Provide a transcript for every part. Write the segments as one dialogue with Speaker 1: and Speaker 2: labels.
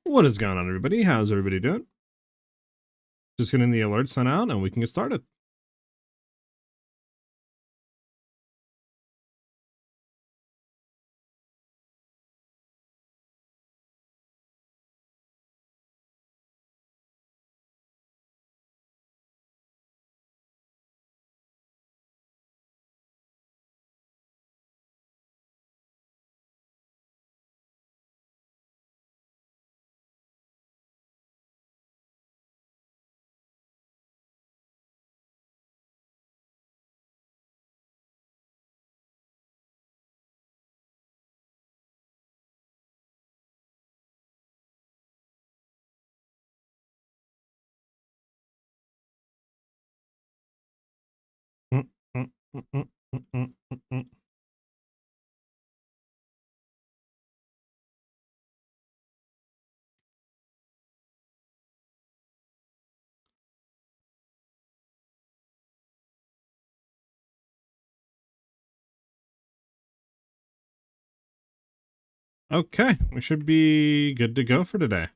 Speaker 1: What is going on, everybody? How's everybody doing? Just getting the alert sent out and we can get started. Okay, we should be good to go for today.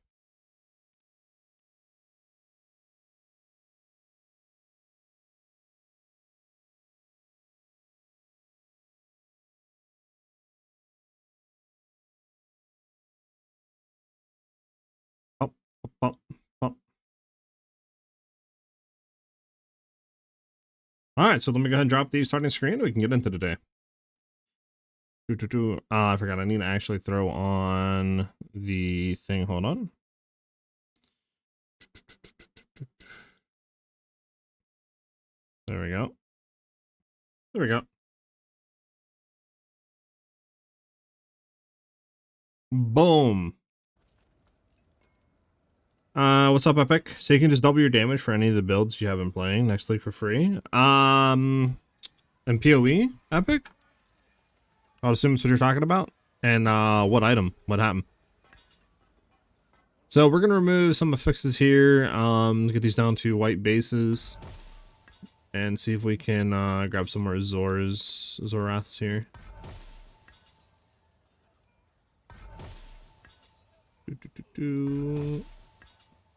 Speaker 1: Bump, bump, bump. All right, so let me go ahead and drop the starting screen and we can get into today. I forgot, I need to actually throw on the thing. Hold on. There we go. There we go. Boom. What's up, Epic? So you can just double your damage for any of the builds you have been playing next league for free. And PoE, Epic? I would assume that's what you're talking about. And what item? What happened? So we're gonna remove some affixes here. Get these down to white bases, and see if we can grab some more Zoraths here.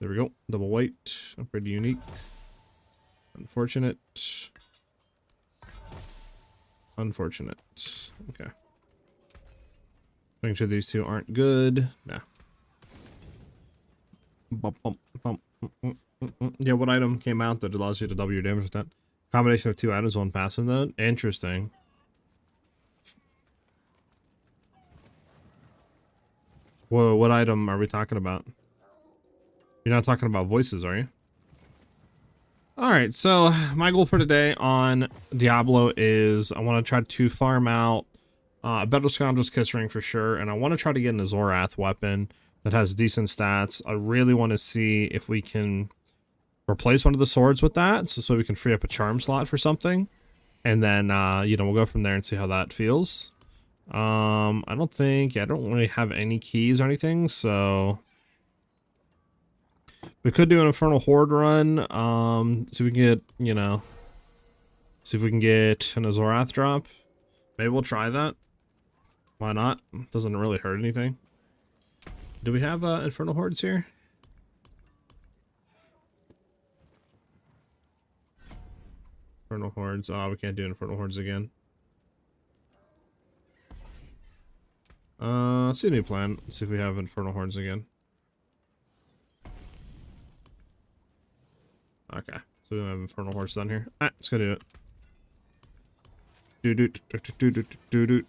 Speaker 1: There we go. Double white. Pretty unique. Unfortunate. Unfortunate. Okay. Making sure these two aren't good. Nah. Bump, bump, bump. Yeah, what item came out that allows you to double your damage with that? Combination of two items, one passive node. Interesting. Whoa, what item are we talking about? You're not talking about voices, are you? Alright, so my goal for today on Diablo is I want to try to farm out a better Scoundrel's Kiss ring for sure, and I want to try to get an Zorath weapon that has decent stats. I really want to see if we can replace one of the swords with that, so we can free up a charm slot for something, and then you know, we'll go from there and see how that feels. I don't really have any keys or anything, so we could do an Infernal Horde run, so we can get, you know, see if we can get an Zorath drop. Maybe we'll try that. Why not? Doesn't really hurt anything. Do we have Infernal Hordes here? Infernal Hordes. Oh, we can't do Infernal Hordes again. Let's see a new plan. Let's see if we have Infernal Hordes again. Okay, so we don't have Infernal Hordes done here. Alright, let's go do it. Do-do-do-do-do-do-do-do.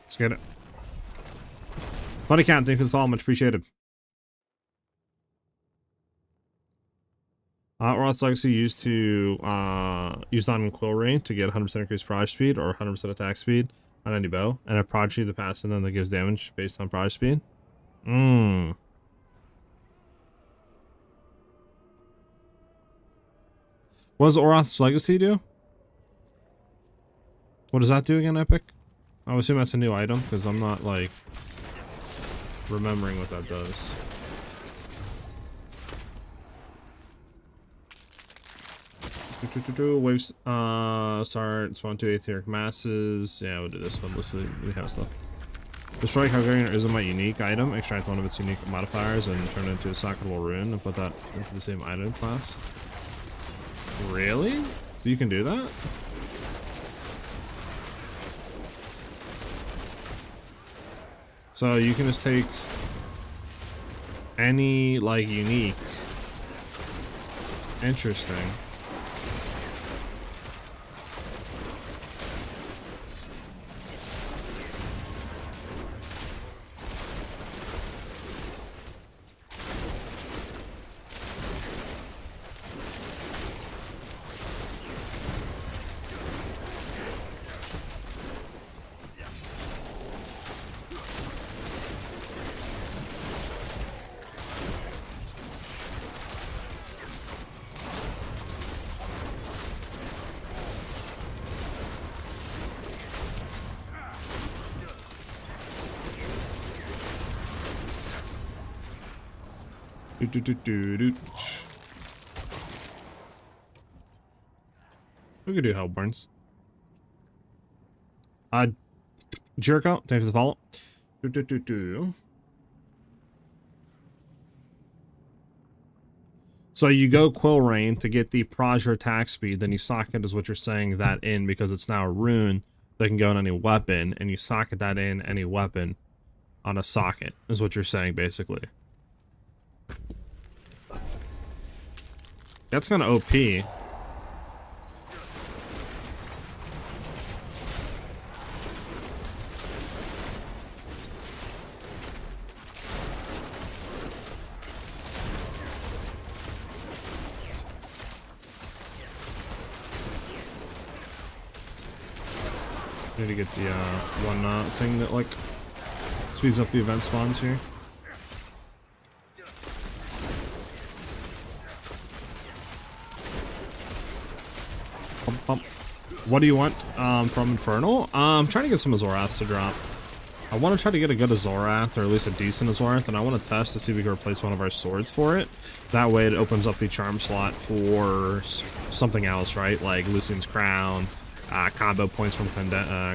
Speaker 1: Let's get it. Funny count, thank you for the follow, much appreciated. Roth's Legacy used on Quill Ring to get 100% increased barrage speed or 100% attack speed on any bow, and a prodigy the passive then that gives damage based on barrage speed. What does Oroth's Legacy do? What does that do again, Epic? I would assume that's a new item, because I'm not, like, remembering what that does. Waves, start, spawn 2 etheric masses. Yeah, we'll do this one. Let's see, we have stuff. Destroy Calgarian is my unique item. Extract one of its unique modifiers and turn it into a socketable rune and put that into the same item class. Really? So you can do that? So you can just take any, like, unique. Interesting. We could do Hellburns. Jericho, thanks for the follow. So you go Quill Rain to get the Prajur attack speed, then you socket is what you're saying that in because it's now a rune that can go in any weapon, and you socket that in any weapon on a socket is what you're saying basically. That's kind of OP. Need to get the one thing that like speeds up the event spawns here. What do you want from Infernal? I'm trying to get some Azorath to drop. I want to try to get a good Azorath, or at least a decent Azorath, and I want to test to see if we can replace one of our swords for it. That way it opens up the charm slot for something else, right? Like Lucian's Crown, combo points from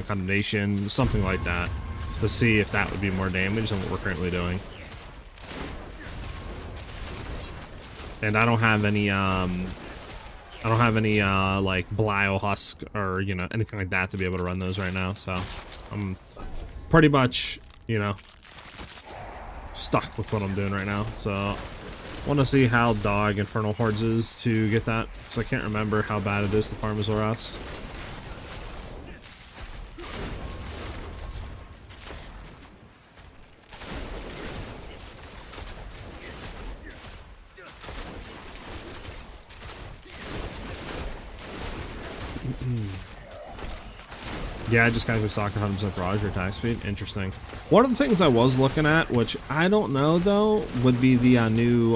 Speaker 1: Condemnation, something like that. To see if that would be more damage than what we're currently doing. And I don't have any like Bile Husk or, you know, anything like that to be able to run those right now, so I'm pretty much, you know, stuck with what I'm doing right now. So I want to see how dog Infernal Hordes is to get that, because I can't remember how bad it is to farm Azoras. Yeah, I just kind of stock 100% Roger attack speed. Interesting. One of the things I was looking at, which I don't know though, would be the new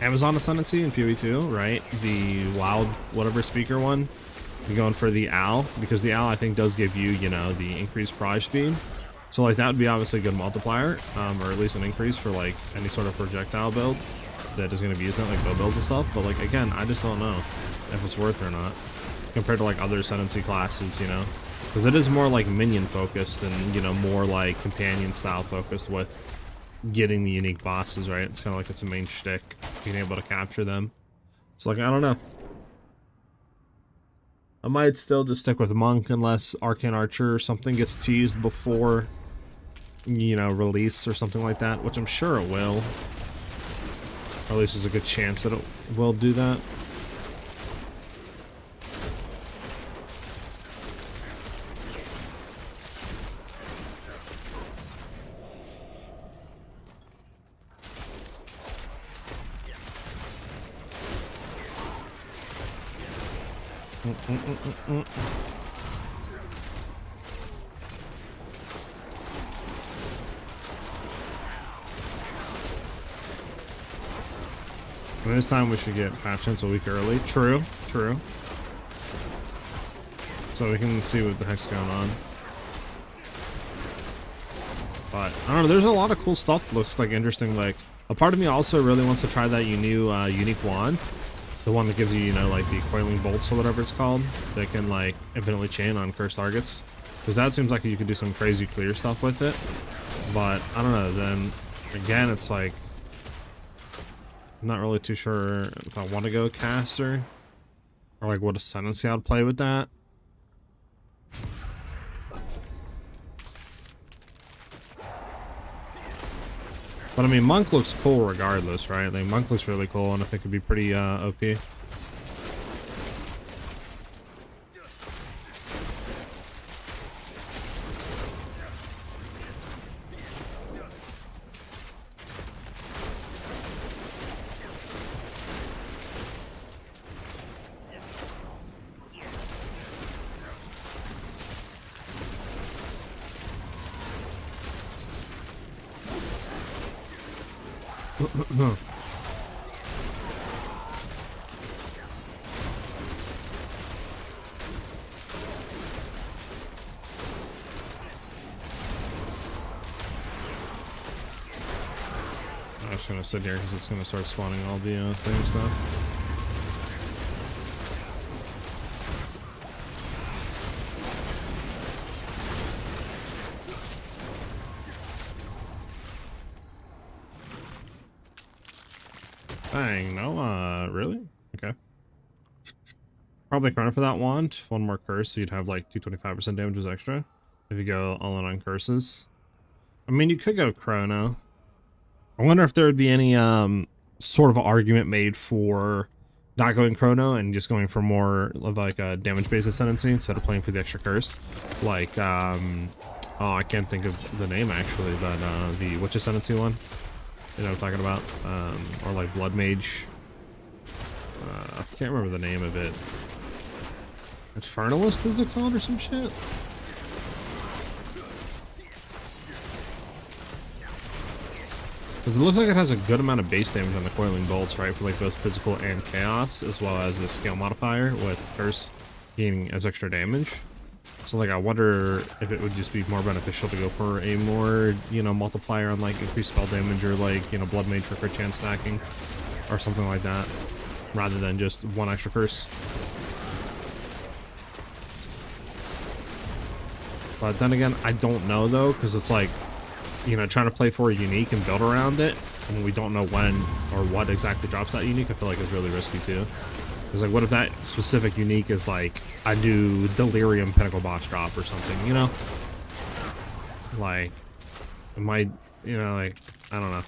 Speaker 1: Amazon Ascendancy in PoE2, right? The loud whatever speaker one. You're going for the Owl, because the Owl I think does give you, you know, the increased proj speed. So like that would be obviously a good multiplier, or at least an increase for like any sort of projectile build that is going to be using it, like bow builds and stuff. But like again, I just don't know if it's worth it or not, compared to like other Ascendancy classes, you know, because it is more like minion focused and, you know, more like companion style focused with getting the unique bosses, right? It's kind of like it's a main shtick, being able to capture them. It's like, I don't know. I might still just stick with Monk unless Arcane Archer or something gets teased before, you know, release or something like that, which I'm sure it will. Or at least there's a good chance that it will do that. And this time we should get patch a week early. True, true. So we can see what the heck's going on. But I don't know, there's a lot of cool stuff that looks like interesting. Like a part of me also really wants to try that new unique wand. The one that gives you, you know, like the coiling bolts or whatever it's called, that can like infinitely chain on cursed targets. Because that seems like you could do some crazy clear stuff with it. But I don't know, then again, it's like, I'm not really too sure if I want to go caster or like what ascendancy I'd play with that. But I mean, Monk looks cool regardless, right? Like Monk looks really cool, and I think it'd be pretty OP. I'm just gonna sit here because it's gonna start spawning all the things now. Dang, no, really? Okay. Probably chrono for that wand. One more curse, so you'd have like 225% damages extra if you go all in on curses. I mean, you could go chrono. I wonder if there would be any sort of argument made for not going chrono and just going for more of like a damage-based ascendancy instead of playing for the extra curse. Like, oh, I can't think of the name actually, but the Witch Ascendancy one. You know what I'm talking about? Or like Blood Mage. I can't remember the name of it. Infernalist is it called or some shit? Because it looks like it has a good amount of base damage on the coiling bolts, right? For like both physical and chaos, as well as the scale modifier with curse gaining as extra damage. So like I wonder if it would just be more beneficial to go for a more, you know, multiplier on like increased spell damage or like, you know, Blood Mage for crit chance stacking or something like that, rather than just one extra curse. But then again, I don't know though, because it's like, you know, trying to play for a unique and build around it, and we don't know when or what exactly drops that unique, I feel like is really risky too. It's like, what if that specific unique is like a new Delirium Pinnacle boss drop or something, you know? Like, it might, you know, like, I don't know.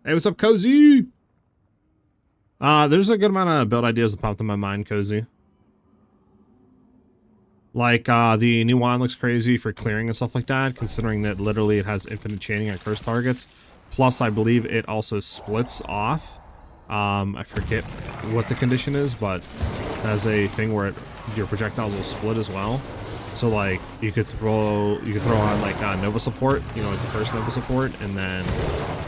Speaker 1: Hey, what's up, Cozy? There's a good amount of build ideas that popped in my mind, Cozy. Like, the new wand looks crazy for clearing and stuff like that, considering that literally it has infinite chaining on cursed targets. Plus, I believe it also splits off. I forget what the condition is, but it has a thing where your projectiles will split as well. So like you could throw on like Nova support, you know, like the first Nova support, and then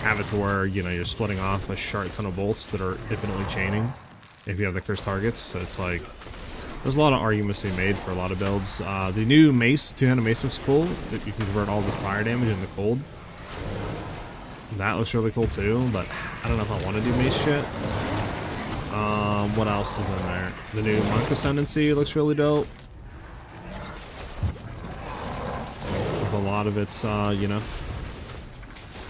Speaker 1: have it to where, you know, you're splitting off a sharp ton of bolts that are infinitely chaining if you have the cursed targets. So it's like there's a lot of arguments to be made for a lot of builds. The new mace, two-handed mace looks cool. You can convert all the fire damage into cold. That looks really cool too, but I don't know if I want to do mace shit. What else is in there? The new Monk Ascendancy looks really dope. With a lot of its, you know,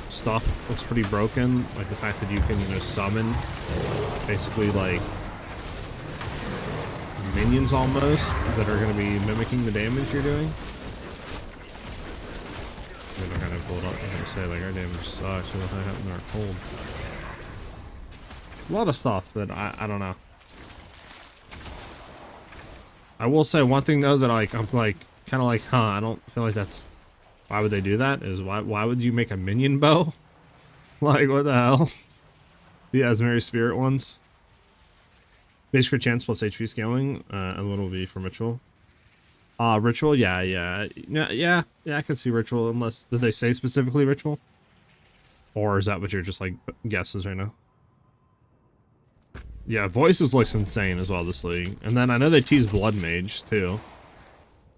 Speaker 1: stuff looks pretty broken. Like the fact that you can, you know, summon basically like minions almost that are going to be mimicking the damage you're doing. I'm gonna kind of pull it up. I'm gonna say like our damage sucks. What the heck happened to our cold? A lot of stuff that I don't know. I will say one thing though that like I'm like kind of like, huh? I don't feel like that's. Why would they do that? Is why would you make a minion bow? Like what the hell? The Asmeri Spirit ones. Base crit chance plus HP scaling. A little V from ritual. Ritual, yeah, I can see ritual, unless, did they say specifically ritual? Or is that what you're just like guesses right now? Yeah, voices looks insane as well this league. And then I know they tease Blood Mage too.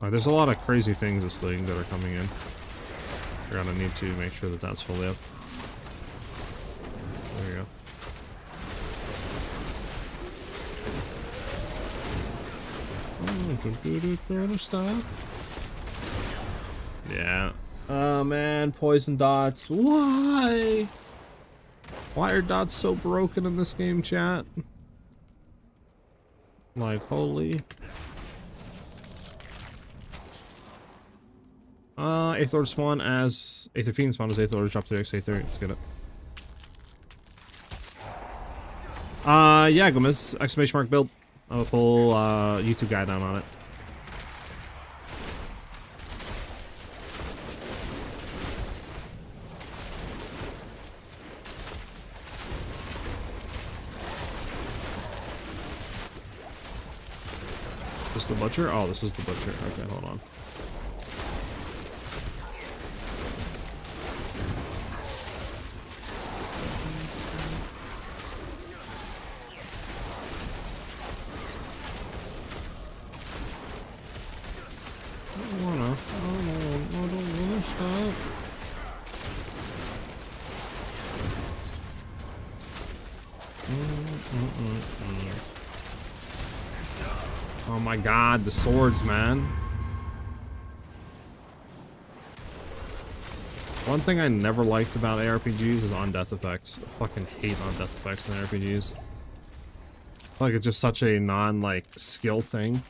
Speaker 1: Like there's a lot of crazy things this league that are coming in. You're gonna need to make sure that that's fully up. There you go. Stop. Yeah. Oh man, poison dots. Why? Why are dots so broken in this game, chat? Like, holy. Eighth Lord spawn as Aether Fiend spawn as Eighth Lord, drop 3x Aether. Let's get it. Yeah, Gomez, exclamation mark build. I have a full YouTube guide down on it. This is the butcher? Oh, this is the butcher. Okay, hold on. I don't wanna stop. Oh my god, the swords, man. One thing I never liked about ARPGs is on-death effects. I fucking hate on-death effects in ARPGs. Like, it's just such a non-like skill thing.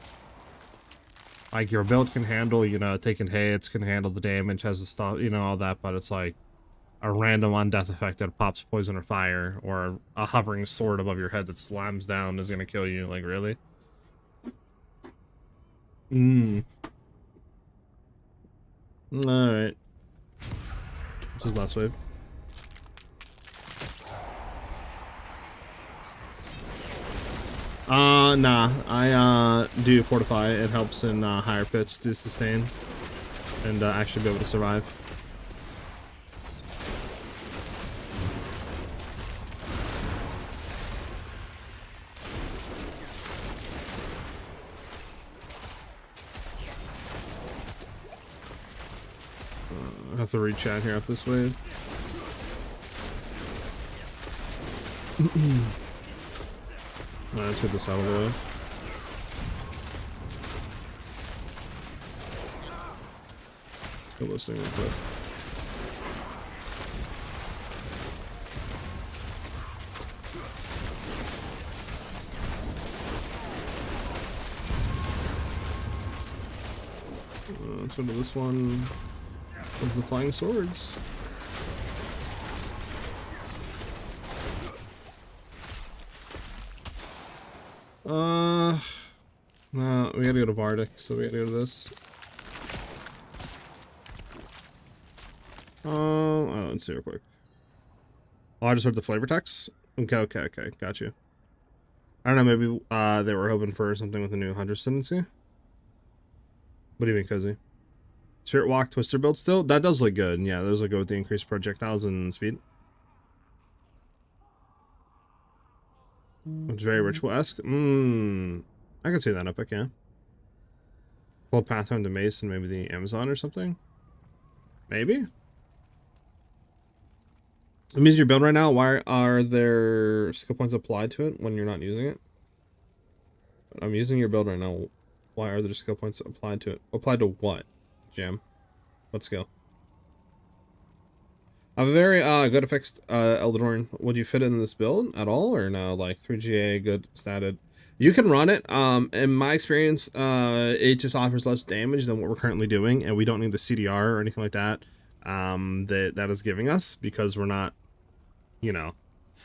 Speaker 1: Like, your build can handle, you know, taking hits, can handle the damage, has the stuff, you know, all that, but it's like a random on-death effect that pops poison or fire, or a hovering sword above your head that slams down is gonna kill you. Like, really? Alright. This is last wave. Nah. I, do fortify. It helps in, higher pits to sustain and, actually be able to survive. I have to read chat here after this wave. Alright, let's get this out of the way. Kill this thing real quick. Let's go to this one with the flying swords. No, we gotta go to Bardic, so we gotta go to this. Oh, let's see real quick. Oh, I just heard the flavor text? Okay, got you. I don't know, maybe, they were hoping for something with a new Hunter's Tendency? What do you mean, Cozy? Spirit Walk Twister build still? That does look good, yeah, those look good with the increased projectiles and speed. It's very ritual-esque. I can see that epic, yeah. Pull Pathfinder to Mace and maybe the Amazon or something? Maybe? It means your build right now, why are there skill points applied to it when you're not using it? I'm using your build right now. Why are there skill points applied to it? Applied to what, Jam? What skill? I have a very good fixed Eldorn. Would you fit it in this build at all, or no? Like 3GA, good statted. You can run it. In my experience, it just offers less damage than what we're currently doing, and we don't need the CDR or anything like that. That is giving us, because we're not, you know,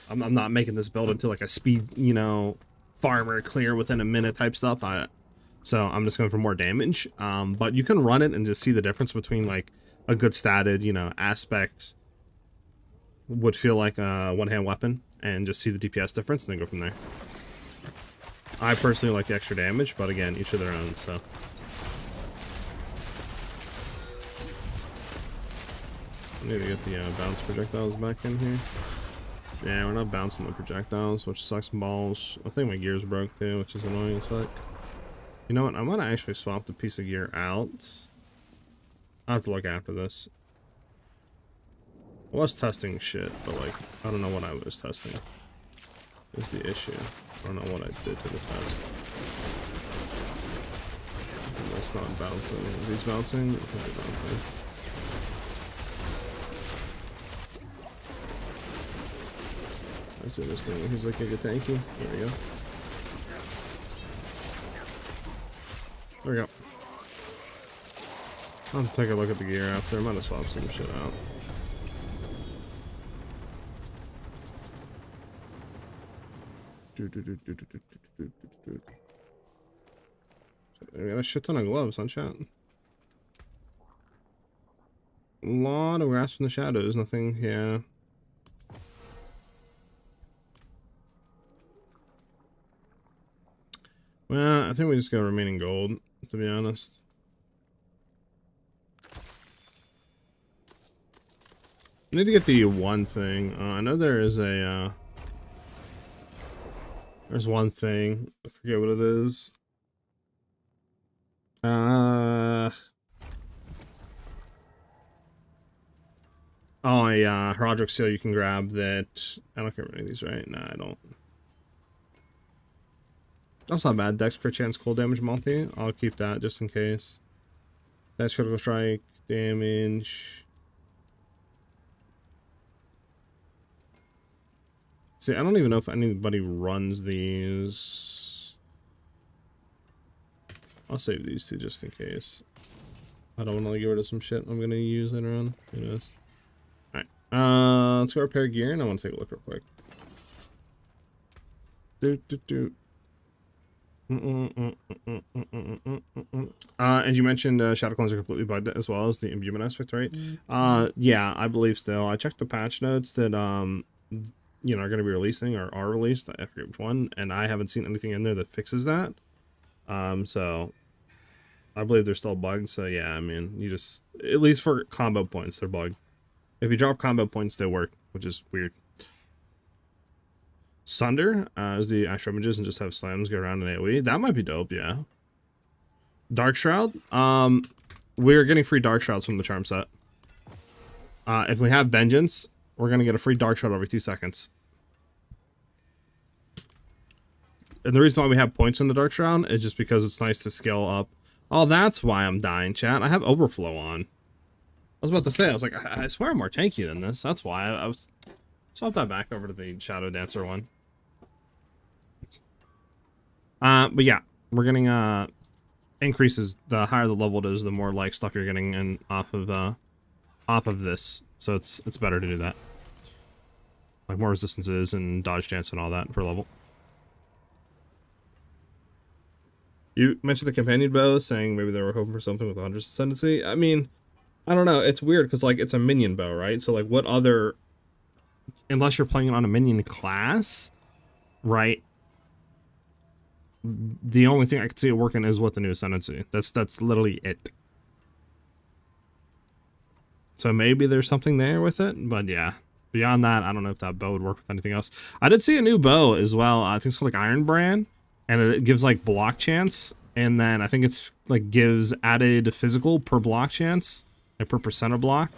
Speaker 1: I'm not making this build into like a speed, you know, farmer clear within a minute type stuff. So I'm just going for more damage. But you can run it and just see the difference between like a good statted, you know, aspect would feel like a one-hand weapon, and just see the DPS difference and then go from there. I personally like the extra damage, but again, each of their own, so. I need to get the bounce projectiles back in here. Yeah, we're not bouncing the projectiles, which sucks balls. I think my gear's broke too, which is annoying as fuck. You know what? I'm gonna actually swap the piece of gear out. I'll have to look after this. I was testing shit, but like, I don't know what I was testing. Is the issue. I don't know what I did to the test. not bouncing. If he's bouncing, it's not bouncing. That's interesting. He's looking at tanky. There we go. There we go. I'll have to take a look at the gear after. I might have swapped some shit out. I got a shit ton of gloves, huh, chat? A lot of grasp in the shadows, nothing, yeah. Well, I think we just go remaining gold, to be honest. I need to get the one thing. I know there is a, there's one thing. I forget what it is. Oh, yeah, Roderick Seal you can grab that. I don't care about any of these, right? No, I don't. That's not bad. Dex crit chance cold damage multi. I'll keep that just in case. That's critical strike damage. See, I don't even know if anybody runs these. I'll save these two just in case. I don't want to get rid of some shit I'm gonna use later on. Who knows? Alright. Let's go repair gear and I want to take a look real quick. And you mentioned shadow clones are completely bugged as well as the imbuement aspect, right? Yeah, I believe still. I checked the patch notes that you know, are going to be releasing or are released. I forget which one, and I haven't seen anything in there that fixes that. So I believe they're still bugged. So yeah, I mean, you just, at least for combo points, they're bugged. If you drop combo points, they work, which is weird. Sunder is the actual images and just have slams go around in AoE. That might be dope, yeah. Dark Shroud. We're getting free Dark Shrouds from the charm set. If we have Vengeance, we're gonna get a free Dark Shroud every 2 seconds. And the reason why we have points in the Dark Shroud is just because it's nice to scale up. Oh, that's why I'm dying, chat. I have Overflow on. I was about to say, I was like, I swear I'm more tanky than this. That's why I was. Swap that back over to the Shadow Dancer one. But yeah, we're getting increases. The higher the level it is, the more like stuff you're getting in off of this. So it's better to do that. Like more resistances and dodge chance and all that per level. You mentioned the companion bow, saying maybe they were hoping for something with 100 ascendancy. I mean, I don't know. It's weird because like it's a minion bow, right? So like what other, unless you're playing it on a minion class, right? The only thing I could see it working is with the new ascendancy. That's literally it. So maybe there's something there with it, but yeah. Beyond that, I don't know if that bow would work with anything else. I did see a new bow as well. I think it's called like Iron Brand. And it gives like block chance, and then I think it's like gives added physical per block chance and per percent of block,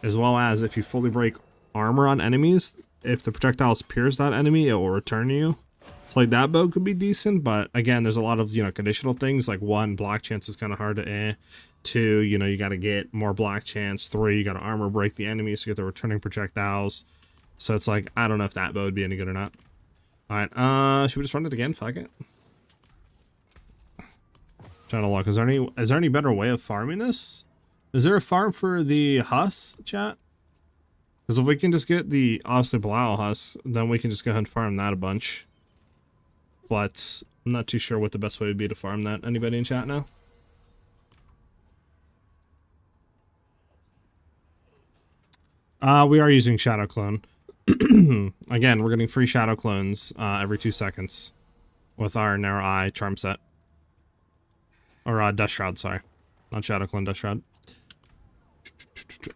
Speaker 1: as well as if you fully break armor on enemies, if the projectiles pierce that enemy, it will return you. So like that bow could be decent, but again, there's a lot of, you know, conditional things. Like 1, block chance is kind of hard to 2, you know, you got to get more block chance. 3, you got to armor break the enemies to get the returning projectiles. So it's like, I don't know if that bow would be any good or not. All right, should we just run it again? Fuck it. Trying to look. Is there any better way of farming this? Is there a farm for the Huss, chat? Because if we can just get the obviously Blau Huss, then we can just go ahead and farm that a bunch. But I'm not too sure what the best way would be to farm that. Anybody in chat now? We are using Shadow Clone. Again, we're getting free Shadow Clones every 2 seconds with our Narrow Eye charm set. Or Dust Shroud, sorry. Not Shadow Clone, Dust Shroud.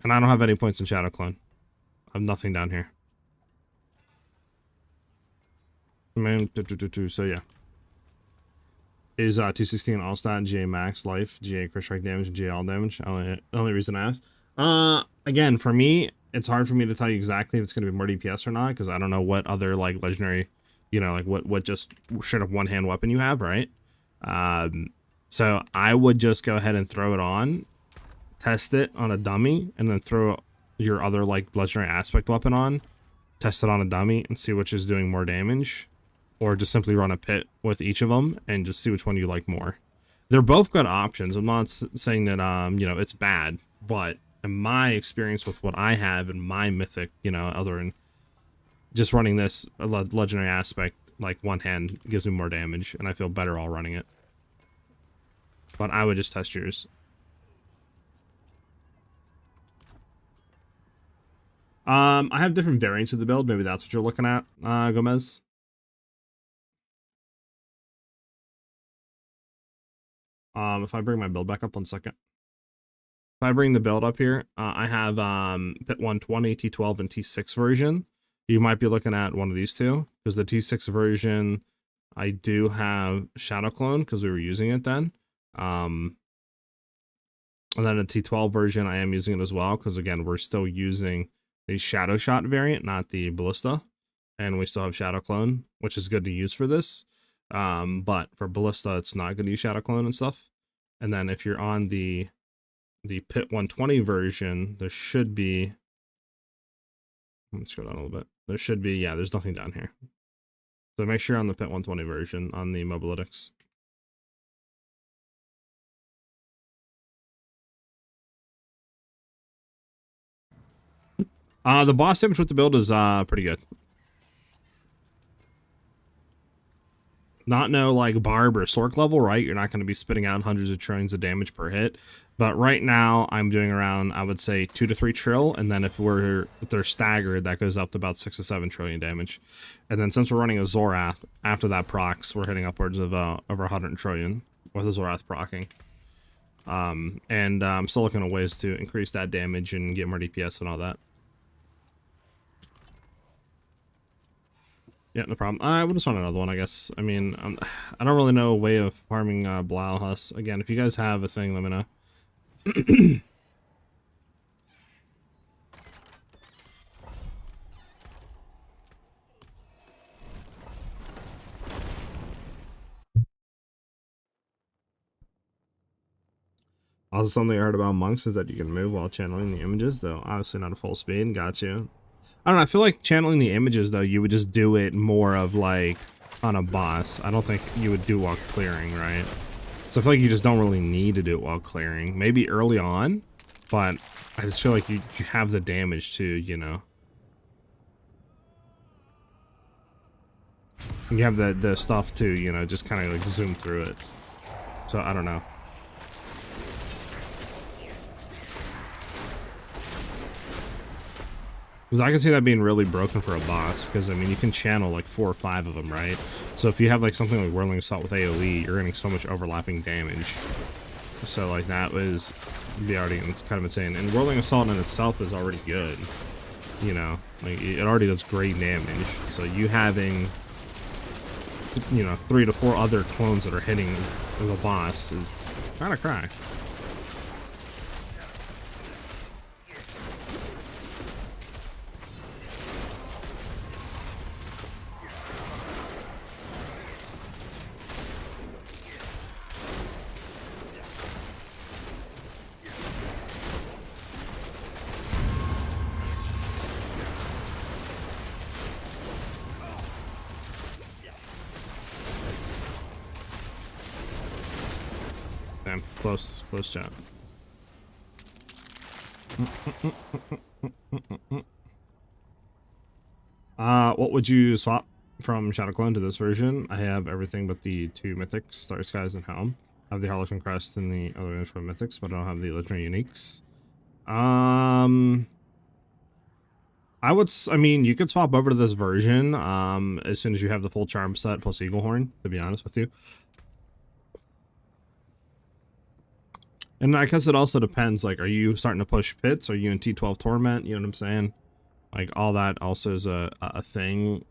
Speaker 1: And I don't have any points in Shadow Clone. I have nothing down here. So yeah. Is 216 all stat, GA max life, GA crit strike damage, and GA all damage? Only reason I asked. Again, for me, it's hard for me to tell you exactly if it's going to be more DPS or not, because I don't know what other like legendary, you know, like what just straight up one-hand weapon you have, right? So I would just go ahead and throw it on, test it on a dummy, and then throw your other like legendary aspect weapon on, test it on a dummy, and see which is doing more damage. Or just simply run a pit with each of them and just see which one you like more. They're both good options. I'm not saying that, you know, it's bad, but in my experience with what I have in my mythic, you know, other than just running this legendary aspect, like one hand gives me more damage and I feel better all running it. But I would just test yours. I have different variants of the build. Maybe that's what you're looking at, Gomez. If I bring my build back up 1 second. If I bring the build up here, I have Pit 120, T12, and T6 version. You might be looking at one of these two, because the T6 version, I do have Shadow Clone, because we were using it then. And then the T12 version, I am using it as well, because again, we're still using the Shadow Shot variant, not the Ballista. And we still have Shadow Clone, which is good to use for this. But for Ballista, it's not good to use Shadow Clone and stuff. And then if you're on the Pit 120 version, there should be, let's go down a little bit. There should be, yeah, there's nothing down here. So make sure you're on the Pit 120 version on the Mobilytics. The boss damage with the build is pretty good. Not no like Barb or Sork level, right? You're not going to be spitting out hundreds of trillions of damage per hit. But right now, I'm doing around, I would say, 2 to 3 trill, and then if they're staggered, that goes up to about 6 to 7 trillion damage. And then since we're running a Zorath, after that procs, we're hitting upwards of over 100 trillion with a Zorath procking. And I'm still looking at ways to increase that damage and get more DPS and all that. Yeah, no problem. I would just run another one, I guess. I mean, I don't really know a way of farming Blauhus. Again, if you guys have a thing, let me know. Also, something I heard about monks is that you can move while channeling the images, though obviously not at full speed. Got you. I don't know. I feel like channeling the images, though, you would just do it more of like on a boss. I don't think you would do while clearing, right? So I feel like you just don't really need to do it while clearing. Maybe early on, but I just feel like you have the damage to, you know. You have the stuff to, you know, just kind of like zoom through it. So I don't know. Because I can see that being really broken for a boss, because I mean you can channel like 4 or 5 of them, right? So if you have like something like Whirling Assault with AoE, you're getting so much overlapping damage. So like that was it's kind of insane. And Whirling Assault in itself is already good. You know, like it already does great damage. So you having, you know, 3 to 4 other clones that are hitting the boss is kind of crack. Damn, close shot. What would you swap from Shadow Clone to this version? I have everything but the 2 mythics, Star Skies and Helm. I have the Harlequin Crest and the other ones from mythics, but I don't have the legendary uniques. I mean, you could swap over to this version as soon as you have the full charm set plus Eagle Horn, to be honest with you. And I guess it also depends, like, are you starting to push pits? Are you in T12 Torment? You know what I'm saying? Like, all that also is a thing.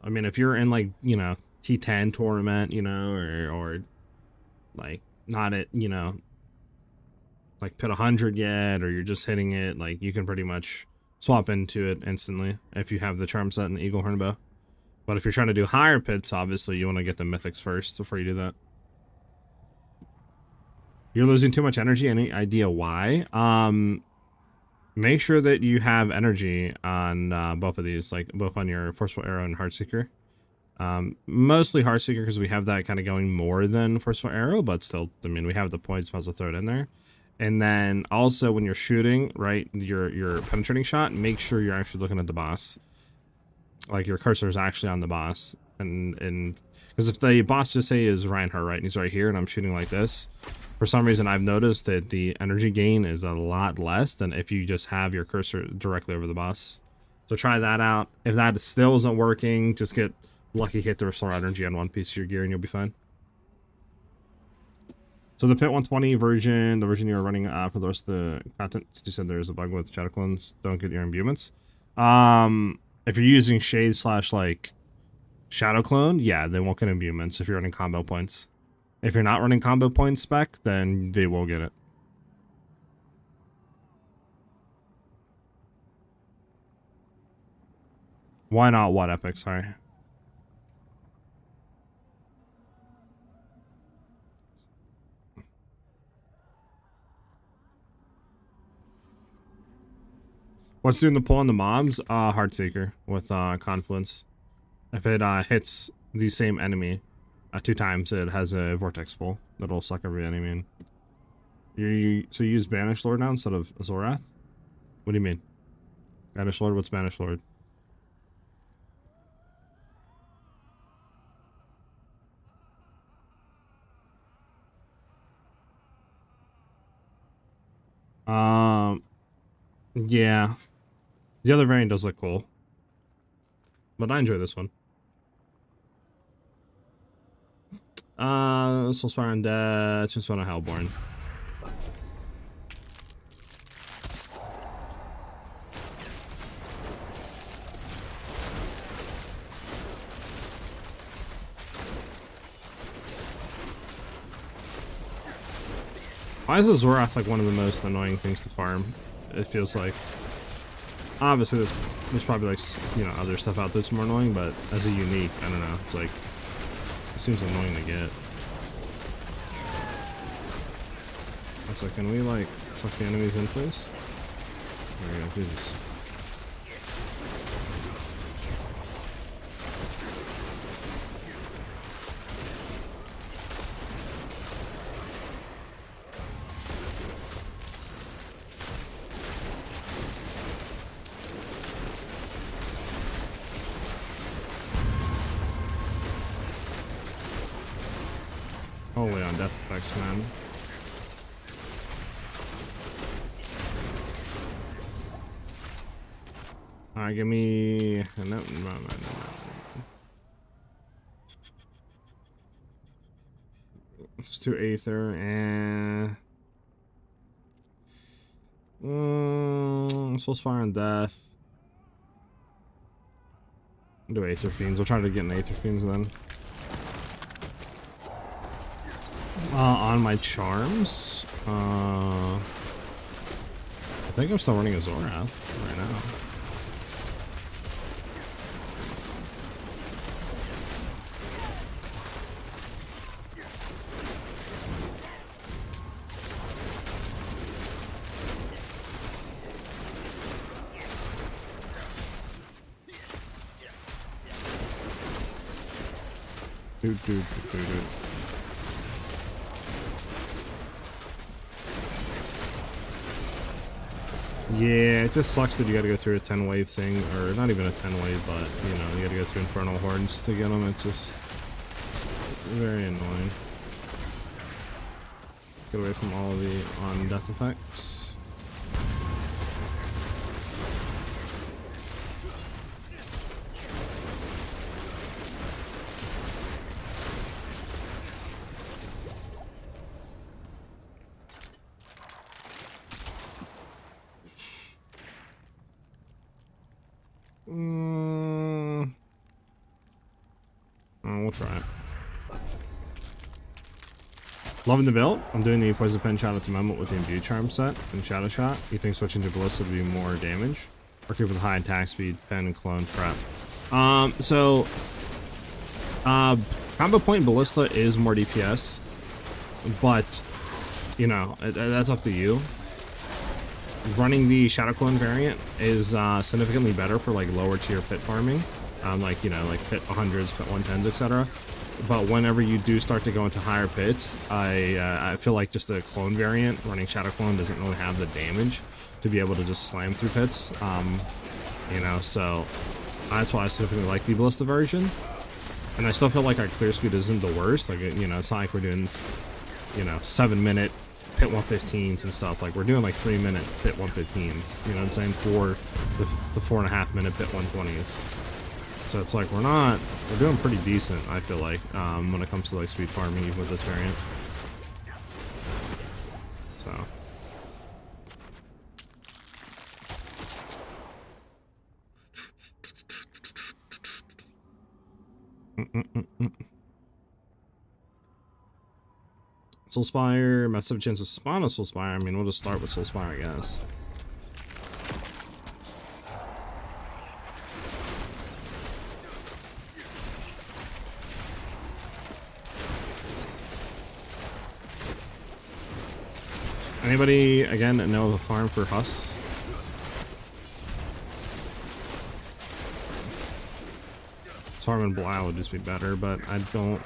Speaker 1: I mean, if you're in, like, you know, T10 Torment, you know, or like, not at, you know, like pit 100 yet, or you're just hitting it, like, you can pretty much swap into it instantly if you have the charm set and the Eagle Horn bow. But if you're trying to do higher pits, obviously, you want to get the mythics first before you do that. You're losing too much energy. Any idea why? Make sure that you have energy on both of these, like both on your Forceful Arrow and Heartseeker. Mostly Heartseeker because we have that kind of going more than Forceful Arrow, but still, I mean, we have the points, might as well throw it in there. And then also when you're shooting, right, your penetrating shot, make sure you're actually looking at the boss. Like your cursor is actually on the boss. And because if the boss just say is Reinhardt, right, and he's right here and I'm shooting like this, for some reason I've noticed that the energy gain is a lot less than if you just have your cursor directly over the boss. So try that out. If that still isn't working, just get lucky hit to restore energy on one piece of your gear and you'll be fine. So the Pit 120 version, the version you're running for the rest of the content, since you said there's a bug with shadow clones, don't get your imbuements. If you're using shade / like shadow clone, yeah, they won't get imbuements if you're running combo points. If you're not running combo points spec, then they will get it. Why not what epic? Sorry. What's doing the pull on the mobs? Heartseeker with Confluence. If it hits the same enemy 2 times, it has a vortex pull that'll suck every enemy in. So you use Banished Lord now instead of Zorath? What do you mean? Banished Lord? What's Banished Lord? Yeah. The other variant does look cool. But I enjoy this one. Soulspire Undead, just want a Hellborn. Why is the Zorath like one of the most annoying things to farm? It feels like. Obviously, there's probably like, you know, other stuff out there that's more annoying, but as a unique, I don't know, it's like, it seems annoying to get. So can we like suck the enemies in, please? There we go, Jesus. Holy on death effects, man. Alright, give me... No. Let's do Aether and... Soulspire on Death. I'll do Aether Fiends. We'll try to get an Aether Fiends then. On my charms, I think I'm still running a Zorath right now. Dude. Yeah, it just sucks that you gotta go through a 10 wave thing, or not even a 10 wave, but, you know, you gotta go through Infernal Horns to get them. It's just very annoying. Get away from all of the on-death effects. We'll try it. Loving the build. I'm doing the Poison Penshot at the moment with the Imbue Charm set and Shadow Shot. You think switching to Ballista would be more damage? Or keep with high attack speed, pen, and clone prep? Combo point Ballista is more DPS, but you know, that's up to you. Running the Shadow Clone variant is significantly better for like lower tier pit farming, like, you know, like pit 100s, pit 110s, etc. But whenever you do start to go into higher pits, I feel like just the clone variant, running Shadow Clone, doesn't really have the damage to be able to just slam through pits. You know, so that's why I significantly like the Ballista version. And I still feel like our clear speed isn't the worst. Like, you know, it's not like we're doing, you know, 7-minute pit 115s and stuff. Like, we're doing like 3-minute pit 115s, you know what I'm saying, for the 4.5-minute pit 120s. So it's like we're doing pretty decent, I feel like, when it comes to like speed farming, even with this variant. So Soulspire, massive chance to spawn a Soulspire. I mean, we'll just start with Soulspire, I guess. Anybody, again, know of a farm for Huss? Farming Blau would just be better, but I mean,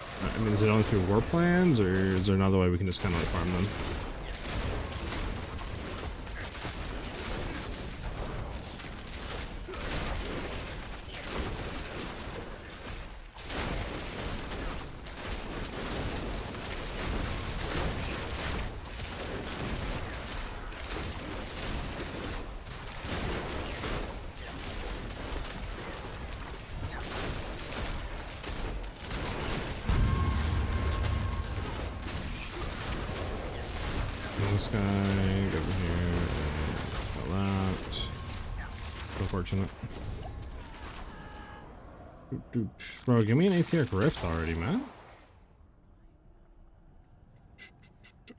Speaker 1: is it only through war plans, or is there another way we can just kind of like farm them? This guy, go over here, and that. Unfortunate. Bro, give me an Aetheric Rift already, man.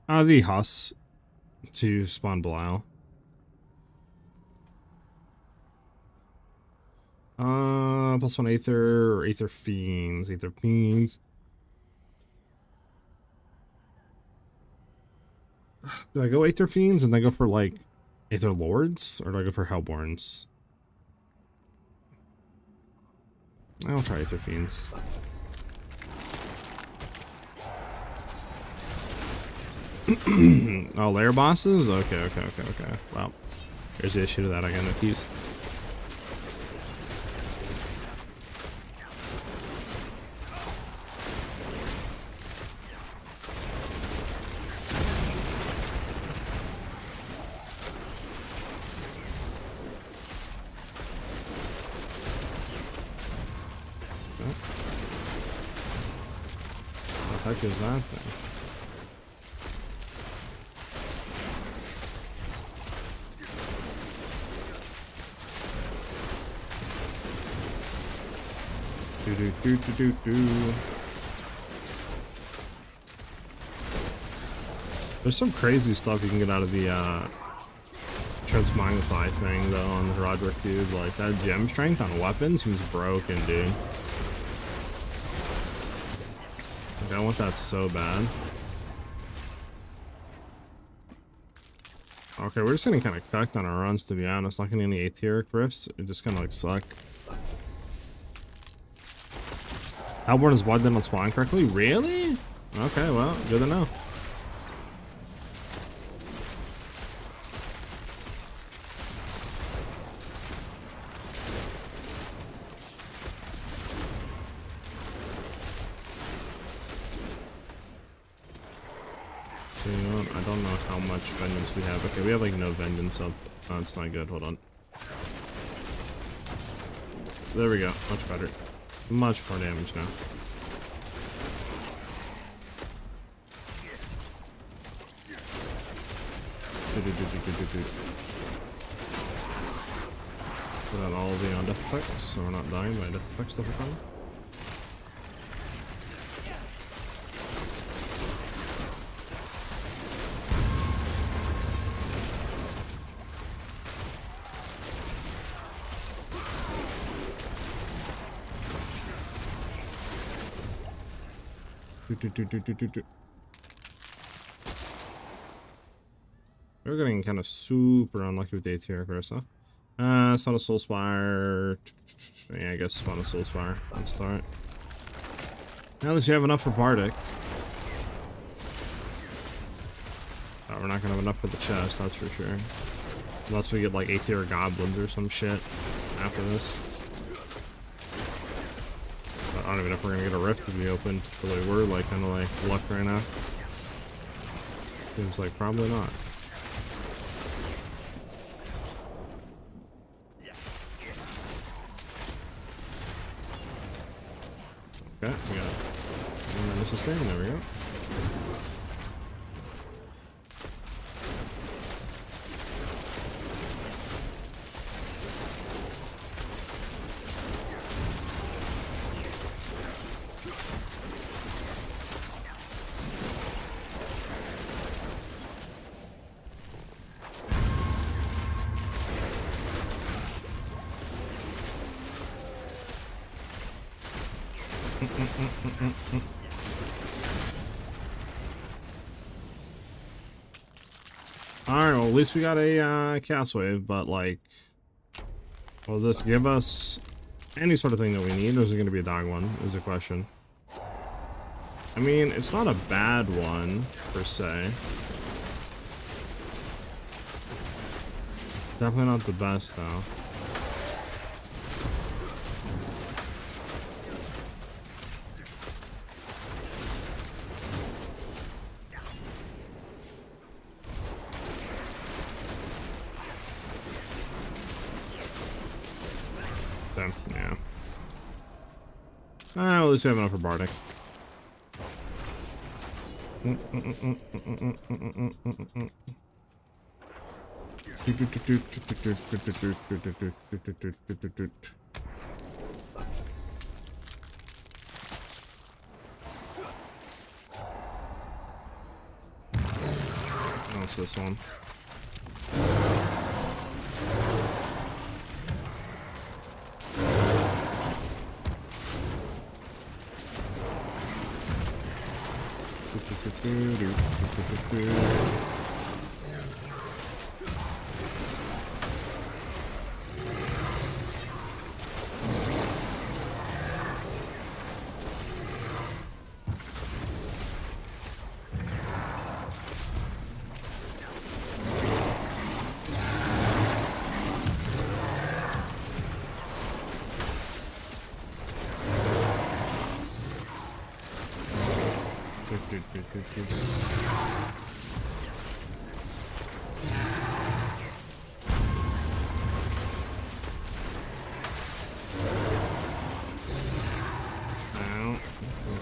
Speaker 1: The Huss to spawn Blau. +1 Aether or Aether Fiends. Aether Fiends. Do I go Aether Fiends and then go for like Aether Lords, or do I go for Hellborns? I'll try Aether Fiends. Oh, lair bosses? Okay. Well, here's the issue to that. I got no keys. What the heck is that thing? There's some crazy stuff you can get out of the Transmagnify thing though on the Roderick dude. Like that gem strength on weapons seems broken, dude. Like, I want that so bad. Okay, we're just getting kind of cucked on our runs, to be honest. Not getting any Aetheric Rifts. It just kind of like suck. Hellborn is blood then on spawn correctly? Really? Okay, well, good to know. So, you know what? I don't know how much vengeance we have. Okay, we have like no vengeance up. Oh, it's not good. Hold on. There we go. Much better. Much more damage now. Put out all the death effects so we're not dying by death effects the whole time. We're getting kind of super unlucky with the ATR Carissa. It's not a Soul Spire. Yeah, I guess it's not a Soul Spire. Let's start. Now that you have enough for Bardic. Oh, we're not gonna have enough for the chest, that's for sure. Unless we get like Aether Goblins or some shit after this. But I don't even know if we're gonna get a rift to be opened. So like, we're like kind of like luck right now. Seems like probably not. Okay, we got it. Sustain, there we go. Alright, well at least we got a cast wave, but like, will this give us any sort of thing that we need, or is it going to be a dog one, is the question. I mean, it's not a bad one, per se. Definitely not the best, though. Yeah. At least we have enough for Bardic. What's this one?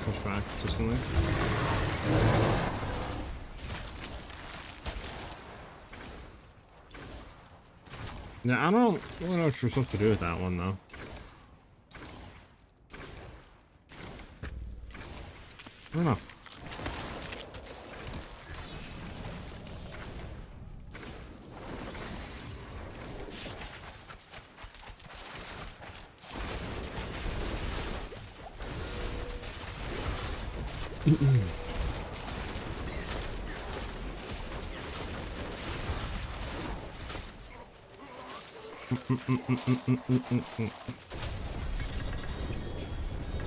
Speaker 1: Push back just in there. Yeah, I don't really know what you're supposed to do with that one though. I don't know.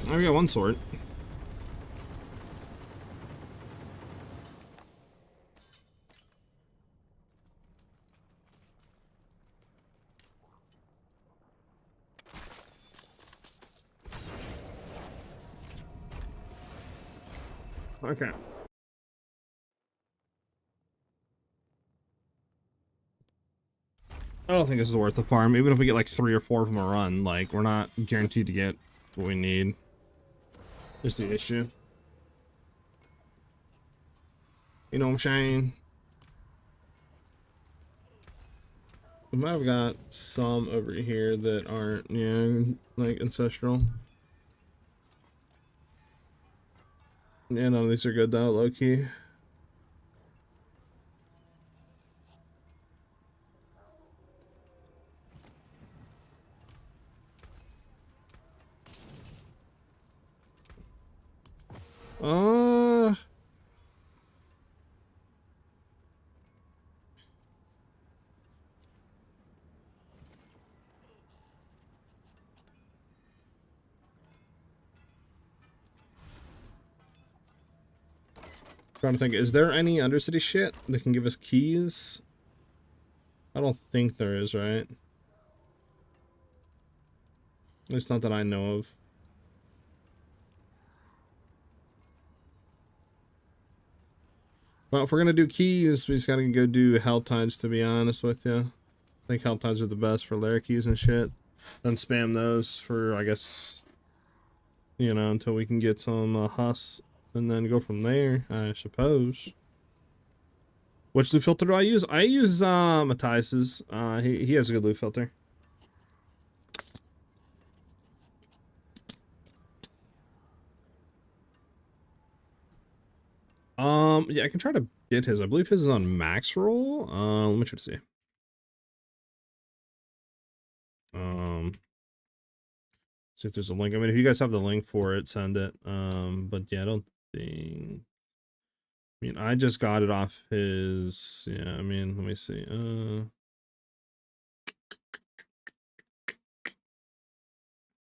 Speaker 1: I got one sword. Okay. I don't think this is worth the farm. Even if we get like 3 or 4 from a run, like we're not guaranteed to get what we need. Just the issue. You know what I'm saying? We might have got some over here that aren't, yeah, like ancestral. Yeah, none of these are good though, low key. Uh, Trying to think, is there any Undercity shit that can give us keys? I don't think there is, right? At least not that I know of. Well, if we're gonna do keys, we just gotta go do Hell Tides, to be honest with you. I think Hell Tides are the best for lair keys and shit. Then spam those for, I guess, you know, until we can get some Hus, and then go from there, I suppose. Which loot filter do I use? I use Matthias's. He has a good loot filter. Yeah, I can try to get his. I believe his is on max roll. Let me try to see. See if there's a link. I mean, if you guys have the link for it, send it. But yeah, I don't think. I mean, I just got it off his. Yeah, I mean, let me see.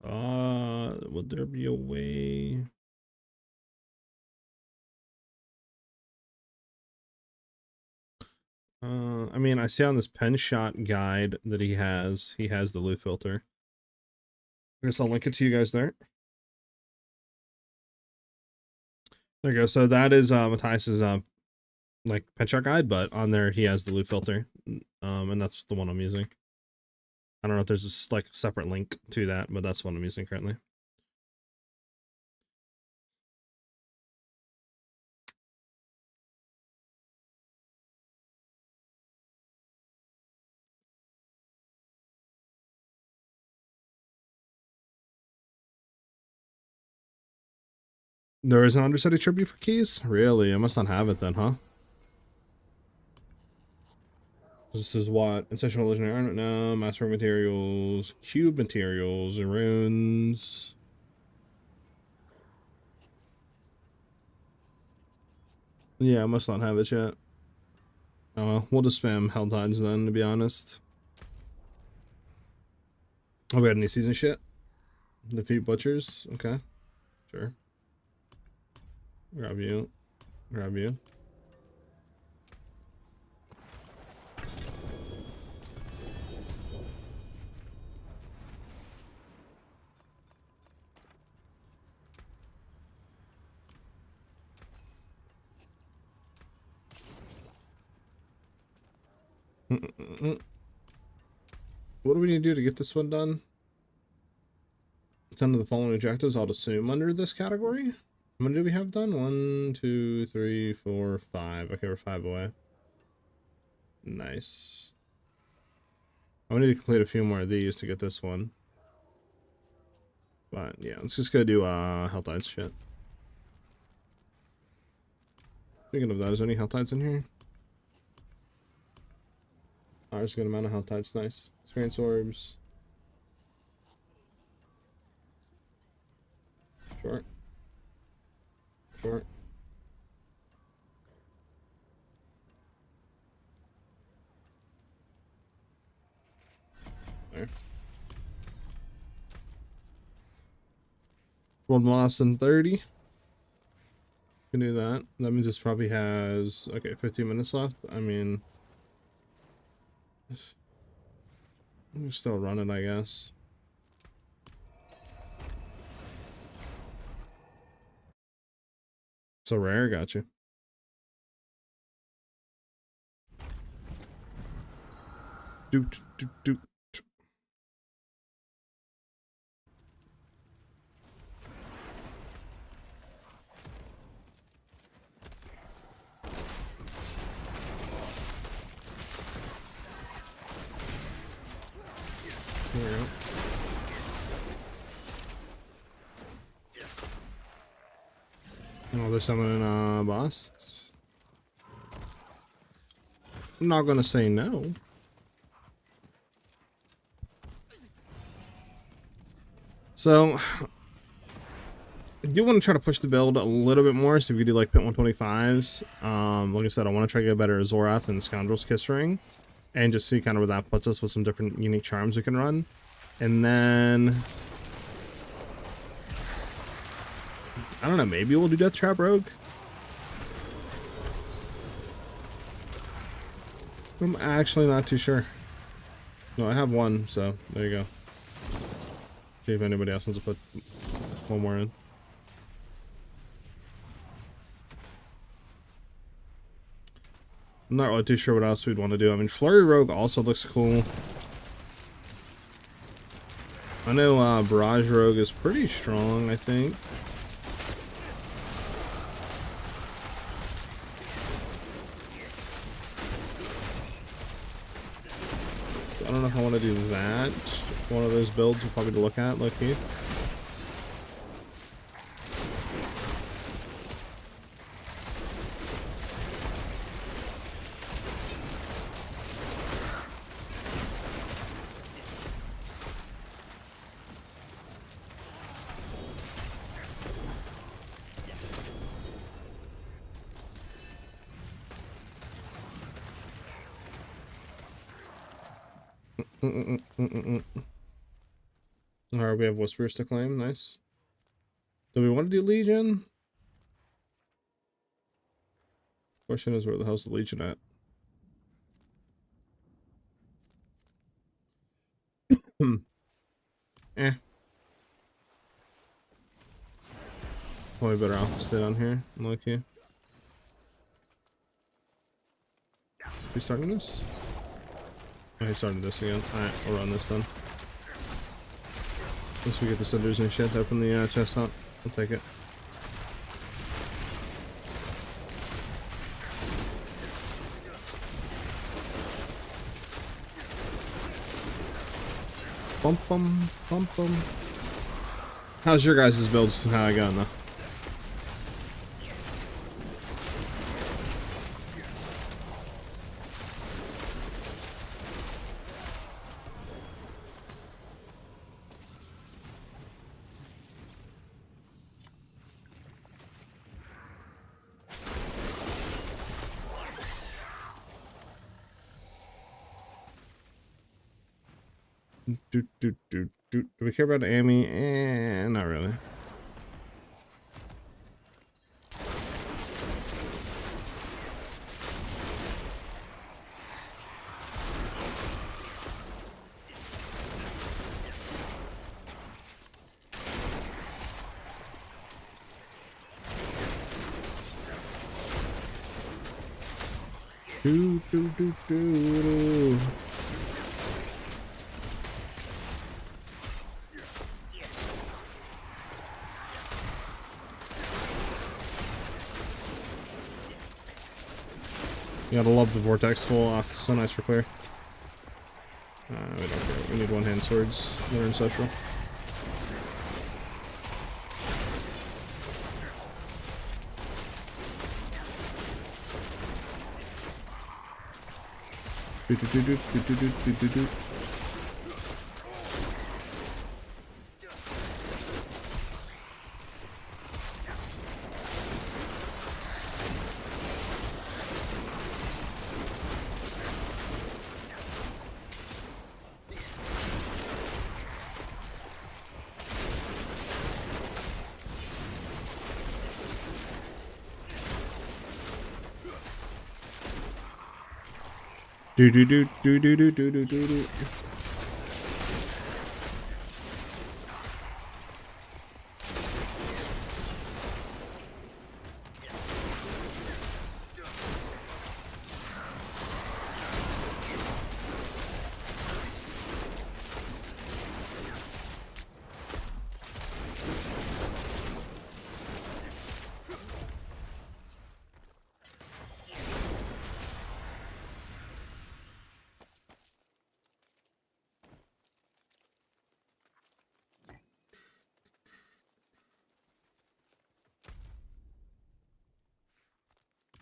Speaker 1: Would there be a way? I mean, I see on this Penshot guide that he has the loot filter. I guess I'll link it to you guys there. There you go. So that is Matthias's like Penshot guide, but on there he has the loot filter. And that's the one I'm using. I don't know if there's a like separate link to that, but that's what I'm using currently. There is an understudy tribute for keys? Really? I must not have it then, huh? This is what? Ancestral Legendary Iron? No, Master Materials, Cube Materials, Runes. Yeah, I must not have it yet. Oh well, we'll just spam Hell Tides then, to be honest. Oh, we had any season shit? Defeat Butchers? Okay. Sure. Grab you. Grab you. What do we need to do to get this one done? 10 of the following objectives, I'll assume, under this category. How many do we have done? 1, 2, 3, 4, 5. Okay, we're 5 away. Nice. I need to complete a few more of these to get this one. But yeah, let's just go do Hell Tides shit. Speaking of that, is there any Hell Tides in here? Oh, there's a good amount of Hell Tides, nice. Experience orbs. Short. Short. There. World lost in 30. Can do that. That means this probably has, okay, 15 minutes left. I mean, I'm still running, I guess. So rare, got you. Doot, doot, doot. There we go. Oh, there's someone in boss. I'm not gonna say no. So I do want to try to push the build a little bit more, so if you do like pit 125s. Like I said, I want to try to get better at Zorath and Scoundrel's Kiss Ring, and just see kind of where that puts us with some different unique charms we can run. And then I don't know, maybe we'll do Death Trap Rogue. I'm actually not too sure. No, I have one, so there you go. See if anybody else wants to put one more in. I'm not really too sure what else we'd want to do. I mean, Flurry Rogue also looks cool. I know Barrage Rogue is pretty strong, I think. I don't know if I want to do that. One of those builds we'll probably look at, low-key. Alright, we have Whispers to claim. Nice. Do we want to do Legion? Question is, where the hell's the Legion at? Eh. Probably better off to stay down here. I'm lucky. We starting this? Oh, he started this again. Alright, we'll run this then. Once we get the cinders and shit, open the chest up. I'll take it. Bum bum bum bum. How's your guys' builds and how I got though? Do we care about Amy? Not really. Do. You gotta love the vortex full. Oh, it's so nice for clear. We don't care. We need one-hand swords. They're ancestral. Do.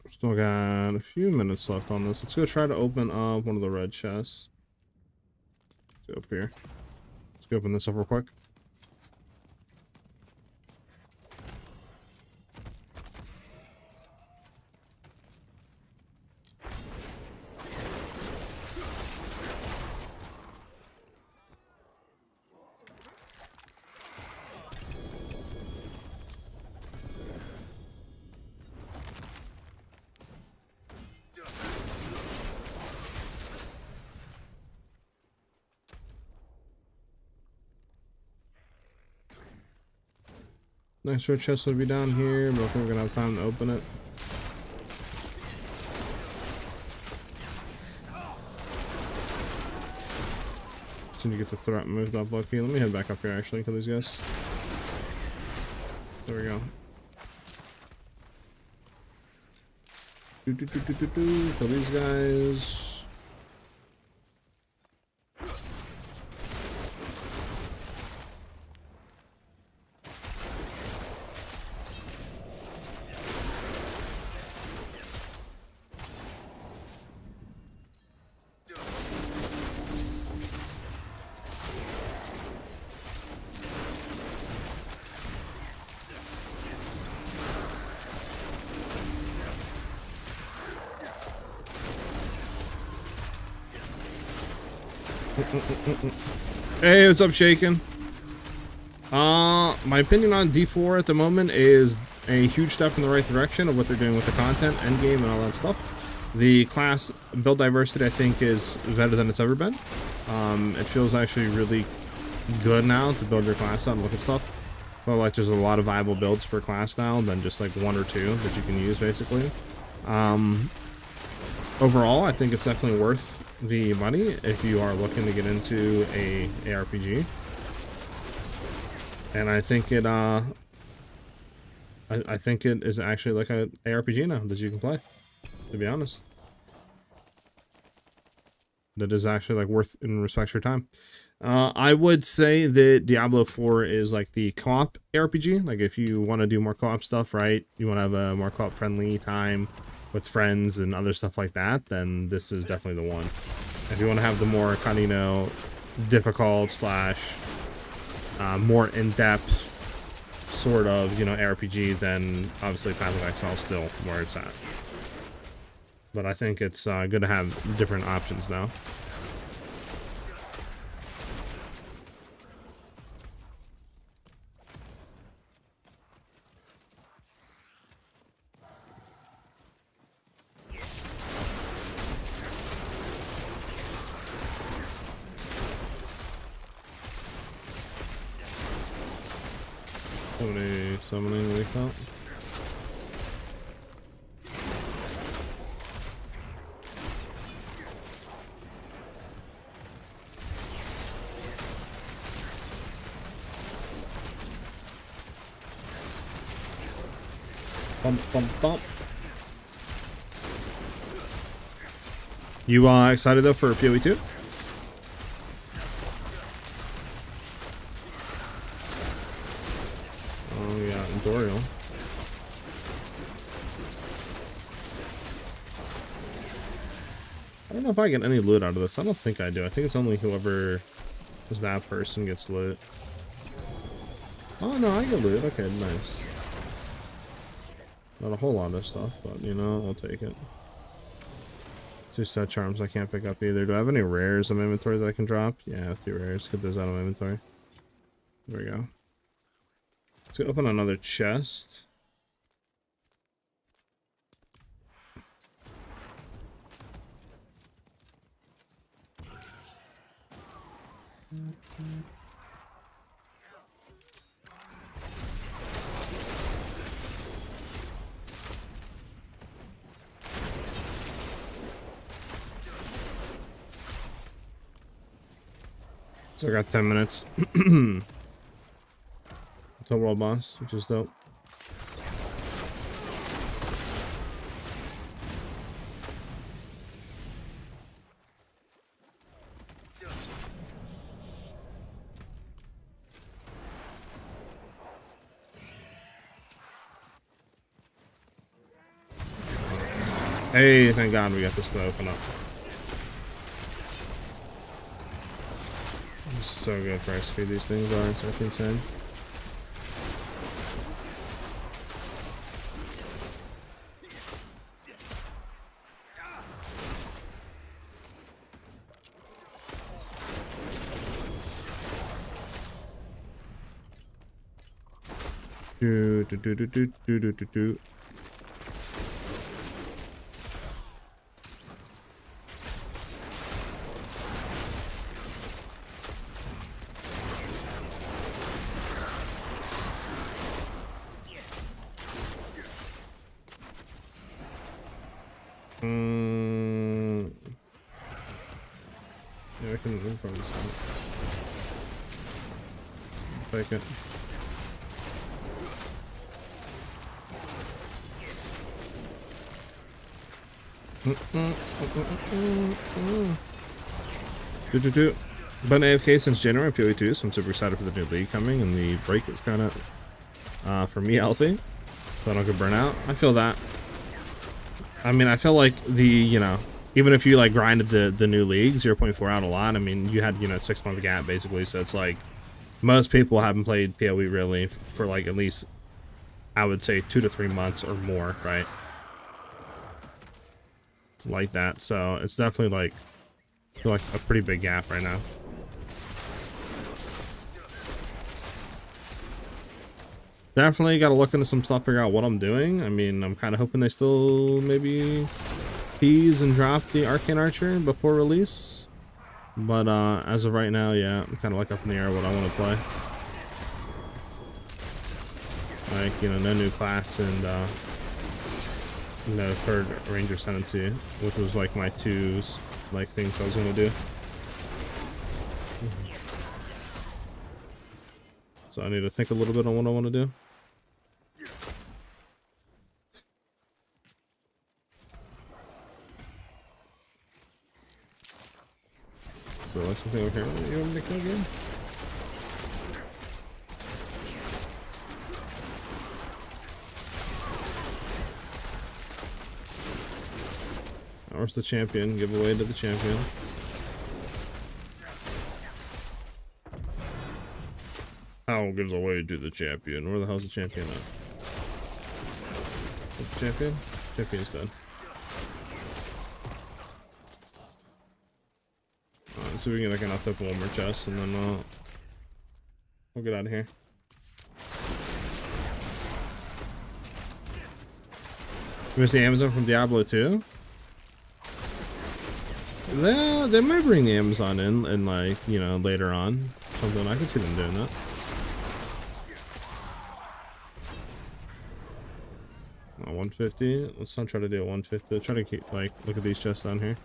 Speaker 1: Still got a few minutes left on this. Let's go try to open up one of the red chests. Let's go up here. Let's go open this up real quick. Next red chest will be down here, but I don't think we're gonna have time to open it. Soon to get the threat moved up, lucky. Let me head back up here actually, kill these guys. There we go. Kill these guys. Hey, what's up, Shaken? My opinion on D4 at the moment is a huge step in the right direction of what they're doing with the content, Endgame, and all that stuff. The class build diversity, I think, is better than it's ever been. It feels actually really good now to build your class out and look at stuff. But like, there's a lot of viable builds per class now than just like one or two that you can use, basically. Overall, I think it's definitely worth the money if you are looking to get into a ARPG, and I think it I think it is actually like a ARPG now that you can play, to be honest. That is actually like worth and respects your time. I would say that Diablo 4 is like the co-op ARPG. Like if you want to do more co-op stuff, right? You want to have a more co-op friendly time with friends and other stuff like that, then this is definitely the one. If you want to have the more kind of, you know, difficult slash more in-depth sort of, you know, ARPG, then obviously Path of Exile is still where it's at. But I think it's good to have different options now. Summoning wake up. Bump, bump, bump. You excited though for PoE 2? I don't know if I get any loot out of this. I don't think I do. I think it's only whoever is that person gets loot. Oh no, I get loot. Okay, nice. Not a whole lot of stuff, but you know, I'll take it. 2 set charms I can't pick up either. Do I have any rares in my inventory that I can drop? Yeah, 2 rares. Get those out of my inventory. There we go. Let's open another chest. So I got 10 minutes until world boss, which is dope. Hey, thank God we got this to open up. So good for XP these things are, it's actually insane. Do. Yeah, I can probably just take it. Been AFK since January PoE2, so I'm super excited for the new league coming, and the break is kind of, for me, healthy, so I don't get burnt out. I feel that. I mean, I feel like even if you like grinded the new league 0.4 out a lot, I mean, you had 6-month gap basically, so it's like most people haven't played PoE really for like at least, I would say, 2 to 3 months or more, right? Like that, so it's definitely like a pretty big gap right now. Definitely got to look into some stuff, figure out what I'm doing. I mean, I'm kind of hoping they still maybe tease and drop the Arcane Archer before release, but as of right now, yeah, I'm kind of like up in the air what I want to play. Like, no new class and no third Ranger Ascendancy, which was like my two like things I was gonna do. So I need to think a little bit on what I want to do. So like something over here. You want me to kill again? Where's the champion? Give away to the champion. How gives away to the champion? Where the hell's the champion at? What's the champion? Champion's dead. Alright, so we can get like enough open one more chest and then we'll get out of here. You miss the Amazon from Diablo 2? They might bring the Amazon in and like, later on. Something I can see them doing that. Oh, 150. Let's not try to do a 150. Let's try to keep like look at these chests down here.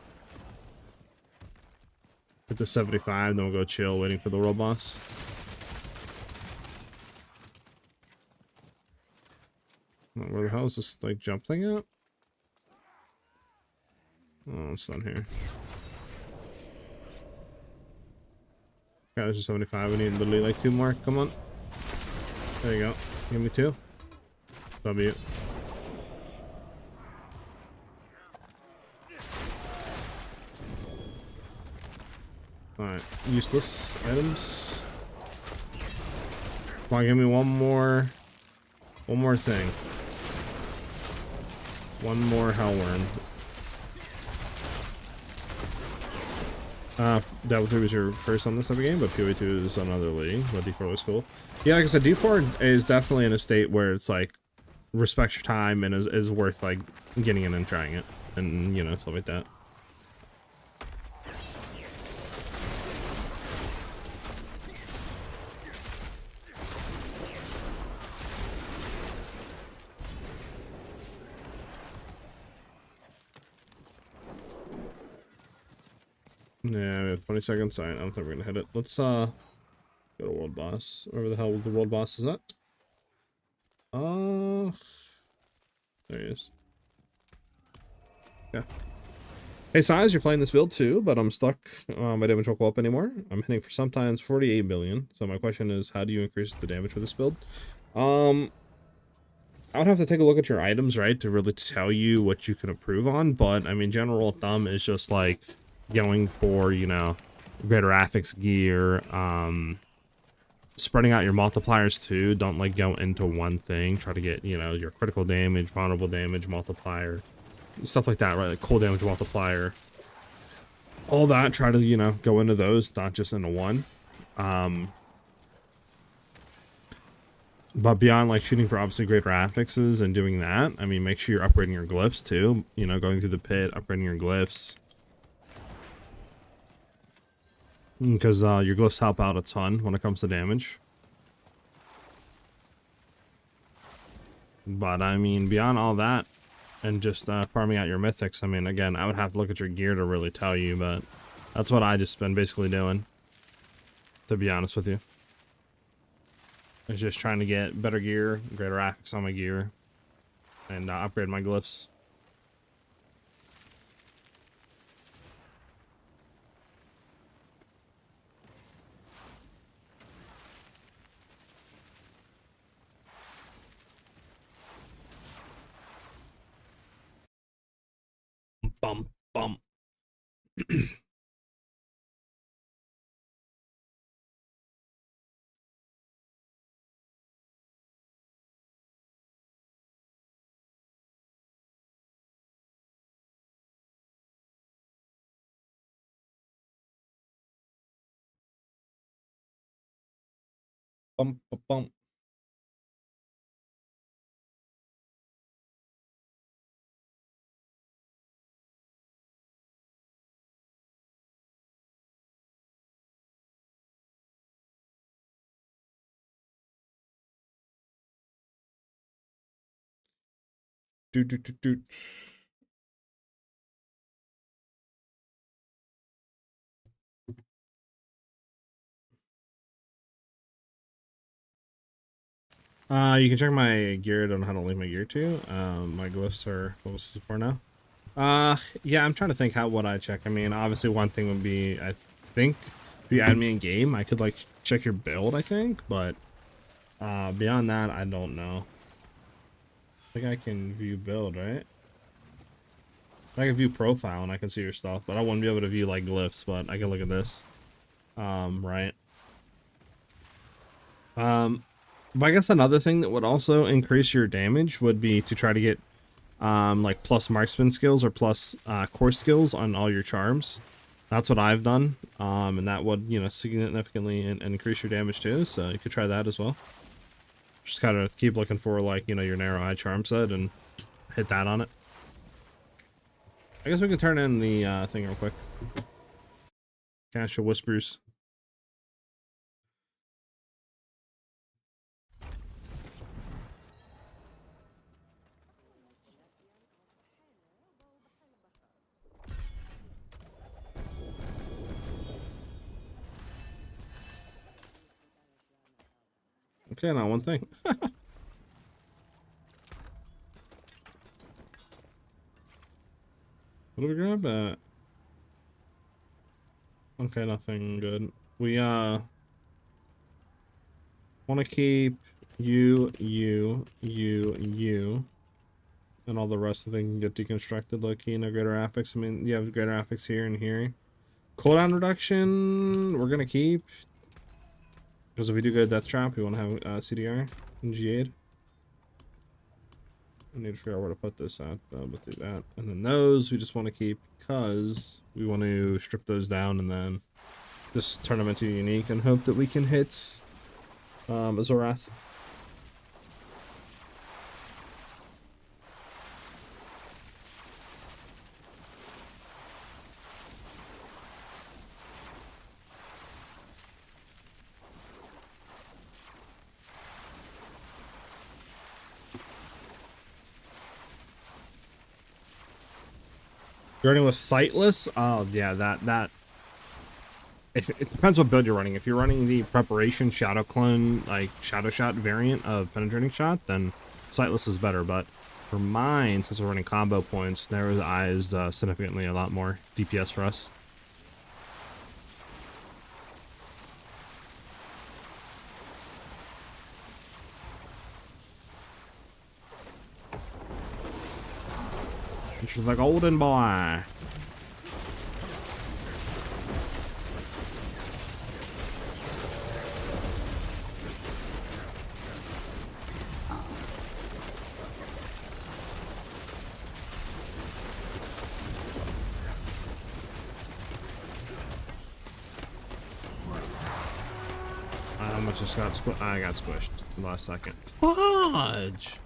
Speaker 1: Get to 75, then we'll go chill waiting for the world boss. Where the hell is this like jump thing at? Oh, it's not here. Okay, there's a 75. We need literally like 2 more. Come on. There you go. Give me 2. W. Alright, useless items. Come on, give me one more thing. One more Hellworm. Diablo 3 was your first on this type of game, but PoE2 is another league, but D4 was cool. Yeah, like I said, D4 is definitely in a state where it's like, respects your time and is worth like getting in and trying it, and stuff like that. Yeah, we have 20 seconds. I don't think we're gonna hit it. Let's go to world boss. Wherever the hell the world boss is at. There he is. Yeah. Hey SiahZ, you're playing this build too, but I'm stuck. My damage won't go up anymore. I'm hitting for sometimes 48 million. So my question is, how do you increase the damage with this build? I would have to take a look at your items, right, to really tell you what you can improve on. But I mean, general thumb is just like going for, greater affix gear, spreading out your multipliers too. Don't like go into one thing. Try to get, your critical damage, vulnerable damage multiplier, stuff like that, right? Like cold damage multiplier, all that. Try to, go into those, not just into one. But beyond like shooting for obviously greater affixes and doing that, I mean, make sure you're upgrading your glyphs too. Going through the pit, upgrading your glyphs. Because your glyphs help out a ton when it comes to damage. But I mean, beyond all that, and just farming out your mythics. I mean, again, I would have to look at your gear to really tell you, but that's what I just been basically doing, to be honest with you. It's just trying to get better gear, greater affix on my gear, and upgrade my glyphs. Bum, bum. Bum, bum, bum. Do, do, do, do. You can check my gear. I don't know how to link my gear to. My glyphs are, what was this for now? Yeah, I'm trying to think how would I check. I mean, obviously one thing would be, I think, if you add me in game, I could like check your build, I think, but beyond that, I don't know. I think I can view build, right? I can view profile and I can see your stuff, but I wouldn't be able to view like glyphs, but I can look at this. Right. But I guess another thing that would also increase your damage would be to try to get like plus marksman skills or plus core skills on all your charms. That's what I've done, and that would, you know, significantly increase your damage too, so you could try that as well. Just kind of keep looking for, like, you know, your narrow eye charm set and hit that on it. I guess we can turn in the thing real quick. Casual Whispers. Okay, now one thing. What do we grab? Okay, nothing good. We want to keep you, and all the rest of them can get deconstructed. Low key, no greater affix. I mean, you have greater affix here and here. Cooldown reduction, we're gonna keep, because if we do go death trap, we want to have CDR and G8. I need to figure out where to put this at, but do that. And then those we just want to keep because we want to strip those down and then just turn them into unique and hope that we can hit Zorath. You're running with sightless? Oh yeah, that it depends what build you're running. If you're running the preparation shadow clone, like shadow shot variant of penetrating shot, then sightless is better. But for mine, since we're running combo points, narrow the eye is significantly a lot more DPS for us. She's the golden boy. Just got squished. I got squished last second. Fudge!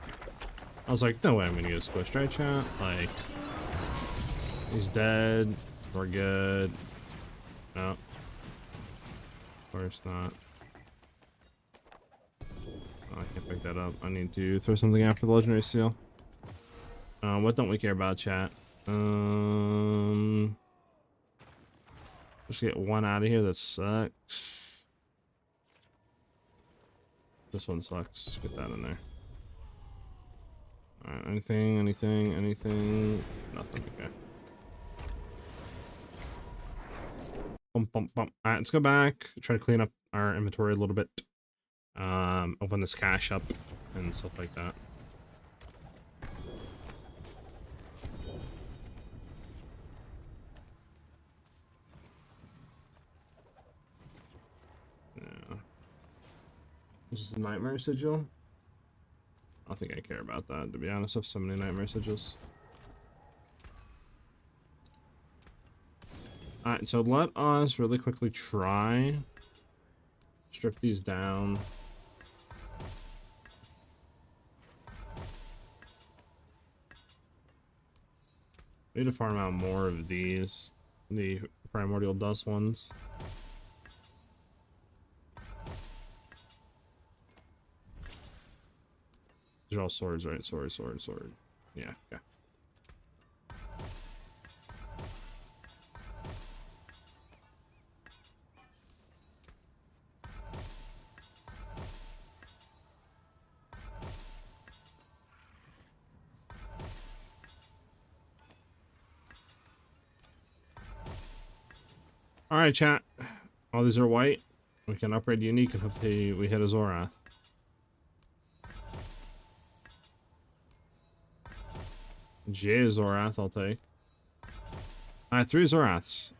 Speaker 1: I was like, no way I'm gonna get squished, right, chat? Like, he's dead. We're good. No. Of course not. Oh, I can't pick that up. I need to throw something after the legendary seal. What don't we care about, chat? Let's get one out of here that sucks. This one sucks. Get that in there. Alright, anything? Nothing, okay. Bump, bump, bump. Alright, let's go back. Try to clean up our inventory a little bit. Open this cache up and stuff like that. Yeah. This is a nightmare sigil. I don't think I care about that, to be honest. I have so many nightmare sigils. Alright, so let us really quickly try. Strip these down. We need to farm out more of these. The primordial dust ones. These are all swords, right? Sword. Yeah, okay. Alright, chat. All these are white. We can upgrade unique and hopefully we hit a Zorath. J Zorath, I'll take. Alright, 3 Zoraths.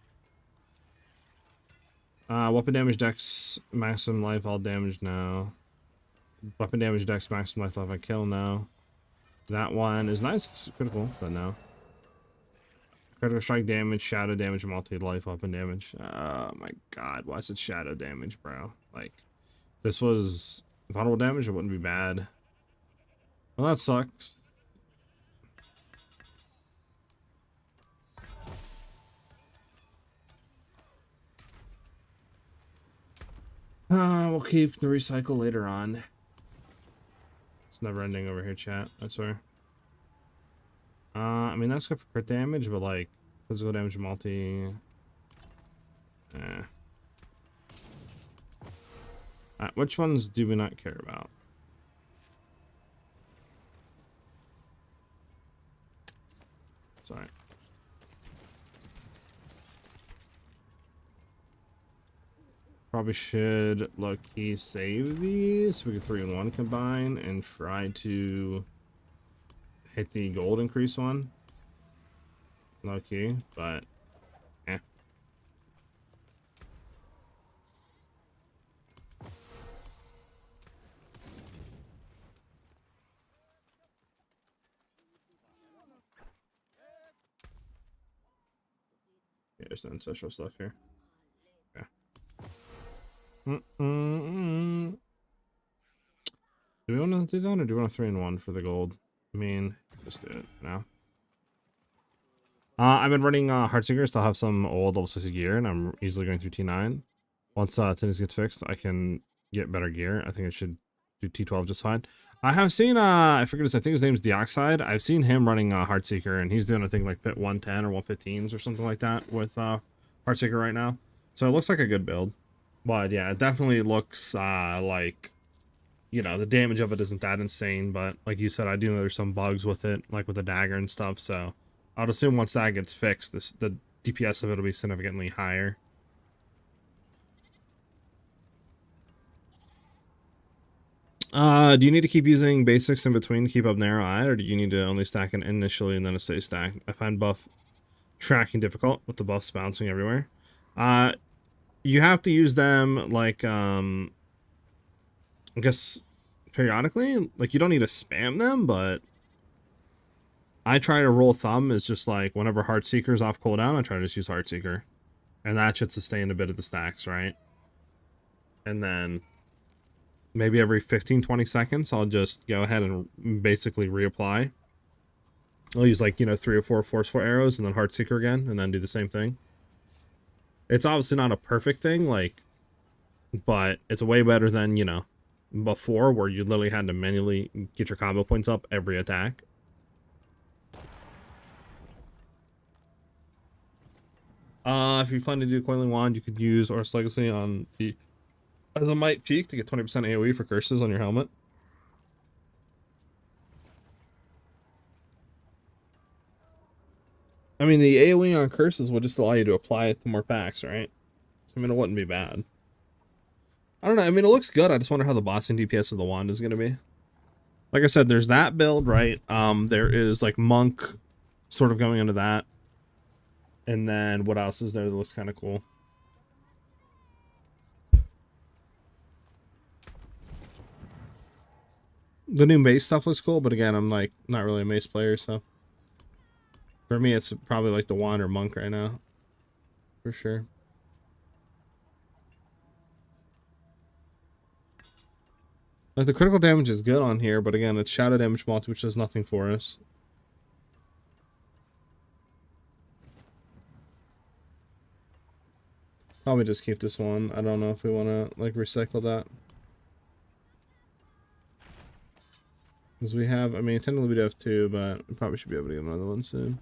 Speaker 1: Weapon damage, dex, maximum life, all damage now. Weapon damage, dex, maximum life, I kill now. That one is nice, it's critical, but no. Critical strike damage, shadow damage, multi-life weapon damage. Oh my god, why is it shadow damage, bro? Like, this was vulnerable damage, it wouldn't be bad. Well, that sucks. We'll keep the recycle later on. It's never ending over here, chat, I swear. I mean, that's good for crit damage, but like, physical damage multi... which ones do we not care about? Sorry. Probably should low-key save these so we can 3-in-1 combine and try to hit the gold increase one. Low-key, but eh. Yeah, there's the ancestral stuff here. Okay. Do we want to do that, or do we want to 3-in-1 for the gold? I mean, just do it now. I've been running Heartseeker, still have some old level 60 gear, and I'm easily going through T9. Once Tennis gets fixed, I can get better gear. I think I should do T12 just fine. I have seen, I forget his, I think his name's Dioxide. I've seen him running Heartseeker, and he's doing, I think, like pit 110 or 115s or something like that with Heartseeker right now. So it looks like a good build. But yeah, it definitely looks like, you know, the damage of it isn't that insane. But like you said, I do know there's some bugs with it, like with the dagger and stuff. So I'd assume once that gets fixed, the DPS of it will be significantly higher. Do you need to keep using basics in between to keep up narrow eye, or do you need to only stack it initially and then it stays stacked? I find buff tracking difficult with the buffs bouncing everywhere. You have to use them like I guess periodically. Like, you don't need to spam them, but I try to rule of thumb is just like whenever Heartseeker's off cooldown, I try to just use Heartseeker, and that should sustain a bit of the stacks, right? And then maybe every 15-20 seconds, I'll just go ahead and basically reapply. I'll use, like, you know, 3 or 4 forceful arrows and then Heartseeker again, and then do the same thing. It's obviously not a perfect thing, like, but it's way better than, you know, before, where you literally had to manually get your combo points up every attack. If you plan to do Coiling Wand, you could use Orus Legacy on the as a Might Peak to get 20% AoE for curses on your helmet. I mean, the AoE on curses would just allow you to apply it to more packs, right? So, I mean, it wouldn't be bad. I don't know. I mean, it looks good. I just wonder how the bossing DPS of the wand is going to be. Like I said, there's that build, right? There is like Monk sort of going into that. And then what else is there that looks kind of cool? The new mace stuff looks cool, but again, I'm like not really a mace player, so for me, it's probably like the wand or monk right now, for sure. Like the critical damage is good on here, but again, it's shadow damage multi, which does nothing for us. Probably just keep this one. I don't know if we want to like recycle that. Because we have, I mean, technically we do have two, but we probably should be able to get another one soon.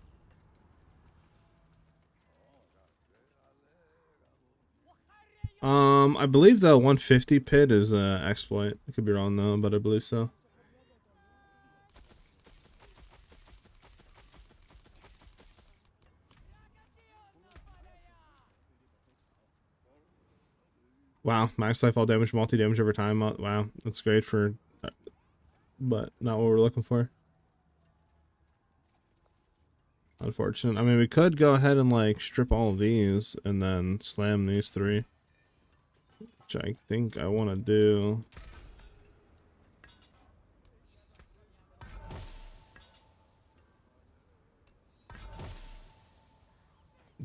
Speaker 1: I believe the 150 pit is exploit. I could be wrong though, but I believe so. Wow, max life all damage, multi damage over time. Wow, that's great for, but not what we're looking for. Unfortunate. I mean, we could go ahead and like strip all of these and then slam these three, which I think I want to do.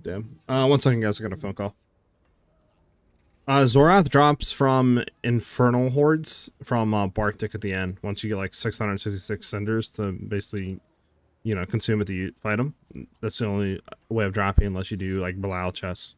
Speaker 1: Damn. 1 second, guys. I got a phone call. Zorath drops from Infernal Hordes from Bartic at the end. Once you get like 666 cinders to basically, you know, consume it to fight them. That's the only way of dropping unless you do like Belial chests.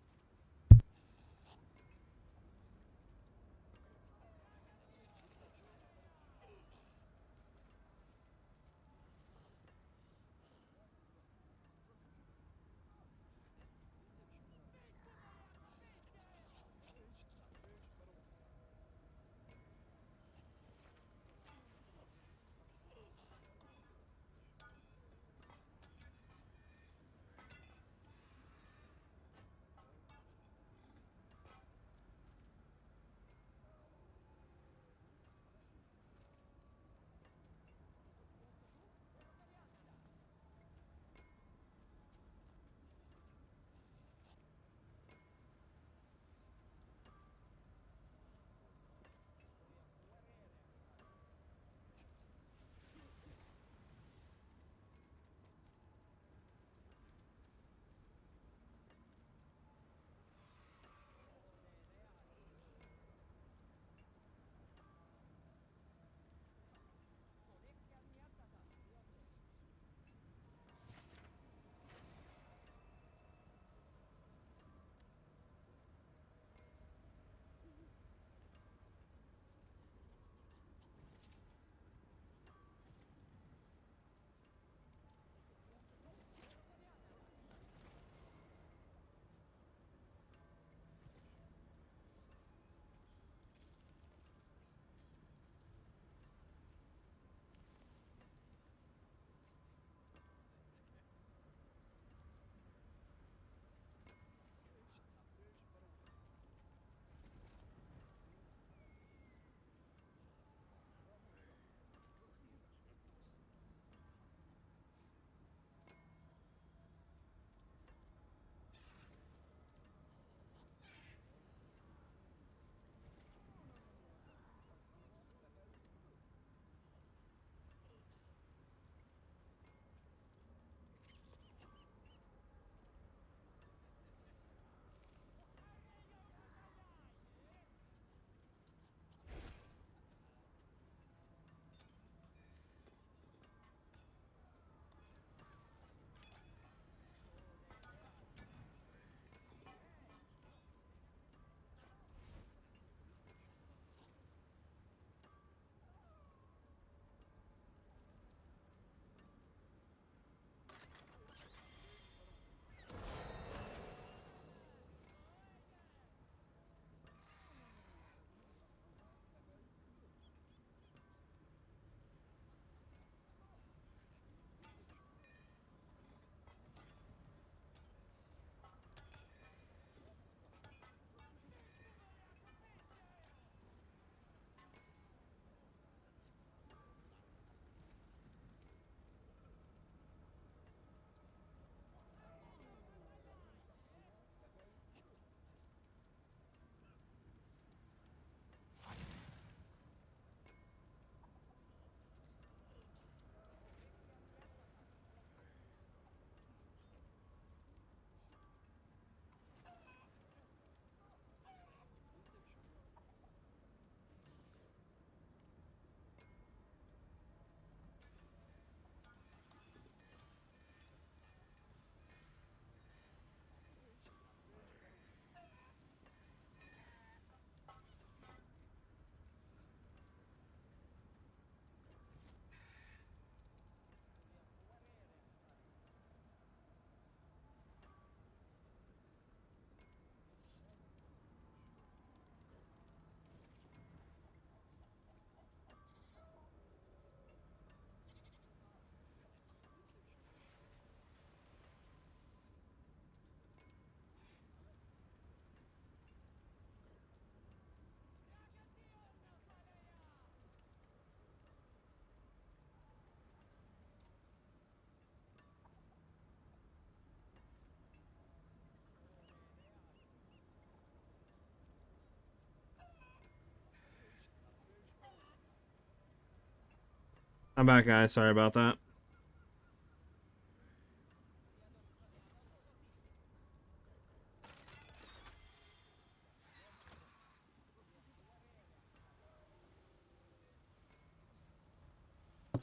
Speaker 1: I'm back, guys. Sorry about that.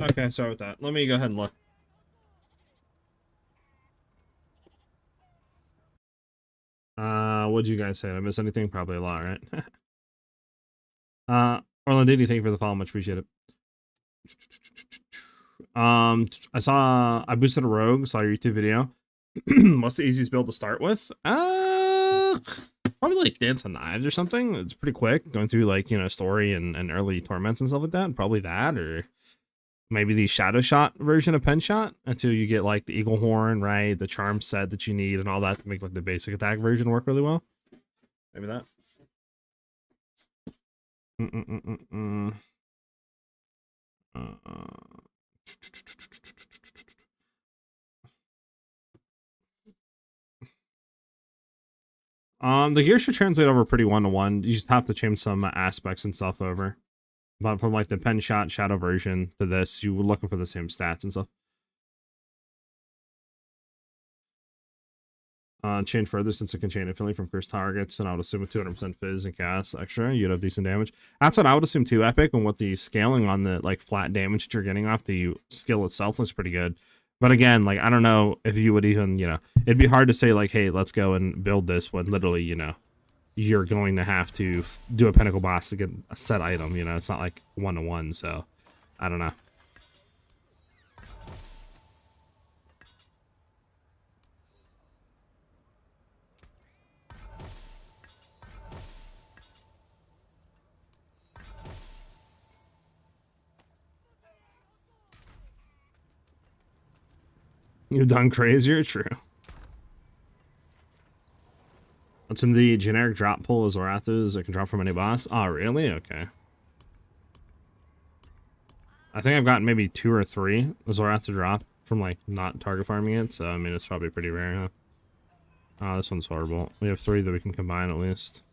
Speaker 1: Okay, sorry with that. Let me go ahead and look. What'd you guys say? Did I miss anything? Probably a lot, right? Orlando, thank you for the follow. Much appreciate it. I boosted a rogue, saw your YouTube video. What's the easiest build to start with? Probably like Dance on Knives or something. It's pretty quick, going through like, you know, story and early torments and stuff like that. Probably that, or maybe the Shadow Shot version of Penshot until you get like the Eagle Horn, right? The charm set that you need and all that to make like the basic attack version work really well. Maybe that. The gear should translate over pretty one-to-one. You just have to change some aspects and stuff over. But from like the Penshot Shadow version to this, you were looking for the same stats and stuff. Chain further since it can chain infinitely from cursed targets, and I would assume with 200% fizz and cast extra, you'd have decent damage. That's what I would assume too, Epic, and what the scaling on the like flat damage that you're getting off the skill itself looks pretty good. But again, like, I don't know if you would even, you know, it'd be hard to say like, hey, let's go and build this when literally, you know, you're going to have to do a pinnacle boss to get a set item, you know, it's not like one-to-one, so I don't know. You've done crazier? True. What's in the generic drop pool is Zorathas that can drop from any boss? Oh, really? Okay. I think I've gotten maybe 2 or 3 Zorath to drop from like not target farming it, so I mean it's probably pretty rare, huh? Oh, this one's horrible. We have 3 that we can combine at least.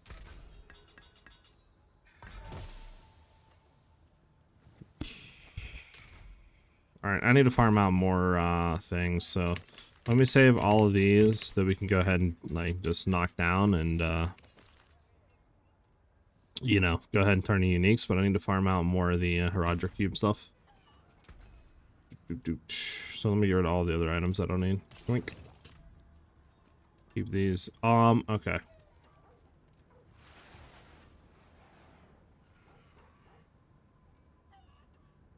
Speaker 1: Alright, I need to farm out more things, so let me save all of these that we can go ahead and like just knock down and you know, go ahead and turn to uniques, but I need to farm out more of the Herodric Cube stuff. So let me get rid of all the other items I don't need. Blink. Keep these. Okay.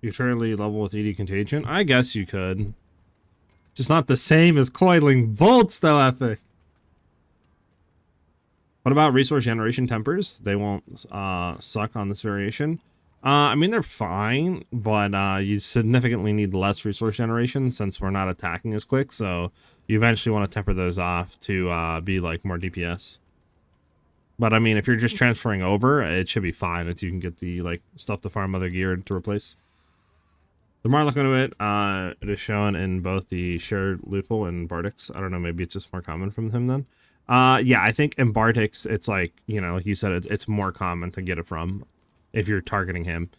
Speaker 1: You fairly level with ED Contagion? I guess you could. It's just not the same as Coiling Bolts, though, Epic. What about Resource Generation Tempers? They won't suck on this variation. I mean, they're fine, but you significantly need less Resource Generation since we're not attacking as quick, so you eventually want to temper those off to be, like, more DPS. But, I mean, if you're just transferring over, it should be fine until you can get the, like, stuff to farm other gear to replace. The more I look into it, it is shown in both the shared loot pool and Bardics. I don't know, maybe it's just more common from him then. Yeah, I think in Bardics, it's like, you know, like you said, it's more common to get it from if you're targeting him.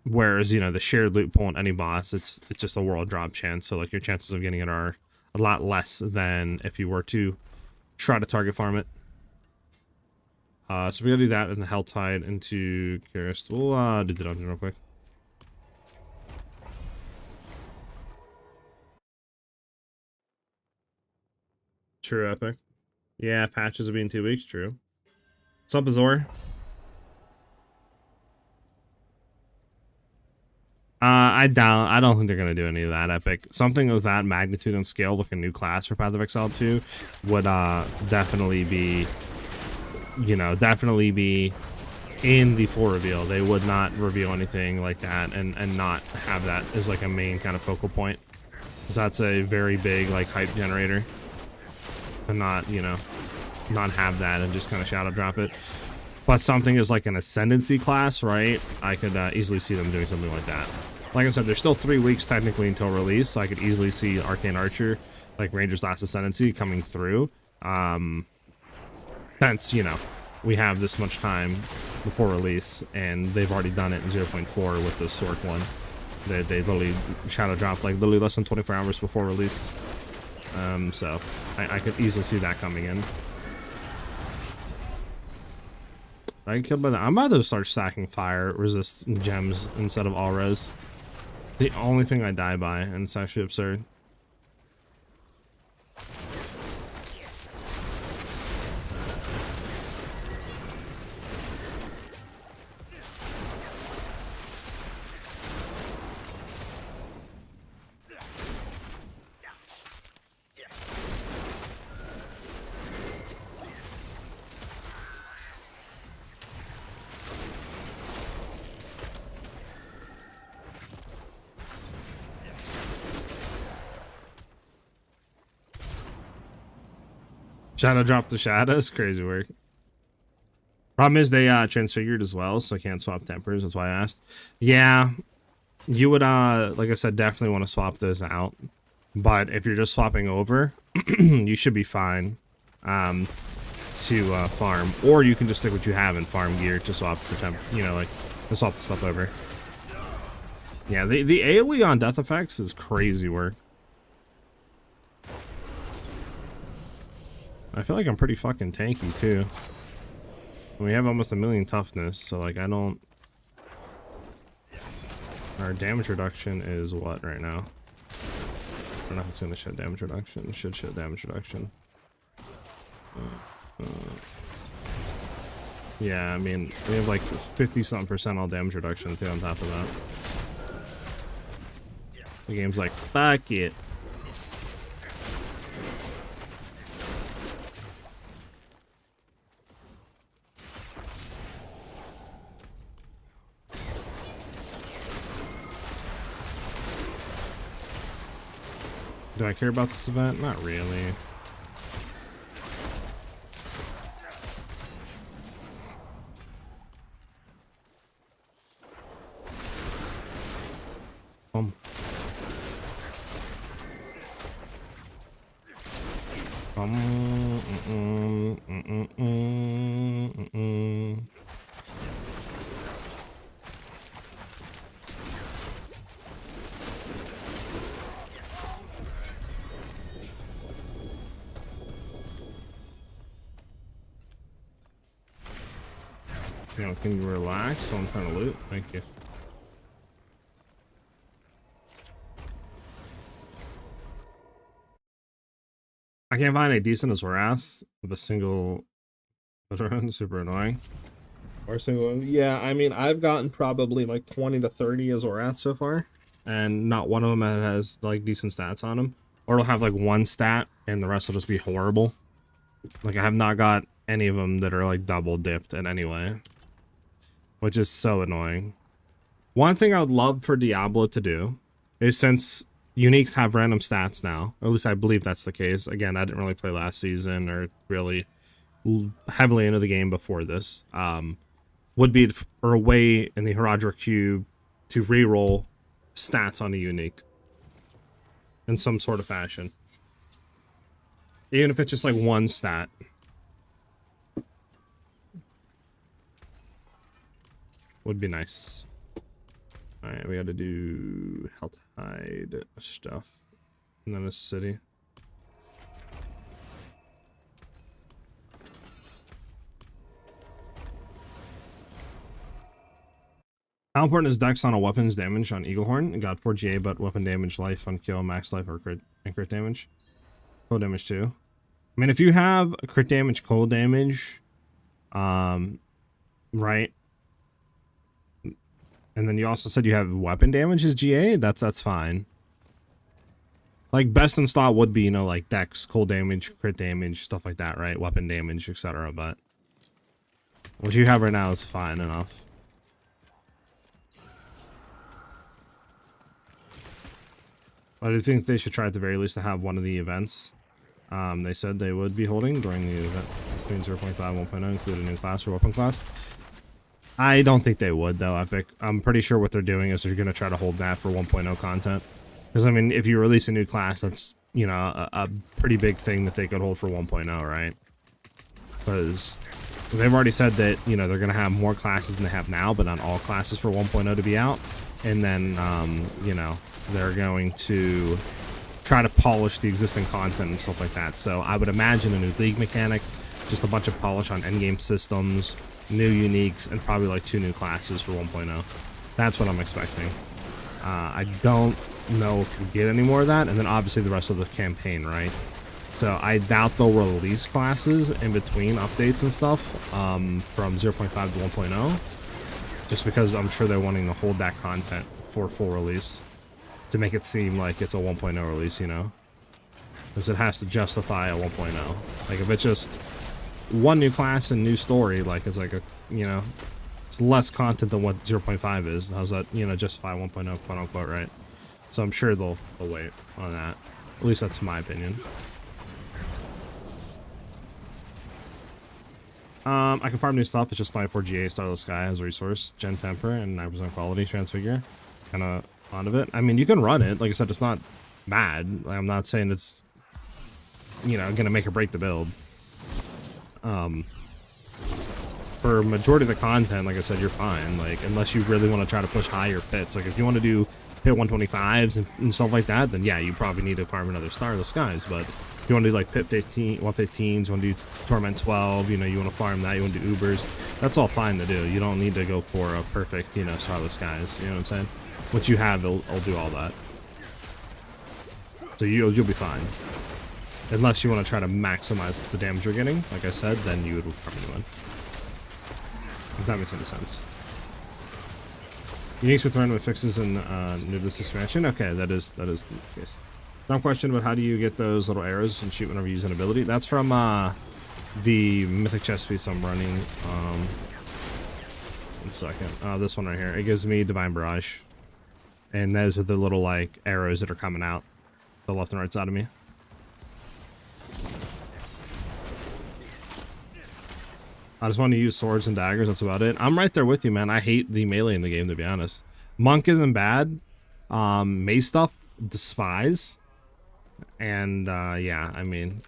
Speaker 1: Whereas, you know, the shared loot pool on any boss, it's just a world drop chance. So, like, your chances of getting it are a lot less than if you were to try to target farm it. So we gotta do that in the Helltide into Curious. We'll do the dungeon real quick. True, Epic. Yeah, patches will be in 2 weeks, true. What's up, Azor? I don't think they're gonna do any of that, Epic. Something of that magnitude and scale, like a new class for Path of Exile 2, would definitely be, you know, definitely be in the full reveal. They would not reveal anything like that and not have that as like a main kind of focal point. Because that's a very big like hype generator. And not, you know, not have that and just kind of shadow drop it. But something is like an ascendancy class, right? I could easily see them doing something like that. Like I said, there's still 3 weeks technically until release, so I could easily see Arcane Archer, like Ranger's Last Ascendancy, coming through. Since, you know, we have this much time before release, and they've already done it in 0.4 with the Sork one. They literally shadow dropped like literally less than 24 hours before release. So I could easily see that coming in. I killed by that. I'm about to start stacking fire resist gems instead of all res. The only thing I die by, and it's actually absurd. Shadow drop the shadows, crazy work. Problem is they transfigured as well, so I can't swap tempers. That's why I asked. Yeah, you would like I said, definitely want to swap those out. But if you're just swapping over, you should be fine to farm, or you can just stick what you have and farm gear to swap the temp. You know, like to swap the stuff over. Yeah, the AoE on death effects is crazy work. I feel like I'm pretty fucking tanky too. We have almost 1,000,000 toughness, so like I don't. Our damage reduction is what right now? I don't know if it's gonna show damage reduction. It should show damage reduction. Yeah, I mean we have like 50-something% all damage reduction too on top of that. The game's like fuck it. Do I care about this event? Not really. You know, can you relax while I'm trying to loot? Thank you. I can't find a decent as Wrath with a single super annoying. Or single one. Yeah, I mean I've gotten probably like 20 to 30 as Wrath so far, and not one of them has like decent stats on them. Or it'll have like one stat and the rest will just be horrible. Like I have not got any of them that are like double dipped in any way, which is so annoying. One thing I would love for Diablo to do is, since uniques have random stats now, or at least I believe that's the case. Again, I didn't really play last season or really heavily into the game before this. Would be a way in the Herodra Cube to reroll stats on a unique in some sort of fashion. Even if it's just like one stat. Would be nice. Alright, we gotta do health hide stuff. And then a city. How important is Dex on a weapon's damage on Eaglehorn? It got 4 GA, but weapon damage, life on kill, max life, or crit damage. Cold damage too. I mean, if you have a crit damage, cold damage, right? And then you also said you have weapon damage as GA. That's fine. Like best in slot would be, you know, like Dex, cold damage, crit damage, stuff like that, right? Weapon damage, etc. But what you have right now is fine enough. But I think they should try at the very least to have one of the events they said they would be holding during the event between 0.5 and 1.0, include a new class or weapon class. I don't think they would, though, Epic. I'm pretty sure what they're doing is they're going to try to hold that for 1.0 content. Because, I mean, if you release a new class, that's, you know, a pretty big thing that they could hold for 1.0, right? Because they've already said that, you know, they're going to have more classes than they have now, but not all classes for 1.0 to be out. and then you know, they're going to try to polish the existing content and stuff like that. So I would imagine a new league mechanic, just a bunch of polish on endgame systems, new uniques, and probably like 2 new classes for 1.0. That's what I'm expecting. I don't know if we get any more of that, and then obviously the rest of the campaign, right? So I doubt they'll release classes in between updates and stuff from 0.5 to 1.0, just because I'm sure they're wanting to hold that content for full release to make it seem like it's a 1.0 release, you know? Because it has to justify a 1.0. Like, if it's just one new class and new story, like, it's like a, you know, it's less content than what 0.5 is. How's that, you know, justify 1.0, quote unquote, right? So I'm sure they'll wait on that. At least that's my opinion. I can farm new stuff. It's just my 4GA Starless Sky as a resource, Gen Temper, and 9% quality transfigure. Kind of fond of it. I mean, you can run it. Like I said, it's not bad. I'm not saying it's, you know, gonna make or break the build. For majority of the content, like I said, you're fine. Like, unless you really want to try to push higher pits. Like, if you want to do pit 125s and stuff like that, then yeah, you probably need to farm another Starless Skies. But if you want to do like pit 15, 115s, you want to do Torment 12, you know, you want to farm that, you want to do Ubers, that's all fine to do. You don't need to go for a perfect, you know, Starless Skies. You know what I'm saying? What you have, it'll do all that. So you'll be fine. Unless you want to try to maximize the damage you're getting, like I said, then you would farm a new one. If that makes any sense. Uniques with random fixes in new this expansion. Okay, that is the case. Some question about how do you get those little arrows and shoot whenever you use an ability. That's from the mythic chest piece I'm running. 1 second. This one right here. It gives me Divine Barrage, and those are the little like arrows that are coming out the left and right side of me. I just want to use swords and daggers. That's about it. I'm right there with you, man. I hate the melee in the game, to be honest. Monk isn't bad. Maze stuff, despise. And yeah, I mean,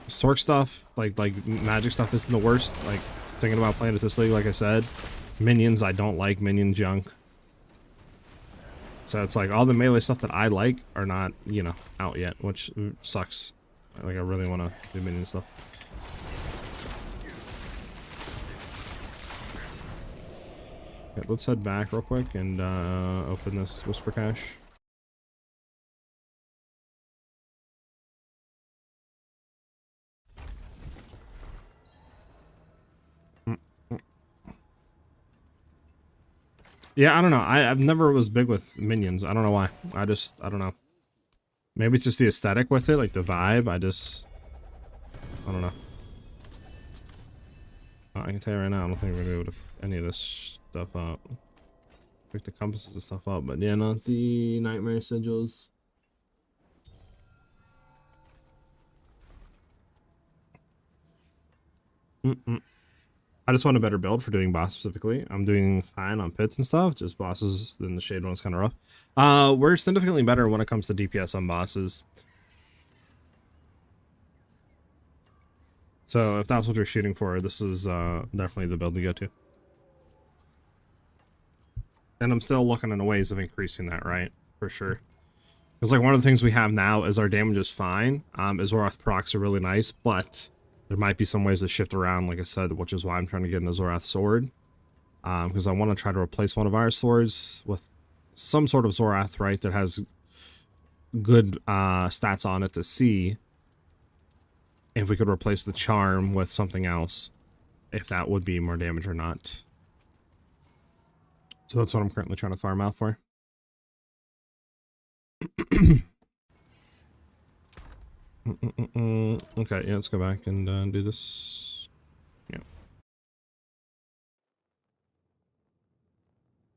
Speaker 1: Sork stuff, like magic stuff, isn't the worst. Like, thinking about playing at this league, like I said, minions, I don't like minion junk. So it's like all the melee stuff that I like are not, you know, out yet, which sucks. Like, I really want to do minion stuff. Okay, let's head back real quick and open this Whisper Cache. Yeah, I don't know. I've never was big with minions. I don't know why. I don't know. Maybe it's just the aesthetic with it, like the vibe. I don't know. I can tell you right now, I don't think we're gonna be able to any of this stuff up. Pick the compasses and stuff up, but yeah, not the nightmare sigils. I just want a better build for doing boss specifically. I'm doing fine on pits and stuff, just bosses, then the shade one's kind of rough. We're significantly better when it comes to DPS on bosses. So if that's what you're shooting for, this is definitely the build to go to. And I'm still looking into ways of increasing that, right? For sure. Because like one of the things we have now is our damage is fine. Azoroth procs are really nice, but there might be some ways to shift around, like I said, which is why I'm trying to get an Azoroth sword. Because I want to try to replace one of our swords with some sort of Zorath, right, that has good stats on it to see if we could replace the charm with something else, if that would be more damage or not. So that's what I'm currently trying to farm out for. Okay, yeah, let's go back and do this. Yeah.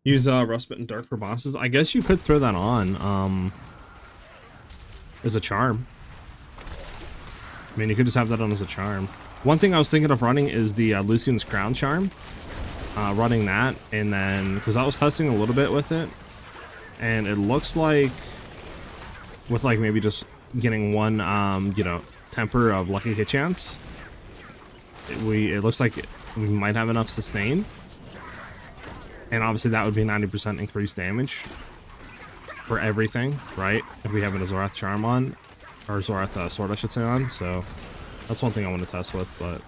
Speaker 1: Use Rustbit and Dark for bosses. I guess you could throw that on as a charm. I mean, you could just have that on as a charm. One thing I was thinking of running is the Lucian's Crown charm. Running that, and then because I was testing a little bit with it, and it looks like with like maybe just getting one you know, temper of lucky hit chance, it looks like we might have enough sustain, And obviously that would be 90% increased damage for everything, right? If we have a Zorath Charm on, or Zorath Sword, I should say, on. So that's one thing I want to test with, but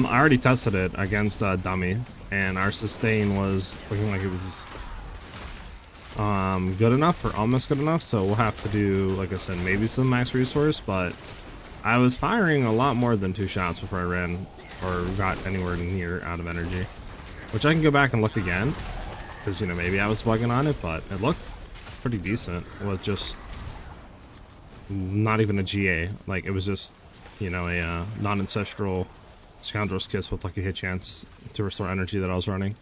Speaker 1: I already tested it against Dummy, and our sustain was looking like it was good enough, or almost good enough. So we'll have to do, like I said, maybe some max resource, but I was firing a lot more than 2 shots before I ran or got anywhere near out of energy, which I can go back and look again, because, you know, maybe I was bugging on it, but it looked pretty decent with just not even a GA. Like, it was just, you know, a non-ancestral Scoundrel's Kiss with like a hit chance to restore energy that I was running.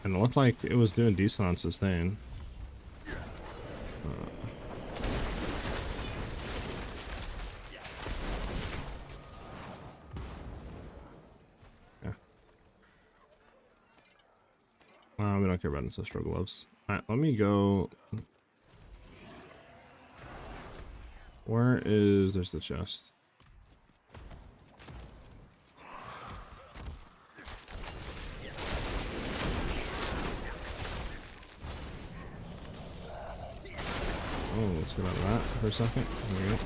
Speaker 1: And it looked like it was doing decent on sustain. Yeah. We don't care about ancestral gloves. Alright, let me go. Where is... There's the chest. Oh, let's get out of that for a second. There we go.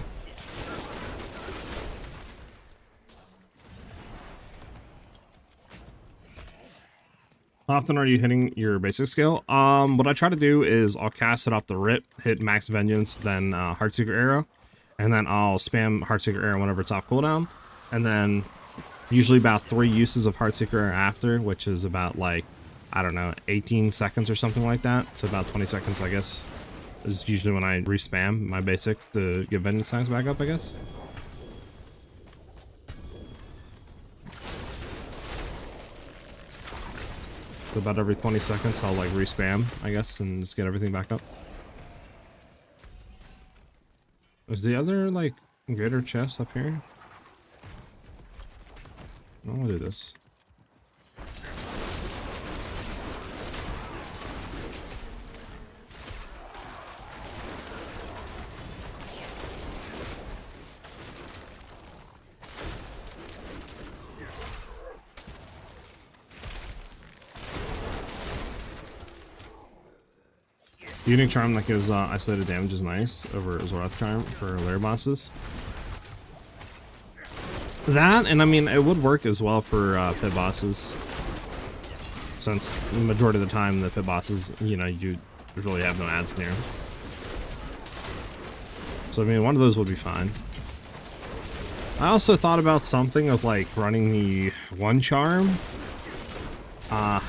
Speaker 1: How often are you hitting your basic skill? What I try to do is I'll cast it off the rip, hit max vengeance, then Heartseeker arrow, and then I'll spam Heartseeker arrow whenever it's off cooldown, and then usually about 3 uses of Heartseeker arrow after, which is about like, I don't know, 18 seconds or something like that. So about 20 seconds, I guess, is usually when I respam my basic to get vengeance times back up, I guess. So about every 20 seconds, I'll like respam, I guess, and just get everything back up. Is the other like greater chest up here? I'll do this. Unique charm that gives isolated damage is nice over Zorath charm for lair bosses. That, and I mean, it would work as well for pit bosses, since the majority of the time the pit bosses, you know, you really have no ads near. So I mean, one of those would be fine. I also thought about something of like running the one charm.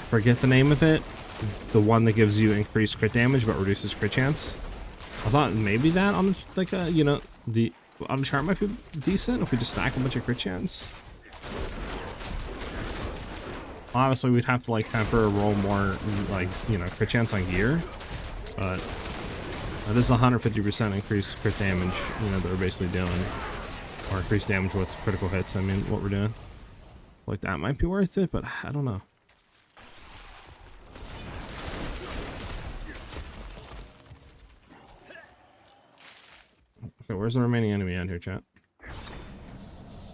Speaker 1: Forget the name of it. The one that gives you increased crit damage but reduces crit chance. I thought maybe that on like a, you know, the on the chart might be decent if we just stack a bunch of crit chance. Obviously we'd have to like temper or roll more like, you know, crit chance on gear, but that is 150% increased crit damage, you know, that we're basically doing, or increased damage with critical hits. I mean, what we're doing, like that might be worth it, but I don't know. Okay, where's the remaining enemy out here, chat? Am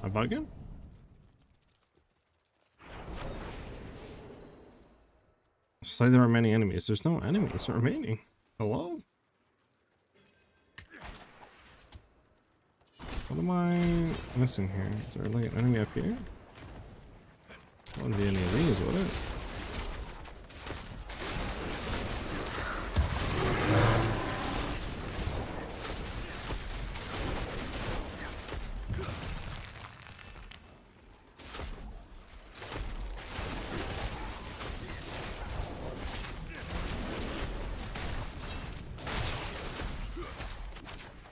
Speaker 1: I bugging? Say there are many enemies. There's no enemies remaining. Hello? What am I missing here? Is there like an enemy up here? Wouldn't be any of these, would it?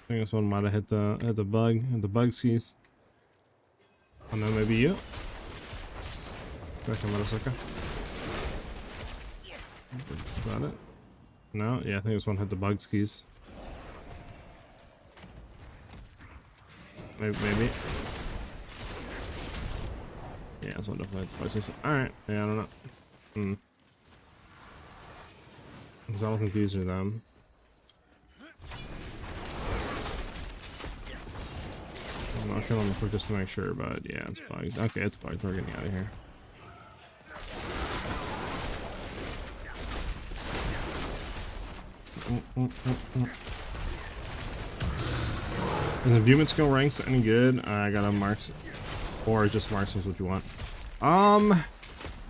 Speaker 1: I think this one might have hit the bug skis. Oh no, maybe you. Back a second. Is that it? No, yeah, I think this one hit the bug skis. Maybe. Yeah, so definitely poisonous. Alright, yeah, I don't know. Because I don't think these are them. I'm not killing the quick just to make sure, but yeah, it's bugged. Okay, it's bugged. We're getting out of here. Is the viewment skill ranks any good? I got a marks, or just marksman's what you want.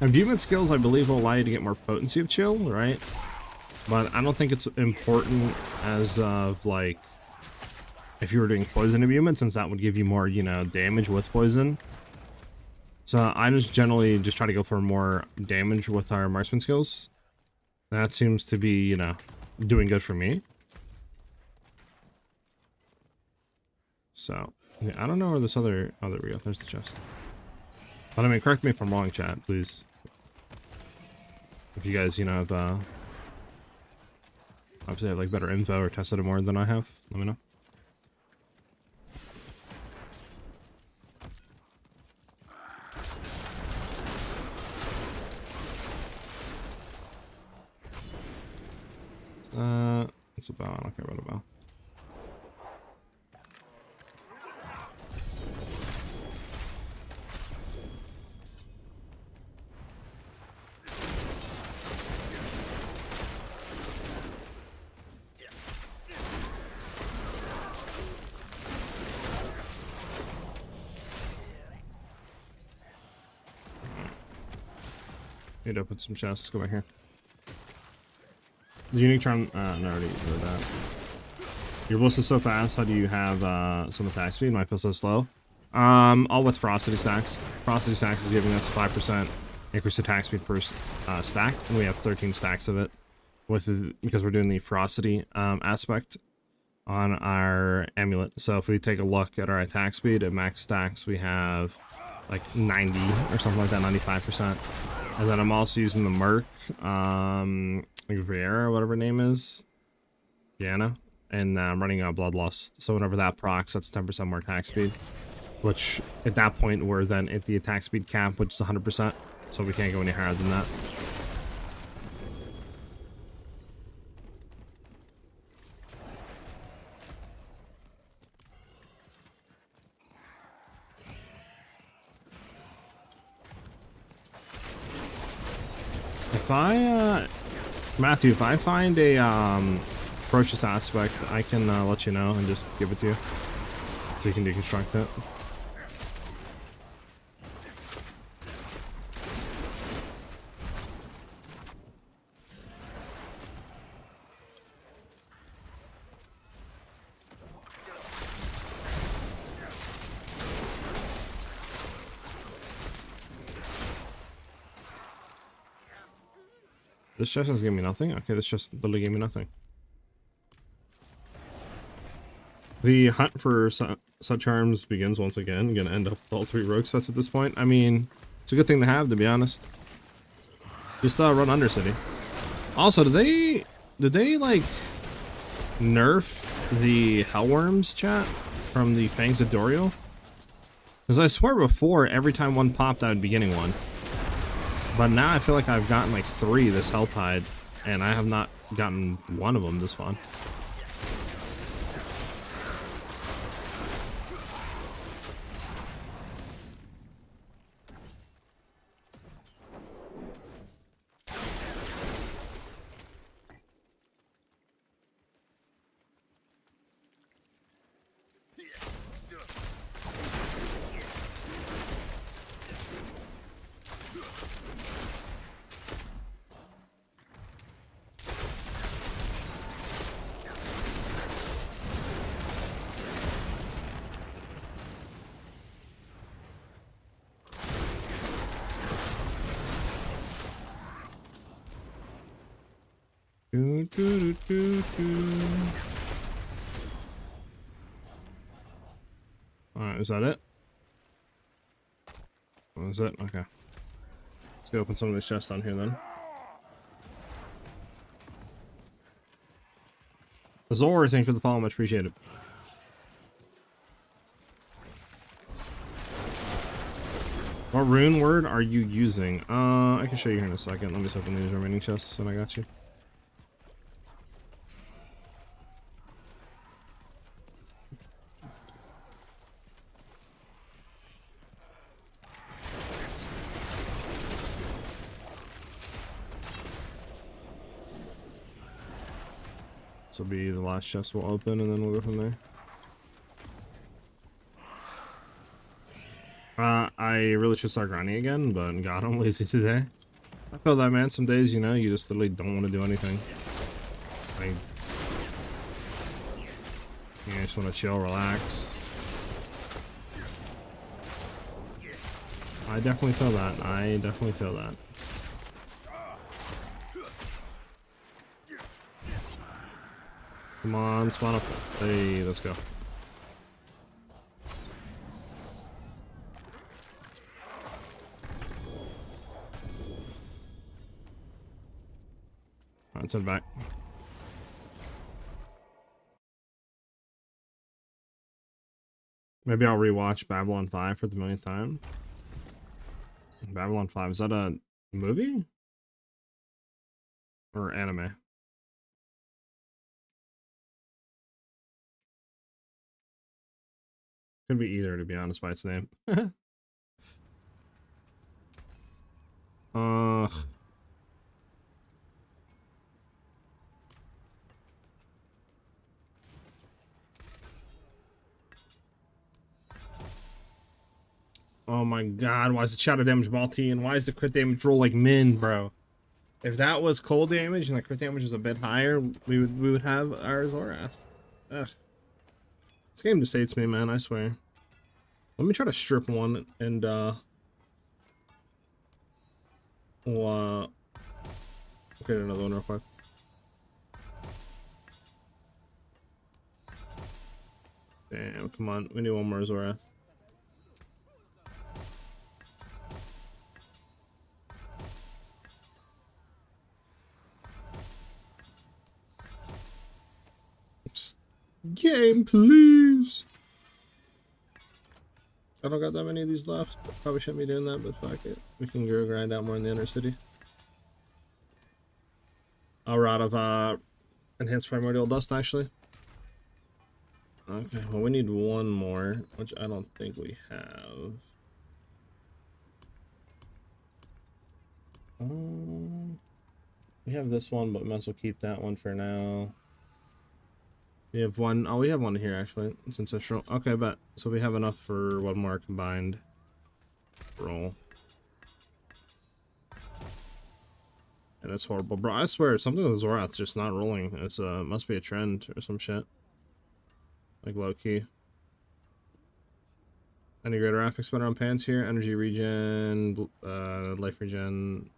Speaker 1: Imbuement skills I believe will allow you to get more potency of chill, right? But I don't think it's important as of like if you were doing poison imbuement, since that would give you more, you know, damage with poison. So I just generally just try to go for more damage with our marksman skills. That seems to be, you know, doing good for me. So yeah, I don't know where this other, oh, there we go, there's the chest. But I mean, correct me if I'm wrong, chat, please. If you guys, you know, have obviously have like better info or tested it more than I have, let me know. It's a bow. I don't care about a bow. Need to open some chests. Go back here. The unique charm. No, I already did that. Your ballista so fast. How do you have some attack speed? Might feel so slow. All with ferocity stacks. Ferocity stacks is giving us 5% increased attack speed per stack, and we have 13 stacks of it. Because we're doing the ferocity aspect on our amulet. So if we take a look at our attack speed at max stacks, we have like 90 or something like that, 95%. And then I'm also using the Merc, like Viera, or whatever her name is, Diana, and I'm running a Bloodlust. So whenever that procs, that's 10% more attack speed. Which at that point we're then at the attack speed cap, which is 100%. So we can't go any higher than that. If Matthew, if I find a ferocious aspect, I can let you know and just give it to you, so you can deconstruct it. This chest has given me nothing? Okay, this chest literally gave me nothing. The hunt for such arms begins once again. I'm gonna end up with all 3 rogue sets at this point. I mean, it's a good thing to have, to be honest. Just run Undercity. Also, did they like nerf the Hellworms, chat, from the Fangs of Doriel? Because I swear before, every time one popped, I would be getting one. But now I feel like I've gotten like 3 this Helltide, and I have not gotten one of them this one. Alright, is that it? Oh, is it? Okay. Let's go open some of this chests down here then. Azor, thanks for the follow, much appreciated. What rune word are you using? I can show you here in a second. Let me just open these remaining chests and I got you. This will be the last chest we'll open and then we'll go from there. I really should start grinding again, but God, I'm lazy today. I feel that, man. Some days, you know, you just literally don't want to do anything. Like, you just want to chill, relax. I definitely feel that. I definitely feel that. Come on, spawn up. Hey, let's go. Alright, send back. Maybe I'll rewatch Babylon 5 for the millionth time. Babylon 5, is that a movie? Or anime? Could be either, to be honest, by its name. Ugh. Oh my god, why is the shadow damage multi and why is the crit damage roll like min, bro? If that was cold damage and the crit damage was a bit higher, we would have our SiahZ. Ugh. This game just hates me, man, I swear. Let me try to strip one and we'll get another one real quick. Damn, come on, we need one more SiahZ. Game, please. I don't got that many of these left. Probably shouldn't be doing that, but fuck it. We can go grind out more in the inner city. A rod of enhanced primordial dust, actually. Okay, well we need one more, which I don't think we have. We have this one, but we might as well keep that one for now. We have one. Oh, we have one here actually. It's ancestral. Okay, but so we have enough for one more combined roll. And it's horrible, bro. I swear, something with SiahZ's just not rolling. It's must be a trend or some shit. Like low key. Any greater graphics better on pants here? Energy regen, life regen.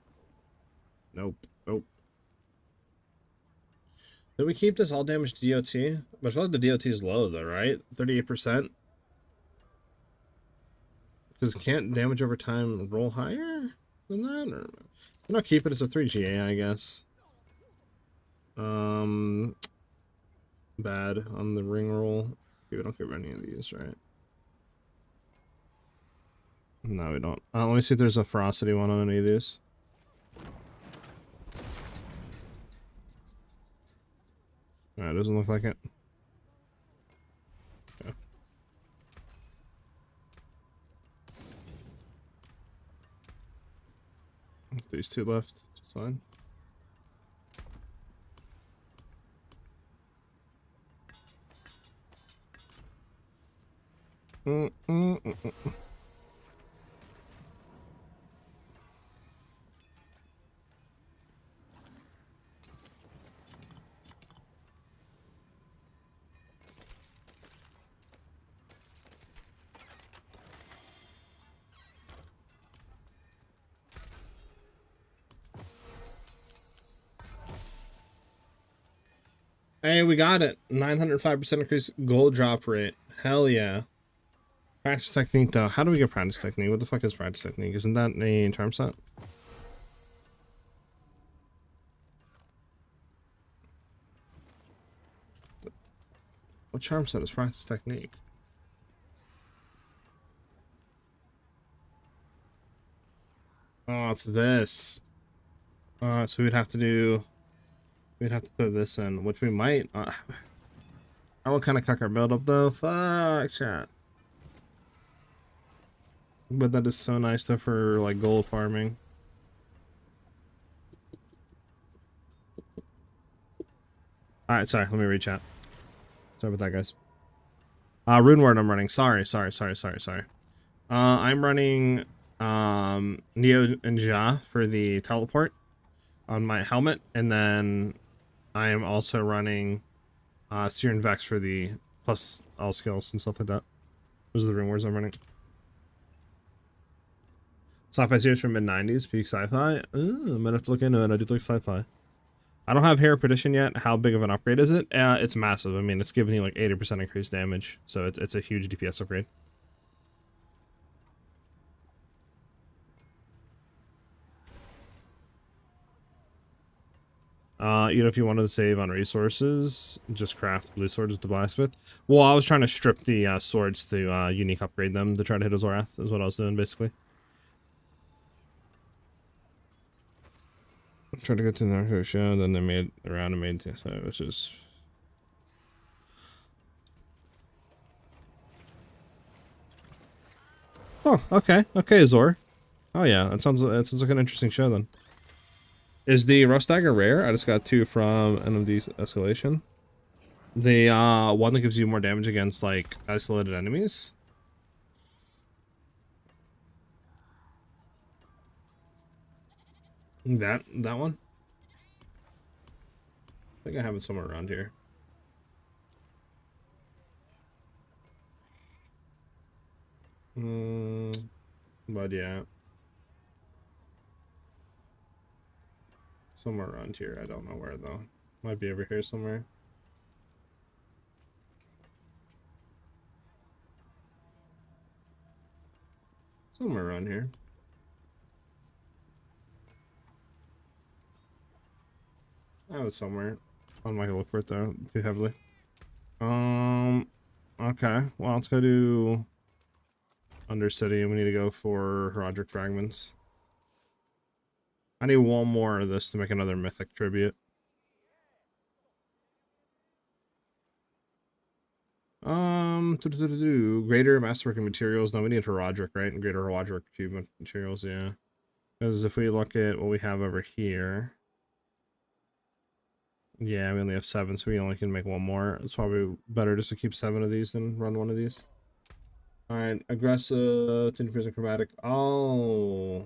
Speaker 1: Nope. Nope. Did we keep this all damage DOT? But I feel like the DOT is low though, right? 38%. Because can't damage over time roll higher than that? Or I'm not keep it as a 3GA, I guess. Bad on the ring roll. We don't get any of these, right? No, we don't. Let me see if there's a ferocity one on any of these. It doesn't look like it. Okay. These two left. It's fine. Hey, we got it. 905% increase gold drop rate. Hell yeah. Practice technique though. How do we get practice technique? What the fuck is practice technique? Isn't that a charm set? What charm set is practice technique? Oh, it's this. So we'd have to throw this in, which we might. I will kind of cuck our build up though. Fuck, chat. But that is so nice though for like gold farming. All right, sorry. Let me read chat. Sorry about that, guys. Rune word I'm running. Sorry. I'm running Neo and Ja for the teleport on my helmet, and then I am also running Seer and Vex for the plus all skills and stuff like that. Those are the rune words I'm running. Sci-fi series from mid-90s, peak sci-fi. Ooh, I might have to look into it. I do like sci-fi. I don't have Hair Perdition yet. How big of an upgrade is it? It's massive. I mean, it's giving you like 80% increased damage, so it's a huge DPS upgrade. You know, if you wanted to save on resources, just craft blue swords with the blacksmith. Well, I was trying to strip the swords to unique upgrade them to try to hit Azorath, is what I was doing, basically. Tried to get to the Narco show, then they made around and made, so it was just... Oh, okay, Azor. Oh yeah, that sounds like an interesting show then. Is the Rust Dagger rare? I just got 2 from NMD's Escalation. The one that gives you more damage against like isolated enemies. That one? I think I have it somewhere around here. But yeah. Somewhere around here. I don't know where though. Might be over here somewhere. Somewhere around here. I was somewhere. I'm not gonna look for it though too heavily. Okay. Well, let's go to Undercity, and we need to go for Heraldric Fragments. I need one more of this to make another mythic tribute. Greater masterworking materials. No, we need Heraldric, right? And greater Heraldric achievement materials, yeah. Because if we look at what we have over here, yeah, we only have 7, so we only can make one more. It's probably better just to keep 7 of these than run one of these. All right, aggressive, tuning prism, chromatic. Oh,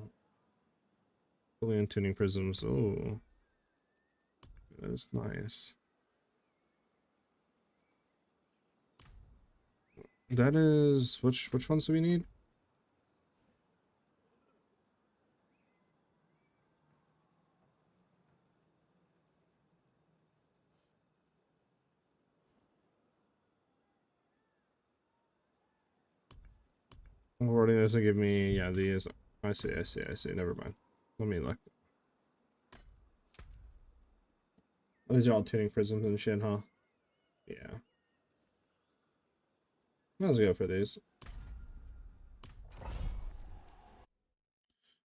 Speaker 1: Boolean tuning prisms. Oh, that is nice. That is which ones do we need? Wording doesn't give me, yeah, these. I see. Never mind. Let me look. These are all tuning prisms and shit, huh? Yeah. Let's go for these.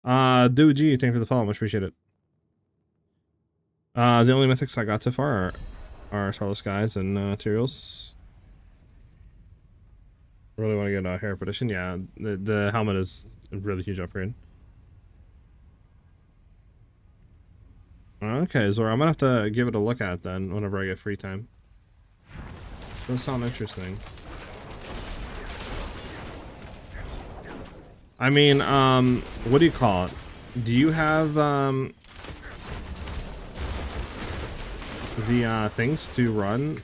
Speaker 1: Doogie, thank you for the follow, much appreciate it. The only mythics I got so far are Starless Skies and Materials. Really want to get a Hair Perdition. Yeah, the helmet is a really huge upgrade. Okay, Zora, I'm gonna have to give it a look at then whenever I get free time. Does sound interesting. I mean, what do you call it? Do you have the things to run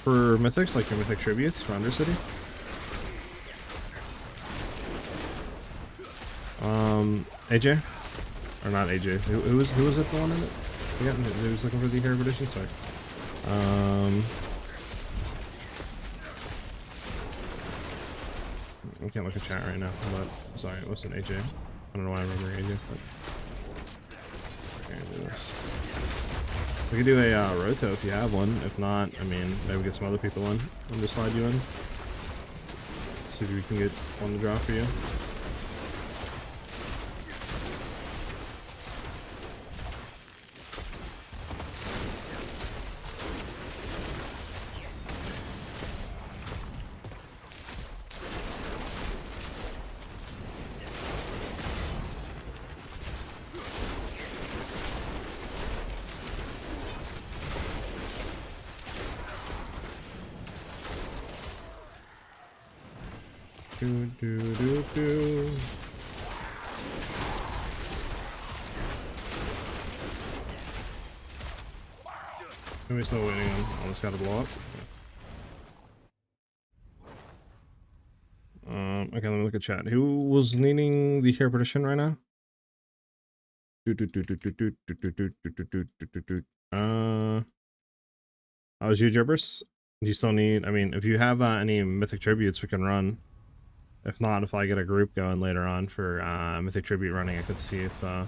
Speaker 1: for mythics, like your mythic tributes for Undercity? AJ? Or not AJ. Who was it, the one in it? Yeah, who was looking for the Hair Perdition? Sorry. I can't look at chat right now, but sorry, it wasn't AJ. I don't know why I remember AJ, but okay, do this. We could do a Roto if you have one. If not, I mean, maybe get some other people in and just slide you in. See if we can get one to drop for you. Are we still waiting on all this? Got to blow up. Okay, let me look at chat. Who was leading the hair partition right now? Oh, was you Gibbers? Do you still need? I mean, if you have any mythic tributes, we can run. If not, if I get a group going later on for mythic tribute running, I could see if I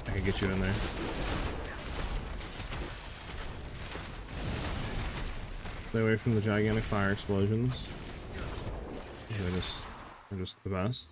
Speaker 1: could get you in there. Stay away from the gigantic fire explosions. They're just the best.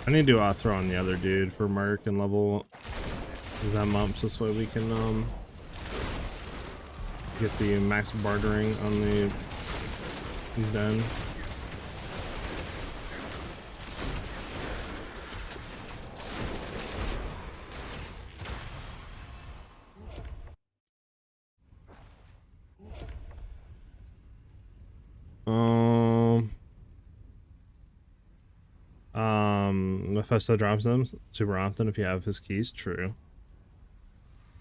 Speaker 1: I need to throw on the other dude for Merc and level them up so this way we can get the max bartering on the den. Mephisto drops them super often if you have his keys. True.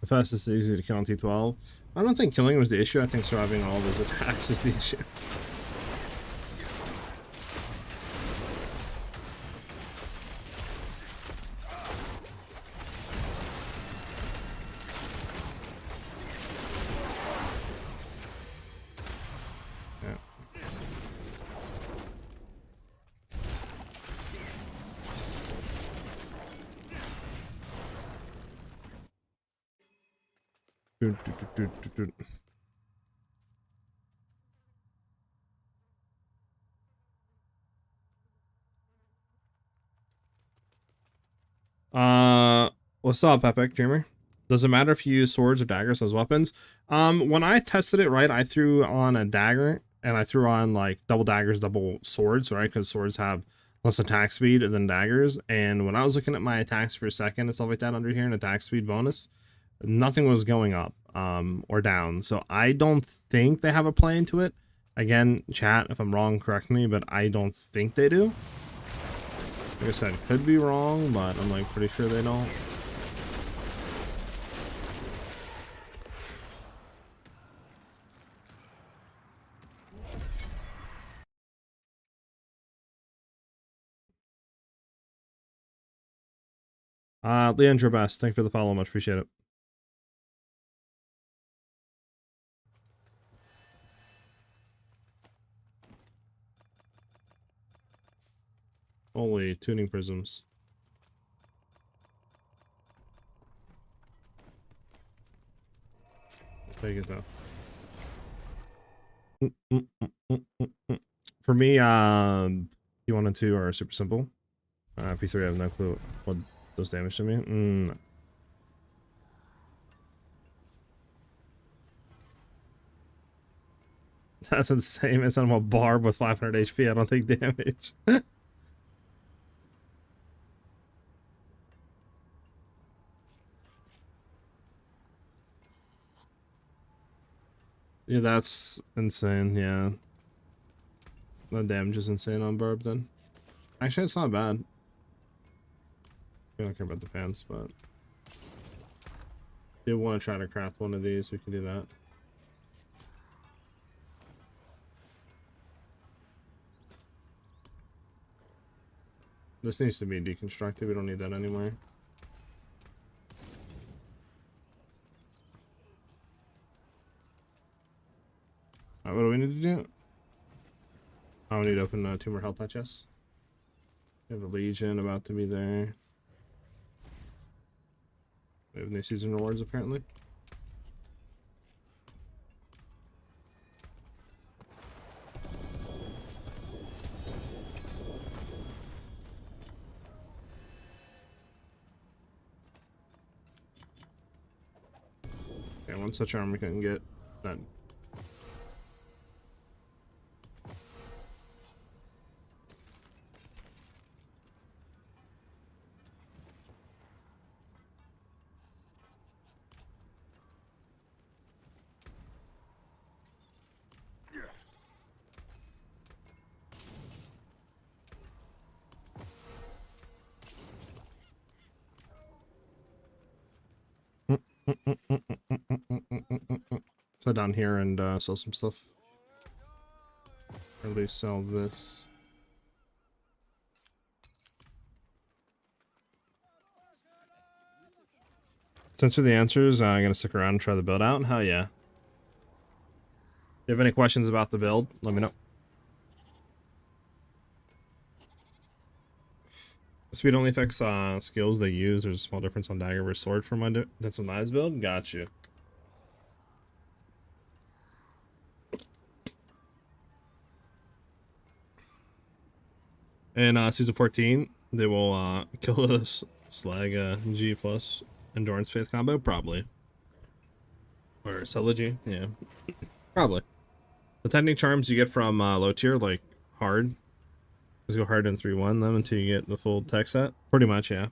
Speaker 1: Mephisto is easy to kill on T12. I don't think killing was the issue. I think surviving all of his attacks is the issue. What's up, Epic Dreamer? Does it matter if you use swords or daggers as weapons? When I tested it, right, I threw on a dagger and I threw on like double daggers, double swords, right? Because swords have less attack speed than daggers. And when I was looking at my attacks per second and stuff like that under here, and attack speed bonus, nothing was going up or down. So I don't think they have a play into it. Again, chat, if I'm wrong, correct me, but I don't think they do. Like I said, could be wrong, but I'm like pretty sure they don't. Leandro Best, thank you for the follow, much appreciate it. Holy tuning prisms. Take it though. For me, P1 and 2 are super simple. P3 I have no clue what does damage to me. That's insane. It's on a barb with 500 HP. I don't take damage. Yeah, that's insane. Yeah. The damage is insane on barb then. Actually, it's not bad. I don't care about the fans, but if you want to try to craft one of these, we can do that. This needs to be deconstructed. We don't need that anymore. What do we need to do? Oh, we need to open 2 more health touch chests. We have a Legion about to be there. We have new season rewards apparently. Okay, one such arm we couldn't get. That. So down here and sell some stuff. Or at least sell this. Since for the answers, I'm gonna stick around and try the build out. Hell yeah. If you have any questions about the build, let me know. Speed only affects skills they use. There's a small difference on dagger versus sword for my Dental Knives build. Got you. And season 14, they will kill us slag G plus endurance faith combo, probably. Or Celigy, yeah. Probably. The technique charms you get from low tier, like hard. Just go hard in 3-1 them until you get the full tech set. Pretty much, yeah.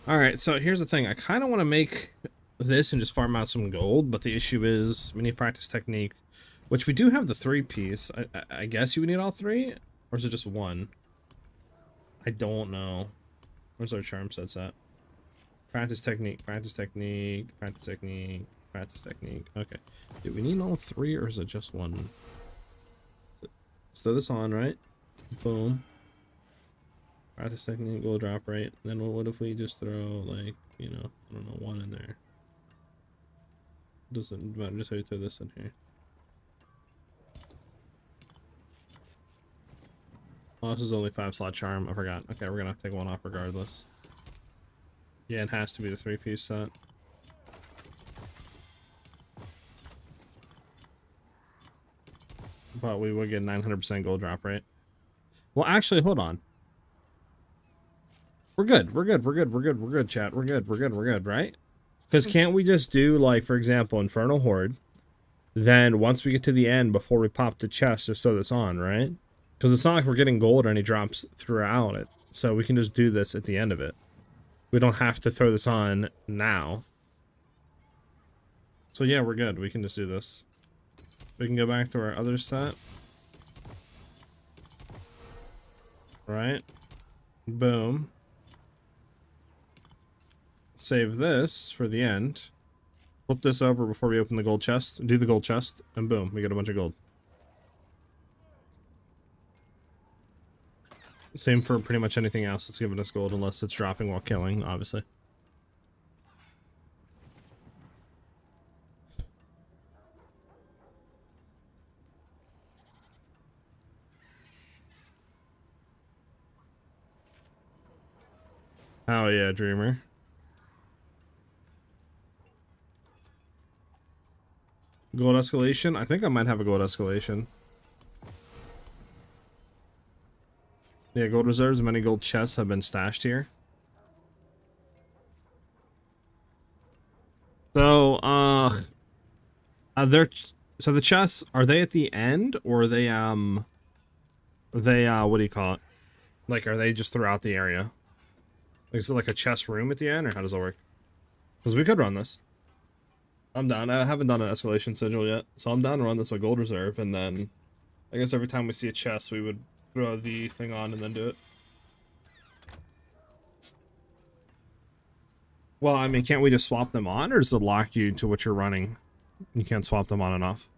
Speaker 1: Alright, so here's the thing. I kind of want to make this and just farm out some gold, but the issue is we need practice technique, which we do have the 3-piece. I guess you would need all 3? Or is it just 1? I don't know. Where's our charm sets at? Practice technique, practice technique, practice technique, practice technique. Okay. Do we need all 3 or is it just 1? Let's throw this on, right? Boom. Practice technique, gold drop rate. Then what if we just throw, like, you know, I don't know, 1 in there? Doesn't matter, just how you throw this in here. Oh, this is only 5-slot charm. I forgot. Okay, we're gonna have to take 1 off regardless. Yeah, it has to be the 3-piece set. But we would get 900% gold drop rate. Well, actually, hold on. We're good. We're good. We're good. We're good. We're good, chat. We're good. We're good. We're good, right? Because can't we just do, like, for example, Infernal Horde? Then once we get to the end, before we pop the chest, just throw this on, right? Because it's not like we're getting gold or any drops throughout it. So we can just do this at the end of it. We don't have to throw this on now. So yeah, we're good. We can just do this. We can go back to our other set. Right? Boom. Save this for the end. Flip this over before we open the gold chest. Do the gold chest, and boom, we get a bunch of gold. Same for pretty much anything else that's giving us gold, unless it's dropping while killing, obviously. Oh yeah, Dreamer. Gold escalation? I think I might have a gold escalation. Yeah, gold reserves, many gold chests have been stashed here. So, so the chests, are they at the end, or are they, what do you call it? Like, are they just throughout the area? Like, is it like a chest room at the end, or how does it work? Because we could run this. I'm down. I haven't done an escalation sigil yet, so I'm down to run this with gold reserve, and then I guess every time we see a chest, we would throw the thing on and then do it. Well, I mean, can't we just swap them on, or does it lock you to what you're running? You can't swap them on and off.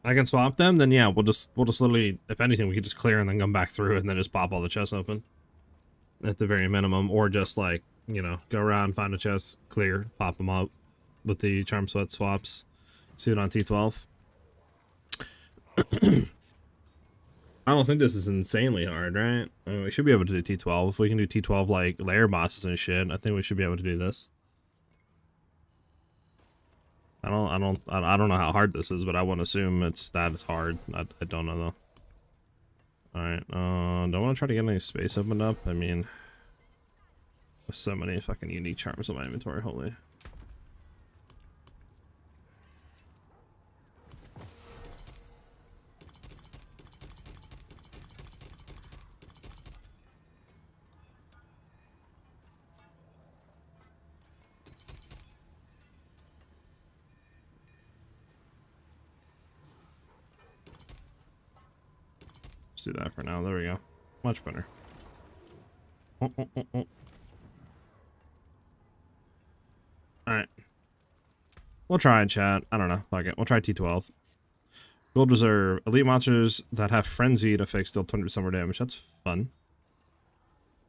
Speaker 1: I can swap them, then yeah, we'll just literally, if anything, we could just clear and then come back through and then just pop all the chests open. At the very minimum, or just like, you know, go around, find a chest, clear, pop them up with the charm sweat swaps. See it on T12. I don't think this is insanely hard, right? I mean, we should be able to do T12. If we can do T12 like layer bosses and shit, I think we should be able to do this. I don't know how hard this is, but I wouldn't assume it's that hard. I don't know though. Alright, don't want to try to get any space opened up. I mean, there's so many fucking unique charms in my inventory, holy. Let's do that for now. There we go. Much better. Oh. Alright. We'll try it, chat. I don't know. Fuck it. We'll try T12. Gold Reserve. Elite monsters that have Frenzied effects deal 20% more damage. That's fun.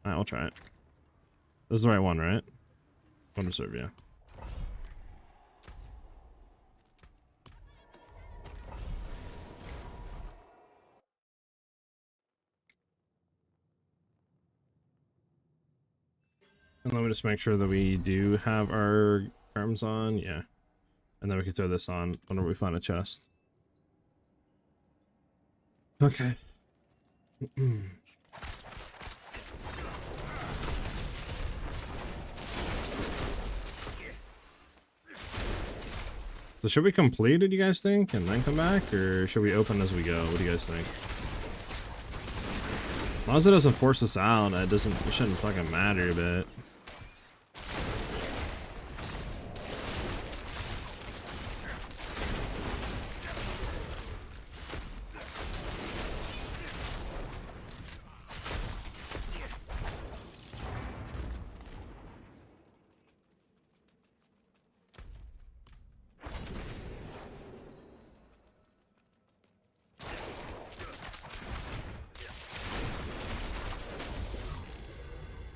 Speaker 1: Alright, we'll try it. This is the right one, right? Gold Reserve, yeah. And let me just make sure that we do have our arms on. Yeah. And then we can throw this on whenever we find a chest. Okay. So should we complete it, you guys think, and then come back? Or should we open as we go? What do you guys think? As long as it doesn't force us out, it shouldn't fucking matter, but...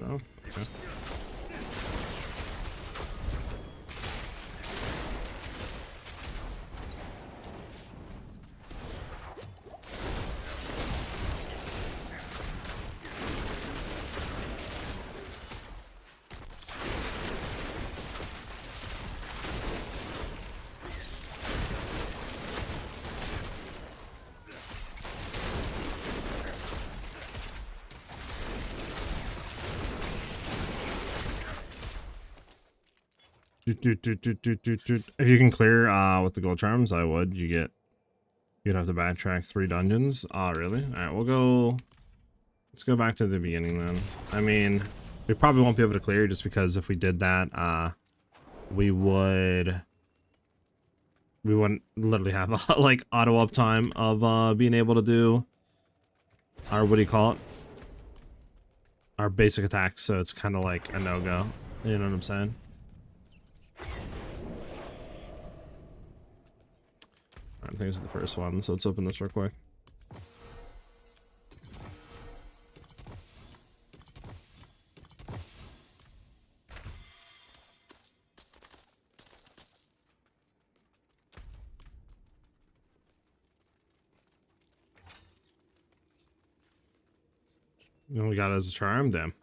Speaker 1: Oh, okay. If you can clear with the gold charms, I would. You'd have to backtrack 3 dungeons. Oh, really? Alright, let's go back to the beginning then. I mean, we probably won't be able to clear just because if we did that, we wouldn't literally have like auto uptime of being able to do our, what do you call it? Our basic attacks, so it's kind of like a no-go. You know what I'm saying? I think this is the first one, so let's open this real quick. And we got it as a charm, damn.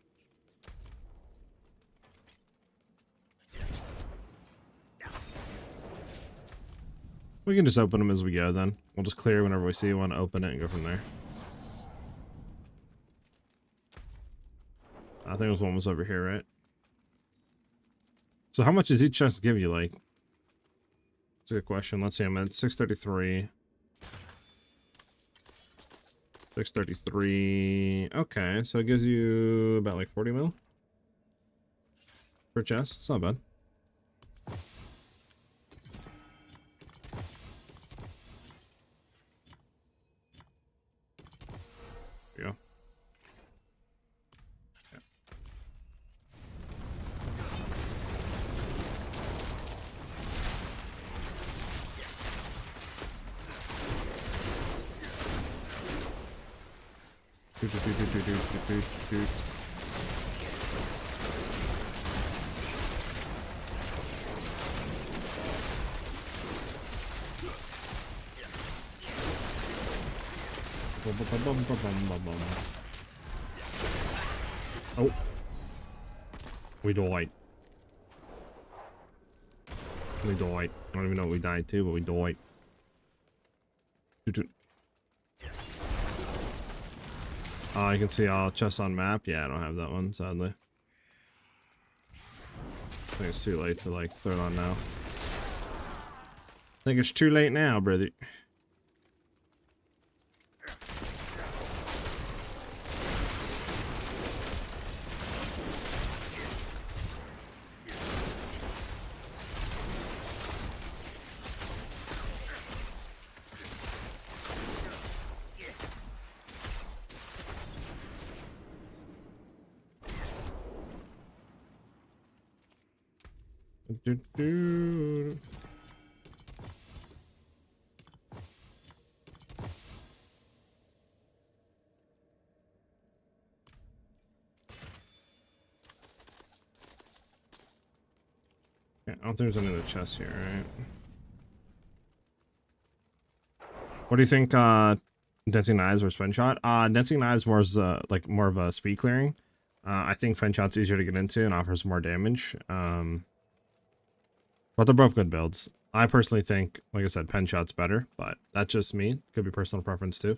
Speaker 1: We can just open them as we go then. We'll just clear whenever we see one, open it, and go from there. I think it was one was over here, right? So how much does each chest give you, like? That's a good question. Let's see, I'm at 633. 633. Okay, so it gives you about like 40 mil per chest. It's not bad. There you go. Yeah. Oh, we died. We died. I don't even know what we died to, but we died. You can see all chests on map. Yeah, I don't have that one, sadly. I think it's too late to like throw it on now. I think it's too late now, brother. Yeah, I don't think there's any other chests here, right? What do you think, Dancing Knives versus Penshot? Dancing Knives was, like, more of a speed clearing. I think Penshot's easier to get into and offers more damage. But they're both good builds. I personally think, like I said, Penshot's better, but that's just me. Could be personal preference, too.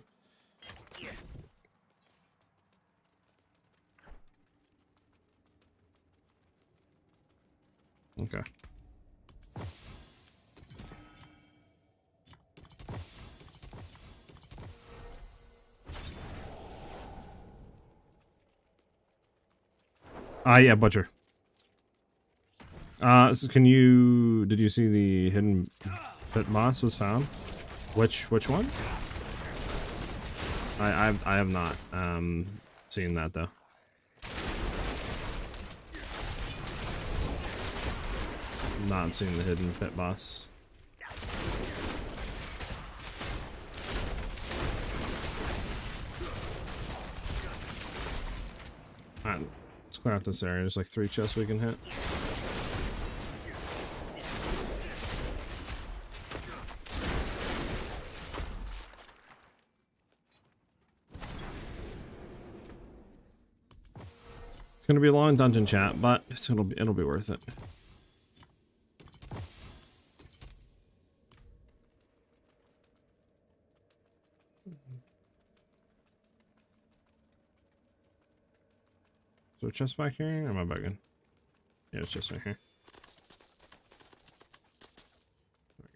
Speaker 1: Okay. Yeah, Butcher. So did you see the hidden pit boss was found? Which one? I have not, seen that, though. Not seen the hidden pit boss. Alright, let's clear out this area. There's like 3 chests we can hit. It's gonna be a long dungeon, chat, but it'll be worth it. Is there a chest back here? Or am I bugging? Yeah, it's just right here.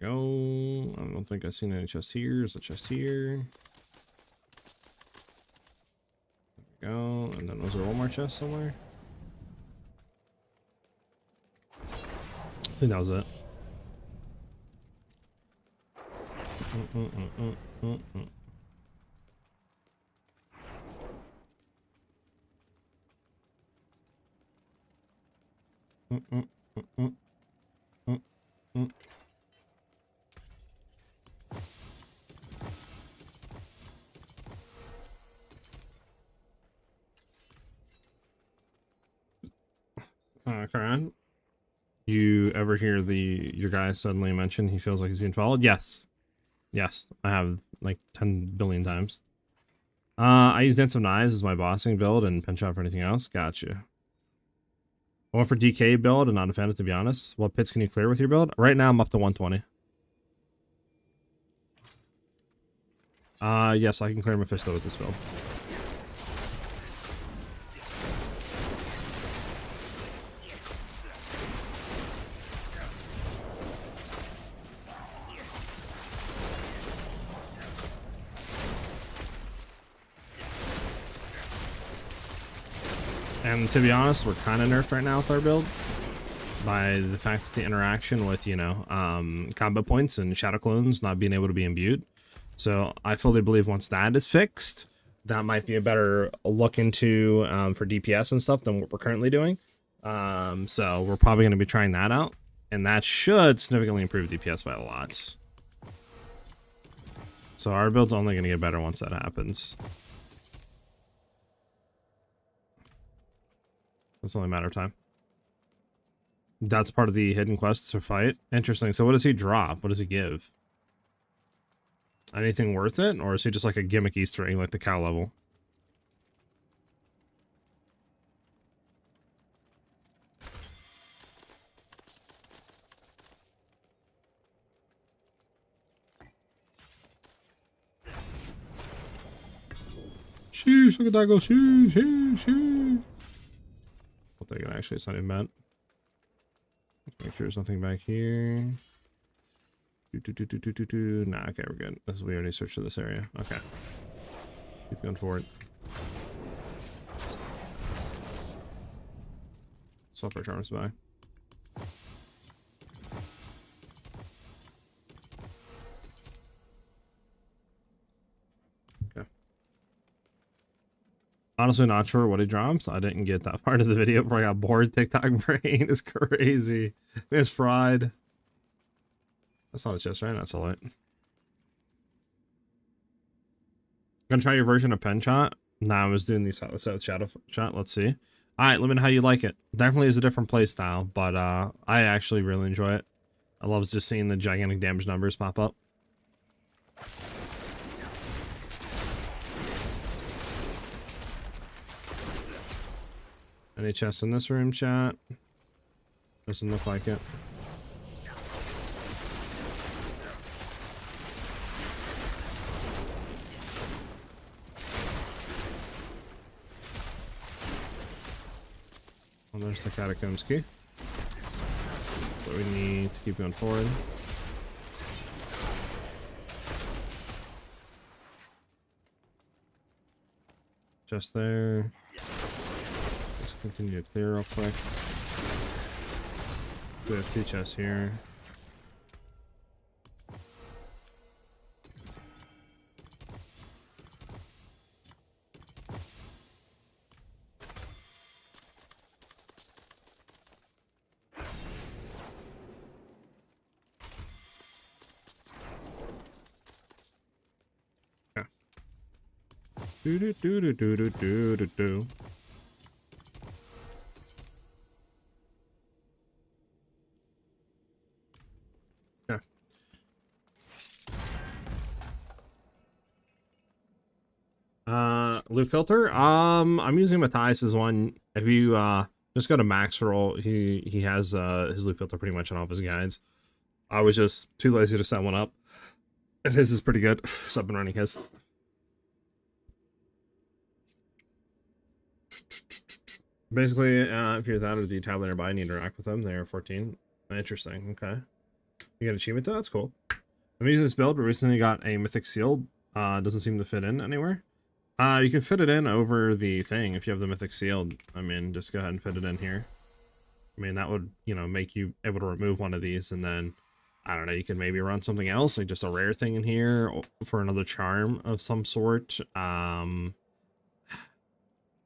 Speaker 1: There we go. I don't think I've seen any chests here. There's a chest here. There we go. And then was there one more chest somewhere? I think that was it. Karan, you ever hear your guy suddenly mention he feels like he's being followed? Yes. Yes, I have like 10 billion times. I use Dance of Knives as my bossing build and Penshot for anything else. Gotcha. I went for DK build and not a fan of it, to be honest. What pits can you clear with your build? Right now I'm up to 120. Yes, I can clear Mephisto with this build. And to be honest, we're kind of nerfed right now with our build by the fact that the interaction with, you know, combo points and shadow clones not being able to be imbued. So I fully believe once that is fixed, that might be a better look into for DPS and stuff than what we're currently doing. So we're probably going to be trying that out, and that should significantly improve DPS by a lot. So our build's only going to get better once that happens. It's only a matter of time. That's part of the hidden quest to fight. Interesting. So what does he drop? What does he give? Anything worth it? Or is he just like a gimmick Easter egg like the cow level? Sheesh, look at that go. Sheesh, sheesh, sheesh. I'll take it. Actually, it's not even bad. Make sure there's nothing back here. Nah, okay, we're good. We already searched this area. Okay. Keep going forward. Software charms by. Okay. Honestly, not sure what he drops. I didn't get that part of the video before I got bored. TikTok brain is crazy. It's fried. That's not a chest, right? That's a light. Gonna try your version of Penshot. Nah, I was doing these shadow shot. Let's see. All right, let me know how you like it. Definitely is a different play style, but I actually really enjoy it. I love just seeing the gigantic damage numbers pop up. Any chests in this room, chat? Doesn't look like it. Well, there's the catacombs key. So we need to keep going forward. Just there. Let's continue to clear real quick. We have 2 chests here. Do do do do do do do do do. Yeah. Loot filter. I'm using Matthias's one. If you just go to max roll, he has his loot filter pretty much on all of his guides. I was just too lazy to set one up. And his is pretty good. So I've been running his. Basically, if you're that or the tablet nearby and you interact with them, they're 14. Interesting. Okay. You get achievement though? That's cool. I'm using this build, but recently got a mythic seal. Doesn't seem to fit in anywhere. You can fit it in over the thing if you have the mythic seal. I mean, just go ahead and fit it in here. I mean, that would, you know, make you able to remove one of these, and then, I don't know, you can maybe run something else, like just a rare thing in here for another charm of some sort. I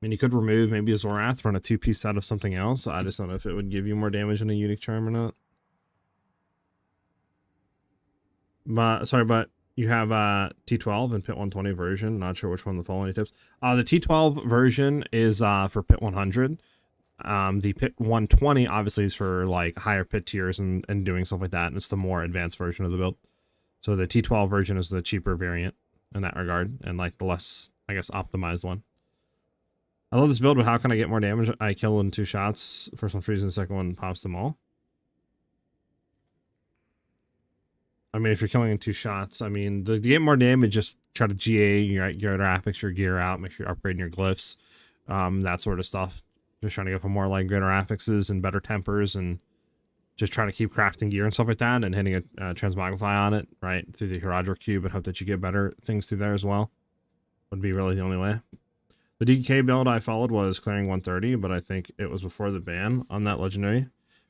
Speaker 1: mean, you could remove maybe a Zorath, run a 2-piece set of something else. I just don't know if it would give you more damage in a unique charm or not. But, sorry, but you have T12 and Pit 120 version. Not sure which one to follow. Any tips? The T12 version is for Pit 100. The Pit 120 obviously is for like higher pit tiers and doing stuff like that. And it's the more advanced version of the build. So the T12 version is the cheaper variant in that regard, and like the less, I guess, optimized one. I love this build, but how can I get more damage? I kill in 2 shots. First one freezes, the second one pops them all. I mean, if you're killing in 2 shots, I mean, to get more damage, just try to GA your graphics, your gear out, make sure you're upgrading your glyphs, that sort of stuff. Just trying to go for more like greater affixes and better tempers, and just trying to keep crafting gear and stuff like that, and hitting a transmogrify on it, right, through the Herodric Cube, and hope that you get better things through there as well. Would be really the only way. The DK build I followed was clearing 130, but I think it was before the ban on that legendary.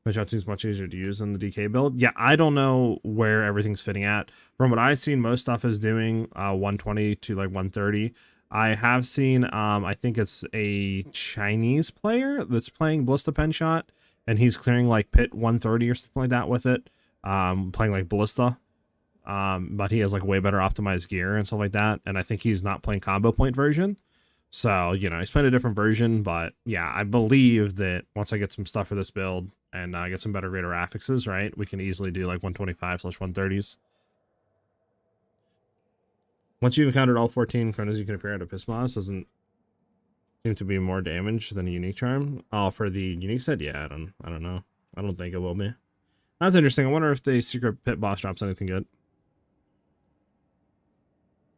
Speaker 1: Penshot seems much easier to use than the DK build. Yeah, I don't know where everything's fitting at. From what I've seen, most stuff is doing 120 to like 130. I have seen, I think it's a Chinese player that's playing Ballista Penshot, and he's clearing like Pit 130 or something like that with it, playing like Ballista. But he has like way better optimized gear and stuff like that, and I think he's not playing combo point version. So, you know, he's playing a different version, but yeah, I believe that once I get some stuff for this build and get some better greater affixes, right, we can easily do like 125/130s. Once you've encountered all 14 chronos, you can appear at a piss boss. Doesn't seem to be more damage than a unique charm. Oh, for the unique set, yeah, I don't know. I don't think it will be. That's interesting. I wonder if the secret pit boss drops anything good.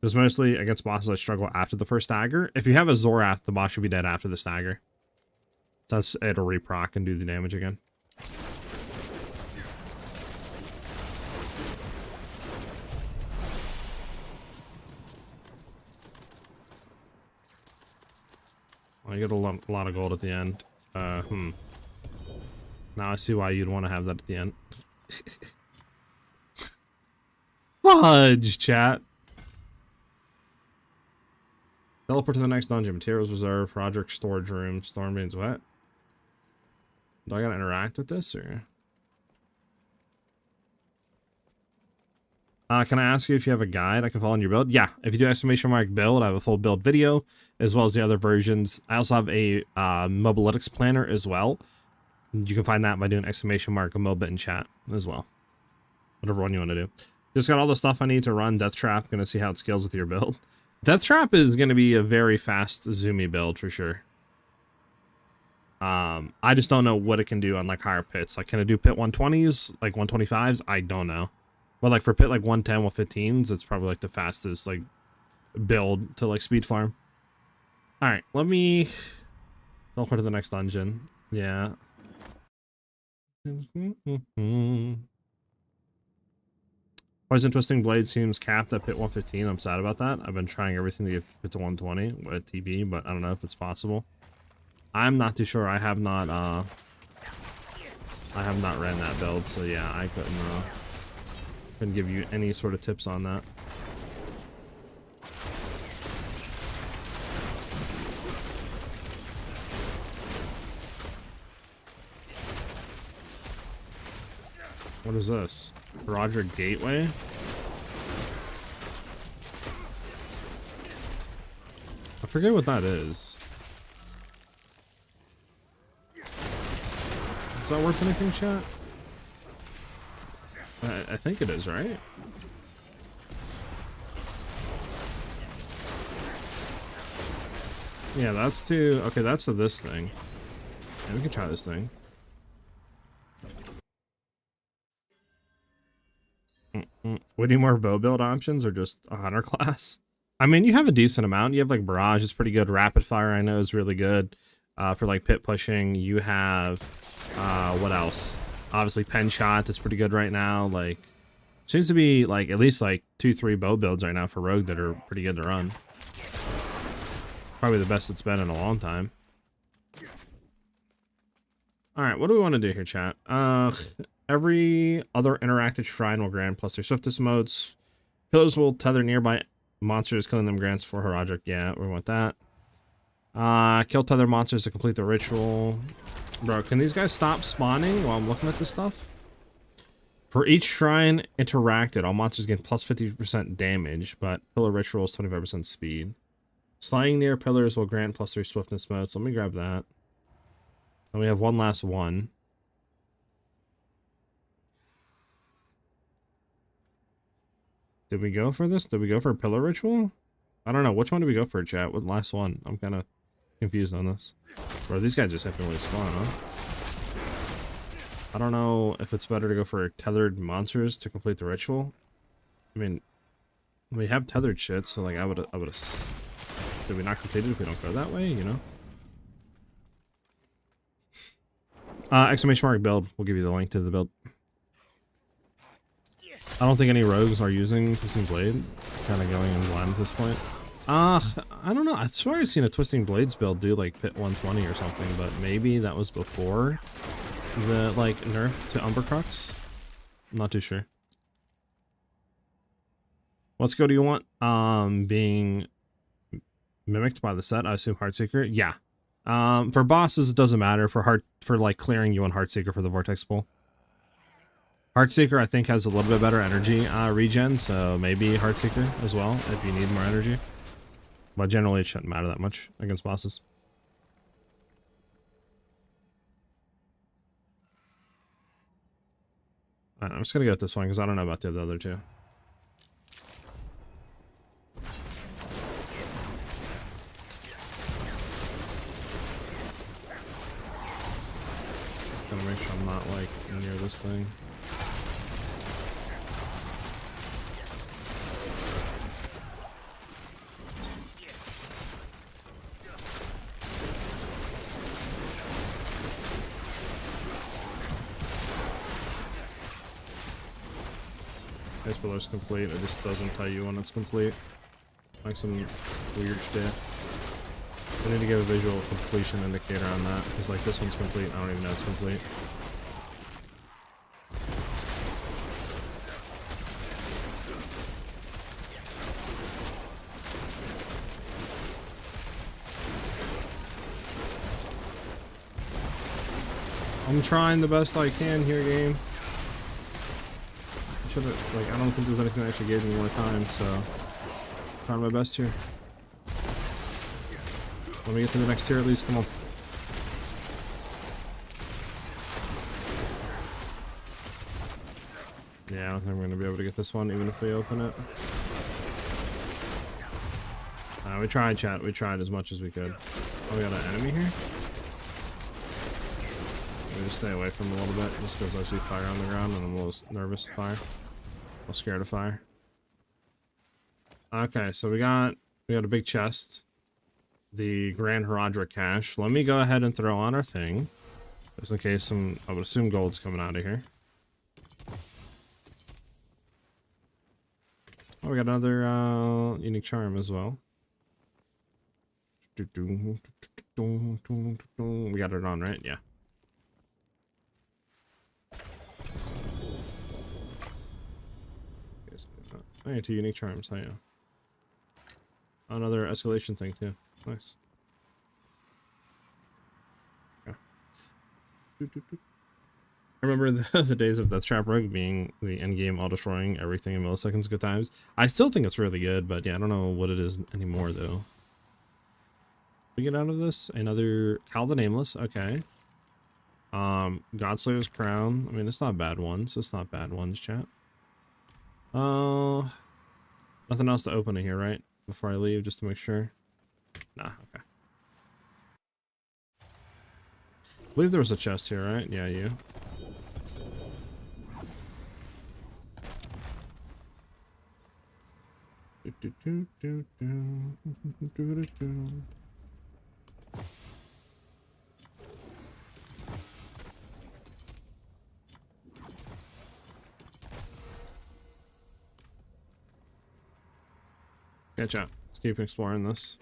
Speaker 1: Because mostly against bosses I struggle after the first stagger. If you have a Zorath, the boss should be dead after the stagger. That's it'll reproc and do the damage again. I get a lot of gold at the end. Now I see why you'd want to have that at the end. Fudge, chat. Teleport to the next dungeon. Materials reserve. Roderick storage room. Stormbane's what? Do I gotta interact with this or? Can I ask you if you have a guide I can follow in your build? Yeah, if you do !mark build, I have a full build video as well as the other versions. I also have a Mobalytics planner as well. You can find that by doing !mark Mobit in chat as well. Whatever one you want to do. Just got all the stuff I need to run Death Trap. Gonna see how it scales with your build. Death Trap is gonna be a very fast zoomy build for sure. I just don't know what it can do on like higher pits. Like, can it do pit 120s, like 125s? I don't know. But like for pit like 110 with 15s, it's probably like the fastest like build to like speed farm. All right, let me teleport to the next dungeon. Yeah. Poison Twisting Blade seems capped at pit 115. I'm sad about that. I've been trying everything to get pit to 120 with TB, but I don't know if it's possible. I'm not too sure. I have not ran that build, so yeah, I couldn't give you any sort of tips on that. What is this? Roderick Gateway? I forget what that is. Is that worth anything, chat? I think it is, right? Yeah, that's to... Okay, that's to this thing. Yeah, we can try this thing. We need more bow build options or just a hunter class? I mean, you have a decent amount. You have like Barrage is pretty good. Rapid Fire I know is really good for like pit pushing. You have what else? Obviously Penshot is pretty good right now. Like seems to be like at least like 2-3 bow builds right now for Rogue that are pretty good to run. Probably the best it's been in a long time. All right, what do we want to do here, chat? Every other interactive shrine will grant plus their swiftest modes. Pillars will tether nearby monsters, killing them grants for Roderick. Yeah, we want that. Kill tether monsters to complete the ritual. Bro, can these guys stop spawning while I'm looking at this stuff? For each shrine interacted, all monsters gain plus 50% damage, but pillar ritual is 25% speed. Sliding near pillars will grant plus 3 swiftness modes. So let me grab that. And we have one last one. Did we go for this? Did we go for a pillar ritual? I don't know. Which one did we go for, chat? What last one? I'm kind of confused on this. Bro, these guys just infinitely spawn, huh? I don't know if it's better to go for tethered monsters to complete the ritual. I mean, we have tethered shit, so like I would have. Did we not complete it if we don't go that way? You know. !mark build. We'll give you the link to the build. I don't think any rogues are using Twisting Blade. Kind of going in blind at this point. I don't know. I swear I've seen a Twisting Blades build do like pit 120 or something, but maybe that was before the like nerf to Umbercrux. I'm not too sure. What skill do you want? Being mimicked by the set, I assume Heartseeker. Yeah. For bosses, it doesn't matter. For like clearing, you want Heartseeker for the Vortex pull. Heartseeker, I think, has a little bit better energy regen, so maybe Heartseeker as well if you need more energy. But generally, it shouldn't matter that much against bosses. Alright, I'm just gonna go with this one because I don't know about the other two. Gonna make sure I'm not like near this thing. Base pillar's complete. It just doesn't tell you when it's complete. Like some weird shit. I need to give a visual completion indicator on that because like this one's complete. I don't even know it's complete. I'm trying the best I can here, game. Like, I don't think there's anything that actually gave me more time, so trying my best here. Let me get to the next tier at least, come on. Yeah, I don't think we're gonna be able to get this one even if we open it. We tried, chat, we tried as much as we could. Oh, we got an enemy here? Let me just stay away from him a little bit, just because I see fire on the ground and I'm a little nervous of fire. I'm scared of fire. Okay, so we got a big chest. The Grand Herodra cache. Let me go ahead and throw on our thing. Just in case I would assume gold's coming out of here. Oh, we got another unique charm as well. We got it on, right? Yeah. Oh, yeah, 2 unique charms, yeah. Another escalation thing too. Nice. Yeah. I remember the days of Death Trap Rogue being the endgame all destroying everything in milliseconds good times. I still think it's really good, but yeah, I don't know what it is anymore though. We get out of this another Cal the Nameless, okay. Godslayer's Crown. I mean, it's not bad ones. It's not bad ones, chat. Nothing else to open in here, right? Before I leave, just to make sure. Nah, okay. I believe there was a chest here, right? Yeah, you. Yeah, chat. Let's keep exploring this.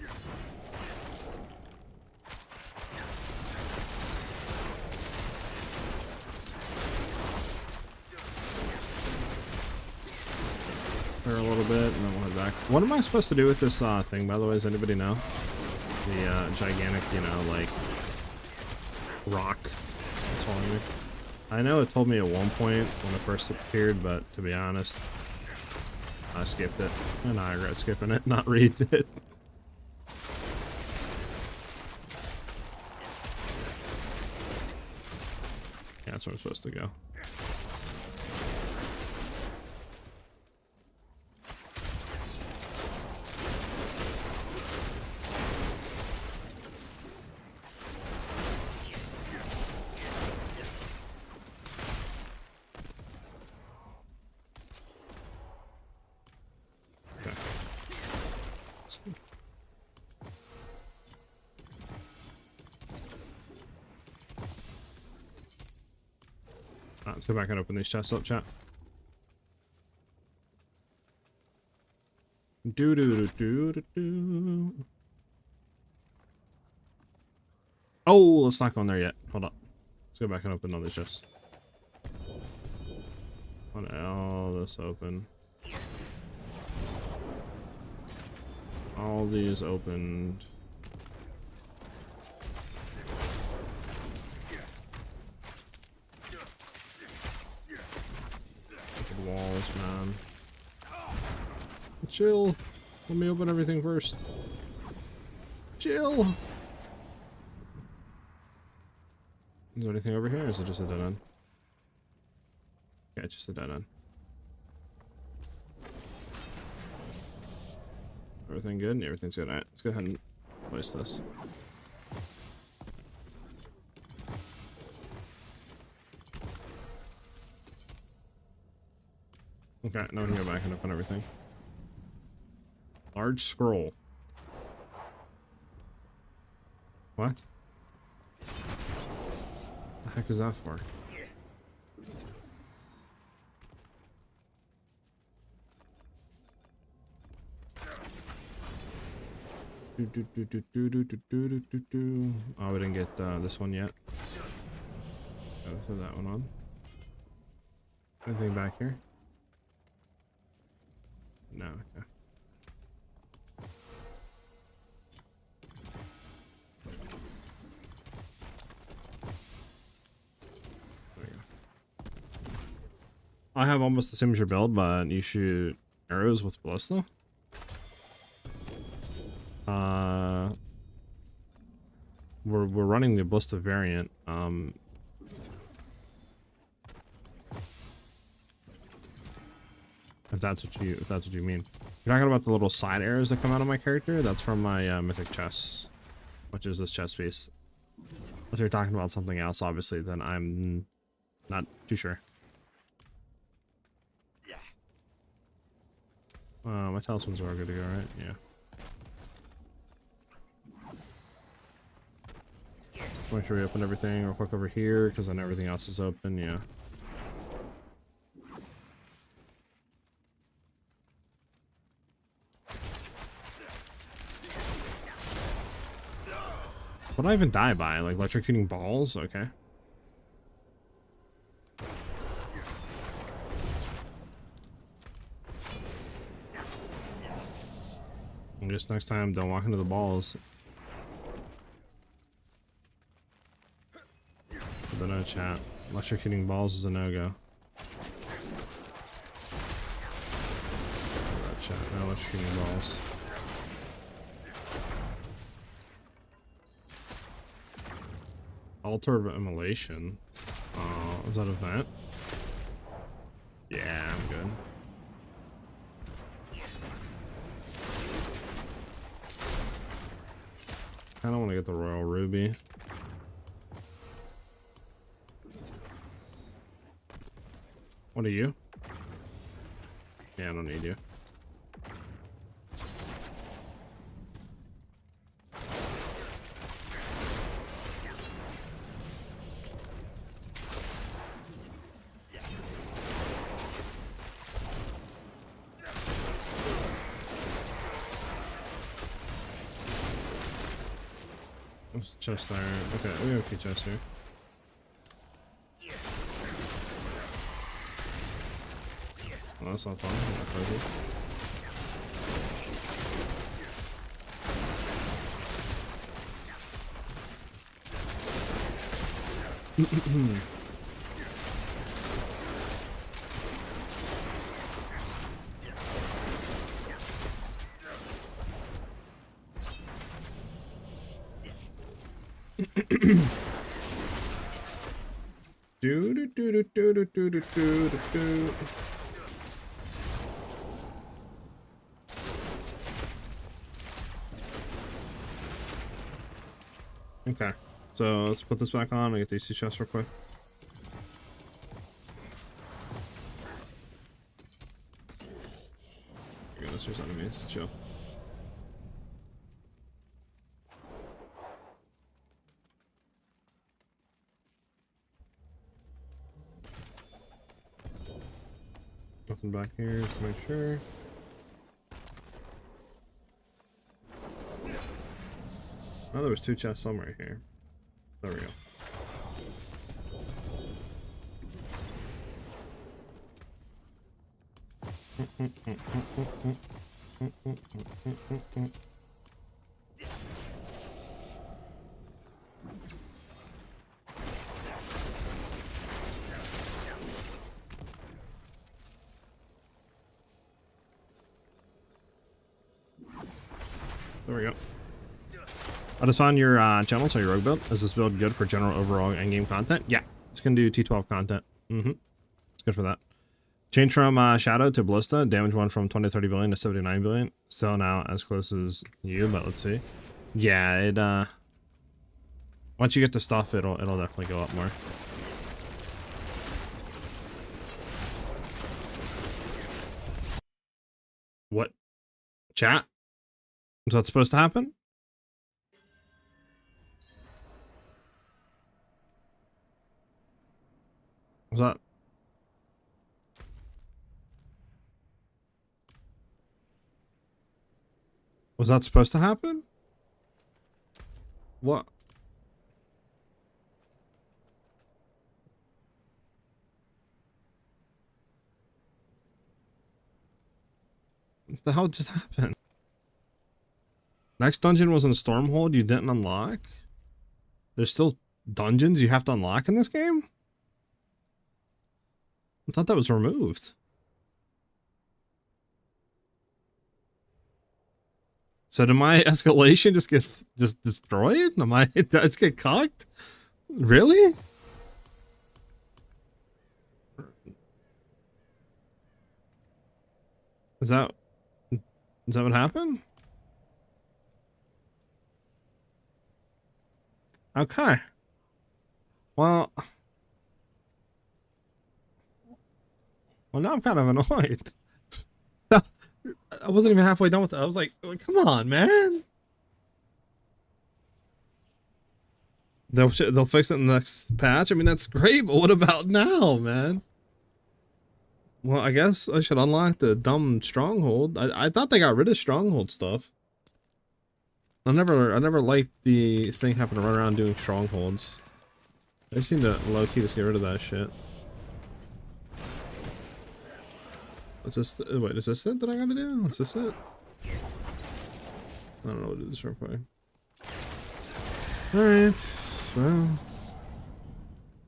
Speaker 1: For a little bit, and then we'll head back. What am I supposed to do with this thing, by the way? Does anybody know? The gigantic, you know, like rock that's following me. I know it told me at one point when it first appeared, but to be honest, I skipped it, and I regret skipping it, not reading it. Yeah, that's where I'm supposed to go. Let's go back and open these chests up, chat. Oh, let's not go in there yet. Hold up. Let's go back and open all these chests. Want all this open. All these opened. Walls, man. Chill. Let me open everything first. Chill. Is there anything over here, or is it just a dead end? Yeah, it's just a dead end. Everything good? Everything's good. Alright, let's go ahead and place this. Okay, now we can go back and open everything. Large scroll. What? The heck is that for? Oh, we didn't get this one yet. Gotta throw that one on. Anything back here? No. Okay. There we go. I have almost the same as your build, but you shoot arrows with ballista. We're running the ballista variant. If that's what you mean. You're talking about the little side arrows that come out of my character? That's from my mythic chest, which is this chest piece. If you're talking about something else, obviously, then I'm not too sure. My talismans are all good to go, right? Yeah. Make sure we open everything real quick over here, because then everything else is open, yeah. What did I even die by? Like electrocuting balls? Okay. I guess next time, don't walk into the balls. But no chat. Electrocuting balls is a no-go. Chat, no electrocuting balls. Altar of Immolation. Is that a vent? Yeah, I'm good. I don't want to get the Royal Ruby. What are you? Yeah, I don't need you. There's a chest there. Okay, we have a few chests here. Well, that's not fun. Okay, so let's put this back on and get these two chests real quick. There's enemies, chill. Nothing back here, just to make sure. Oh, there was two chests somewhere here. There we go. There we go. I just found your channel, so your rogue build. Is this build good for general overall endgame content? Yeah, it's gonna do T12 content. It's good for that. Change from Shadow to Ballista. Damage went from 20 to 30 billion to 79 billion. Still now as close as you, but let's see. Yeah, it once you get the stuff, it'll definitely go up more. What? Chat? Is that supposed to happen? Was that? Was that supposed to happen? What? What the hell just happened? Next dungeon was in Stronghold you didn't unlock? There's still dungeons you have to unlock in this game? I thought that was removed. So did my escalation just get destroyed? Am I just get cocked? Really? Is that what happened? Okay. Well, now I'm kind of annoyed. I wasn't even halfway done with it. I was like, come on, man. They'll fix it in the next patch. I mean, that's great, but what about now, man? Well, I guess I should unlock the dumb Stronghold. I thought they got rid of Stronghold stuff. I never liked the thing having to run around doing Strongholds. They seem to low-key just get rid of that shit. What's this? Wait, is this it that I gotta do? Is this it? I don't know what to do this real quick. Alright, well.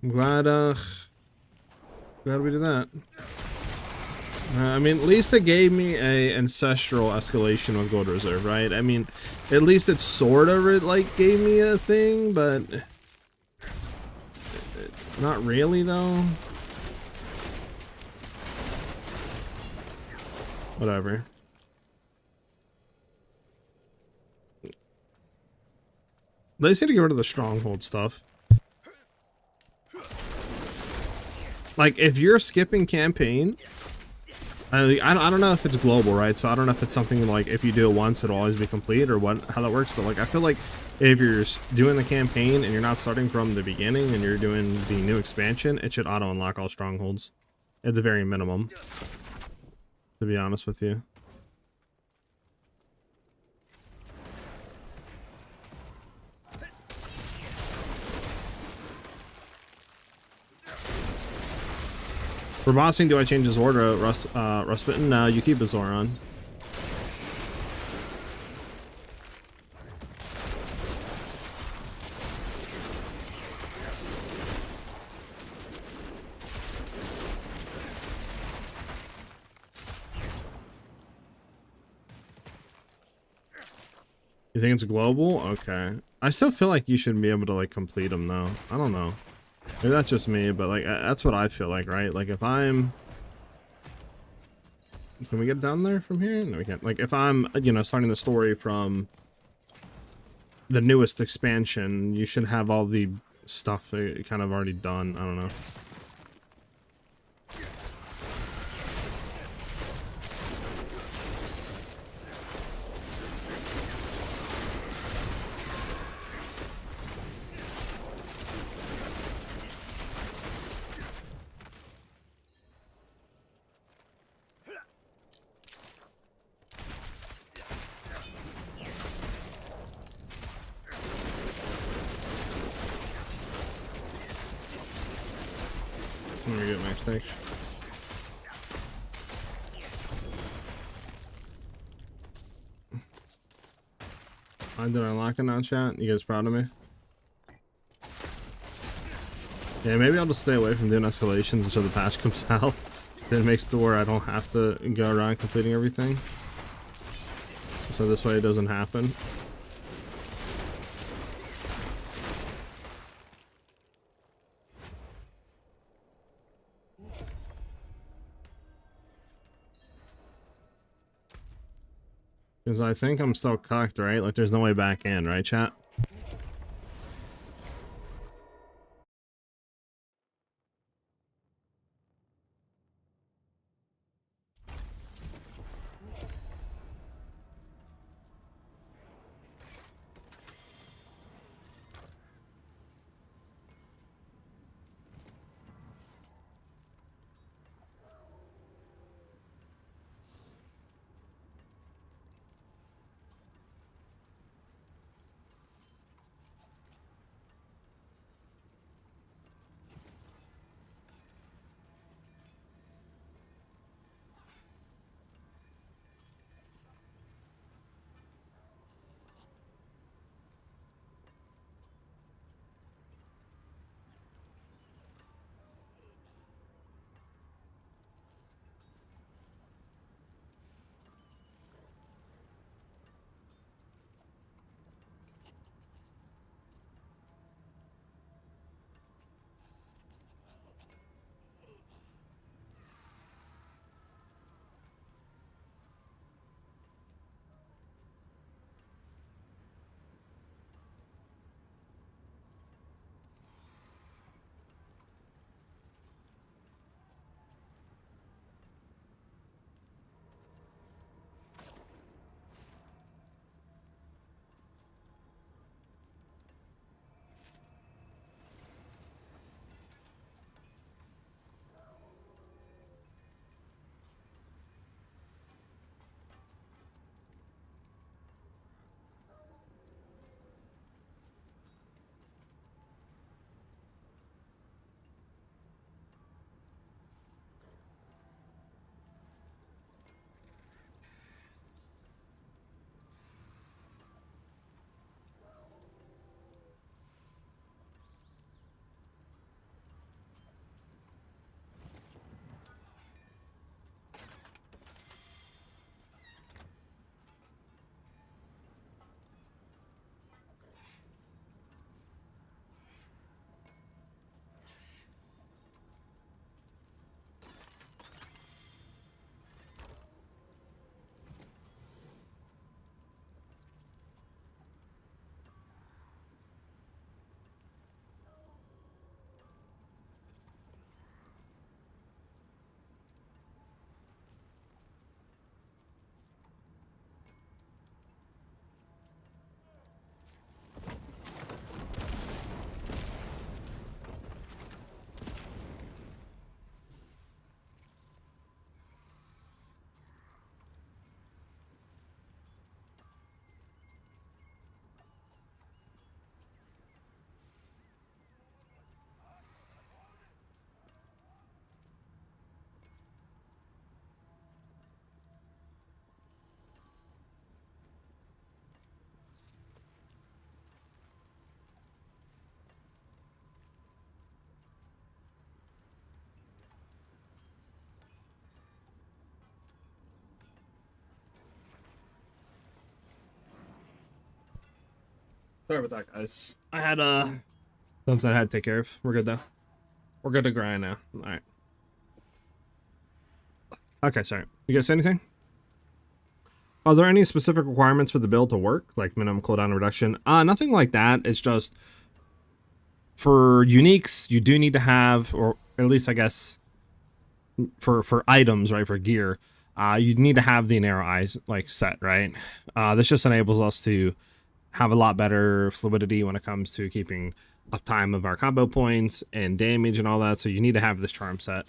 Speaker 1: I'm glad we did that. I mean, at least it gave me a ancestral escalation with gold reserve, right? I mean, at least it sort of like gave me a thing, but not really though. Whatever. They just need to get rid of the Stronghold stuff. Like, if you're skipping campaign, I don't know if it's global, right? So I don't know if it's something like if you do it once, it'll always be complete or how that works. But like, I feel like if you're doing the campaign and you're not starting from the beginning and you're doing the new expansion, it should auto unlock all Strongholds at the very minimum. To be honest with you. For bossing, do I change his order, Ruspitten? No, you keep his Zor on. You think it's global? Okay. I still feel like you should be able to like complete them though. I don't know. Maybe that's just me, but like that's what I feel like, right? Like if I'm, can we get down there from here? No, we can't. Like if I'm, you know, starting the story from the newest expansion, you should have all the stuff kind of already done. I don't know. Let me get my station. Did I unlock it now, chat? You guys proud of me? Yeah, maybe I'll just stay away from doing escalations until the patch comes out. Then it makes it to where I don't have to go around completing everything. So this way it doesn't happen. Because I think I'm still cucked, right? Like, there's no way back in, right, chat? Sorry about that, guys. I had something I had to take care of. We're good though. We're good to grind now. All right. Okay, sorry. You guys say anything? Are there any specific requirements for the build to work, like minimum cooldown reduction? Nothing like that. It's just for uniques, you do need to have, or at least I guess for items, right? For gear, you need to have the narrow eyes like set, right? This just enables us to have a lot better fluidity when it comes to keeping uptime of our combo points and damage and all that. So you need to have this charm set.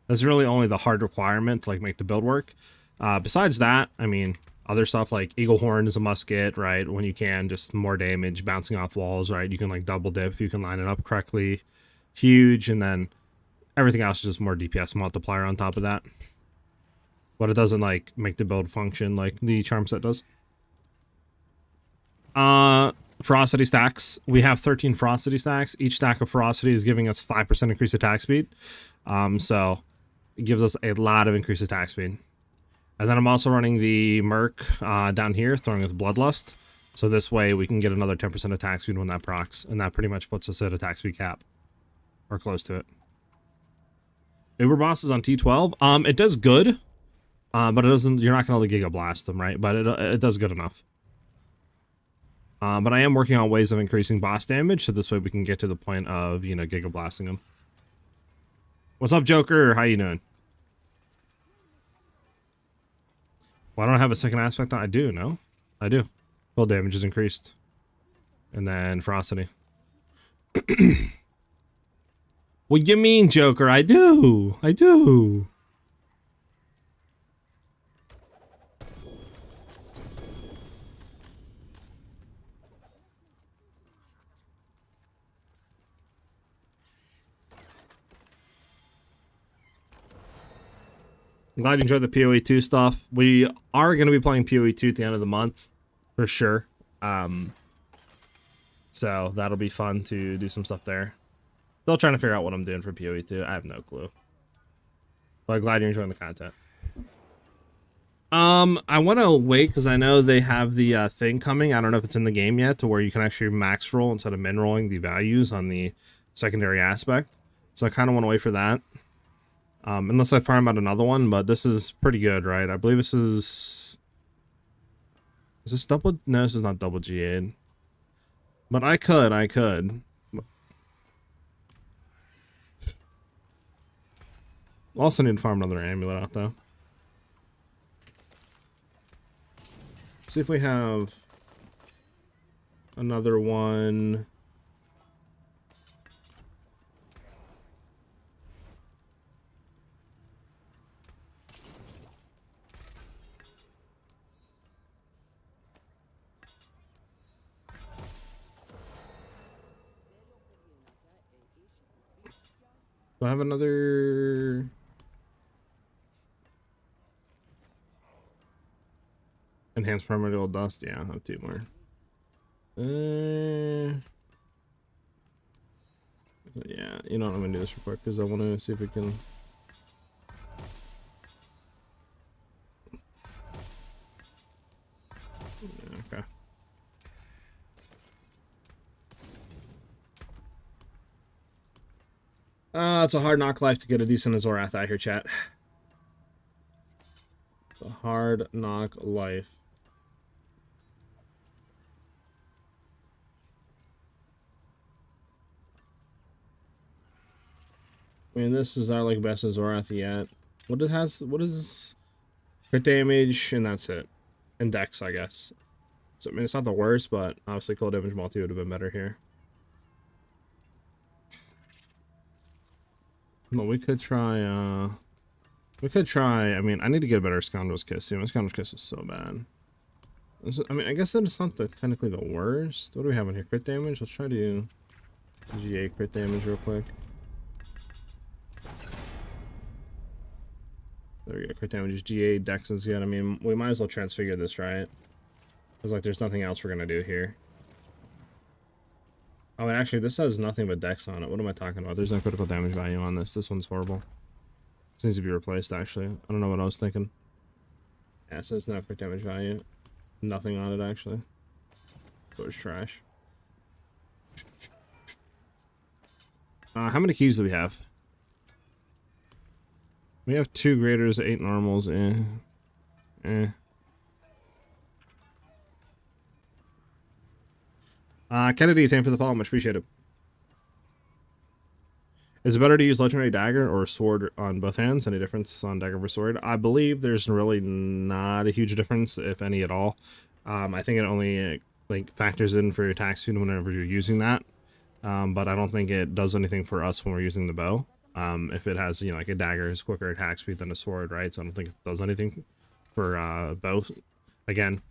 Speaker 1: That's really only the hard requirement to like make the build work. Besides that, I mean, other stuff like Eagle Horn is a musket, right? When you can, just more damage, bouncing off walls, right? You can like double dip if you can line it up correctly. Huge, and then everything else is just more DPS multiplier on top of that. But it doesn't like make the build function like the charm set does. Ferocity stacks. We have 13 ferocity stacks. Each stack of ferocity is giving us 5% increased attack speed. So it gives us a lot of increased attack speed. And then I'm also running the Merc down here, throwing with Bloodlust. So this way we can get another 10% attack speed when that procs. And that pretty much puts us at attack speed cap. Or close to it. Uber Boss is on T12. It does good. But it doesn't. You're not gonna Giga Blast them, right? But it does good enough. But I am working on ways of increasing boss damage, so this way we can get to the point of, you know, Giga Blasting them. What's up, Joker? How you doing? Well, I don't have a second aspect on. I do, no? I do. Full damage is increased. And then ferocity. What you mean, Joker? I do. I do. I'm glad you enjoyed the PoE 2 stuff. We are going to be playing PoE 2 at the end of the month, for sure. So that'll be fun to do some stuff there. Still trying to figure out what I'm doing for PoE 2. I have no clue. But I'm glad you're enjoying the content. I want to wait because I know they have the thing coming. I don't know if it's in the game yet, to where you can actually max roll instead of min rolling the values on the secondary aspect. So I kind of want to wait for that. Unless I farm out another one, but this is pretty good, right? I believe this is this double? No, this is not double GA'd. But I could. Also need to farm another amulet out, though. See if we have another one. Do I have another? Enhanced primordial dust? Yeah, I'll have 2 more. Yeah, you know what, I'm gonna do this real quick because I want to see if we can. Yeah, okay. It's a hard knock life to get a decent Azorath out here, chat. It's a hard knock life. I mean, this is our like best Azorath yet. What is crit damage, and that's it. And dex, I guess. So I mean, it's not the worst, but obviously cold damage multi would have been better here. But we could try, I mean, I need to get a better Scoundrel's Kiss. See, my Scoundrel's Kiss is so bad. I mean, I guess it's not technically the worst. What do we have in here? Crit damage? Let's try to do GA crit damage real quick. There we go, crit damage is GA, dex is good. I mean, we might as well transfigure this, right? Because, like, there's nothing else we're gonna do here. Oh, and actually, this has nothing but dex on it. What am I talking about? There's no critical damage value on this. This one's horrible. This needs to be replaced, actually. I don't know what I was thinking. Yeah, so it's no crit damage value. Nothing on it, actually. So it's trash. How many keys do we have? We have 2 graders, 8 normals. Kennedy, thank you for the follow. Much appreciated. Is it better to use legendary dagger or sword on both hands? Any difference on dagger versus sword? I believe there's really not a huge difference, if any at all. I think it only like factors in for your attack speed whenever you're using that. But I don't think it does anything for us when we're using the bow. If it has, you know, like a dagger has quicker attack speed than a sword, right? So I don't think it does anything for both. Again,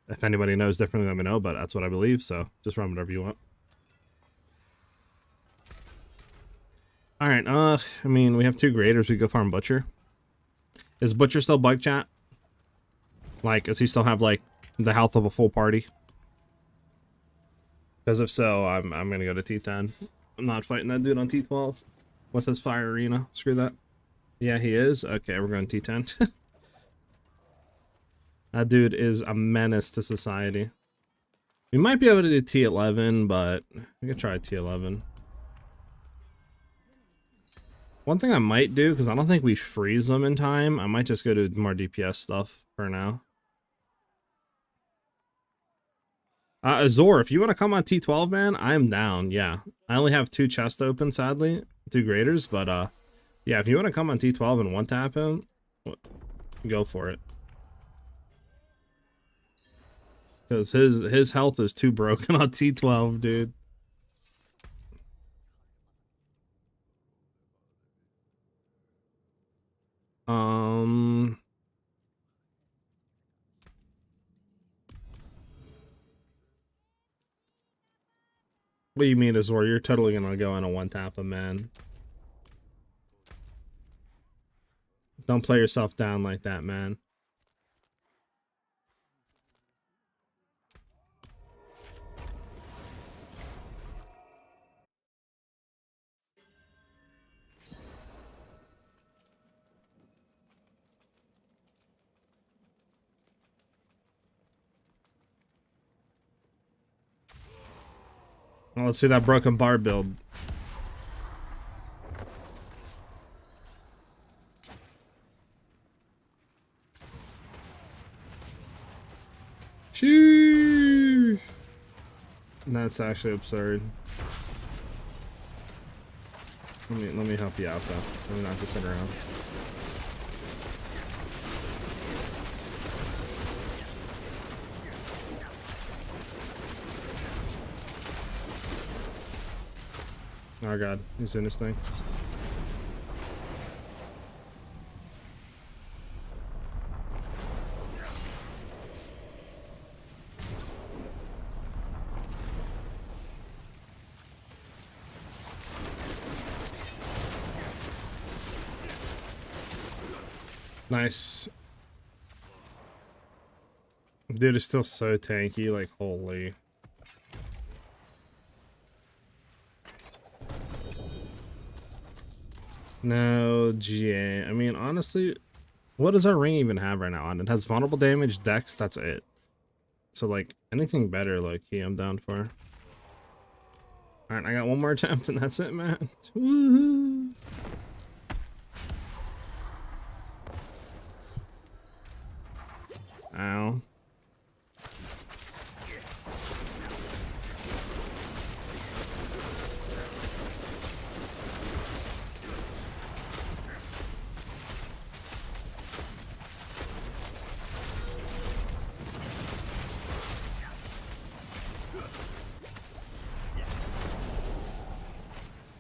Speaker 1: if anybody knows differently, let me know, but that's what I believe, so just run whatever you want. Alright, I mean, we have 2 graders, we go farm Butcher. Is Butcher still bug, chat? Like, does he still have, like, the health of a full party? Because if so, I'm gonna go to T10. I'm not fighting that dude on T12. What's his fire arena? Screw that. Yeah, he is? Okay, we're going T10. That dude is a menace to society. We might be able to do T11, but we can try T11. One thing I might do, because I don't think we freeze them in time, I might just go to more DPS stuff for now. Azor, if you want to come on T12, man, I'm down. Yeah, I only have 2 chests open, sadly, 2 graders, but yeah, if you want to come on T12 and one tap him, go for it. Because his health is too broken on T12, dude. What do you mean, Azor? You're totally gonna go in a one tap him, man. Don't play yourself down like that, man. Well, let's see that broken bar build. Sheesh. That's actually absurd. Let me help you out though. Let me not just sit around. Oh god, he's in this thing. Nice. Dude is still so tanky, like holy. No GA. I mean, honestly, what does our ring even have right now on? It has vulnerable damage, dex, that's it. So like anything better, like I'm down for. Alright, I got one more attempt and that's it, man. Woohoo! Ow.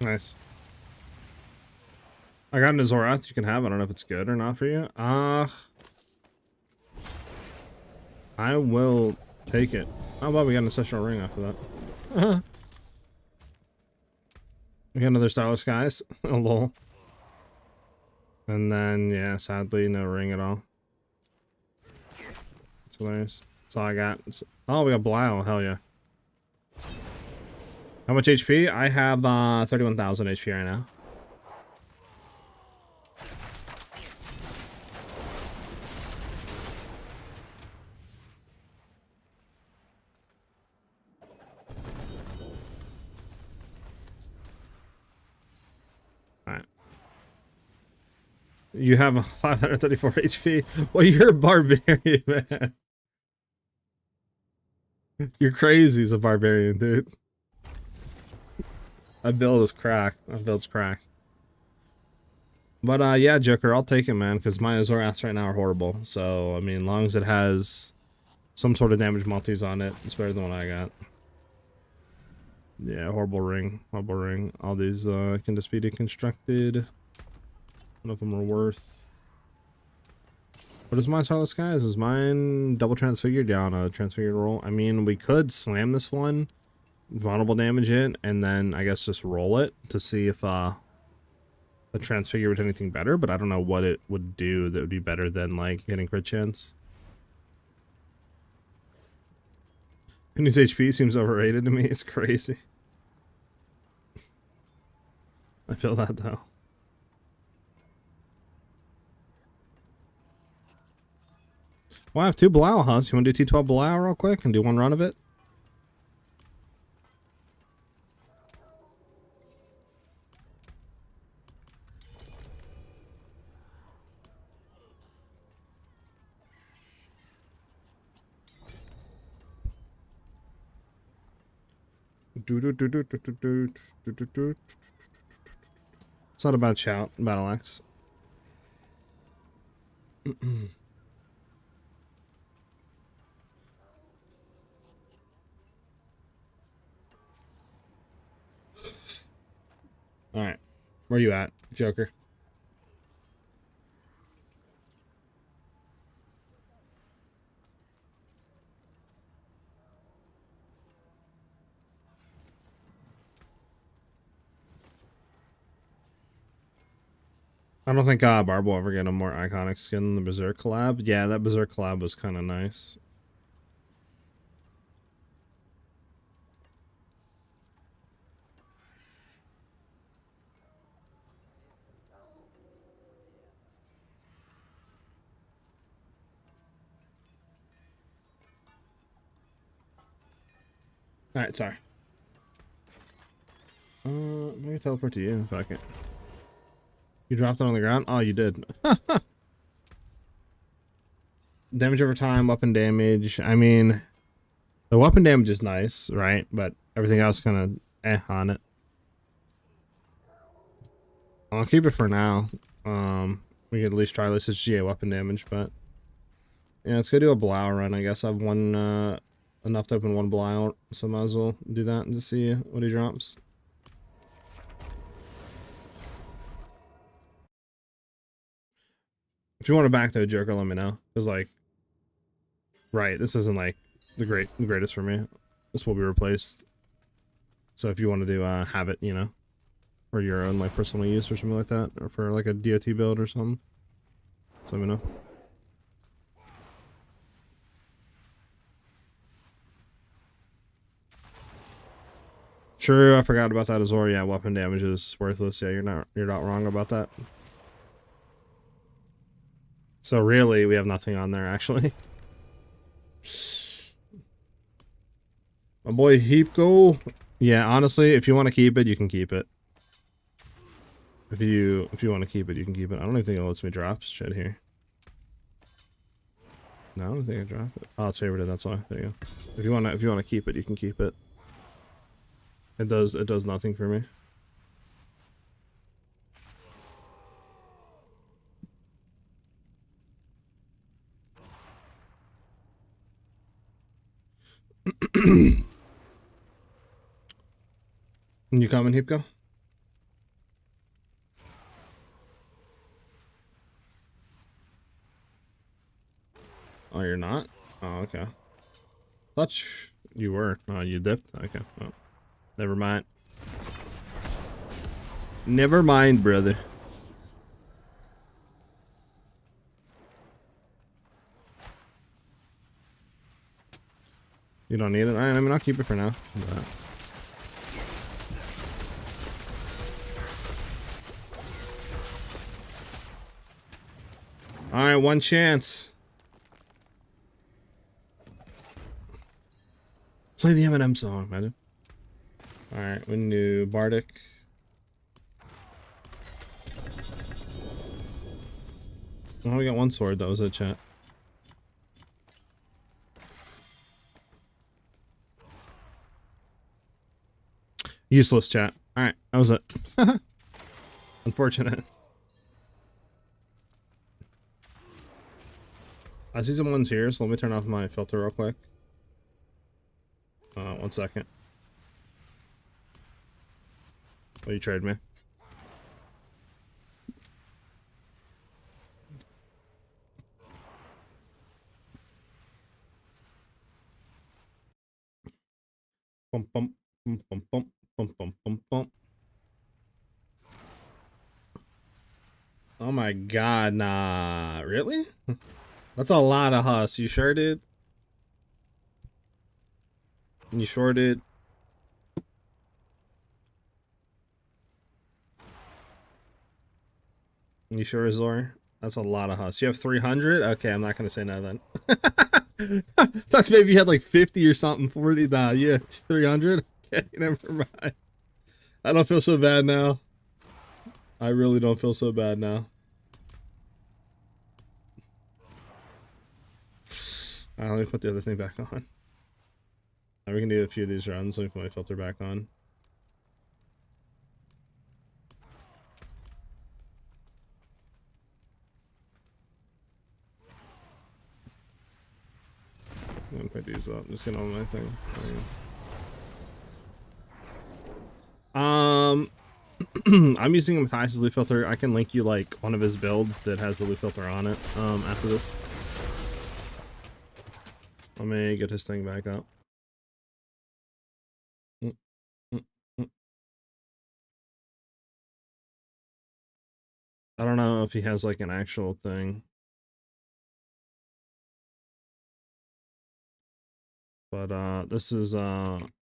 Speaker 1: Nice. I got an Azorath you can have. I don't know if it's good or not for you. I will take it. How about we got an Ancestral Ring after that? We got another Starless Skies. A lol. And then, yeah, sadly, no ring at all. So there's... That's all I got. Oh, we got Blau. Hell yeah. How much HP? I have 31,000 HP right now. Alright. You have 534 HP? Well, you're a barbarian, man. You're crazy as a barbarian, dude. My build is cracked. My build's cracked. But yeah, Joker, I'll take it, man, because my Azoraths right now are horrible. So, I mean, as long as it has some sort of damage multis on it, it's better than what I got. Yeah, horrible ring. Horrible ring. All these can just be deconstructed. None of them are worth. What is mine, Starless Skies? Is mine double transfigured? Yeah, on a transfigured roll. I mean, we could slam this one, vulnerable damage it, and then I guess just roll it to see if a transfigure was anything better, but I don't know what it would do that would be better than like getting crit chance. His HP seems overrated to me. It's crazy. I feel that though. Well, I have 2 Belial hunts. You want to do T12 Belial real quick and do one run of it? It's not about shout, battle axe. All right, where you at, Joker? I don't think Barb will ever get a more iconic skin than the Berserk collab. Yeah, that Berserk collab was kind of nice. All right, sorry. Maybe teleport to you if I can. You dropped it on the ground? Oh, you did. Damage over time, weapon damage. I mean, the weapon damage is nice, right? But everything else kind of on it. I'll keep it for now. We can at least try this as GA weapon damage, but yeah, let's go do a Blau run. I guess I've one enough to open one Blau, so might as well do that and just see what he drops. If you want to back to a Joker, let me know. Cause like, right, this isn't like the greatest for me. This will be replaced. So if you want to do have it, you know, for your own like personal use or something like that, or for like a DOT build or something, just let me know. True, I forgot about that as well. Yeah, weapon damage is worthless. Yeah, you're not wrong about that. So really, we have nothing on there actually. My boy Heapgo. Yeah, honestly, if you want to keep it, you can keep it. If you want to keep it, you can keep it. I don't even think it lets me drop shit here. No, I don't think I dropped it. Oh, it's favorited. That's why. There you go. If you wanna keep it, you can keep it. It does nothing for me. You coming, Heapgo? Oh, you're not? Oh, okay. Thought you were. Oh, you dipped? Okay. Well, never mind. Never mind, brother. You don't need it? Alright, I mean, I'll keep it for now. But... Alright, one chance. Play the Eminem song, man. Alright, we can do Bardic. Oh, we got one sword. That was it, chat. Useless, chat. Alright, that was it. Unfortunate. I see some ones here, so let me turn off my filter real quick. 1 second. Will you trade me? Bum bum bum bum bum bum bum bum bum. Oh my god, nah. Really? That's a lot of hus. You sure did? You sure did? You sure, Azor? That's a lot of hus. You have 300? Okay, I'm not gonna say no then. Thought maybe you had like 50 or something. 40. Nah, yeah, 300. Okay, never mind. I don't feel so bad now. I really don't feel so bad now. Let me put the other thing back on. We can do a few of these runs. Let me put my filter back on. I'm gonna put these up. Just get on my thing. I'm using a SiahZ loop filter. I can link you like one of his builds that has the loop filter on it. After this, let me get his thing back up. I don't know if he has like an actual thing, but this is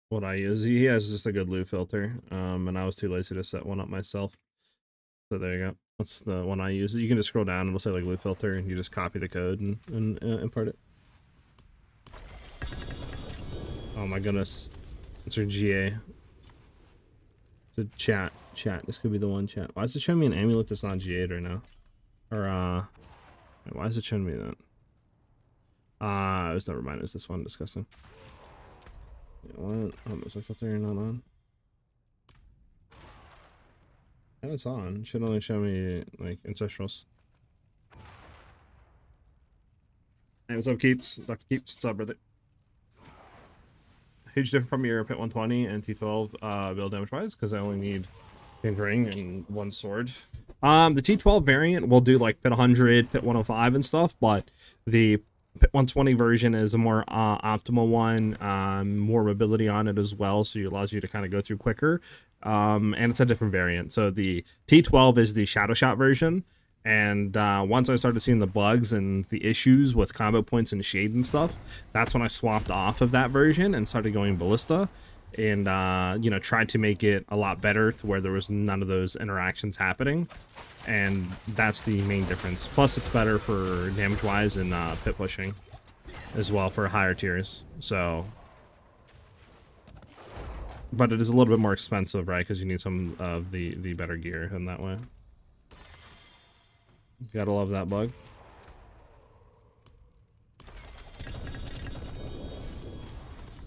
Speaker 1: what I use. He has just a good loop filter, and I was too lazy to set one up myself. So there you go. That's the one I use. You can just scroll down and it'll say like loop filter, and you just copy the code and import it. Oh my goodness, it's our GA. So chat. This could be the one. Chat. Why is it showing me an amulet that's not GA'd right now? Or why is it showing me that? It was never mind. It's this one. Disgusting. What? Oh, is my filter not on? Oh, it's on. It should only show me like ancestrals. Hey, what's up, Keeps? Dr. Keeps, what's up, brother? Huge difference from your Pit 120 and T12 build damage wise, because I only need Change Ring and one sword. The T12 variant will do like Pit 100, Pit 105 and stuff, but the Pit 120 version is a more optimal one, more mobility on it as well, so it allows you to kind of go through quicker. And it's a different variant. So the T12 is the Shadow Shot version, and once I started seeing the bugs and the issues with combo points and shade and stuff, that's when I swapped off of that version and started going Ballista, and you know, tried to make it a lot better to where there was none of those interactions happening. And that's the main difference. Plus it's better for damage wise and pit pushing as well for higher tiers. So, but it is a little bit more expensive, right? Because you need some of the better gear in that way. Gotta love that bug.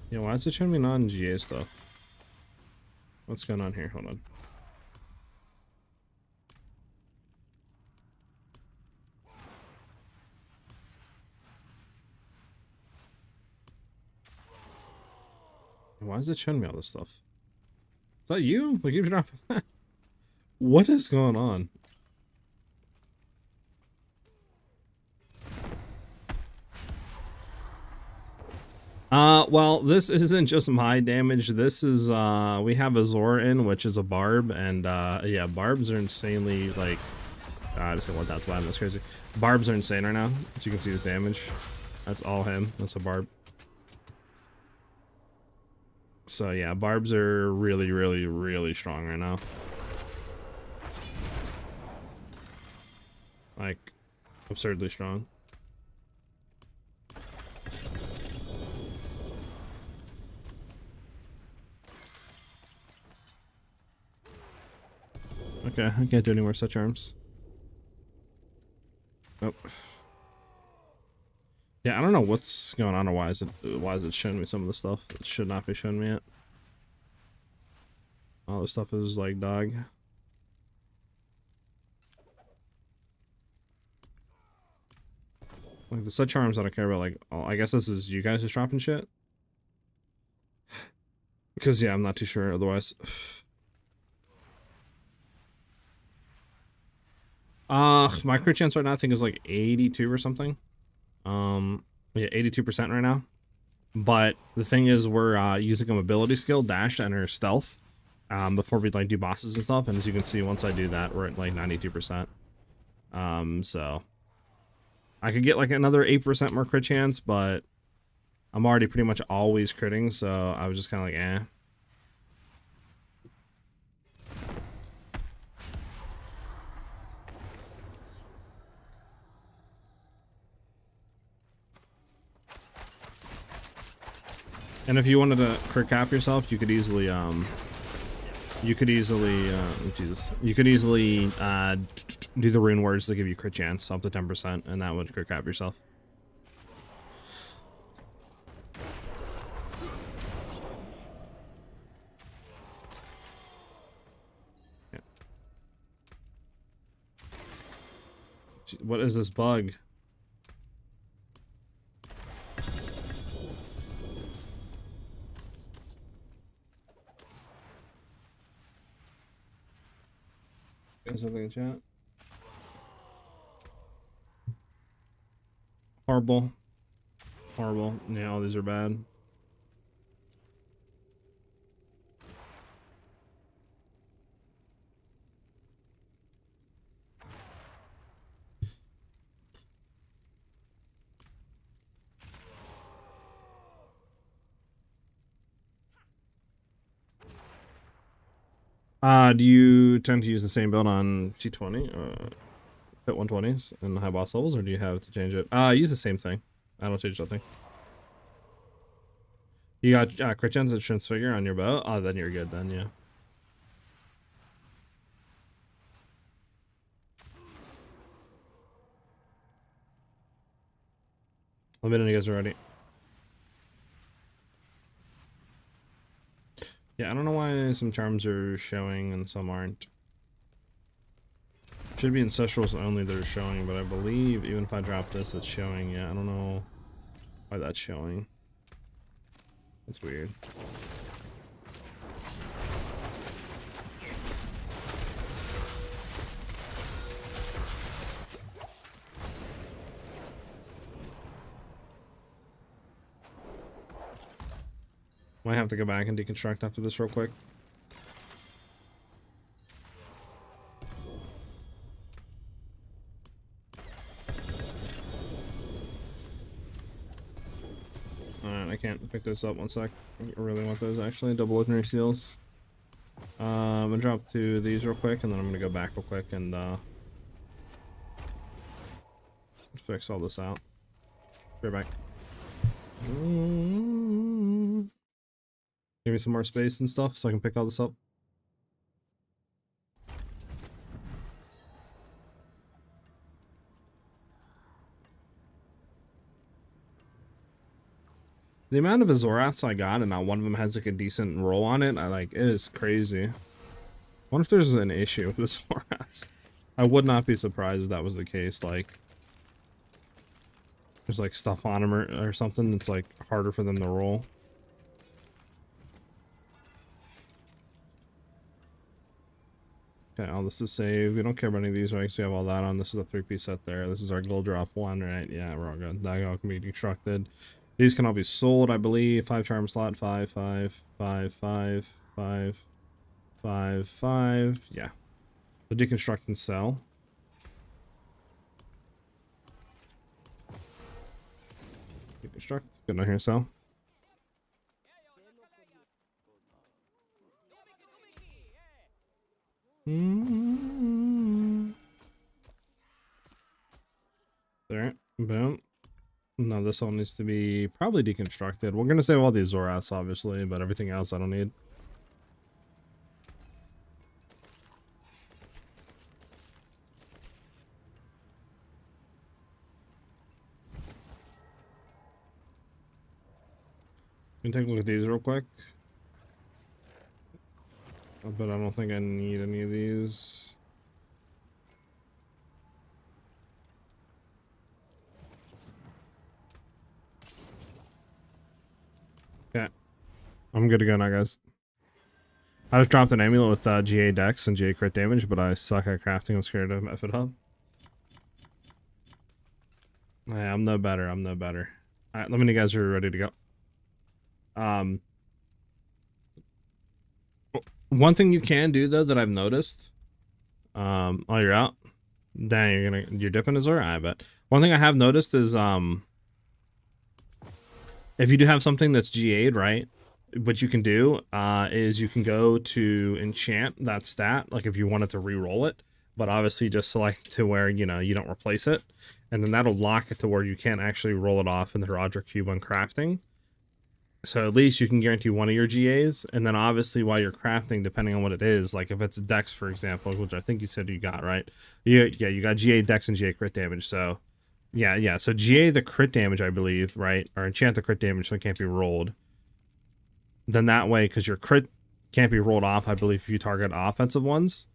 Speaker 1: Yeah, why is it showing me non-GA stuff? What's going on here? Hold on. Why is it showing me all this stuff? Is that you? We keep dropping. What is going on? Well, this isn't just my damage. This is, we have a Zor in, which is a Barb, and, yeah, Barbs are insanely, like, I just got 1,000. That's crazy. Barbs are insane right now, as you can see his damage. That's all him. That's a Barb. So, yeah, Barbs are really, really, really strong right now. Like, absurdly strong. Okay, I can't do any more such arms. Nope. Yeah, I don't know what's going on or why is it showing me some of the stuff that should not be showing me it. All this stuff is like dog. Like the such arms I don't care about, like, oh, I guess this is you guys just dropping shit. Because yeah, I'm not too sure otherwise. My crit chance right now I think is like 82 or something. Yeah, 82% right now. But the thing is, we're using a mobility skill, dash, to enter stealth, before we like do bosses and stuff. And as you can see, once I do that, we're at like 92%. So I could get like another 8% more crit chance, but I'm already pretty much always critting, so I was just kind of like, eh. And if you wanted to crit cap yourself, you could easily Jesus, you could easily do the rune words to give you crit chance up to 10%, and that would crit cap yourself. What is this bug? Got something in chat? Horrible. Horrible. Yeah, all these are bad. Do you tend to use the same build on T20, hit 120s and high boss levels, or do you have to change it? Use the same thing. I don't change nothing. You got crit gens and transfigure on your bow? Oh, then you're good then, yeah. Let me know when you guys are ready. Yeah, I don't know why some charms are showing and some aren't. Should be ancestrals only that are showing, but I believe even if I drop this, it's showing. Yeah, I don't know why that's showing. That's weird. Might have to go back and deconstruct after this real quick. Alright, I can't pick this up. One sec. I really want those actually. Double ordinary seals. I'm gonna drop to these real quick, and then I'm gonna go back real quick and fix all this out. Be right back. Give me some more space and stuff so I can pick all this up. The amount of Azoraths I got and not one of them has like a decent roll on it, it is crazy. I wonder if there's an issue with the Azoraths. I would not be surprised if that was the case. Like, there's like stuff on them or something that's like harder for them to roll. Okay, all this is saved. We don't care about any of these ranks. We have all that on. This is a 3-piece set there. This is our gold drop 1, right? Yeah, we're all good. That all can be deconstructed. These can all be sold, I believe. 5 charm slot, 5, 5, 5, 5, 5, 5, 5. Yeah. So deconstruct and sell. Deconstruct. Good on here, sell. There. Boom. No, this all needs to be probably deconstructed. We're gonna save all these Zoras, obviously, but everything else I don't need. We can take a look at these real quick. But I don't think I need any of these. Okay. I'm good to go now, guys. I just dropped an amulet with GA dex and GA crit damage, but I suck at crafting. I'm scared to F it up. Yeah, I'm no better. I'm no better. Alright, let me know you guys are ready to go. One thing you can do though that I've noticed, oh, you're out. Dang, you're dipping Azor? I bet. One thing I have noticed is if you do have something that's GA'd, right? What you can do is you can go to enchant that stat, like if you wanted to re-roll it, but obviously just select to where, you know, you don't replace it, and then that'll lock it to where you can't actually roll it off in the Roger Cube when crafting. So at least you can guarantee one of your GAs, and then obviously while you're crafting, depending on what it is, like if it's Dex, for example, which I think you said you got, right? Yeah, you got GA Dex and GA crit damage, so yeah, so GA the crit damage, I believe, right? Or enchant the crit damage so it can't be rolled. Then that way, because your crit can't be rolled off, I believe, if you target offensive ones.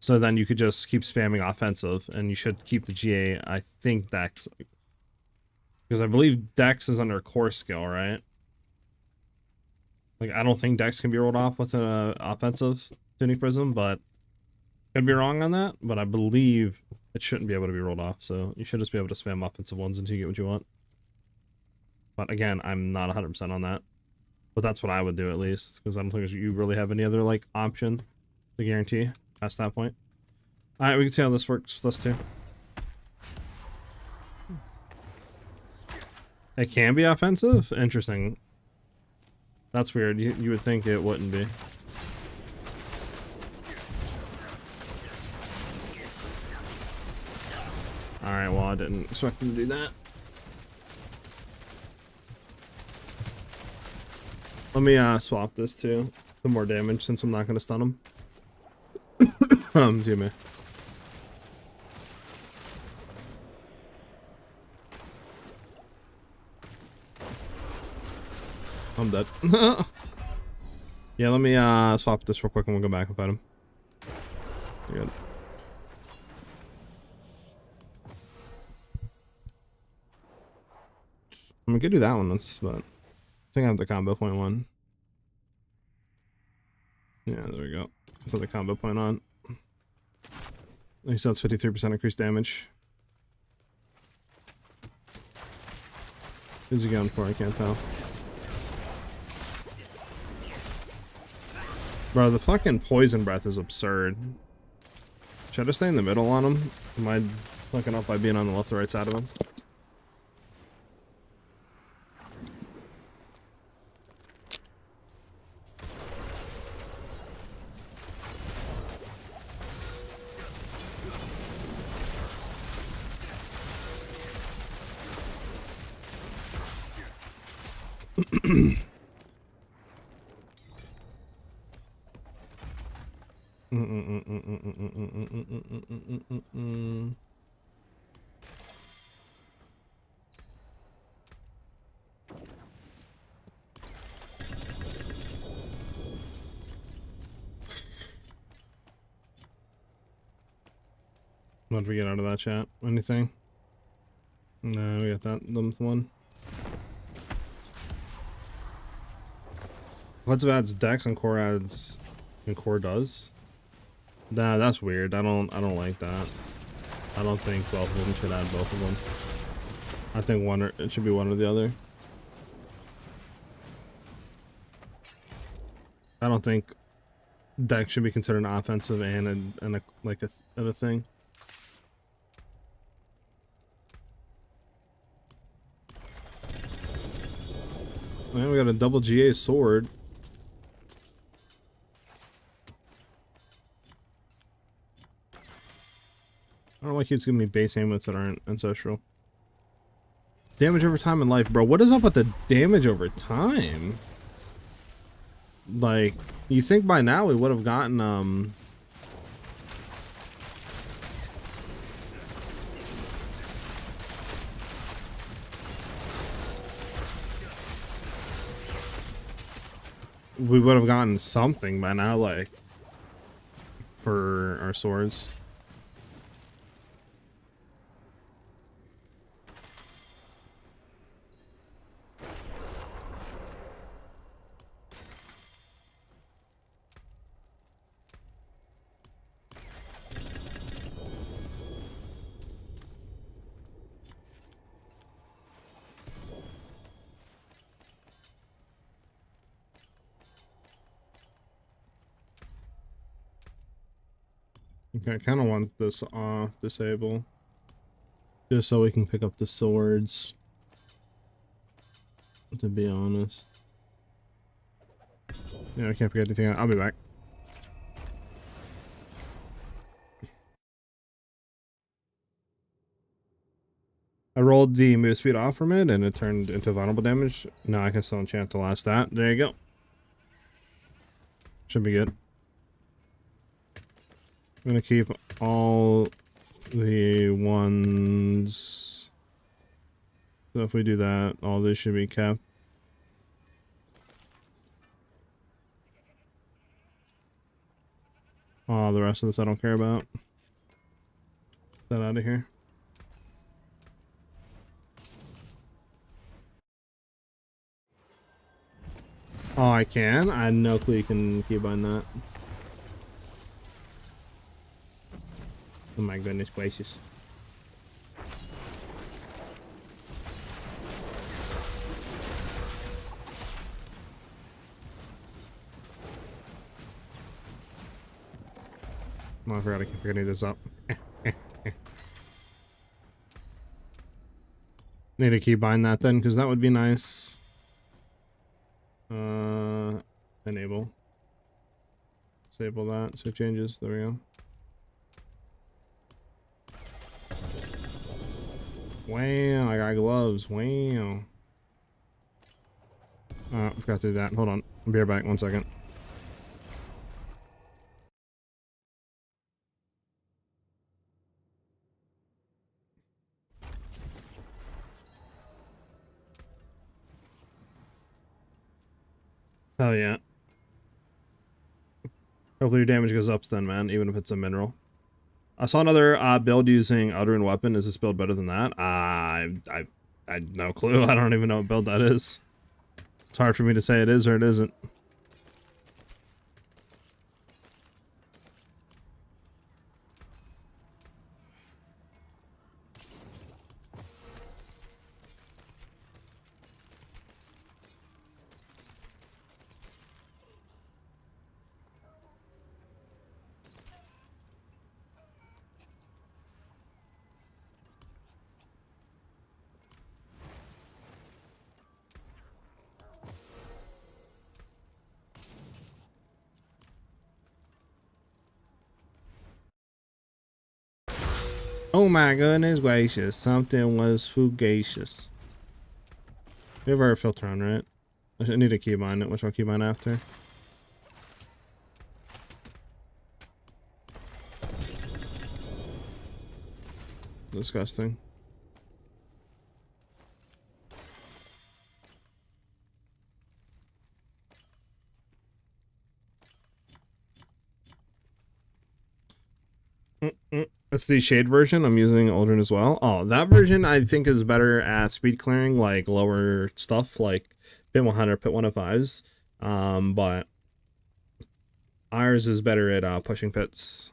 Speaker 1: So then you could just keep spamming offensive, and you should keep the GA, I think, Dex. Because I believe Dex is under core skill, right? Like, I don't think Dex can be rolled off with an offensive tuning prism, but could be wrong on that. But I believe it shouldn't be able to be rolled off, so you should just be able to spam offensive ones until you get what you want. But again, I'm not 100% on that. But that's what I would do, at least, because I don't think you really have any other, like, option to guarantee past that point. Alright, we can see how this works with us too. It can be offensive? Interesting. That's weird. You would think it wouldn't be. Alright, well, I didn't expect him to do that. Let me swap this too. For more damage, since I'm not going to stun him. Excuse me. I'm dead. Yeah, let me swap this real quick and we'll go back and fight him. You're good. I'm gonna do that one, but I think I have the combo point one. Yeah, there we go. Put the combo point on. At least that's 53% increased damage. Who's he going for? I can't tell. Bro, the fucking poison breath is absurd. Should I just stay in the middle on him? Am I fucking up by being on the left or right side of him? What did we get out of that chat? Anything? No, we got that dumbth one. What's adds Dex and core adds and core does? Nah, that's weird. I don't like that. I don't think both of them should add both of them. I think it should be one or the other. I don't think Dex should be considered an offensive and a thing. Man, we got a double GA sword. I don't like you giving me base amulets that aren't ancestral. Damage over time in life, bro. What is up with the damage over time? Like, you think by now we would have gotten, we would have gotten something by now, like, for our swords. Okay, I kind of want this off, disable. Just so we can pick up the swords. To be honest. Yeah, I can't forget anything. I'll be back. I rolled the move speed off from it and it turned into vulnerable damage. Now I can still enchant the last stat. There you go. Should be good. I'm gonna keep all the ones. So if we do that, all this should be kept. Oh, the rest of this I don't care about. Get that out of here. Oh, I can? I had no clue you can keybind that. Oh my goodness gracious. Oh, I forgot I keep forgetting this up. Need to keybind that then, because that would be nice. Enable. Disable that. Save changes. There we go. Wow, I got gloves. Wow. I forgot to do that. Hold on. I'll be right back. 1 second. Hell yeah. Hopefully your damage goes up then, man, even if it's a mineral. I saw another build using Eldraine Weapon. Is this build better than that? I had no clue. I don't even know what build that is. It's hard for me to say it is or it isn't. Oh my goodness gracious, something was fugacious. We have our filter on, right? I need to keybind it, which I'll keybind after. Disgusting. That's the shade version. I'm using Aldrin as well. Oh, that version I think is better at speed clearing, like lower stuff, like Pit 100, Pit 105s. But ours is better at pushing pits.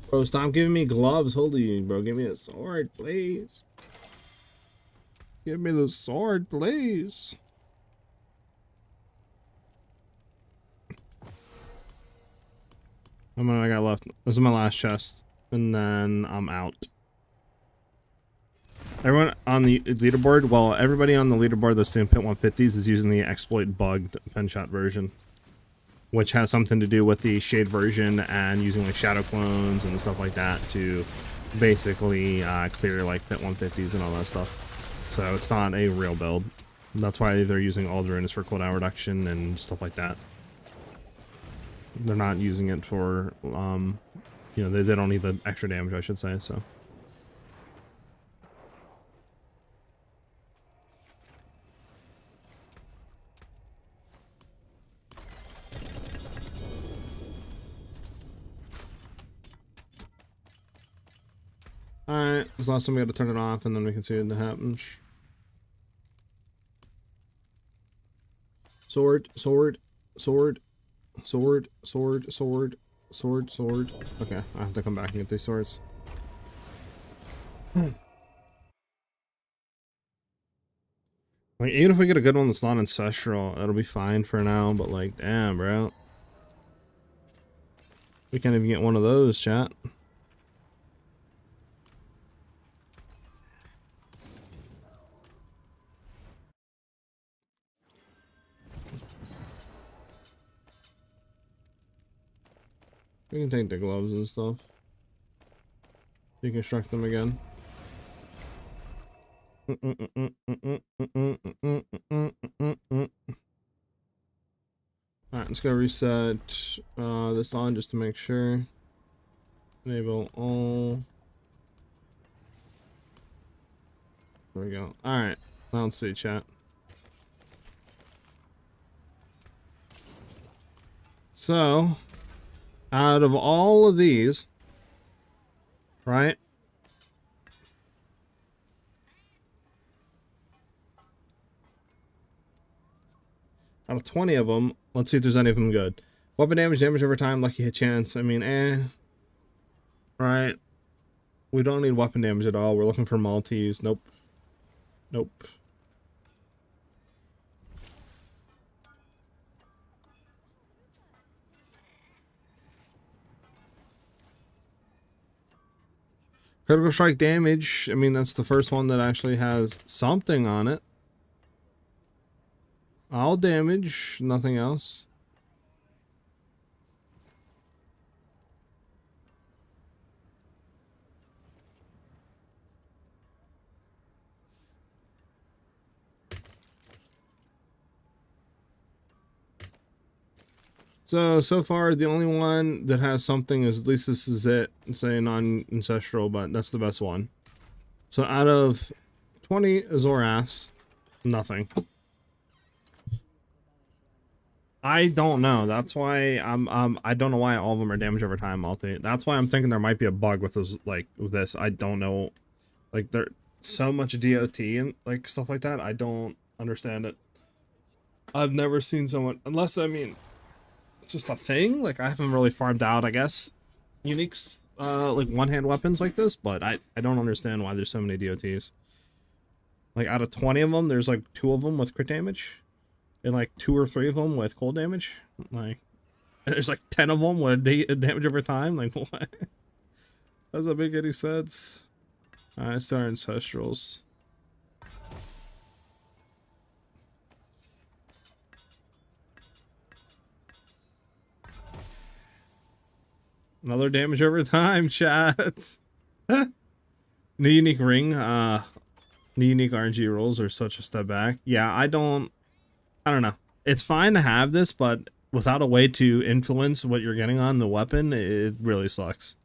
Speaker 1: Bro, stop giving me gloves. Holy, bro, give me a sword, please. Give me the sword, please. How many I got left? This is my last chest, and then I'm out. Everyone on the leaderboard, well, everybody on the leaderboard that's doing Pit 150s is using the exploit bugged Penshot version, which has something to do with the shade version and using like shadow clones and stuff like that to basically clear like Pit 150s and all that stuff. So it's not a real build. That's why they're using Aldrin is for cooldown reduction and stuff like that. They're not using it for, you know, they don't need the extra damage, I should say, so. Alright, this last time we gotta turn it off and then we can see what happens. Sword, sword, sword, sword, sword, sword, sword, sword. Okay, I have to come back and get these swords. Like, even if we get a good one that's not ancestral, it'll be fine for now, but like, damn, bro. We can't even get one of those, chat. We can take the gloves and stuff. Deconstruct them again. Alright, let's go reset this on just to make sure. Enable all. There we go. Alright, now let's see, chat. So, out of all of these, right? Out of 20 of them, let's see if there's any of them good. Weapon damage over time, lucky hit chance. I mean, right? We don't need weapon damage at all. We're looking for multis. Nope. Nope. Critical strike damage. I mean, that's the first one that actually has something on it. All damage, nothing else. So far, the only one that has something is, at least this is it, say non-ancestral, but that's the best one. So out of 20 SiahZ, nothing. I don't know. That's why I don't know why all of them are damage over time multi. That's why I'm thinking there might be a bug with this, like, with this. I don't know. Like, there so much DOT and like stuff like that. I don't understand it. I've never seen someone, unless, I mean, it's just a thing. Like, I haven't really farmed out, I guess, uniques, like one-hand weapons like this, but I don't understand why there's so many DOTs. Like, out of 20 of them, there's like 2 of them with crit damage, and like 2 or 3 of them with cold damage. Like, there's like 10 of them with damage over time. Like, what? Doesn't make any sense. Alright, it's our ancestrals. Another damage over time, chat. New unique ring. New unique RNG rolls are such a step back. Yeah, I don't know. It's fine to have this, but without a way to influence what you're getting on the weapon, it really sucks.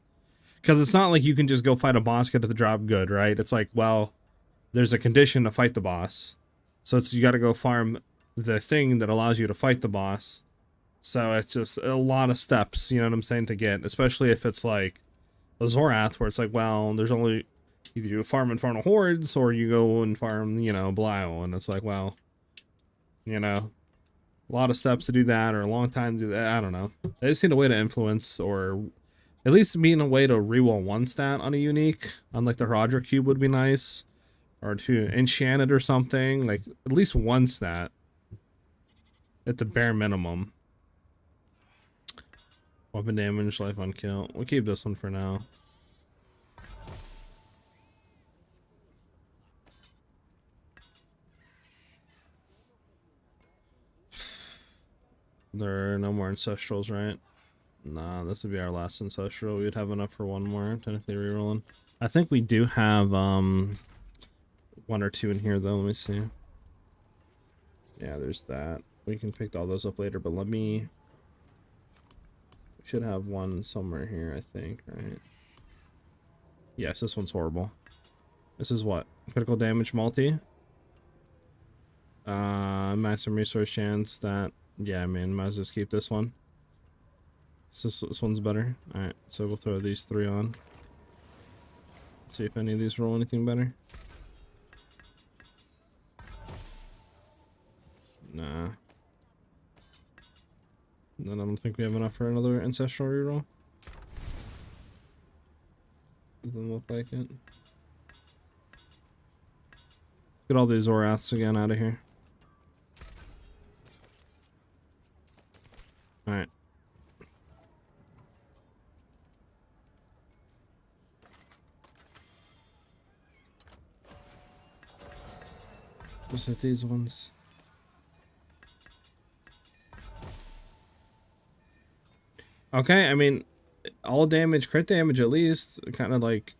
Speaker 1: Because it's not like you can just go fight a boss, get the drop good, right? It's like, well, there's a condition to fight the boss. So it's, you got to go farm the thing that allows you to fight the boss. So it's just a lot of steps, you know what I'm saying, to get, especially if it's like a SiahZ, where it's like, well, there's only, either you farm Infernal Hordes or you go and farm, you know, Belial, and it's like, well, you know, a lot of steps to do that, or a long time to do that. I don't know. I just need a way to influence, or at least being a way to reroll 1 stat on a unique, on like the Roger cube would be nice, or to enchant it or something, like at least 1 stat at the bare minimum. Weapon damage, life on kill. We'll keep this one for now. There are no more ancestrals, right? Nah, this would be our last ancestral. We'd have enough for 1 more, technically rerolling. I think we do have 1 or 2 in here though. Let me see. Yeah, there's that. We can pick all those up later, but let me, we should have 1 somewhere here, I think, right? Yes, this one's horrible. This is what? Critical damage multi? Maximum resource chance. That, yeah, man, might as well just keep this one. This one's better. Alright, so we'll throw these 3 on. See if any of these roll anything better. Nah. Then I don't think we have enough for another ancestral reroll. Doesn't look like it. Get all these SiahZs again out of here. Alright. Just hit these ones. Okay, I mean, all damage, crit damage at least. Kind of like,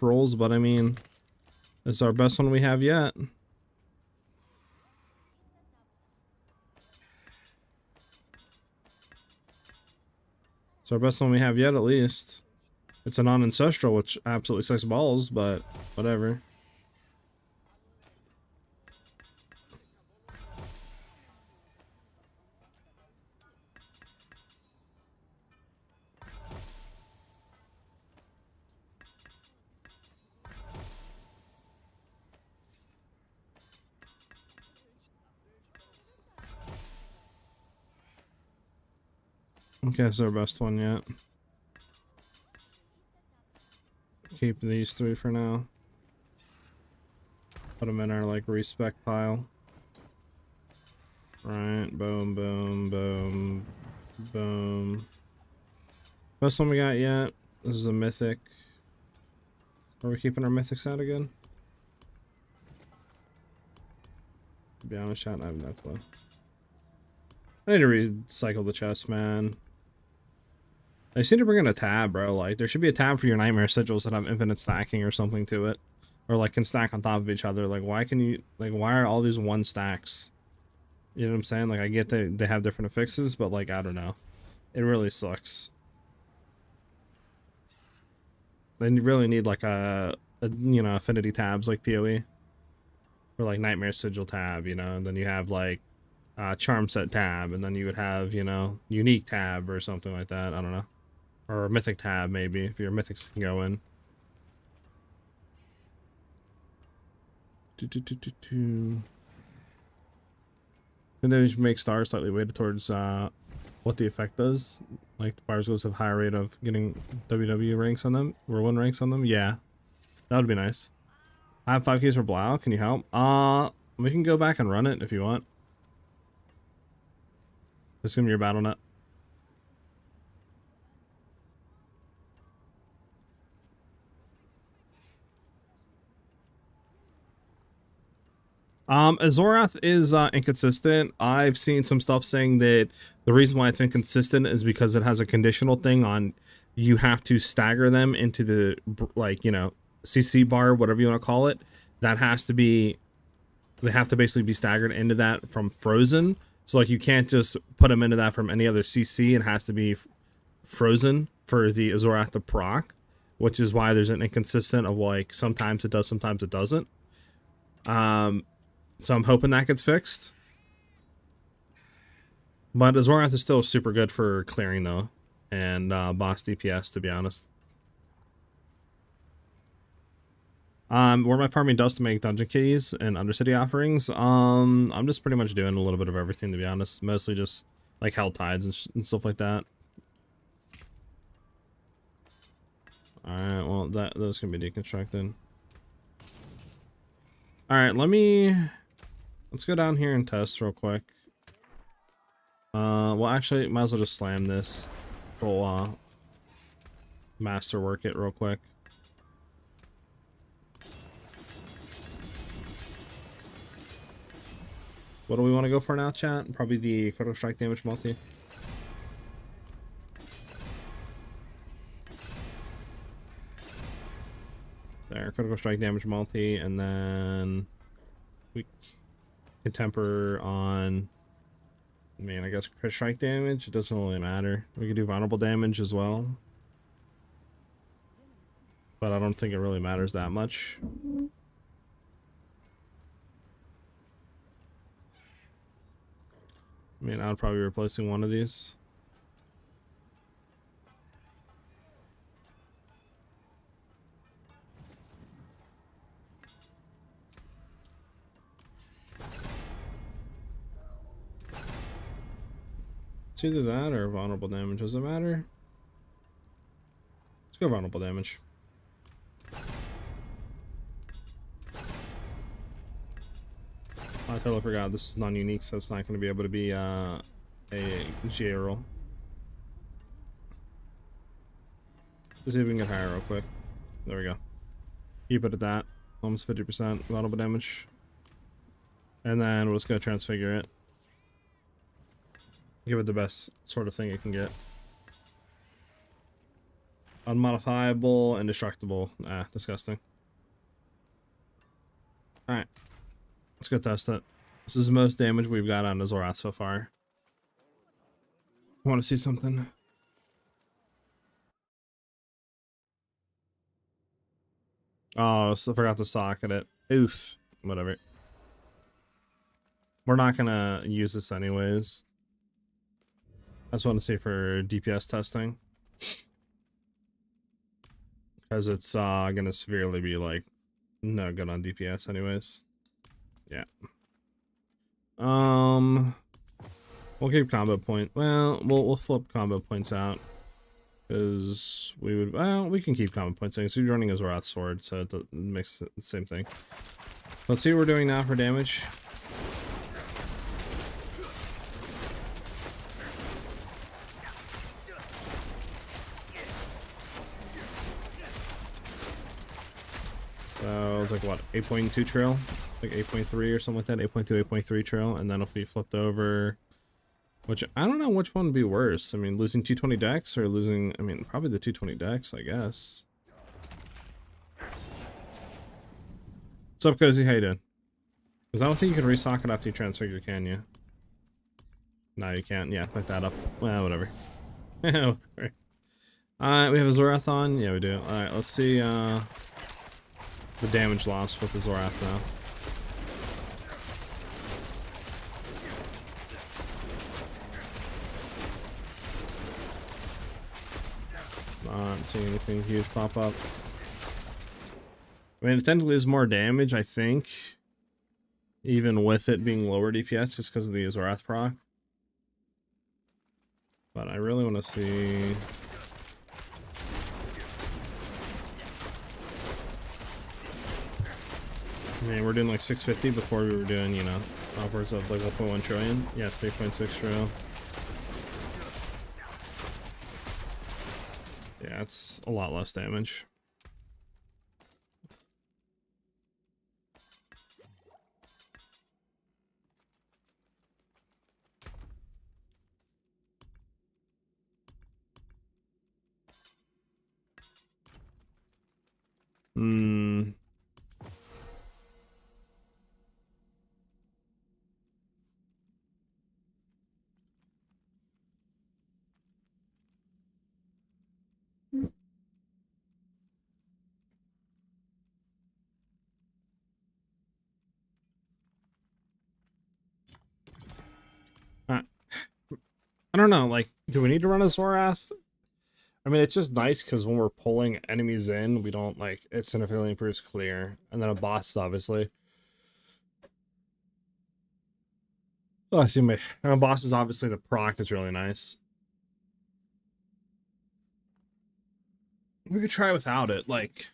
Speaker 1: rolls, but I mean, it's our best one we have yet. It's our best one we have yet, at least. It's a non-ancestral, which absolutely sucks balls, but whatever. Okay, it's our best one yet. Keep these three for now. Put them in our like respec pile. Right, boom, boom, boom, boom. Best one we got yet. This is a mythic. Are we keeping our mythics out again? To be honest, chat, I have no clue. I need to recycle the chest, man. I just need to bring in a tab, bro. Like, there should be a tab for your nightmare sigils that have infinite stacking or something to it. Or, like, can stack on top of each other. Like, why can you... Like, why are all these one stacks? You know what I'm saying? Like, I get that they have different affixes, but, like, I don't know. It really sucks. Then you really need, like, a you know, affinity tabs, like PoE. Or, like, nightmare sigil tab, you know? And then you have, like, charm set tab. And then you would have, you know, unique tab or something like that. I don't know. Or a mythic tab, maybe, if your mythics can go in. And then you make stars slightly weighted towards what the effect does. Like, the bars goes have higher rate of getting WW ranks on them, or 1 ranks on them. Yeah, that would be nice. I have 5 keys for Blau. Can you help? We can go back and run it if you want. Just give me your battle net. Azorath is inconsistent. I've seen some stuff saying that the reason why it's inconsistent is because it has a conditional thing on you have to stagger them into the, like, you know, CC bar, whatever you want to call it. That has to be, they have to basically be staggered into that from Frozen. So, like, you can't just put them into that from any other CC. It has to be Frozen for the Azorath to proc, which is why there's an inconsistent of, like, sometimes it does, sometimes it doesn't. So I'm hoping that gets fixed. But Azorath is still super good for clearing, though. And boss DPS, to be honest. Where am I farming dust to make dungeon keys and Undercity offerings? I'm just pretty much doing a little bit of everything, to be honest. Mostly just, like, Hell Tides and stuff like that. Alright, well, those can be deconstructed. Alright, let's go down here and test real quick. Well, actually, might as well just slam this. We'll, masterwork it real quick. What do we want to go for now, chat? Probably the critical strike damage multi. There, critical strike damage multi, and then we can temper on, I mean, I guess crit strike damage. It doesn't really matter. We can do vulnerable damage as well, but I don't think it really matters that much. I mean, I would probably be replacing one of these. It's either that or vulnerable damage. Does it matter? Let's go vulnerable damage. I totally forgot this is non-unique, so it's not going to be able to be a GA roll. Let's see if we can get higher real quick. There we go. Keep it at that. Almost 50% vulnerable damage. And then we'll just go transfigure it. Give it the best sort of thing it can get. Unmodifiable, indestructible. Ah, disgusting. Alright. Let's go test it. This is the most damage we've got on Zorath so far. Want to see something? Oh, so I forgot to socket it. Oof. Whatever. We're not gonna use this anyways. I just want to see for DPS testing. Because it's gonna severely be like no good on DPS anyways. Yeah. We'll keep combo point. Well, we'll flip combo points out. Because we would, well, we can keep combo points in. So you're running a Zorath sword, so it makes the same thing. Let's see what we're doing now for damage. So it's like what, 8.2 trail? Like 8.3 or something like that. 8.2, 8.3 trail. And then if we flipped over, which I don't know which one would be worse. I mean, losing 220 dex or losing, I mean, probably the 220 dex, I guess. What's up, Cozy? How you doing? Because I don't think you can resock it after you transfigure, can you? No, you can't. Yeah, pick that up. Well, whatever. Alright, we have a Zorath on? Yeah, we do. Alright, let's see the damage loss with the Zorath now. Not seeing anything huge pop up. I mean, it technically is more damage, I think. Even with it being lower DPS, just because of the Zorath proc. But I really want to see... I mean, we're doing like 650 before we were doing, you know, upwards of like 1.1 trillion. Yeah, 3.6 trillion. Yeah, it's a lot less damage. Hmm. I don't know, like, do we need to run a Zorath? I mean, it's just nice because when we're pulling enemies in, we don't, like, it significantly improves clear. And then a boss, obviously. Oh, I see my... And a boss is obviously the proc is really nice. We could try without it. Like,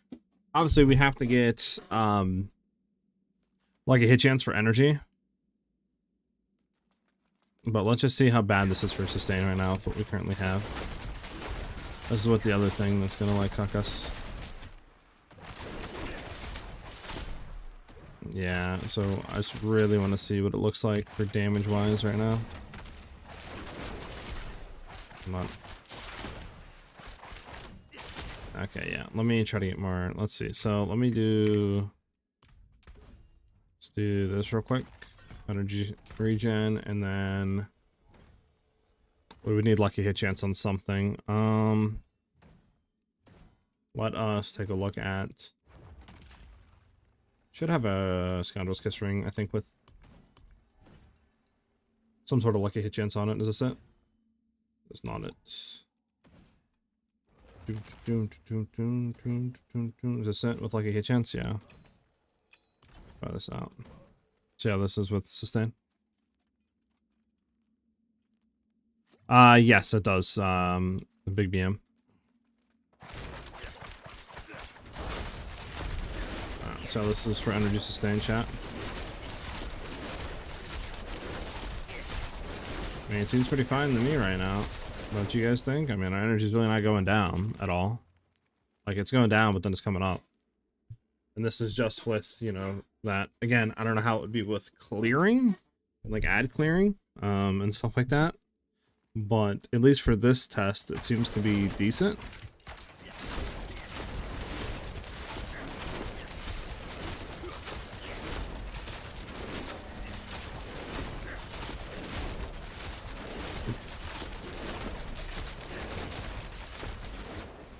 Speaker 1: obviously we have to get, like a hit chance for energy. But let's just see how bad this is for sustain right now with what we currently have. This is what the other thing that's gonna like cuck us. Yeah, so I just really want to see what it looks like for damage wise right now. Come on. Okay, yeah, let me try to get more. Let's see. So let me do, let's do this real quick. Energy regen, and then we would need lucky hit chance on something. Let us take a look at, should have a Scoundrel's Kiss ring, I think, with some sort of lucky hit chance on it. Is this it? That's not it. Is this it with lucky hit chance? Yeah. Try this out. So yeah, this is with sustain. Yes, it does. The big BM. So this is for energy sustain, chat. I mean, it seems pretty fine to me right now. Don't you guys think? I mean, our energy's really not going down at all. Like, it's going down, but then it's coming up. And this is just with, you know, that. Again, I don't know how it would be with clearing, like ad clearing, and stuff like that. But at least for this test, it seems to be decent.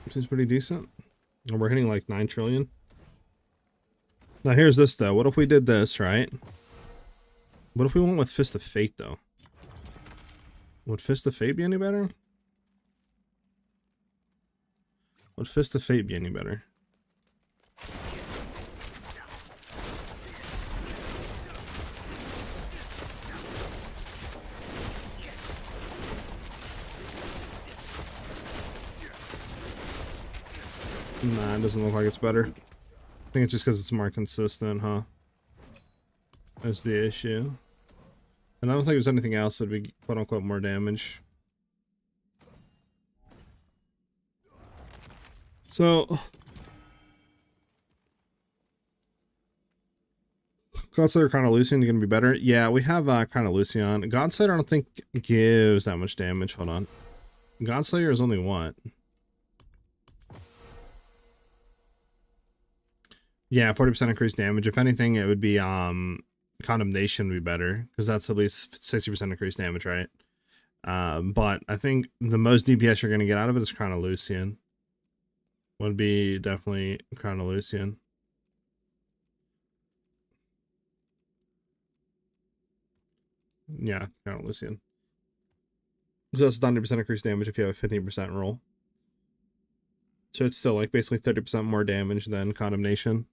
Speaker 1: Seems pretty decent. And we're hitting like 9 trillion. Now here's this though. What if we did this, right? What if we went with Fist of Fate though? Would Fist of Fate be any better? Would Fist of Fate be any better? Nah, it doesn't look like it's better. I think it's just because it's more consistent, huh? That's the issue. And I don't think there's anything else that would be quote-unquote more damage. So... Godslayer kind of Lucian gonna be better. Yeah, we have kind of Lucian. Godslayer I don't think gives that much damage. Hold on. Godslayer is only what? Yeah, 40% increased damage. If anything, it would be Condemnation would be better, because that's at least 60% increased damage, right? But I think the most DPS you're gonna get out of it is Crown of Lucian. Would be definitely Crown of Lucian. Yeah, Crown of Lucian. So that's 90% increased damage if you have a 15% roll. So it's still like basically 30% more damage than Condemnation.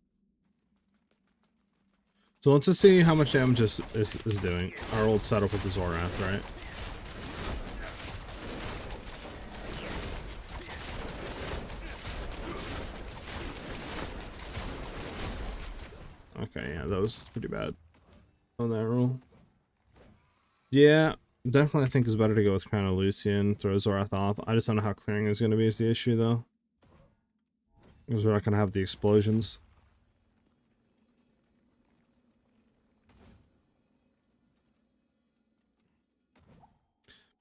Speaker 1: So let's just see how much damage is doing. Our old setup with the Zorath, right? Okay, yeah, that was pretty bad on that roll. Yeah, definitely I think it's better to go with Crown of Lucian, throw Zorath off. I just don't know how clearing is going to be is the issue, though. Because we're not going to have the explosions.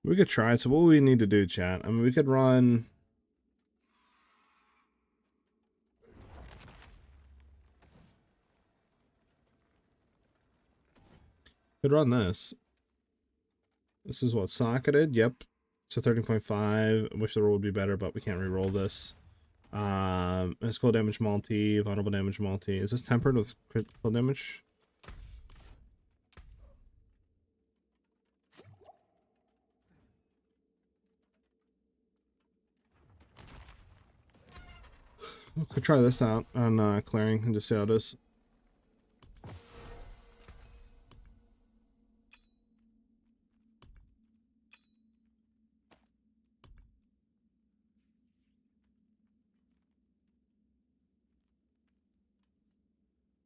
Speaker 1: We could try. So what do we need to do, chat? I mean, we could run... Could run this. This is what socketed. Yep. So 13.5. I wish the roll would be better, but we can't re-roll this. Physical damage multi, vulnerable damage multi. Is this tempered with critical damage? We could try this out on clearing and just see how it is.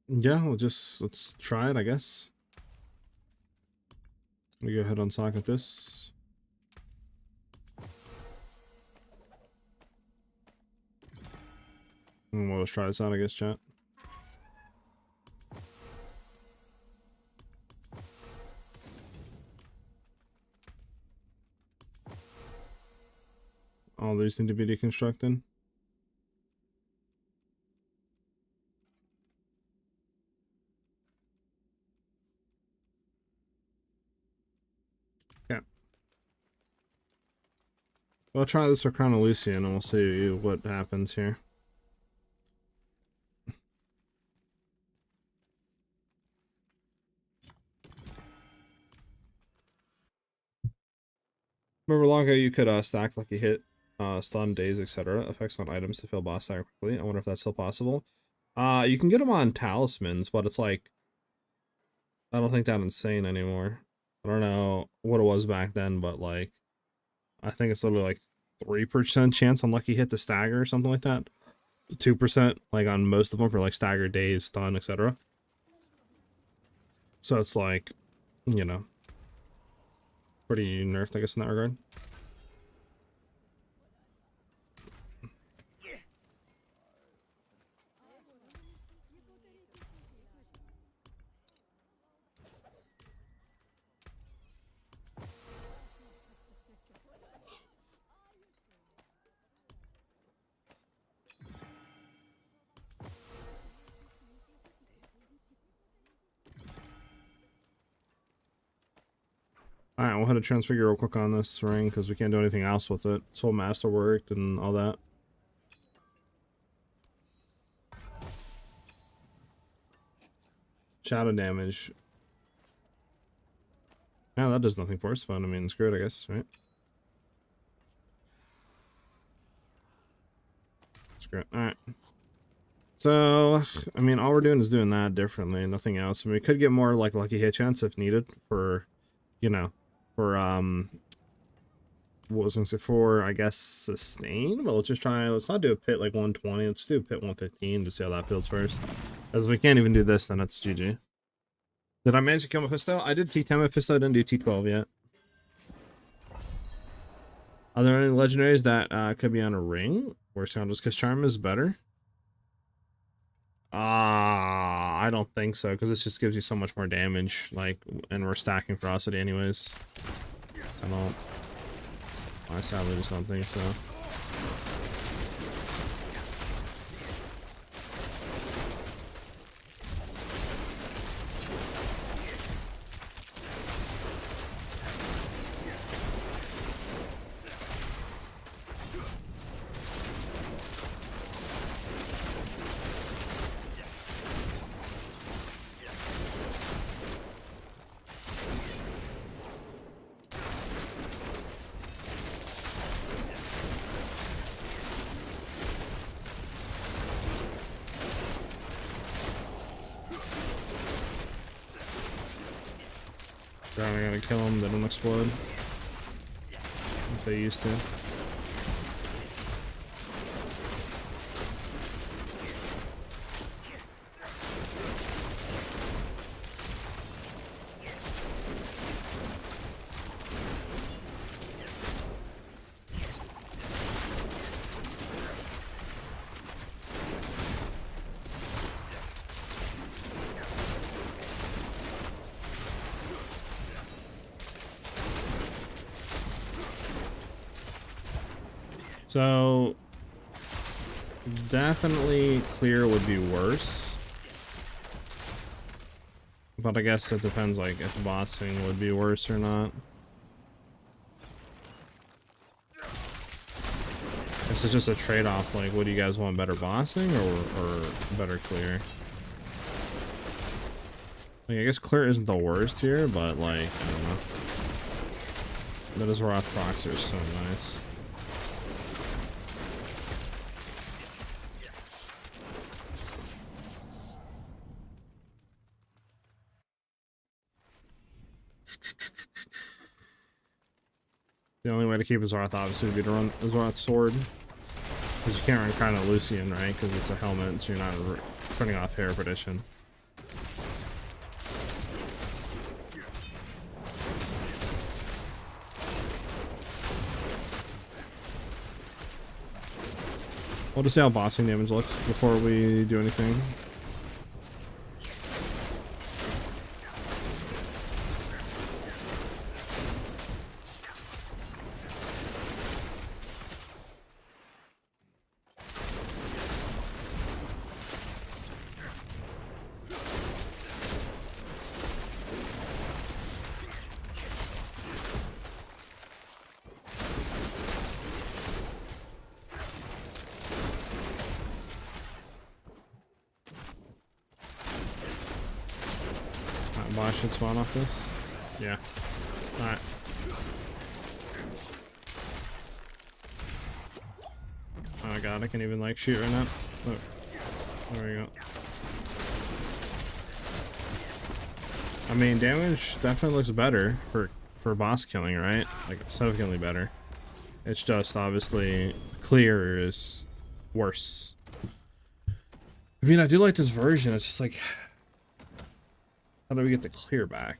Speaker 1: Yeah, let's try it, I guess. Let me go ahead and socket this. And we'll just try this out, I guess, chat. All these need to be deconstructed. Okay. I'll try this for Crown of Lucian and we'll see what happens here. Remember long ago you could stack Lucky Hit, stun, daze, etc. Effects on items to fill boss stagger quickly. I wonder if that's still possible. You can get them on talismans, but it's like, I don't think that insane anymore. I don't know what it was back then, but like, I think it's literally like 3% chance on Lucky Hit to stagger or something like that. 2% like on most of them for like stagger, daze, stun, etc. So it's like, you know, pretty nerfed, I guess, in that regard. Alright, we'll head to transfigure real quick on this ring because we can't do anything else with it. Soul Master worked and all that. Shadow damage. Yeah, that does nothing for us, but I mean, screw it, I guess, right? Screw it. Alright. So, I mean, all we're doing is doing that differently, nothing else. I mean, we could get more, like, lucky hit chance if needed for, you know, for, what was I gonna say, for, I guess, sustain? But let's just try, let's not do a pit, like, 120. Let's do a pit 115 to see how that feels first. As we can't even do this, then it's GG. Did I manage to kill Mephisto? I did T10 Mephisto, I didn't do T12 yet. Are there any legendaries that could be on a ring? Where Scoundrel's Kiss Charm is better? I don't think so, because this just gives you so much more damage, like, and we're stacking Ferocity anyways. I sadly just don't think so. I gotta kill them, they don't explode. If they used to. So, definitely clear would be worse. But I guess it depends, like, if bossing would be worse or not. This is just a trade-off, like, what do you guys want, better bossing or better clear? Like, I guess clear isn't the worst here, but, like, I don't know. But his Wrath procs are so nice. The only way to keep his Wrath obviously would be to run his Wrath sword. Because you can't run kind of Lucian, right? Because it's a helmet, so you're not turning off hair perdition. We'll just see how bossing damage looks before we do anything. Boss should spawn off this. Yeah. Alright. Oh my god, I can even like shoot right now. Oh, there we go. I mean, damage definitely looks better for boss killing, right? Like, significantly better. It's just obviously clear is worse. I mean, I do like this version. It's just like, how do we get the clear back?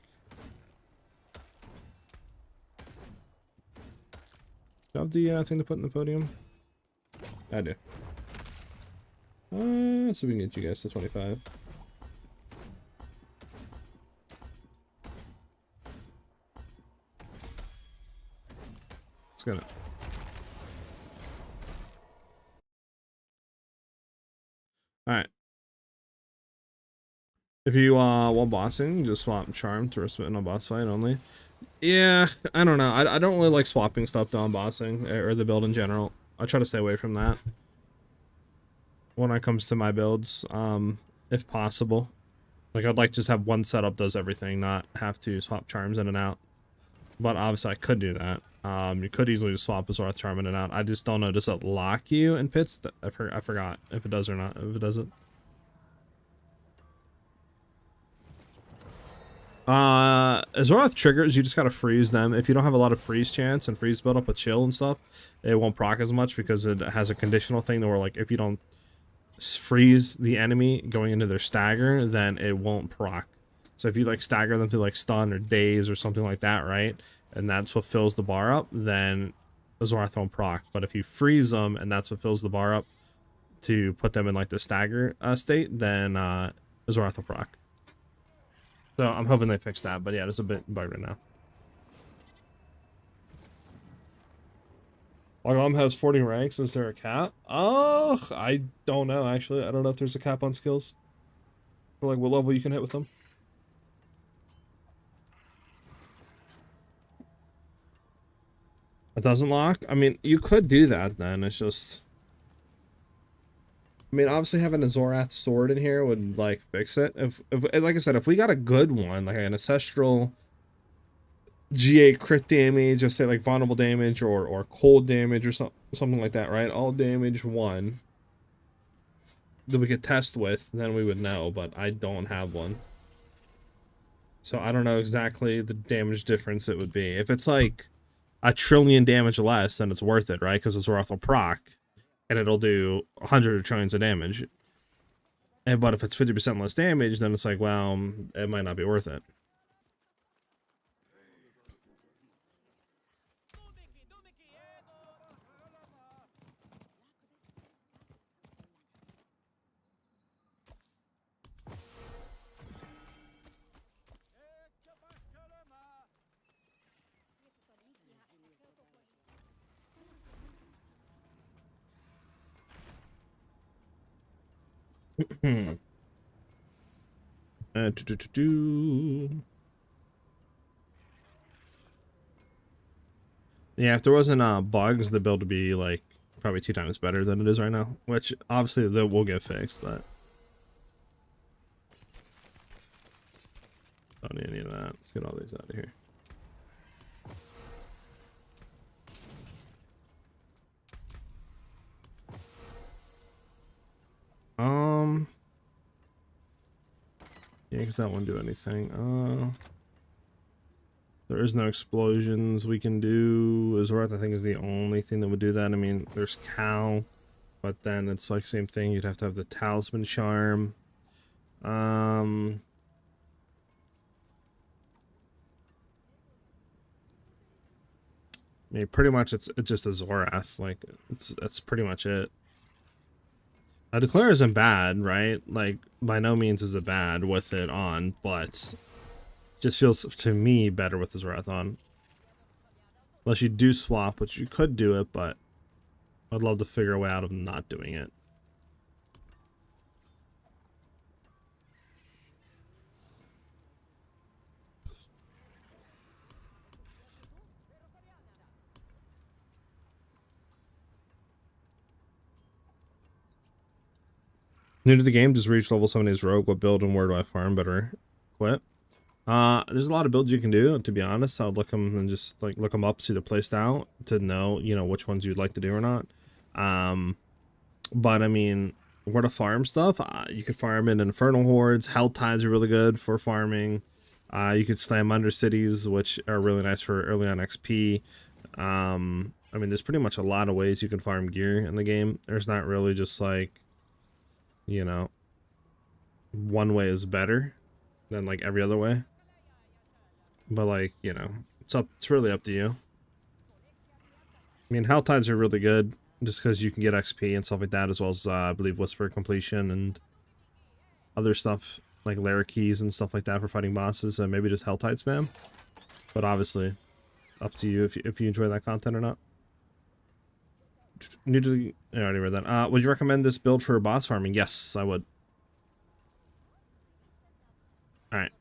Speaker 1: Do I have the thing to put in the podium? I do. So we can get you guys to 25. Let's get it. Alright. If you while bossing, just swap charm to respect no boss fight only. Yeah, I don't know. I don't really like swapping stuff to unbossing or the build in general. I try to stay away from that when it comes to my builds, if possible. Like, I'd like to just have one setup does everything, not have to swap charms in and out. But obviously I could do that. You could easily just swap a Zorth charm in and out. I just don't know. Does it lock you in pits? I forgot if it does or not. If it doesn't. Zorth triggers, you just gotta freeze them. If you don't have a lot of freeze chance and freeze build up with chill and stuff, it won't proc as much because it has a conditional thing where, like, if you don't freeze the enemy going into their stagger, then it won't proc. So if you like stagger them to like stun or daze or something like that, right? And that's what fills the bar up, then Zorth won't proc. But if you freeze them and that's what fills the bar up to put them in like the stagger state, then Zorth will proc. So I'm hoping they fix that, but yeah, it's a bit bugged right now. Lagom has 40 ranks. Is there a cap? Oh, I don't know, actually. I don't know if there's a cap on skills. Or like what level you can hit with them. It doesn't lock? I mean, you could do that then. It's just... I mean, obviously having a Zorath sword in here would, like, fix it. If like I said, if we got a good one, like an ancestral GA crit damage, just say like vulnerable damage or cold damage or something like that, right? All damage 1 that we could test with, then we would know, but I don't have one. So I don't know exactly the damage difference it would be. If it's like a trillion damage less, then it's worth it, right? Because the Zorath will proc, and it'll do 100 trillions of damage. But if it's 50% less damage, then it's like, well, it might not be worth it. Yeah, if there wasn't bugs, the build would be like probably 2 times better than it is right now, which obviously that will get fixed, but don't need any of that. Let's get all these out of here. Yeah, because that won't do anything. There is no explosions we can do. Azorth, I think, is the only thing that would do that. I mean, there's Cow, but then it's like same thing. You'd have to have the Talisman Charm. I mean, pretty much it's just a Zorath. Like, that's pretty much it. Declare isn't bad, right? Like, by no means is it bad with it on, but just feels to me better with the Zorath on. Unless you do swap, which you could do it, but I'd love to figure a way out of not doing it. New to the game, just reach level 70 as rogue. What build and where do I farm better? Quit. There's a lot of builds you can do, to be honest. I would look them and just like look them up, see the playstyle to know, you know, which ones you'd like to do or not. But I mean, where to farm stuff, you could farm in Infernal Hordes. Hell Tides are really good for farming. You could slam under cities, which are really nice for early on XP. I mean, there's pretty much a lot of ways you can farm gear in the game. There's not really just like, you know, one way is better than like every other way. But like, you know, it's really up to you. I mean, Hell Tides are really good just because you can get XP and stuff like that, as well as I believe Whisper completion and other stuff like Lair keys and stuff like that for fighting bosses, and maybe just Hell Tide spam. But obviously, up to you if you enjoy that content or not. New to the, I already read that. Would you recommend this build for boss farming? Yes, I would. All right.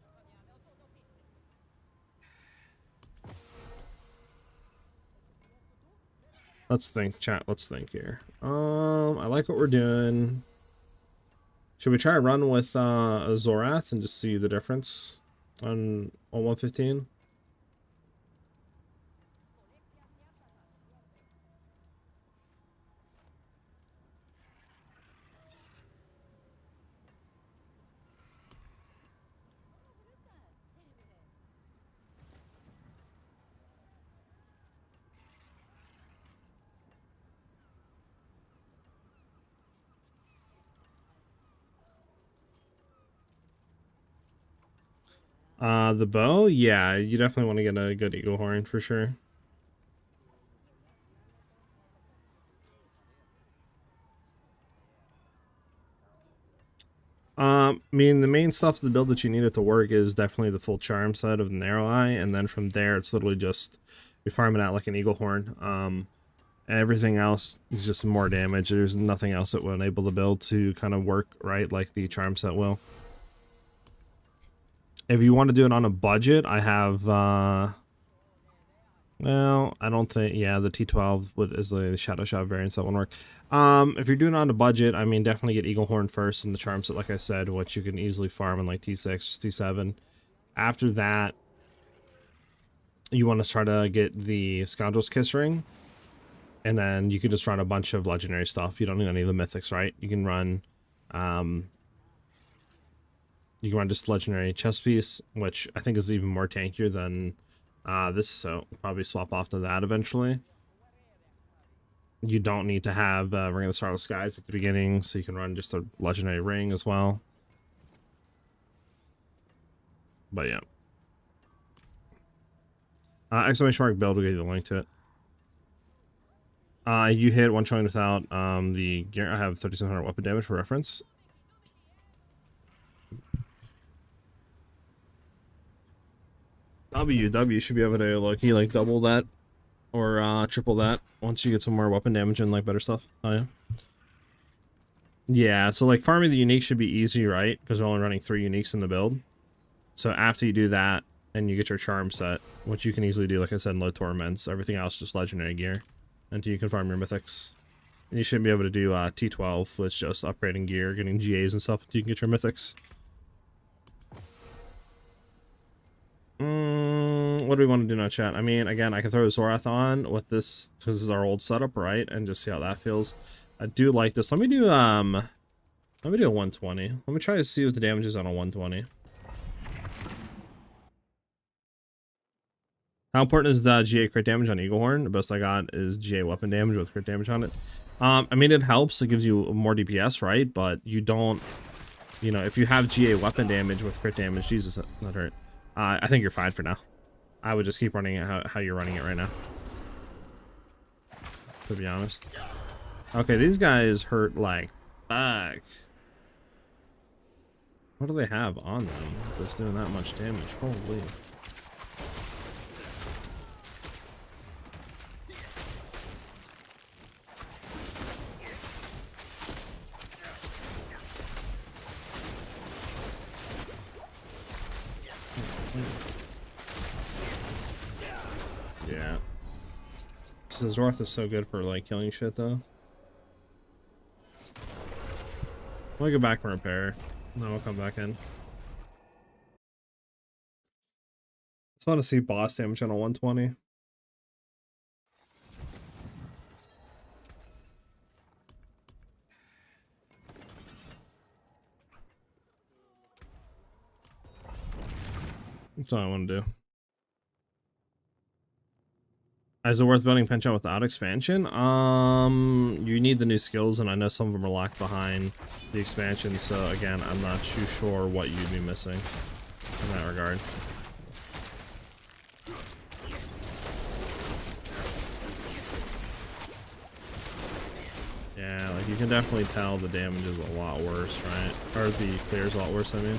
Speaker 1: Let's think, chat. Let's think here. I like what we're doing. Should we try a run with a Zorath and just see the difference on 115? The bow? Yeah, you definitely want to get a good eagle horn for sure. I mean, the main stuff of the build that you need it to work is definitely the full charm set of the narrow eye, and then from there, it's literally just you're farming out like an eagle horn. Everything else is just more damage. There's nothing else that will enable the build to kind of work right like the charm set will. If you want to do it on a budget, I have, well, I don't think, yeah, the T12 is the Shadow Shot variant, so that won't work. If you're doing it on a budget, I mean, definitely get Eagle Horn first and the charm set, like I said, which you can easily farm in like T6, T7. After that, you want to try to get the Scoundrel's Kiss Ring, and then you can just run a bunch of legendary stuff. You don't need any of the mythics, right? You can run, just legendary chest piece, which I think is even more tankier than this, so probably swap off to that eventually. You don't need to have Ring of the Starless Skies at the beginning, so you can run just a legendary ring as well. But yeah. Exclamation mark build will give you the link to it. You hit one trillion without the gear. I have 3700 weapon damage for reference. W should be able to like double that or triple that once you get some more weapon damage and like better stuff. Oh yeah. Yeah, so like farming the unique should be easy, right? Because we're only running 3 uniques in the build. So after you do that and you get your charm set, which you can easily do, like I said, in low torments, everything else just legendary gear until you can farm your mythics. And you should be able to do T12, which is just upgrading gear, getting GAs and stuff until you can get your mythics. What do we want to do now, chat? I mean, again, I can throw Zorath on with this because this is our old setup, right? And just see how that feels. I do like this. Let me do a 120. Let me try to see what the damage is on a 120. How important is the GA crit damage on Eagle Horn? The best I got is GA weapon damage with crit damage on it. I mean, it helps. It gives you more DPS, right? But you don't, you know, if you have GA weapon damage with crit damage, Jesus, that hurt. I think you're fine for now. I would just keep running it how you're running it right now, to be honest. Okay, these guys hurt like fuck. What do they have on them that's doing that much damage? Holy. Yeah. This Zorth is so good for like killing shit though. I'll go back and repair. Then I'll come back in. Just want to see boss damage on a 120. That's all I want to do. Is it worth building Penshot without expansion? You need the new skills, and I know some of them are locked behind the expansion, so again, I'm not too sure what you'd be missing in that regard. Yeah, like you can definitely tell the damage is a lot worse, right? Or the clear is a lot worse, I mean.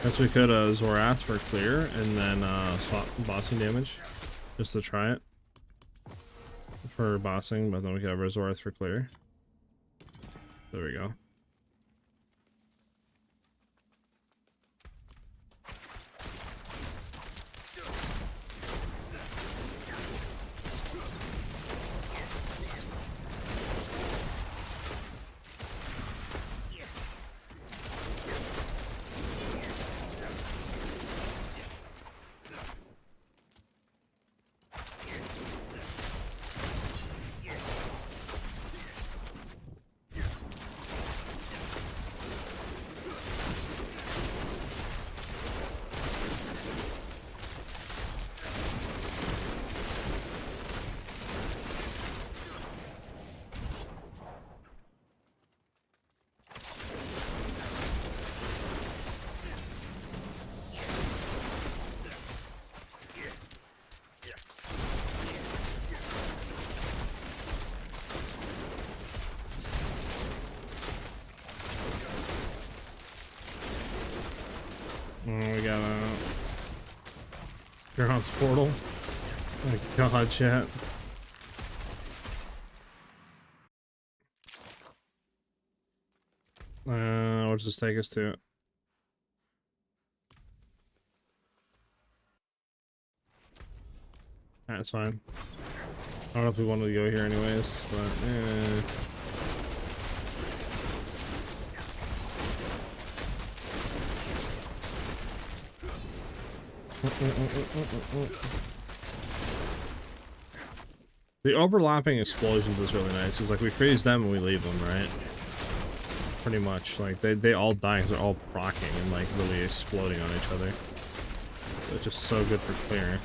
Speaker 1: Guess we could Zorath for clear and then swap bossing damage just to try it for bossing, but then we could have Zorath for clear. There we go. We got a God's portal. Oh God, chat. What does this take us to? That's fine. I don't know if we wanted to go here anyways, but the overlapping explosions is really nice because like we freeze them and we leave them, right? Pretty much like they all die because they're all proccing and like really exploding on each other. So it's just so good for clearing.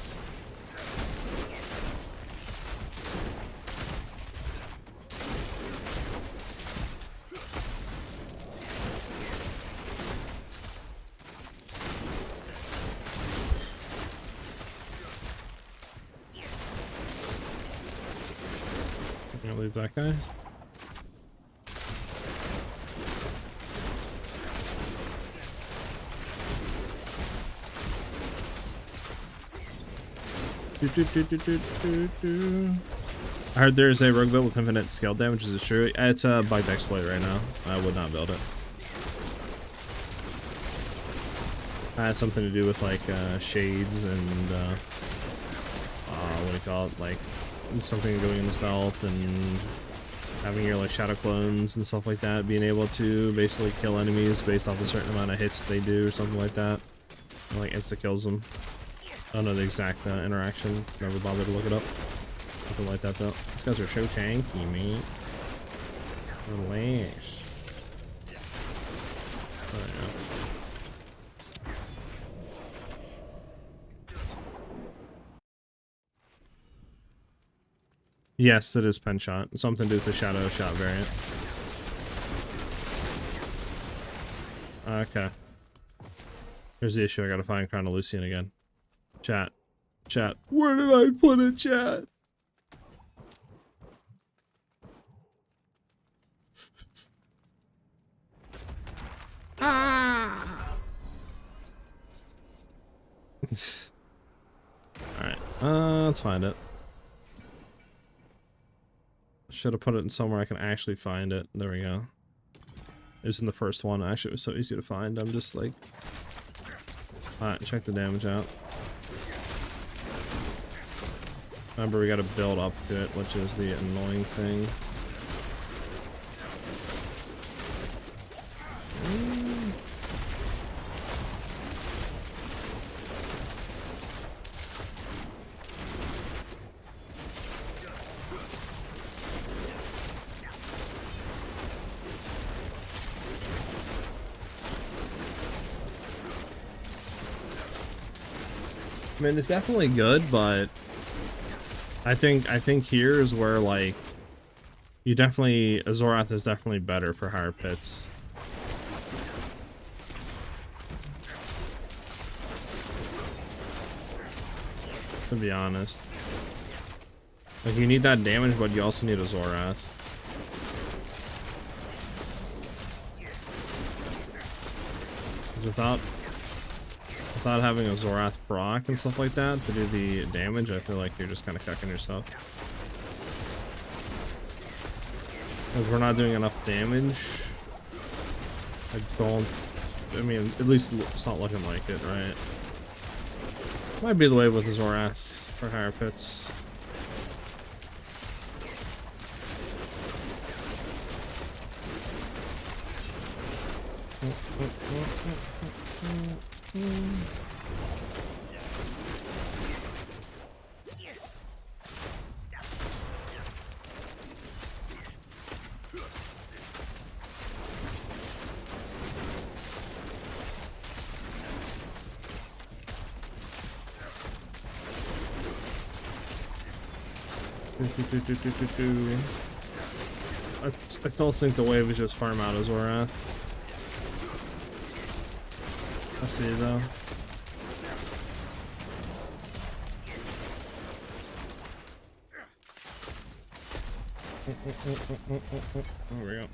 Speaker 1: Leave that guy. I heard there's a rogue build with infinite scale damage. Is it true? It's a bugged exploit right now. I would not build it. That had something to do with like shades and what do you call it? Like something going into stealth and having your like shadow clones and stuff like that, being able to basically kill enemies based off a certain amount of hits they do or something like that. And, like insta kills them. I don't know the exact interaction. Never bothered to look it up. Something like that though. These guys are so tanky, mate. Relax. Oh, yeah. Yes, it is Penshot. Something to do with the Shadow Shot variant. Okay. Here's the issue. I gotta find Crown of Lucian again. Chat. Chat. Where did I put it, chat? Ah! Alright. Let's find it. Should have put it in somewhere I can actually find it. There we go. It was in the first one. Actually, it was so easy to find. I'm just like... Alright, check the damage out. Remember, we gotta build up to it, which is the annoying thing. I mean, it's definitely good, but I think here is where like you definitely Zorath is definitely better for higher pits. To be honest, like you need that damage, but you also need a Zorath. Without without having a Zorath proc and stuff like that to do the damage, I feel like you're just kind of cucking yourself. Because we're not doing enough damage. I mean, at least it's not looking like it, right? Might be the way with the Zorath for higher pits. I still think the wave is just farm out as Zorath. I see it though. There we go.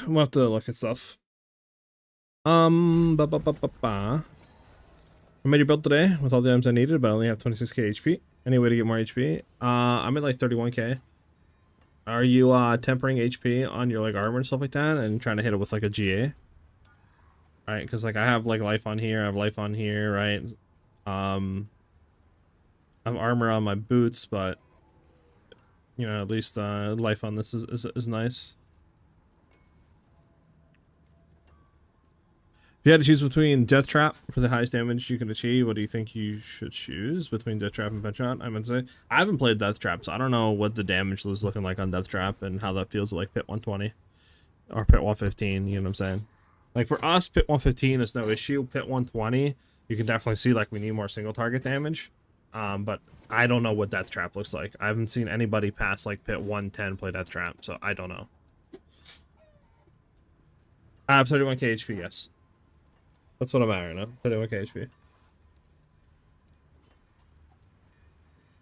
Speaker 1: We'll have to look at stuff. I made your build today with all the items I needed, but I only have 26k HP. Any way to get more HP? I'm at like 31k. Are you tempering HP on your like armor and stuff like that and trying to hit it with like a GA? Right, because like I have like life on here, I have life on here, right? I have armor on my boots, but you know, at least life on this is nice. If you had to choose between Death Trap for the highest damage you can achieve, what do you think you should choose between Death Trap and Penshot? I would say I haven't played Death Trap, so I don't know what the damage was looking like on Death Trap and how that feels at like Pit 120 or Pit 115. You know what I'm saying? Like for us, Pit 115 is no issue. Pit 120, you can definitely see like we need more single target damage. But I don't know what Death Trap looks like. I haven't seen anybody past like Pit 110 play Death Trap, so I don't know. I have 31k HP, yes. That's what I'm at right now. 31k HP.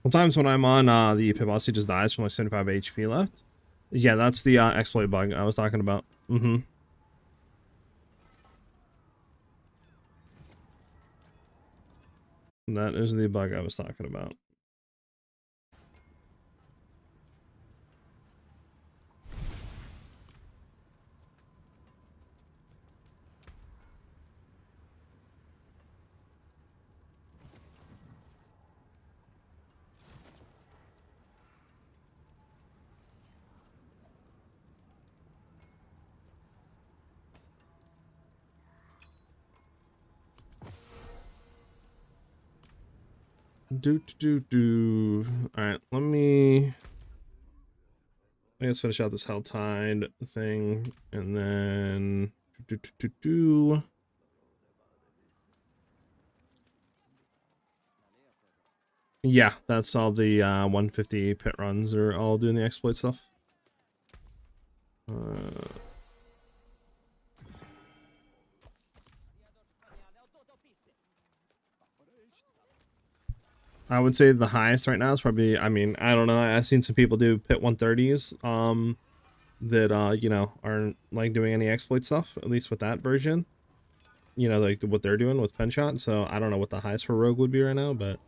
Speaker 1: Sometimes when I'm on the Pit boss, he just dies from like 75 HP left. Yeah, that's the exploit bug I was talking about. That is the bug I was talking about. Alright, let's finish out this Helltide thing, and then yeah, that's all the 150 pit runs are all doing the exploit stuff. I would say the highest right now is probably, I mean, I don't know, I've seen some people do pit 130s that you know, aren't like doing any exploit stuff, at least with that version, you know, like what they're doing with Penshot. So I don't know what the highest for Rogue would be right now, but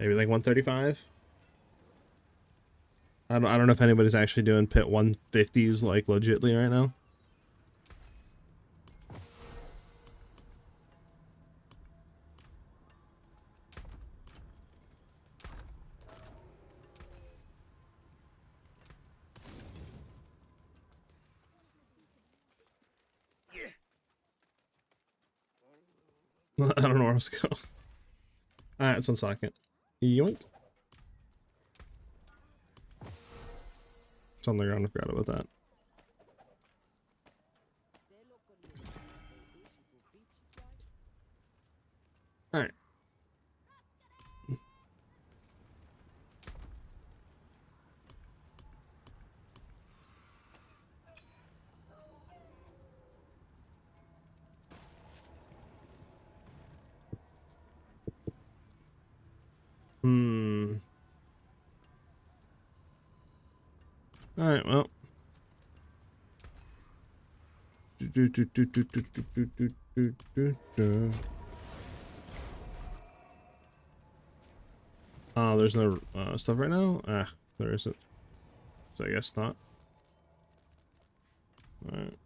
Speaker 1: maybe like 135. I don't know if anybody's actually doing pit 150s like legitly right now. I don't know where I was going. Alright, it's on socket. Yoink. It's on the ground, I forgot about that. Alright, well. There's no stuff right now? Ah, there isn't. So I guess not. Alright.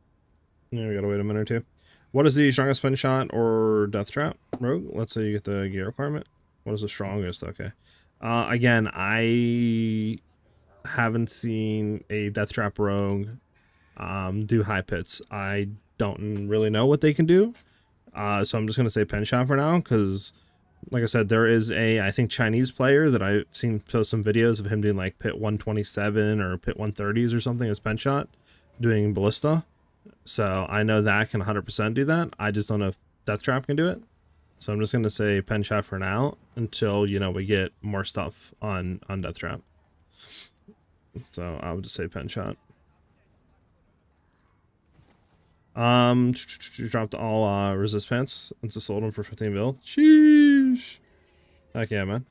Speaker 1: Yeah, we gotta wait a minute or two. What is the strongest Penshot or Death Trap rogue? Let's say you get the gear requirement. What is the strongest? Okay. Again, I haven't seen a Death Trap rogue do high pits. I don't really know what they can do. So I'm just gonna say Penshot for now, because like I said, there is a, I think, Chinese player that I've seen post some videos of him doing like pit 127 or pit 130s or something as Penshot, doing Ballista. So I know that can 100% do that. I just don't know if Death Trap can do it. So I'm just going to say Penshot for now until, you know, we get more stuff on Death Trap. So I would just say Penshot. Dropped all resist pants and just sold them for 15 mil. Sheesh. Heck yeah, man.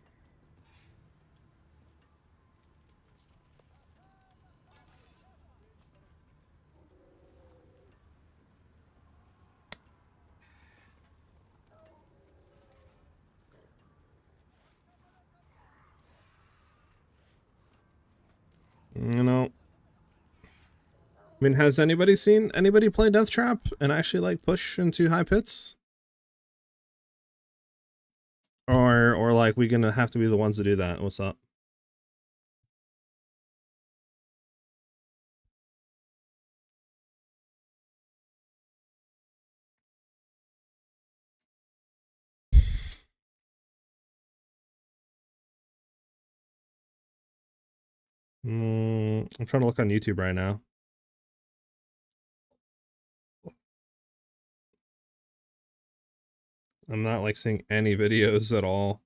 Speaker 1: You know, I mean, has anybody seen anybody play Death Trap and actually like push into high pits? Or like we gonna have to be the ones to do that? What's up? I'm trying to look on YouTube right now. I'm not like seeing any videos at all.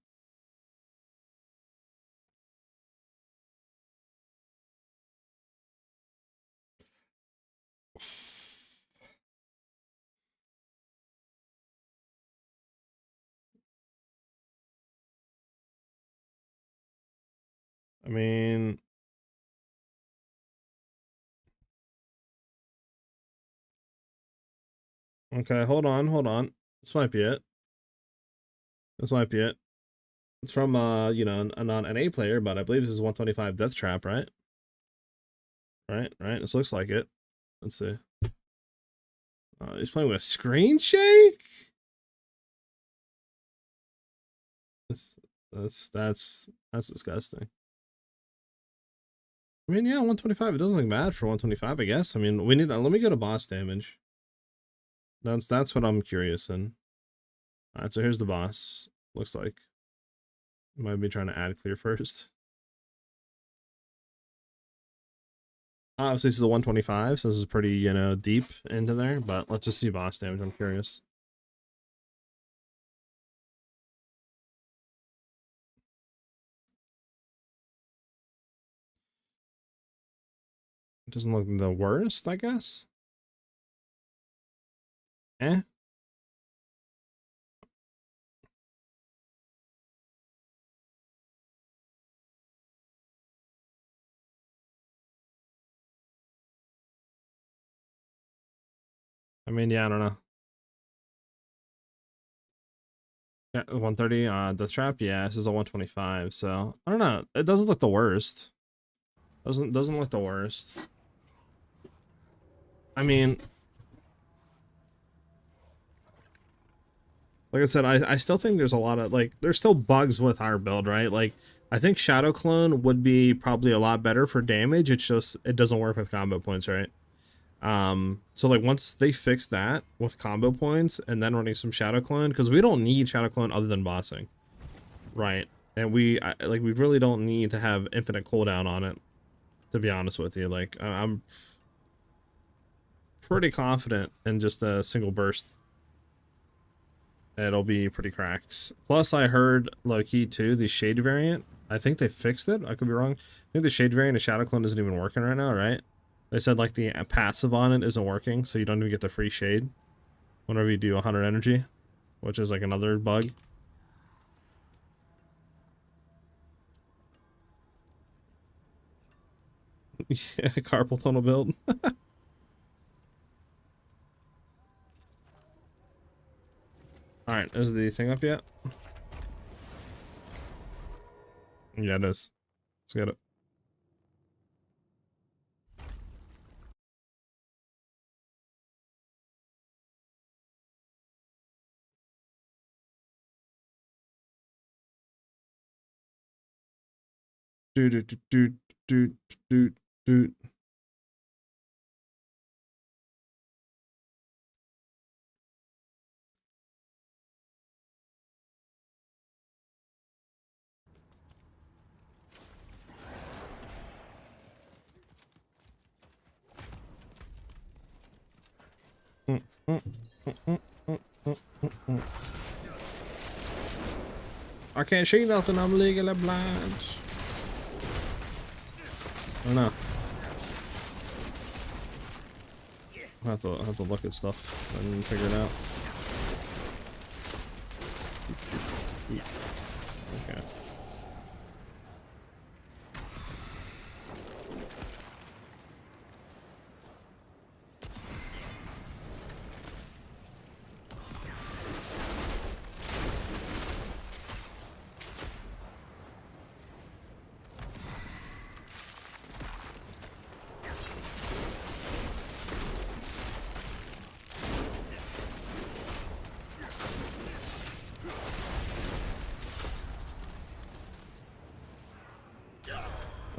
Speaker 1: I mean, okay, hold on. This might be it. This might be it. It's from you know, a non-NA player, but I believe this is 125 Death Trap, right? Right. This looks like it. Let's see. He's playing with a screen shake. That's disgusting. I mean, yeah, 125. It doesn't look bad for 125, I guess. I mean, we need. Let me go to boss damage. That's what I'm curious in. All right, so here's the boss. Looks like. Might be trying to add clear first. Obviously, this is a 125, so this is pretty, you know, deep into there. But let's just see boss damage. I'm curious. It doesn't look the worst, I guess. Eh. I mean, yeah, I don't know. Yeah, 130 Death Trap. Yeah, this is a 125. So I don't know. It doesn't look the worst. Doesn't look the worst. I mean, like I said, I still think there's a lot of, like, there's still bugs with our build, right? Like, I think Shadow Clone would be probably a lot better for damage. It's just, it doesn't work with combo points, right? So like once they fix that with combo points and then running some Shadow Clone, because we don't need Shadow Clone other than bossing, right? And we really don't need to have infinite cooldown on it, to be honest with you. Like, I'm pretty confident in just a single burst it'll be pretty cracked. Plus, I heard low-key too, the Shade variant, I think they fixed it. I could be wrong. I think the Shade variant of Shadow Clone isn't even working right now, right? They said like the passive on it isn't working, so you don't even get the free Shade whenever you do 100 energy, which is like another bug. Yeah, carpal tunnel build. Alright, is the thing up yet? Yeah, it is. Let's get it. Do do do do do do do. I can't see nothing. I'm legally blind. I know. I have to look at stuff and figure it out. Okay.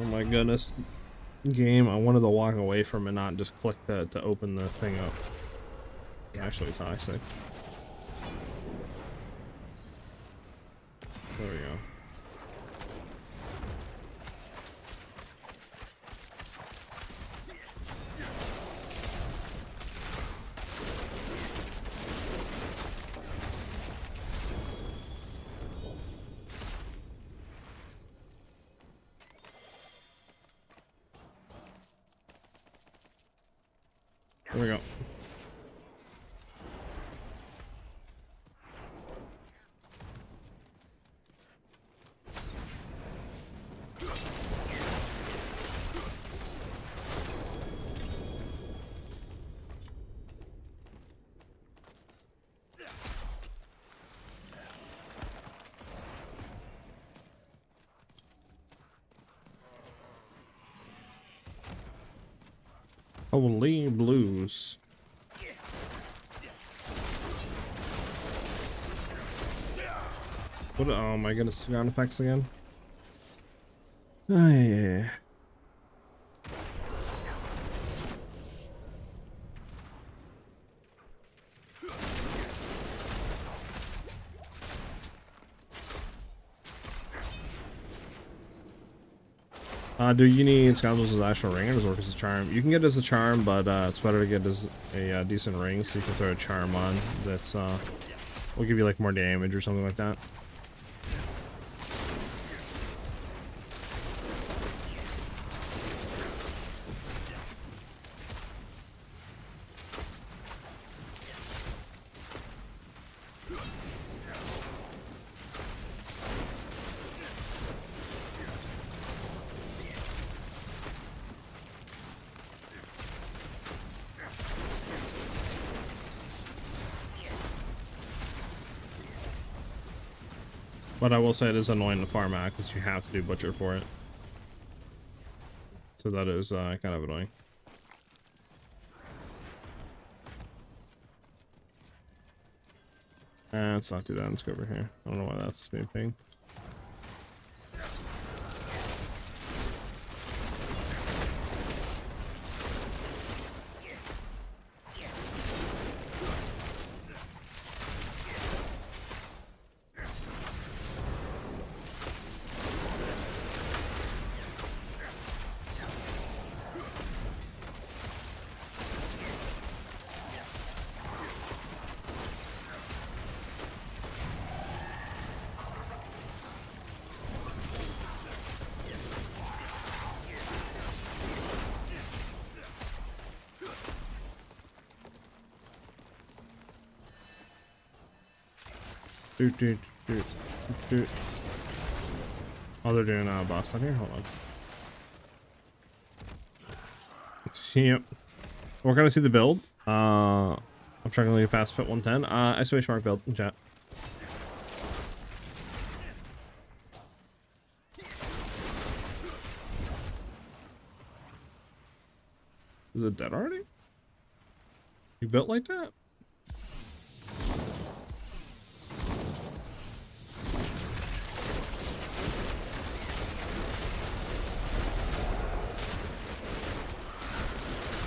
Speaker 1: Oh my goodness. Game, I wanted to walk away from and not just click that to open the thing up. Actually toxic. There we go. There we go. Holy blues. What? Oh my goodness, sound effects again. Oh yeah. Do you need Scoundrels as actual ring or does it work as a charm? You can get it as a charm, but it's better to get as a decent ring so you can throw a charm on that's will give you like more damage or something like that. But I will say it is annoying to farm out because you have to do butcher for it. So that is kind of annoying. Let's not do that. Let's go over here. I don't know why that's being pinged. Oh, they're doing a boss on here? Hold on. Yep. We're gonna see the build. I'm struggling to get past pit 110. Exclamation mark build in chat. Is it dead already? You built like that?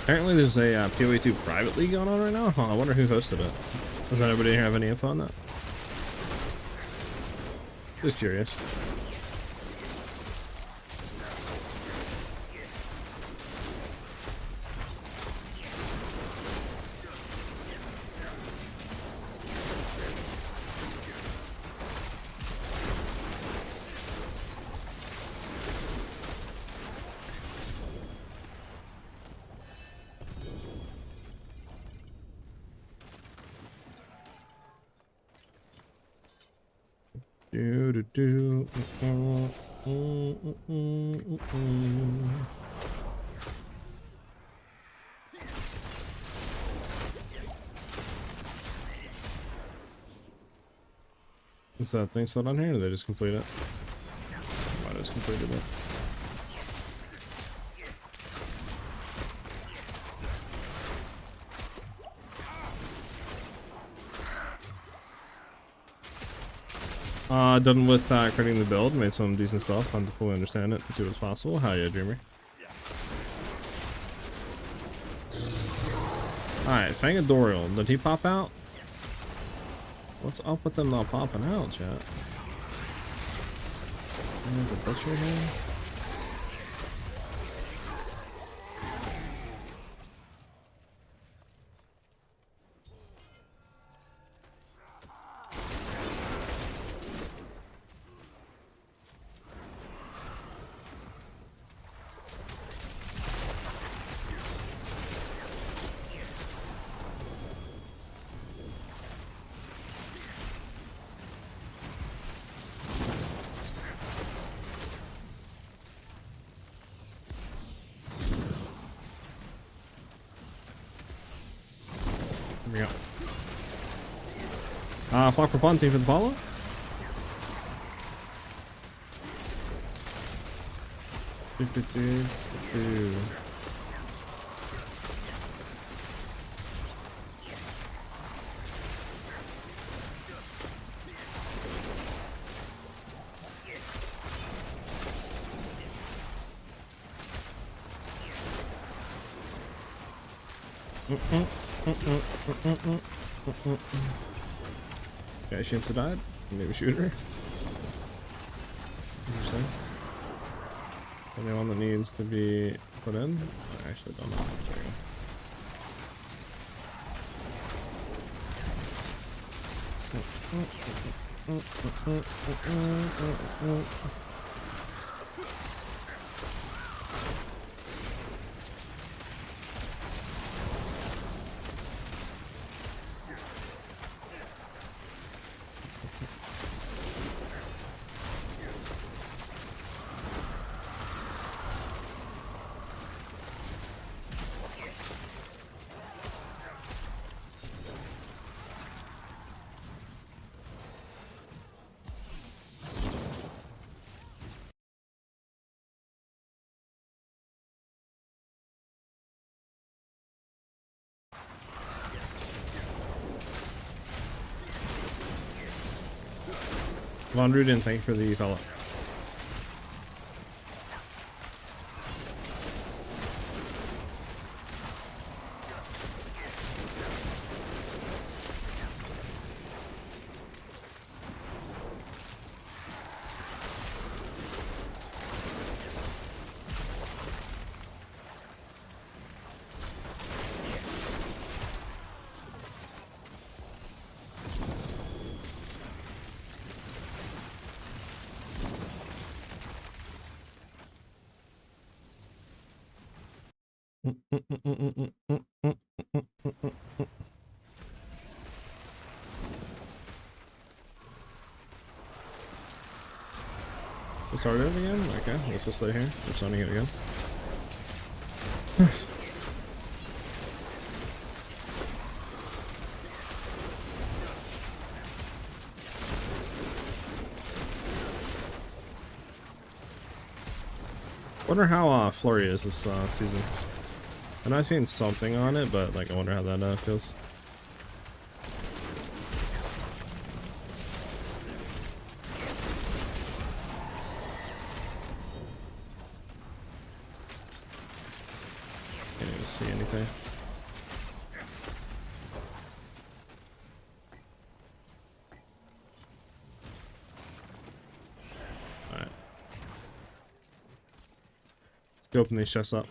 Speaker 1: Apparently there's a PoE 2 private league going on right now. Huh, I wonder who hosted it. Does anybody here have any info on that? Just curious. Is that thing still down here, or did they just complete it? I just completed it. Done with creating the build, made some decent stuff. Fun to fully understand it and see what's possible. How yeah, Dreamer. Alright, Fangadorial, did he pop out? What's up with them not popping out, chat? The butcher here? Here we go. Flock for Pawn, team for the Apollo. Okay, she died. Maybe shoot her. Interesting. Anyone that needs to be put in? I actually don't know. There you go. Von Rudin, thank you for the follow. We started it again? Okay, let's just stay here. We're starting it again. Wonder how Flurry is this season. I know I've seen something on it, but like I wonder how that feels. Can't even see anything. Alright. Let's open these chests up.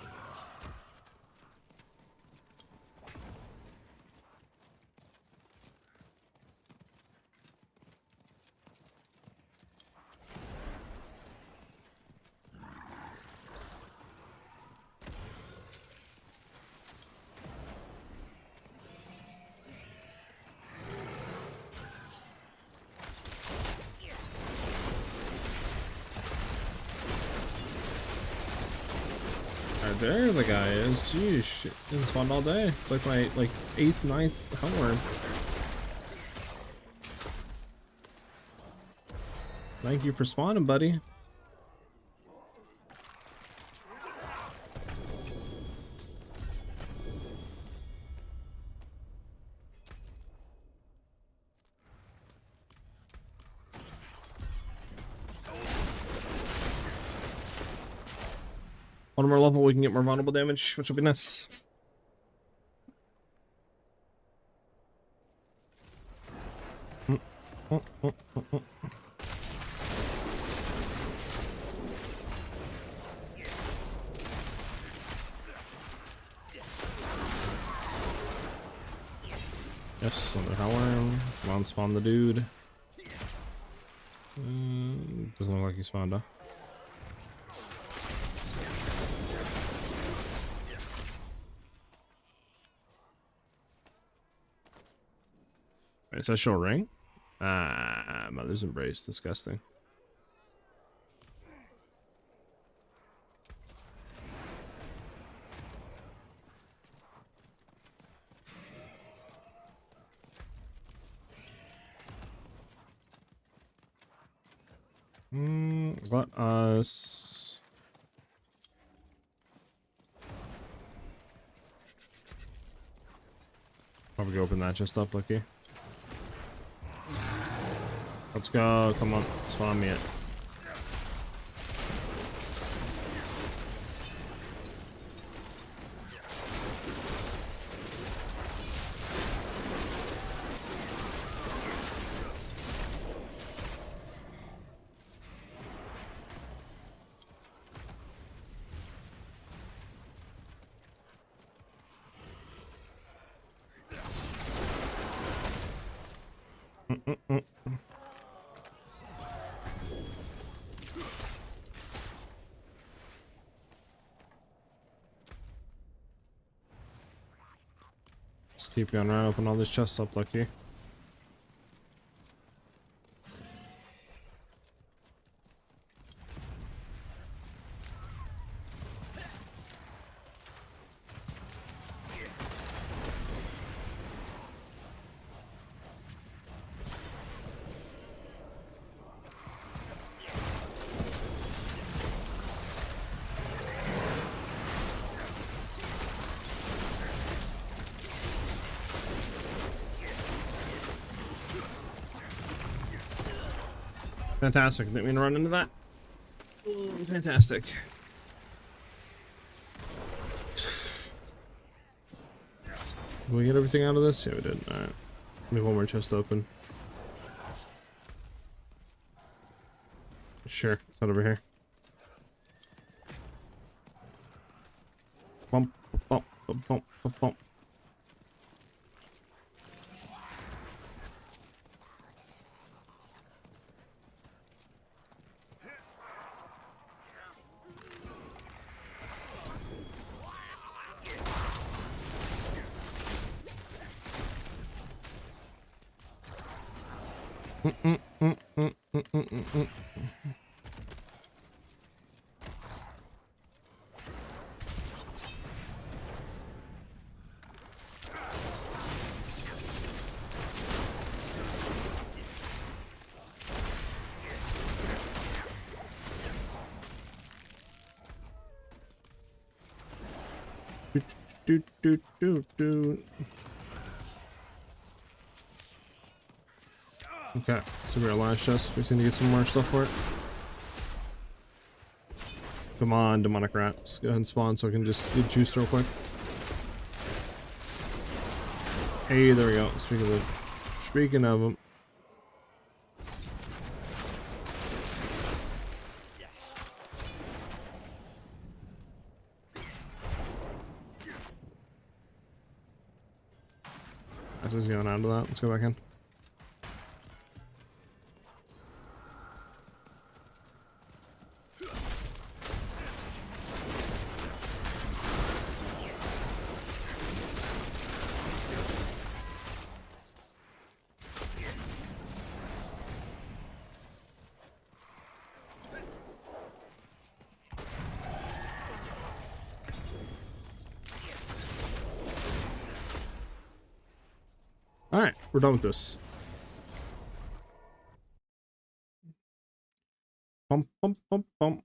Speaker 1: There the guy is. Jeez, shit, didn't spawn all day. It's like my 8th, 9th homeworm. Thank you for spawning, buddy. One more level, we can get more vulnerable damage, which will be nice. Yes, another hellworm. Come on, spawn the dude. Doesn't look like he spawned, huh? Is that show a ring? Ah, Mother's Embrace. Disgusting. Let us... Probably open that chest up, Lucky. Let's go. Come on. Spawn me it. Just keep going around, open all these chests up, Lucky. Fantastic. Didn't mean to run into that. Fantastic. Did we get everything out of this? Yeah, we did. Alright. Leave one more chest open. Sure. It's not over here. Bump, bump, bump, bump, bump, bump. Do, do, do, do. Okay, so we're at last chest. We just need to get some more stuff for it. Come on, demonic rats. Go ahead and spawn so I can just get juiced real quick. Hey, there we go. Speaking of them. That's just going out of that. Let's go back in. Alright, we're done with this. Bump, bump, bump, bump.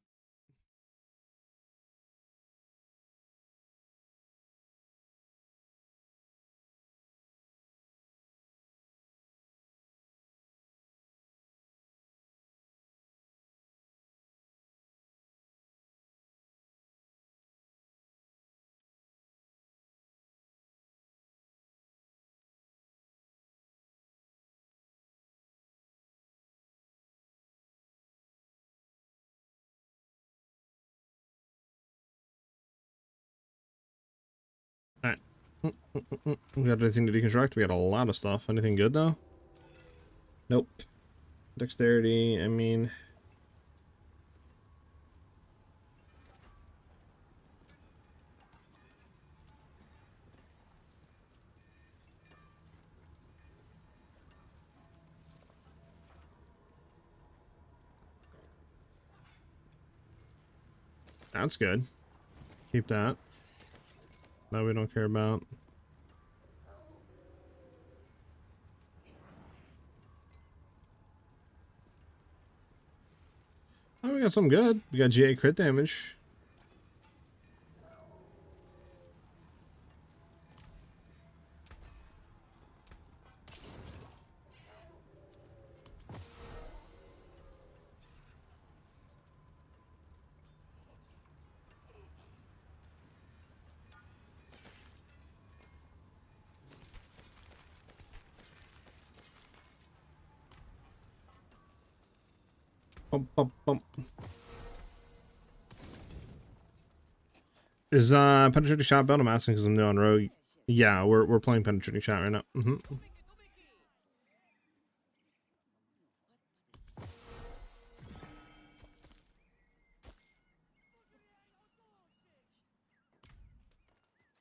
Speaker 1: Alright. We got anything to deconstruct? We got a lot of stuff. Anything good though? Nope. Dexterity, I mean... That's good. Keep that. That we don't care about. Oh, we got something good. We got GA crit damage. Bump, bump, bump. Is penetrating shot build? I'm asking because I'm new on rogue. Yeah, we're playing penetrating shot right now. What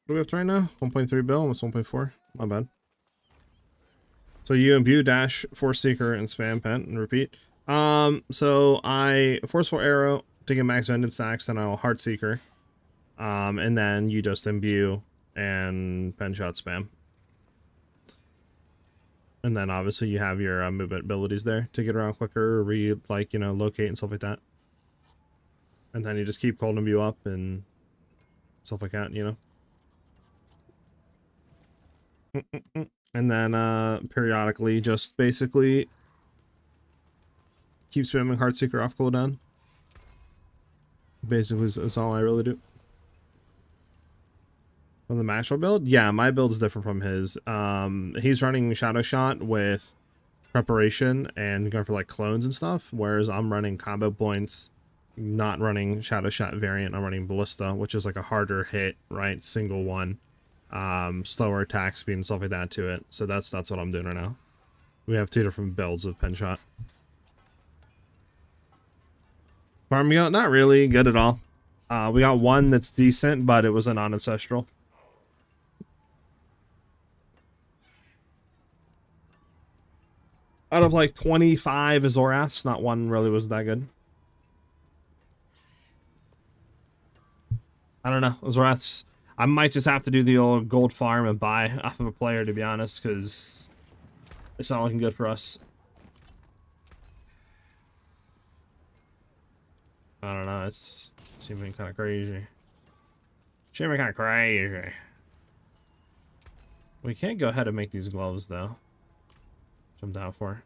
Speaker 1: do we have to right now? 1.3 bill, almost 1.4. Not bad. So you imbue, dash, force seeker, and spam pent and repeat. So I forceful arrow to get max vended stacks, then I'll heart seeker. And then you just imbue and penshot spam. And then obviously you have your movement abilities there to get around quicker, or like, you know, locate and stuff like that. And then you just keep cold imbue up and stuff like that, you know. And then periodically just basically keep spamming Heartseeker off cooldown. Basically is all I really do. From the Maxwell build? Yeah, my build is different from his. He's running Shadow Shot with preparation and going for like clones and stuff, whereas I'm running combo points, not running Shadow Shot variant. I'm running Ballista, which is like a harder hit, right? Single one. Slower attack speed and stuff like that to it. So that's what I'm doing right now. We have two different builds of Penshot. Farming out, not really good at all. We got one that's decent, but it was a non-ancestral. Out of like 25 Azoraths, not one really was that good. I don't know. Azoraths, I might just have to do the old gold farm and buy off of a player, to be honest, because it's not looking good for us. I don't know. It's seeming kind of crazy. Should be kind of crazy. We can't go ahead and make these gloves though. Which I'm down for.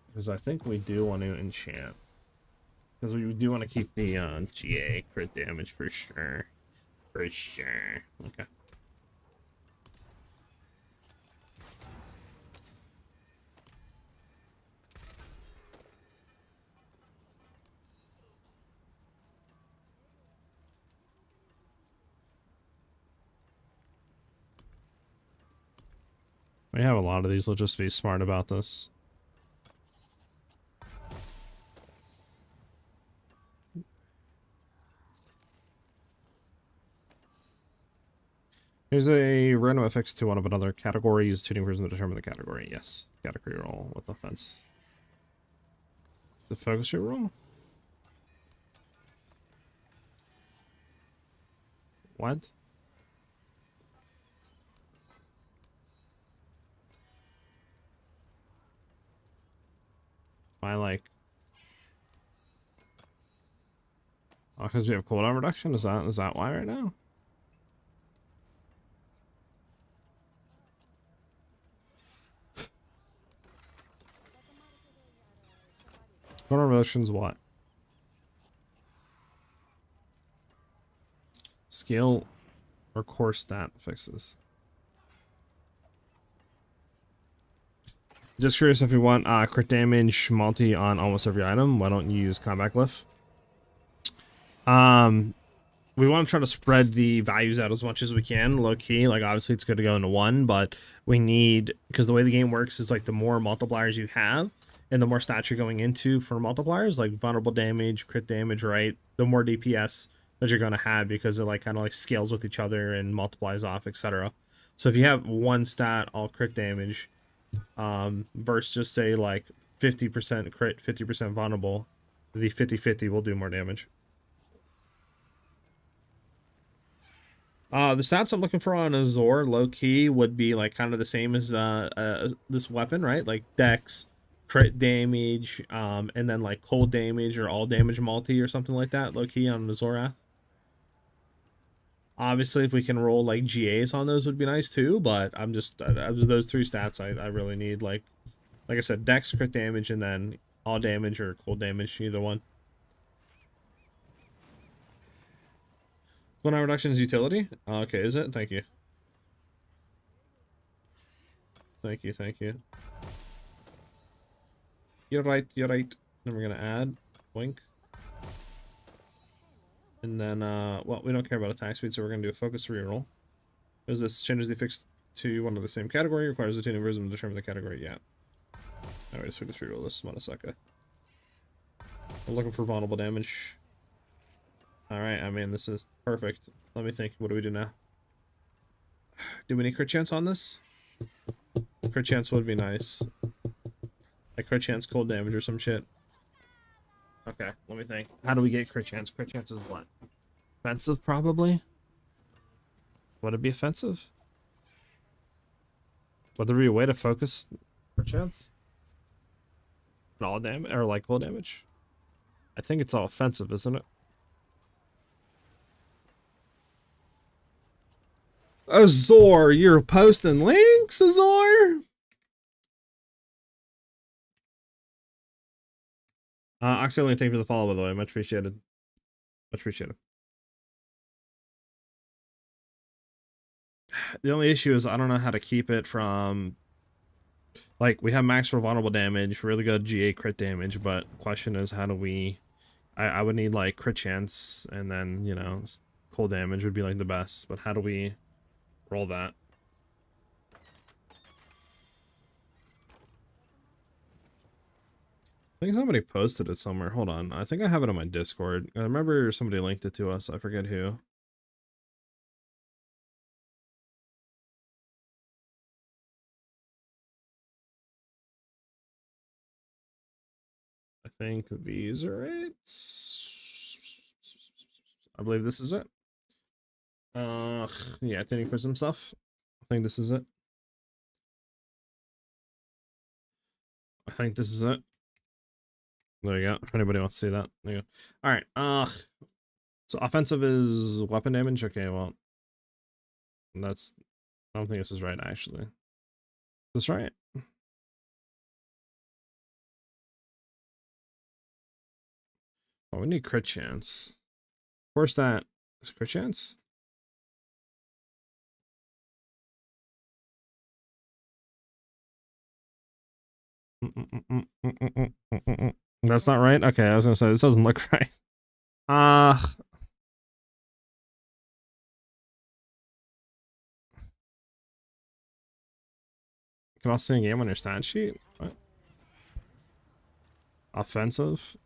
Speaker 1: Because I think we do want to enchant. Because we do want to keep the GA crit damage for sure. For sure. Okay. We have a lot of these. Let's just be smart about this. Here's a random affix to one of another category. Use tuning prism to determine the category. Yes. Category roll with offense. The focus rate roll? What? I like. Oh, because we have cooldown reduction? Is that why right now? Cooldown reduction's what? Skill or core stat fixes. Just curious if you want crit damage multi on almost every item, why don't you use combat glyph? We want to try to spread the values out as much as we can, low key. Like obviously it's good to go into one, but we need, because the way the game works is like the more multipliers you have and the more stats you're going into for multipliers, like vulnerable damage, crit damage, right? The more DPS that you're going to have, because it like kind of like scales with each other and multiplies off, etc. So if you have one stat all crit damage, versus just say like 50% crit, 50% vulnerable, the 50-50 will do more damage. The stats I'm looking for on Azor, low-key, would be like kind of the same as this weapon, right? Like Dex, crit damage, and then like cold damage or all damage multi or something like that, low-key on Azorath. Obviously, if we can roll like GAs on those would be nice too, but I'm just, those three stats I really need, like I said, Dex, crit damage, and then all damage or cold damage, either one. Cooldown reduction is utility? Okay, is it? Thank you. Thank you, thank you. You're right, you're right. Then we're gonna add wink. And then, well, we don't care about attack speed, so we're gonna do a focus reroll. Because this changes the fix to one of the same category, requires the tuning prism to determine the category, yeah. Alright, let's focus reroll this Monosaka. We're looking for vulnerable damage. Alright, I mean, this is perfect. Let me think, what do we do now? Do we need crit chance on this? Crit chance would be nice. Like crit chance, cold damage, or some shit. Okay, let me think. How do we get crit chance? Crit chance is what? Offensive, probably? Would it be offensive? Would there be a way to focus crit chance? All damage, or like cold damage? I think it's all offensive, isn't it? Azor, you're posting links, Azor? Oxylene, thank you for the follow, by the way. Much appreciated. Much appreciated. The only issue is I don't know how to keep it from... Like, we have max for vulnerable damage, really good GA crit damage, but the question is how do we... I would need, like, crit chance, and then, you know, cold damage would be, like, the best. But how do we roll that? I think somebody posted it somewhere. Hold on. I think I have it on my Discord. I remember somebody linked it to us. I forget who. I think these are it. I believe this is it. Yeah, tuning prism stuff. I think this is it. I think this is it. There you go. If anybody wants to see that. There you go. Alright, So offensive is weapon damage? Okay, well, that's, I don't think this is right, actually. Is this right? Oh, we need crit chance. Of course that is crit chance. That's not right? Okay, I was gonna say, this doesn't look right. Can also see a game on your stat sheet? What? Offensive?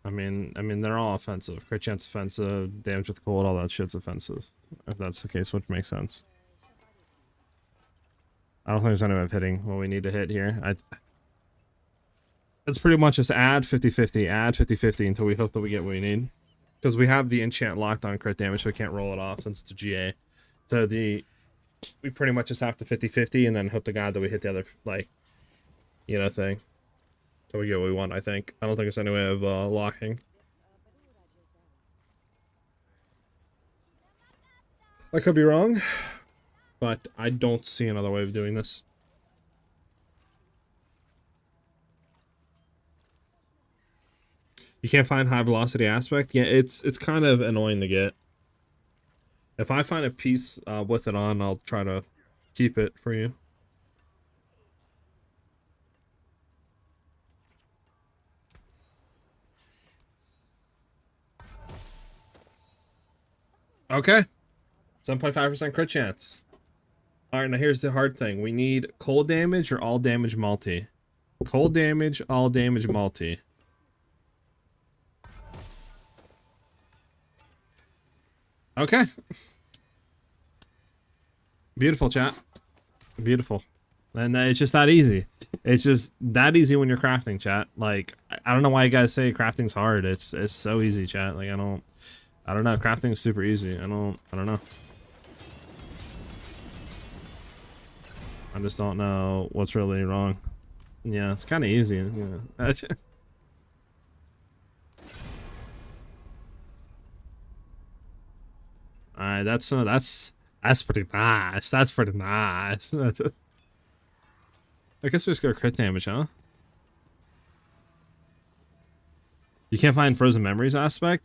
Speaker 1: I mean, they're all offensive. Crit chance offensive, damage with cold, all that shit's offensive. If that's the case, which makes sense. I don't think there's any way of hitting what we need to hit here. It's pretty much just add 50-50, add 50-50 until we hope that we get what we need. Because we have the enchant locked on crit damage, so we can't roll it off since it's a GA. So we pretty much just have to 50-50 and then hope to God that we hit the other, like, you know, thing. So we get what we want, I think. I don't think there's any way of locking. I could be wrong, but I don't see another way of doing this. You can't find high velocity aspect? Yeah, it's kind of annoying to get. If I find a piece with it on, I'll try to keep it for you. Okay. 7.5% crit chance. Alright, now here's the hard thing. We need cold damage or all damage multi. Cold damage, all damage multi. Okay. Beautiful, chat. Beautiful. And it's just that easy. It's just that easy when you're crafting, chat. Like, I don't know why you guys say crafting's hard. It's so easy, chat. Like, I don't know. Crafting is super easy. I don't know. I just don't know what's really wrong. Yeah, it's kind of easy. Yeah. Alright, that's pretty nice. That's pretty nice. I guess we just go crit damage, huh? You can't find frozen memories aspect?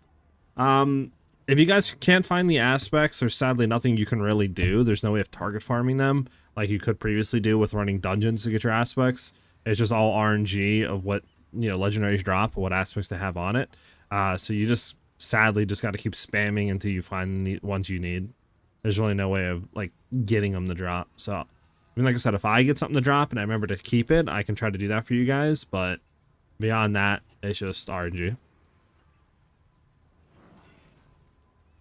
Speaker 1: If you guys can't find the aspects, there's sadly nothing you can really do. There's no way of target farming them like you could previously do with running dungeons to get your aspects. It's just all RNG of what, you know, legendaries drop, what aspects they have on it. So you just sadly just got to keep spamming until you find the ones you need. There's really no way of like getting them to drop. So, I mean, like I said, if I get something to drop and I remember to keep it, I can try to do that for you guys. But beyond that, it's just RNG.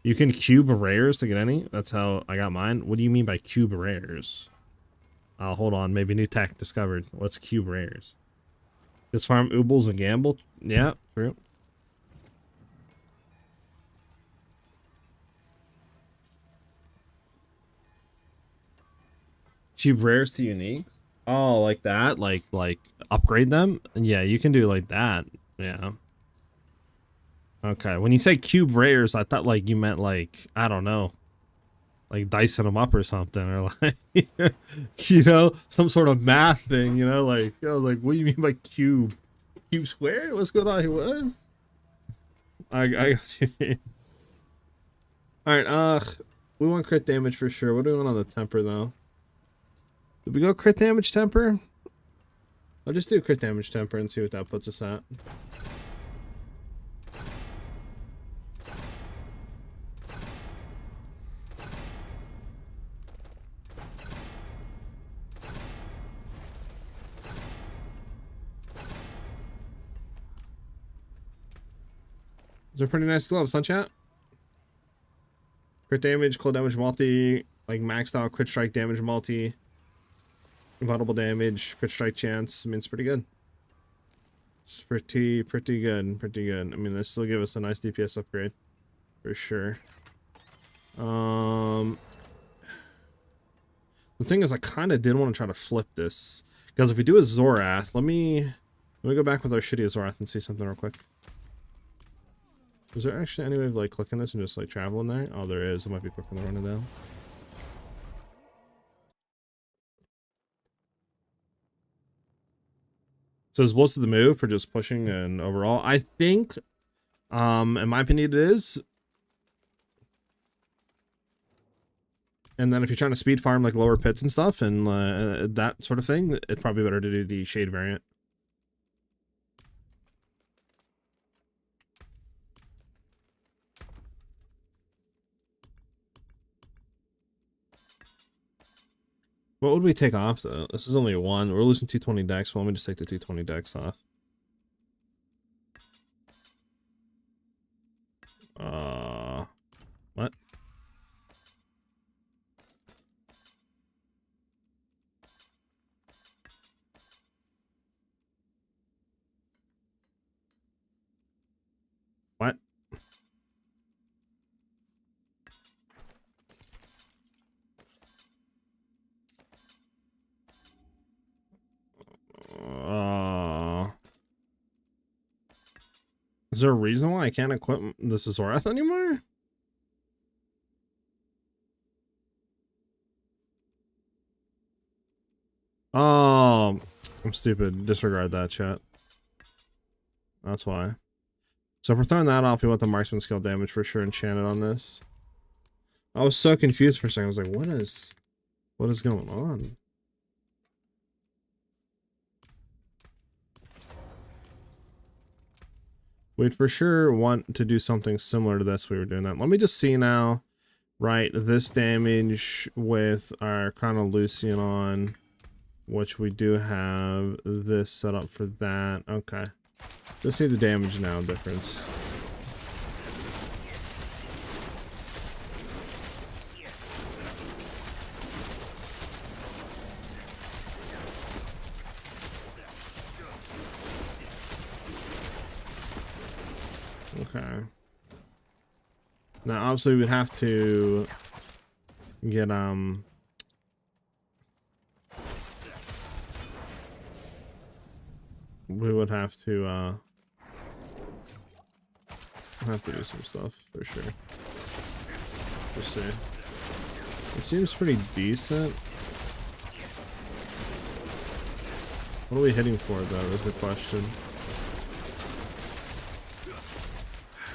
Speaker 1: You can cube rares to get any. That's how I got mine. What do you mean by cube rares? Hold on. Maybe new tech discovered. What's cube rares? Just farm oobles and gamble? Yeah, true. Cube rares to unique? Oh, like that? Like upgrade them? Yeah, you can do like that. Yeah. Okay, when you say cube rares, I thought like you meant like, I don't know, like dicing them up or something, or like, you know, some sort of math thing, you know, like, I was like, what do you mean by cube? Cube squared? What's going on here? What? I got you mean. Alright, we want crit damage for sure. What do we want on the temper though? Did we go crit damage temper? I'll just do crit damage temper and see what that puts us at. They're pretty nice gloves, huh, chat? Crit damage, cold damage multi, like maxed out crit strike damage multi, invulnerable damage, crit strike chance. I mean, it's pretty good. It's pretty good, pretty good. I mean, they still give us a nice DPS upgrade, for sure. The thing is, I kind of did want to try to flip this, because if we do a Zorath, let me go back with our shitty Zorath and see something real quick. Is there actually any way of like clicking this and just like traveling there? Oh, there is. It might be quicker than running down. So is Ballista the move for just pushing and overall? I think, in my opinion, it is. And then if you're trying to speed farm like lower pits and stuff and that sort of thing, it's probably better to do the shade variant. What would we take off though? This is only a 1. We're losing 220 decks. Well, let me just take the 220 decks off. What? What? Is there a reason why I can't equip the SiahZ anymore? Oh, I'm stupid. Disregard that, chat. That's why. So if we're throwing that off, we want the marksman skill damage for sure enchanted on this. I was so confused for a second. I was like, what is going on? We'd for sure want to do something similar to this. We were doing that. Let me just see now. Right, this damage with our Crown of Lucian on, which we do have this set up for that. Okay. Let's see the damage now difference. Okay. Now, obviously, we'd have to get, we would have to do some stuff for sure. Let's see. It seems pretty decent. What are we hitting for, though, is the question.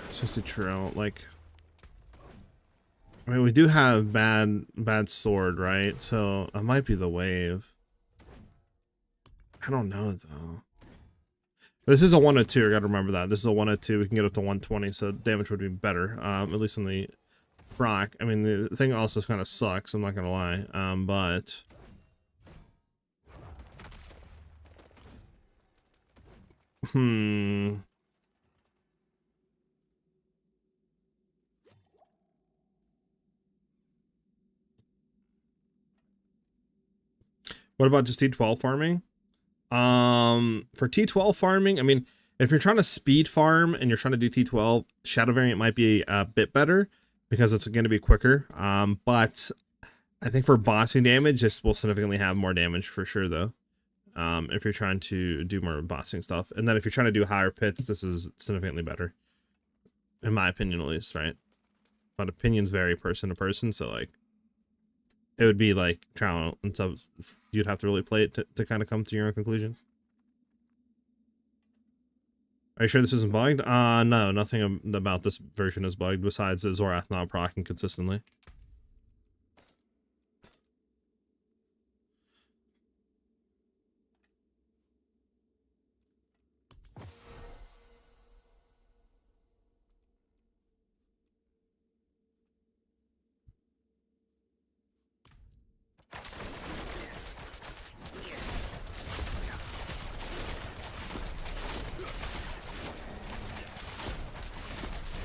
Speaker 1: It's just a trail, like... I mean, we do have bad sword, right? So, it might be the wave. I don't know, though. This is a 102, I gotta remember that. This is a 102, we can get up to 120, so damage would be better. At least on the frock. I mean, the thing also kind of sucks, I'm not gonna lie. But... What about just T12 farming? For T12 farming, I mean, if you're trying to speed farm and you're trying to do T12, Shadow variant might be a bit better because it's going to be quicker. But I think for bossing damage, this will significantly have more damage for sure, though. If you're trying to do more bossing stuff. And then if you're trying to do higher pits, this is significantly better. In my opinion, at least, right? But opinions vary person to person, so, like, it would be like trial and stuff. You'd have to really play it to kind of come to your own conclusion. Are you sure this isn't bugged? No, nothing about this version is bugged besides the Zorath not proccing consistently.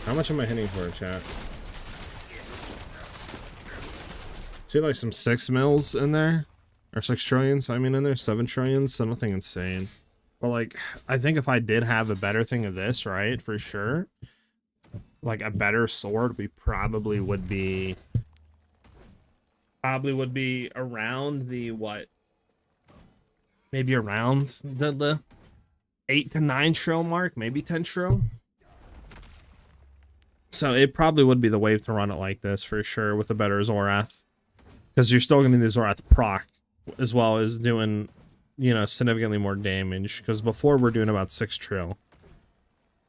Speaker 1: How much am I hitting for, chat? See, like some 6 mils in there? Or 6 trillions, I mean, in there? 7 trillions? So nothing insane. But, like, I think if I did have a better thing of this, right, for sure, like, a better sword, we probably would be... around the, what? Maybe around the 8 to 9 trill mark? Maybe 10 trill? So it probably would be the wave to run it like this for sure with a better Zorath. Because you're still getting the Zorath proc as well as doing, you know, significantly more damage. Because before we're doing about 6 trill.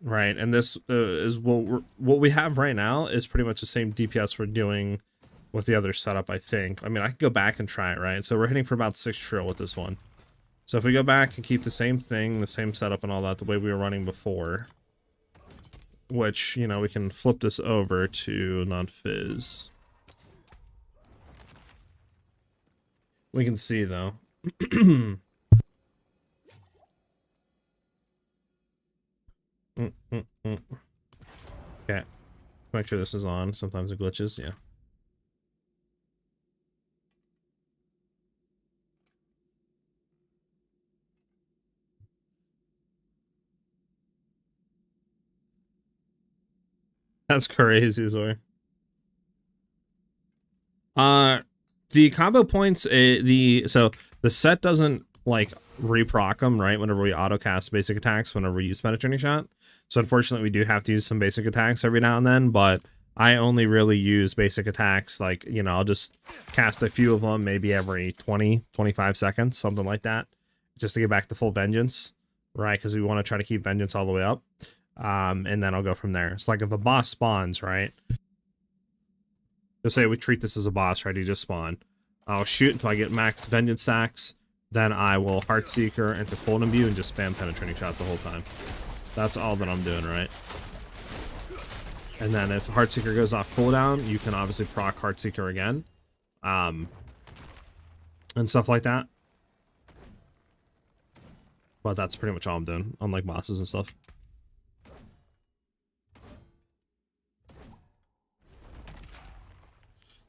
Speaker 1: Right, and this is what we have right now is pretty much the same DPS we're doing with the other setup, I think. I mean, I could go back and try it, right? So we're hitting for about 6 trill with this one. So if we go back and keep the same thing, the same setup and all that, the way we were running before, which, you know, we can flip this over to non-fizz. We can see, though. Okay. Make sure this is on. Sometimes it glitches, yeah. That's crazy, Zoe. The combo points, so the set doesn't like reproc them, right? Whenever we auto cast basic attacks, whenever we use penetrating shot. So unfortunately, we do have to use some basic attacks every now and then, but I only really use basic attacks, like, you know, I'll just cast a few of them, maybe every 20, 25 seconds, something like that, just to get back to full vengeance, right? Because we want to try to keep vengeance all the way up. And then I'll go from there. It's like if a boss spawns, right? Just say we treat this as a boss, right? He just spawned. I'll shoot until I get max vengeance stacks. Then I will Heartseeker into Cold Imbue and just spam penetrating shot the whole time. That's all that I'm doing, right? And then if Heartseeker goes off cooldown, you can obviously proc Heartseeker again. And stuff like that. But that's pretty much all I'm doing, unlike bosses and stuff.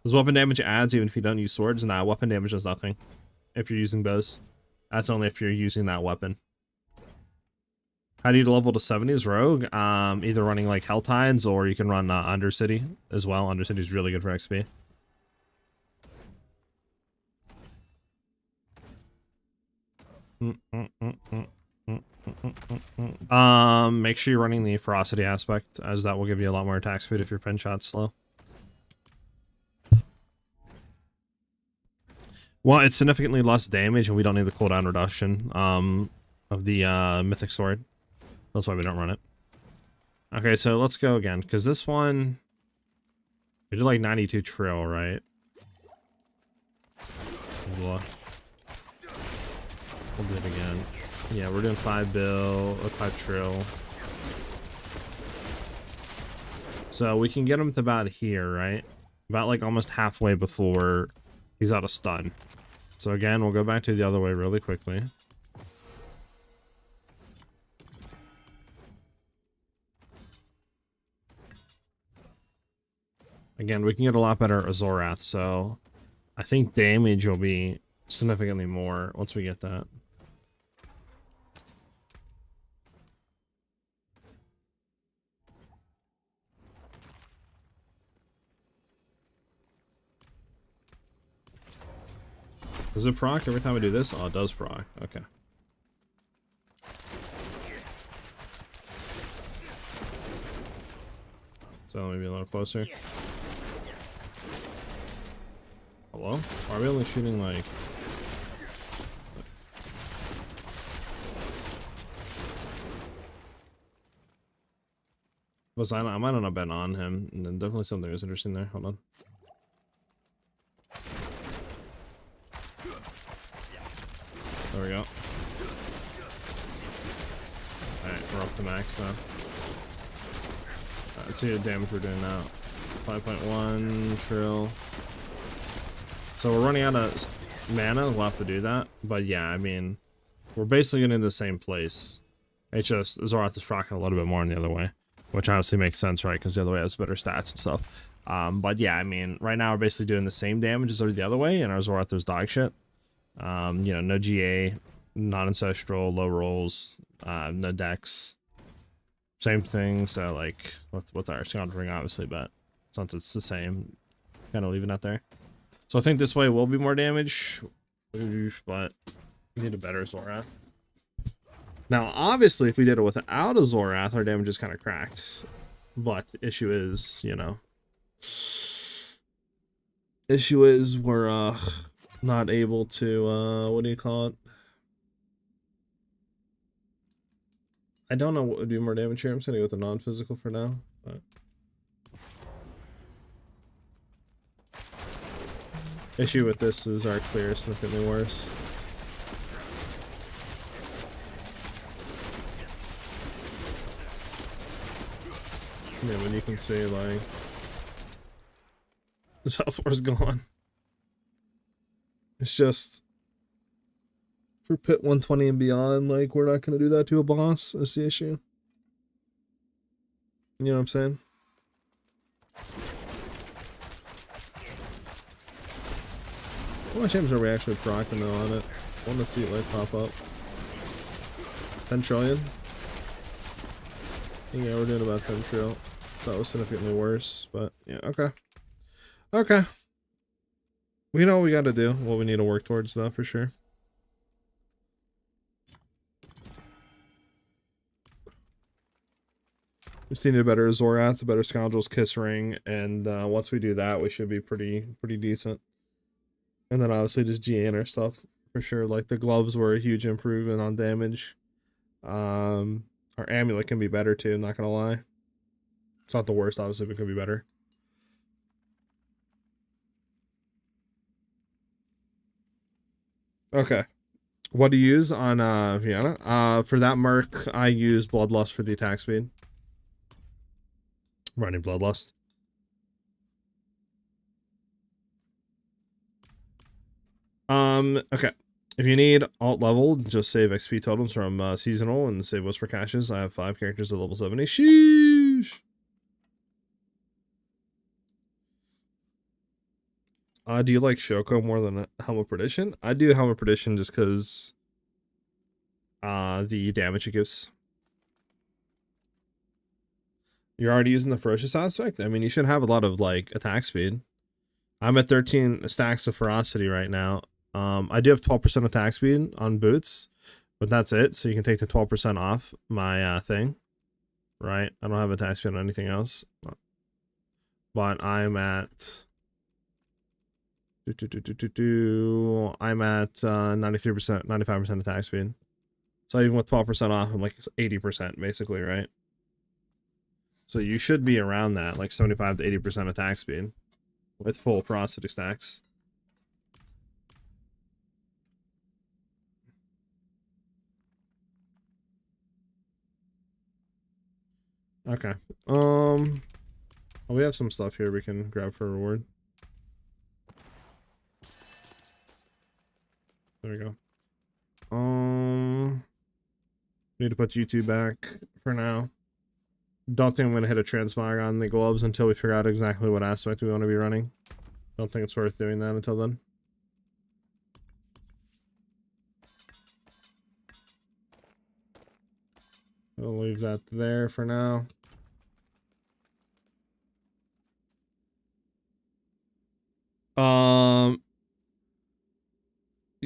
Speaker 1: Does weapon damage adds even if you don't use swords? Nah, weapon damage does nothing if you're using bows. That's only if you're using that weapon. How do you level to 70 as Rogue? Either running like Hell Tides or you can run Undercity as well. Undercity is really good for XP. Make sure you're running the Ferocity aspect, as that will give you a lot more attack speed if your Penshot's slow. Well, it's significantly less damage, and we don't need the cooldown reduction of the Mythic Sword. That's why we don't run it. Okay, so let's go again, because this one... We did like 92 trill, right? We'll do it again. Yeah, we're doing 5 bill, 5 trill. So we can get him to about here, right? About like almost halfway before he's out of stun. So again, we'll go back to the other way really quickly. Again, we can get a lot better at Zorath, so I think damage will be significantly more once we get that. Does it proc every time I do this? Oh, it does proc. Okay. So maybe a little closer. Hello? Are we only shooting like... I might not have been on him, and then definitely something was interesting there. Hold on. There we go. Alright, we're up to max now. Let's see the damage we're doing now. 5.1 trill. So we're running out of mana. We'll have to do that. But yeah, I mean, we're basically getting to the same place. It's just Zorath is rocking a little bit more in the other way, which honestly makes sense, right? Because the other way has better stats and stuff. But yeah, I mean, right now we're basically doing the same damage as the other way, and our Zorath is dog shit. You know, no GA, non-ancestral, low rolls, no dex. Same thing, so like with our countering, obviously, but since it's the same, kind of leaving it there. So I think this way will be more damage, but we need a better Zorath. Now, obviously, if we did it without a Zorath, our damage is kind of cracked. But the issue is, you know, issue is we're not able to what do you call it? I don't know what would do more damage here. I'm sitting with the non-physical for now, but issue with this is our clear is significantly worse. Yeah, when you can see like the health bar's gone. It's just for pit 120 and beyond, like we're not gonna do that to a boss. That's the issue. You know what I'm saying? How much damage are we actually proccing though on it? I want to see it like pop up. 10 trillion? Yeah, we're doing about 10 trill. That was significantly worse, but yeah, okay. Okay. We know what we gotta do, what we need to work towards though, for sure. We just need a better Zorath, a better Scoundrel's Kiss Ring, and once we do that, we should be pretty decent. And then obviously just GA our stuff for sure. Like the gloves were a huge improvement on damage. Our amulet can be better too, I'm not gonna lie. It's not the worst, obviously, but it could be better. Okay. What do you use on Vienna? For that merc, I use Bloodlust for the attack speed. Running Bloodlust. Okay. If you need alt level, just save XP totals from seasonal and save Whisper caches. I have 5 characters at level 70. Sheesh! Do you like Shoko more than Helm of Perdition? I do Helm of Perdition just because the damage it gives. You're already using the ferocious aspect? I mean, you should have a lot of like attack speed. I'm at 13 stacks of ferocity right now. I do have 12% attack speed on boots, but that's it. So you can take the 12% off my thing, right? I don't have attack speed on anything else, but I'm at I'm at 93%, 95% attack speed. So even with 12% off, I'm like 80% basically, right? So you should be around that, like 75 to 80% attack speed with full ferocity stacks. Okay. Oh, we have some stuff here we can grab for a reward. There we go. Need to put you2 back for now. Don't think I'm gonna hit a transmog on the gloves until we figure out exactly what aspect we want to be running. Don't think it's worth doing that until then. I'll leave that there for now.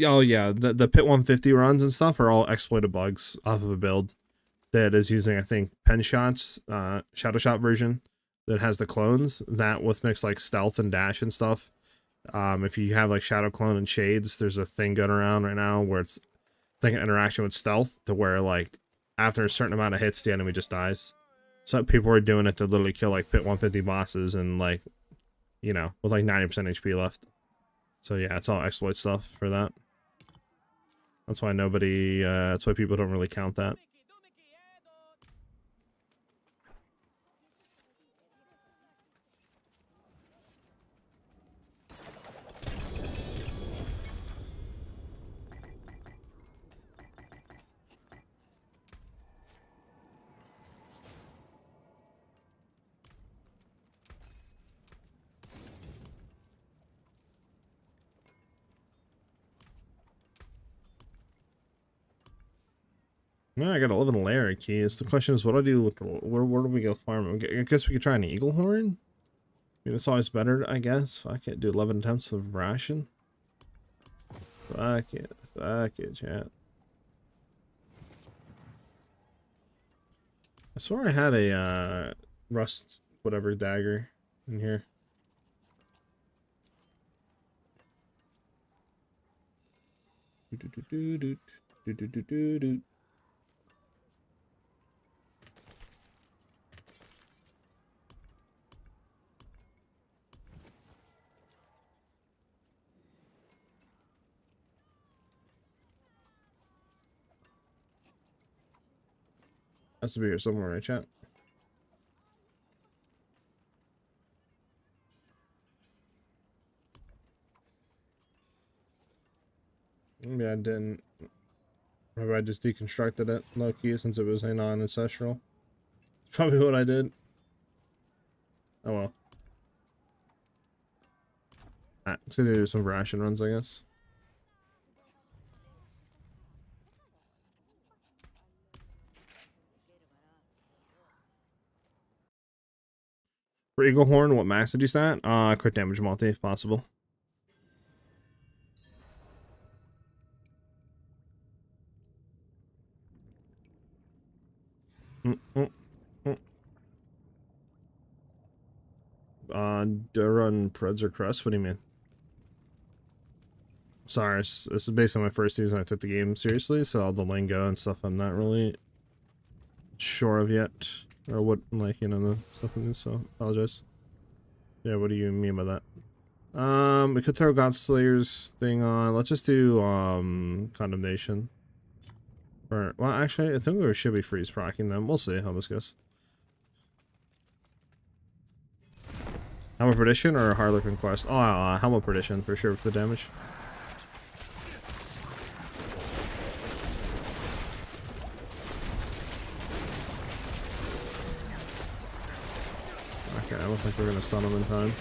Speaker 1: Oh yeah, the Pit 150 runs and stuff are all exploited bugs off of a build that is using, I think, Penshot's Shadow Shot version that has the clones. That with mixed like stealth and dash and stuff. If you have like Shadow Clone and Shades, there's a thing going around right now where it's like an interaction with stealth to where like after a certain amount of hits, the enemy just dies. So people are doing it to literally kill like Pit 150 bosses and like, you know, with like 90% HP left. So yeah, it's all exploit stuff for that. That's why nobody, that's why people don't really count that. No, I got 11 layer keys. The question is, what do I do with the, where do we go farm? I guess we could try an eagle horn. I mean, it's always better, I guess. I can't do 11 attempts of ration. Fuck it, chat. I swear I had a rust whatever dagger in here. Has to be here somewhere, right, chat? Maybe I didn't. Maybe I just deconstructed it low key since it was a non-ancestral. Probably what I did. Oh well. Alright, let's go do some ration runs, I guess. For Eagle Horn, what max did you stat? Crit damage multi if possible. Duran Preds or Crest? What do you mean? Sorry, this is based on my first season. I took the game seriously, so all the lingo and stuff I'm not really sure of yet. Or what, like, you know, the stuff in this, so apologize. Yeah, what do you mean by that? We could throw Godslayer's thing on. Let's just do, Condemnation. Or, well, actually, I think we should be freeze procking them. We'll see how this goes. Helm of Perdition or Harlequin Quest? Oh, Helm of Perdition for sure for the damage. Okay, I don't think we're gonna stun him in time.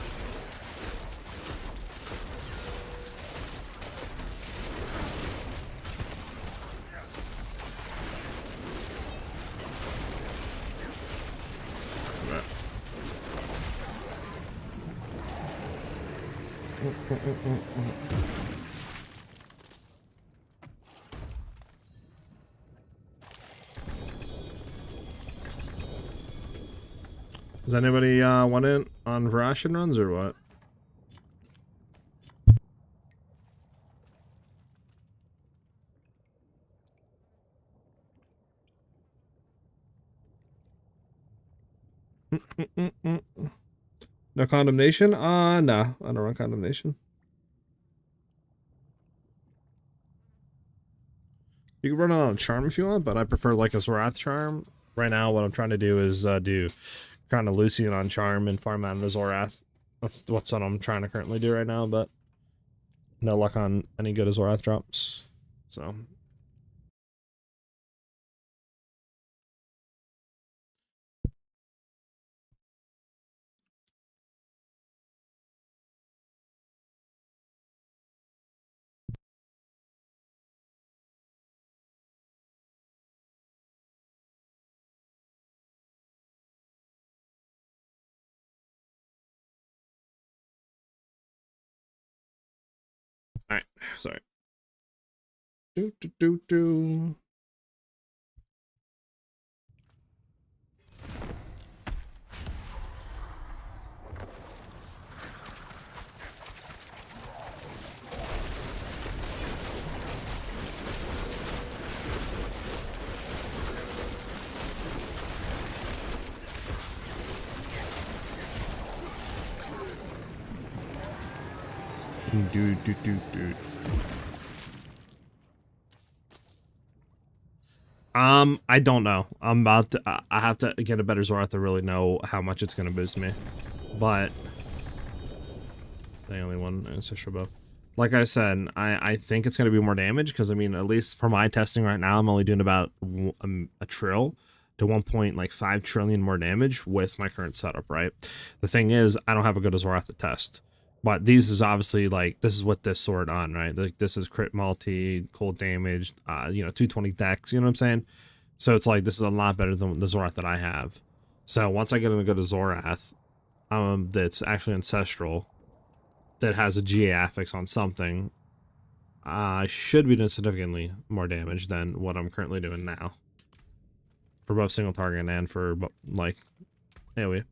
Speaker 1: Does anybody want in on ration runs or what? No condemnation? No. I don't run condemnation. You can run it on a charm if you want, but I prefer like a Zorath charm. Right now, what I'm trying to do is do kind of Lucian on charm and farm out of Zorath. That's what I'm trying to currently do right now, but no luck on any good Zorath drops. So. Alright, sorry. Do. I don't know. I'm about to, I have to get a better Zorath to really know how much it's going to boost me. But, the only one ancestral buff. Like I said, I think it's going to be more damage, because I mean, at least for my testing right now, I'm only doing about a trill to 1.5 trillion more damage with my current setup, right? The thing is, I don't have a good Zorath to test. But these is obviously like, this is what this sword on, right? Like this is crit multi, cold damage, 220 dex, you know what I'm saying? So it's like, this is a lot better than the Zorath that I have. So once I get a good Zorath, that's actually ancestral, that has a GA affix on something, I should be doing significantly more damage than what I'm currently doing now. For both single target and for, like, AoE.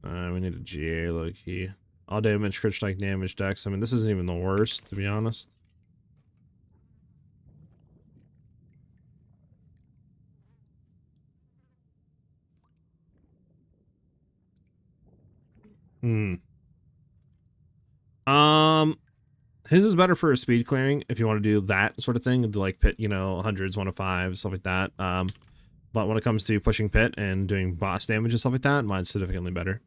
Speaker 1: We need a GA low key. All damage, crit strike damage, dex. I mean, this isn't even the worst, to be honest. Hmm. His is better for a speed clearing if you want to do that sort of thing, to like pit, you know, hundreds, 105, stuff like that. But when it comes to pushing pit and doing boss damage and stuff like that, mine's significantly better.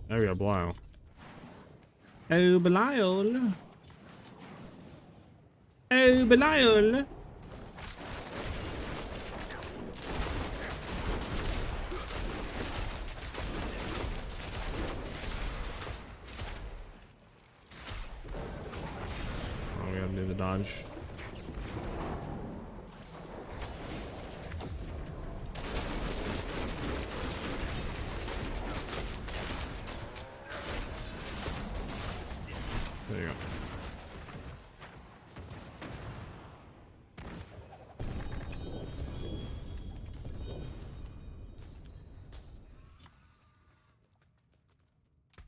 Speaker 1: There we go, Belial. Oh, Belial. Oh, Belial. Oh, we gotta do the dodge. There you go.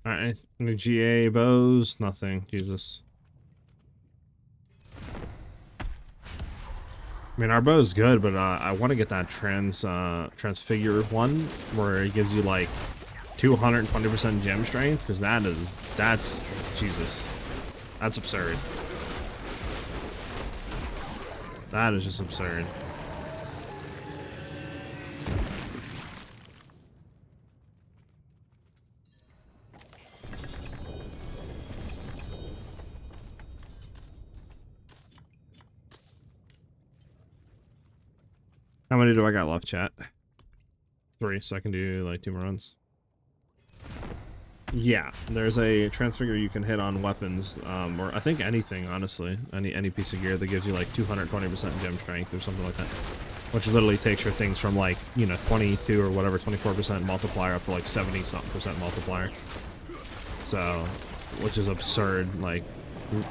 Speaker 1: Alright, any GA bows? Nothing. Jesus. I mean, our bow is good, but I want to get that transfigure one where it gives you like 220% gem strength, because that's Jesus. That's absurd. That is just absurd. How many do I got left, chat? 3, so I can do like 2 more runs. Yeah, there's a transfigure you can hit on weapons, or I think anything, honestly. Any piece of gear that gives you like 220% gem strength or something like that. Which literally takes your things from like, you know, 22 or whatever, 24% multiplier up to like 70-something% multiplier. So, which is absurd, like,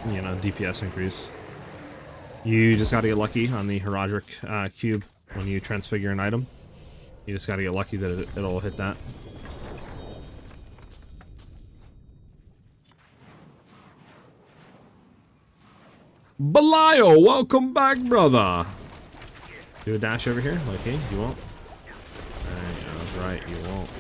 Speaker 1: you know, DPS increase. You just gotta get lucky on the Herodic cube when you transfigure an item. You just gotta get lucky that it'll hit that. Belial, welcome back, brother. Do a dash over here, okay? You won't. That's right, you won't.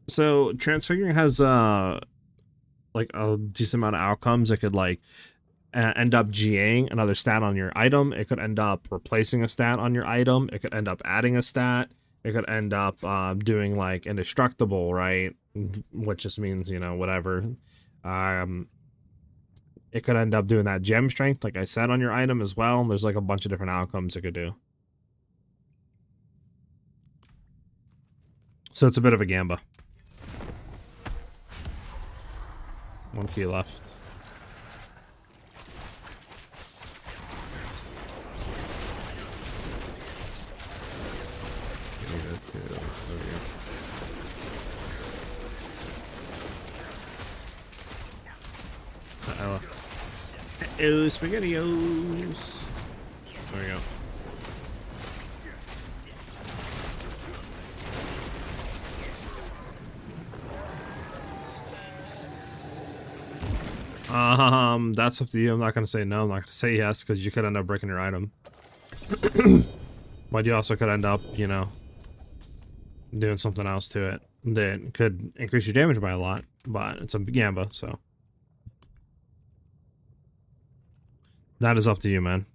Speaker 1: So transfiguring has like a decent amount of outcomes. It could like end up GAing another stat on your item. It could end up replacing a stat on your item. It could end up adding a stat. It could end up doing like indestructible, right? Which just means, you know, whatever. It could end up doing that gem strength, like I said, on your item as well. There's like a bunch of different outcomes it could do. So it's a bit of a gamba. 1 key left. Uh-oh. Uh-oh, SpaghettiOs. There we go. That's up to you. I'm not gonna say no. I'm not gonna say yes, because you could end up breaking your item. But you also could end up, you know, doing something else to it that could increase your damage by a lot. But it's a gamba, so that is up to you, man.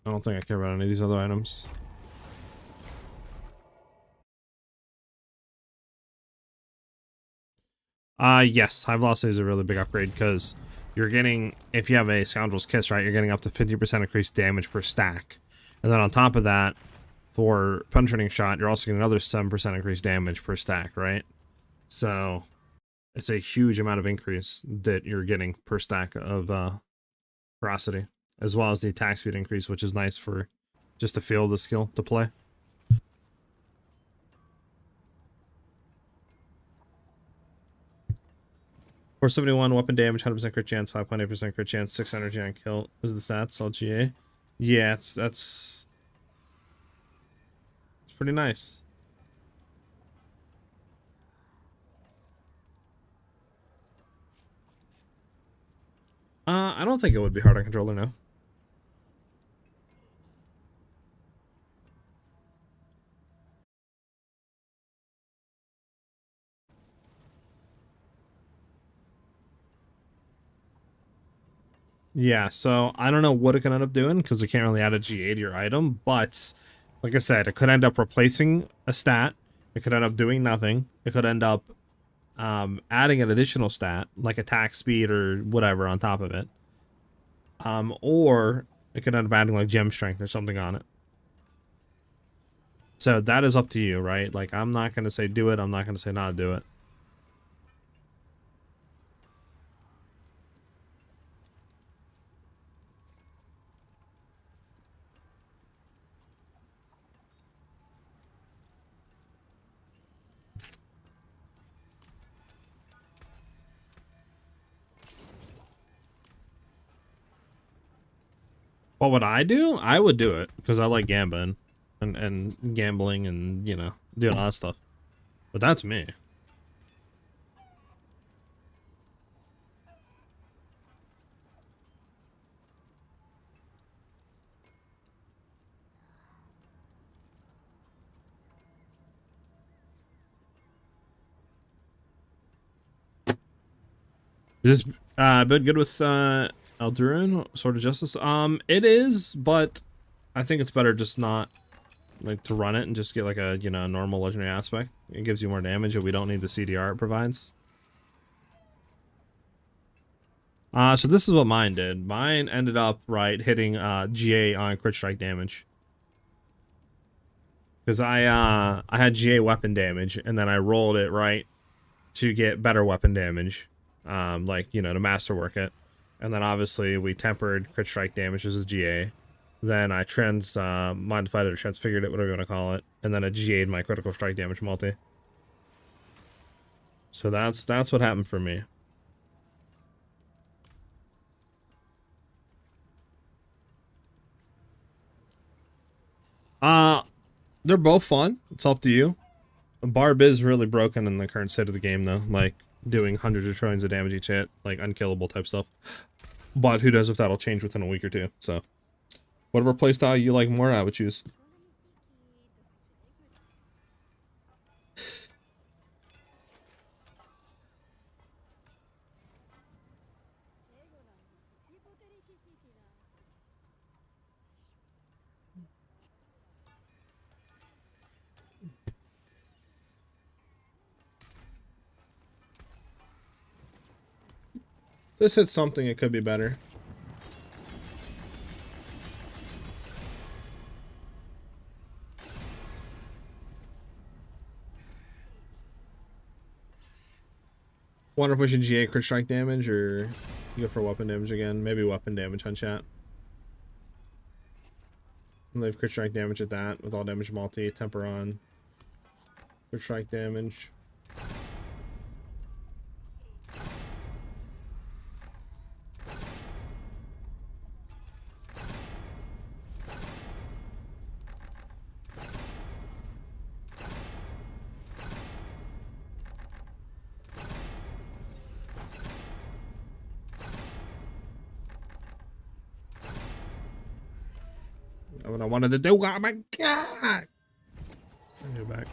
Speaker 1: I don't think I care about any of these other items. Yes, high velocity is a really big upgrade because you're getting, if you have a Scoundrel's Kiss, right, you're getting up to 50% increased damage per stack. And then on top of that, for penetrating shot, you're also getting another 7% increased damage per stack, right? So it's a huge amount of increase that you're getting per stack of ferocity, as well as the attack speed increase, which is nice for just to feel the skill to play. 471 weapon damage, 100% crit chance, 5.8% crit chance, 6 energy on kill. Is the stats all GA? Yeah, it's pretty nice. I don't think it would be hard on controller, no. Yeah, so I don't know what it can end up doing because it can't really add a GA to your item, but like I said, it could end up replacing a stat. It could end up doing nothing. It could end up adding an additional stat like attack speed or whatever on top of it. Or it could end up adding like gem strength or something on it. So that is up to you, right? Like, I'm not going to say do it. I'm not going to say not do it. What would I do? I would do it because I like gambling and gambling and, you know, doing all that stuff. But that's me. Is this been good with Eldurin, Sword of Justice? It is, but I think it's better just not like to run it and just get like a, you know, normal legendary aspect. It gives you more damage and we don't need the CDR it provides. So this is what mine did. Mine ended up, right, hitting GA on crit strike damage. Because I had GA weapon damage and then I rolled it, right, to get better weapon damage. Like, you know, to masterwork it. And then obviously we tempered crit strike damage as a GA. Then I modified it or transfigured it, whatever you want to call it. And then I GA'd my critical strike damage multi. So that's what happened for me. They're both fun. It's up to you. Barb is really broken in the current state of the game, though. Like, doing hundreds of trillions of damage each hit, like unkillable type stuff. But who knows if that'll change within a week or two, so. Whatever playstyle you like more, I would choose. This hits something, it could be better. Wonder if we should GA crit strike damage or go for weapon damage again. Maybe weapon damage on chat. And leave crit strike damage at that with all damage multi, temper on. Crit strike damage. What I wanted to do. Oh my god! Go back.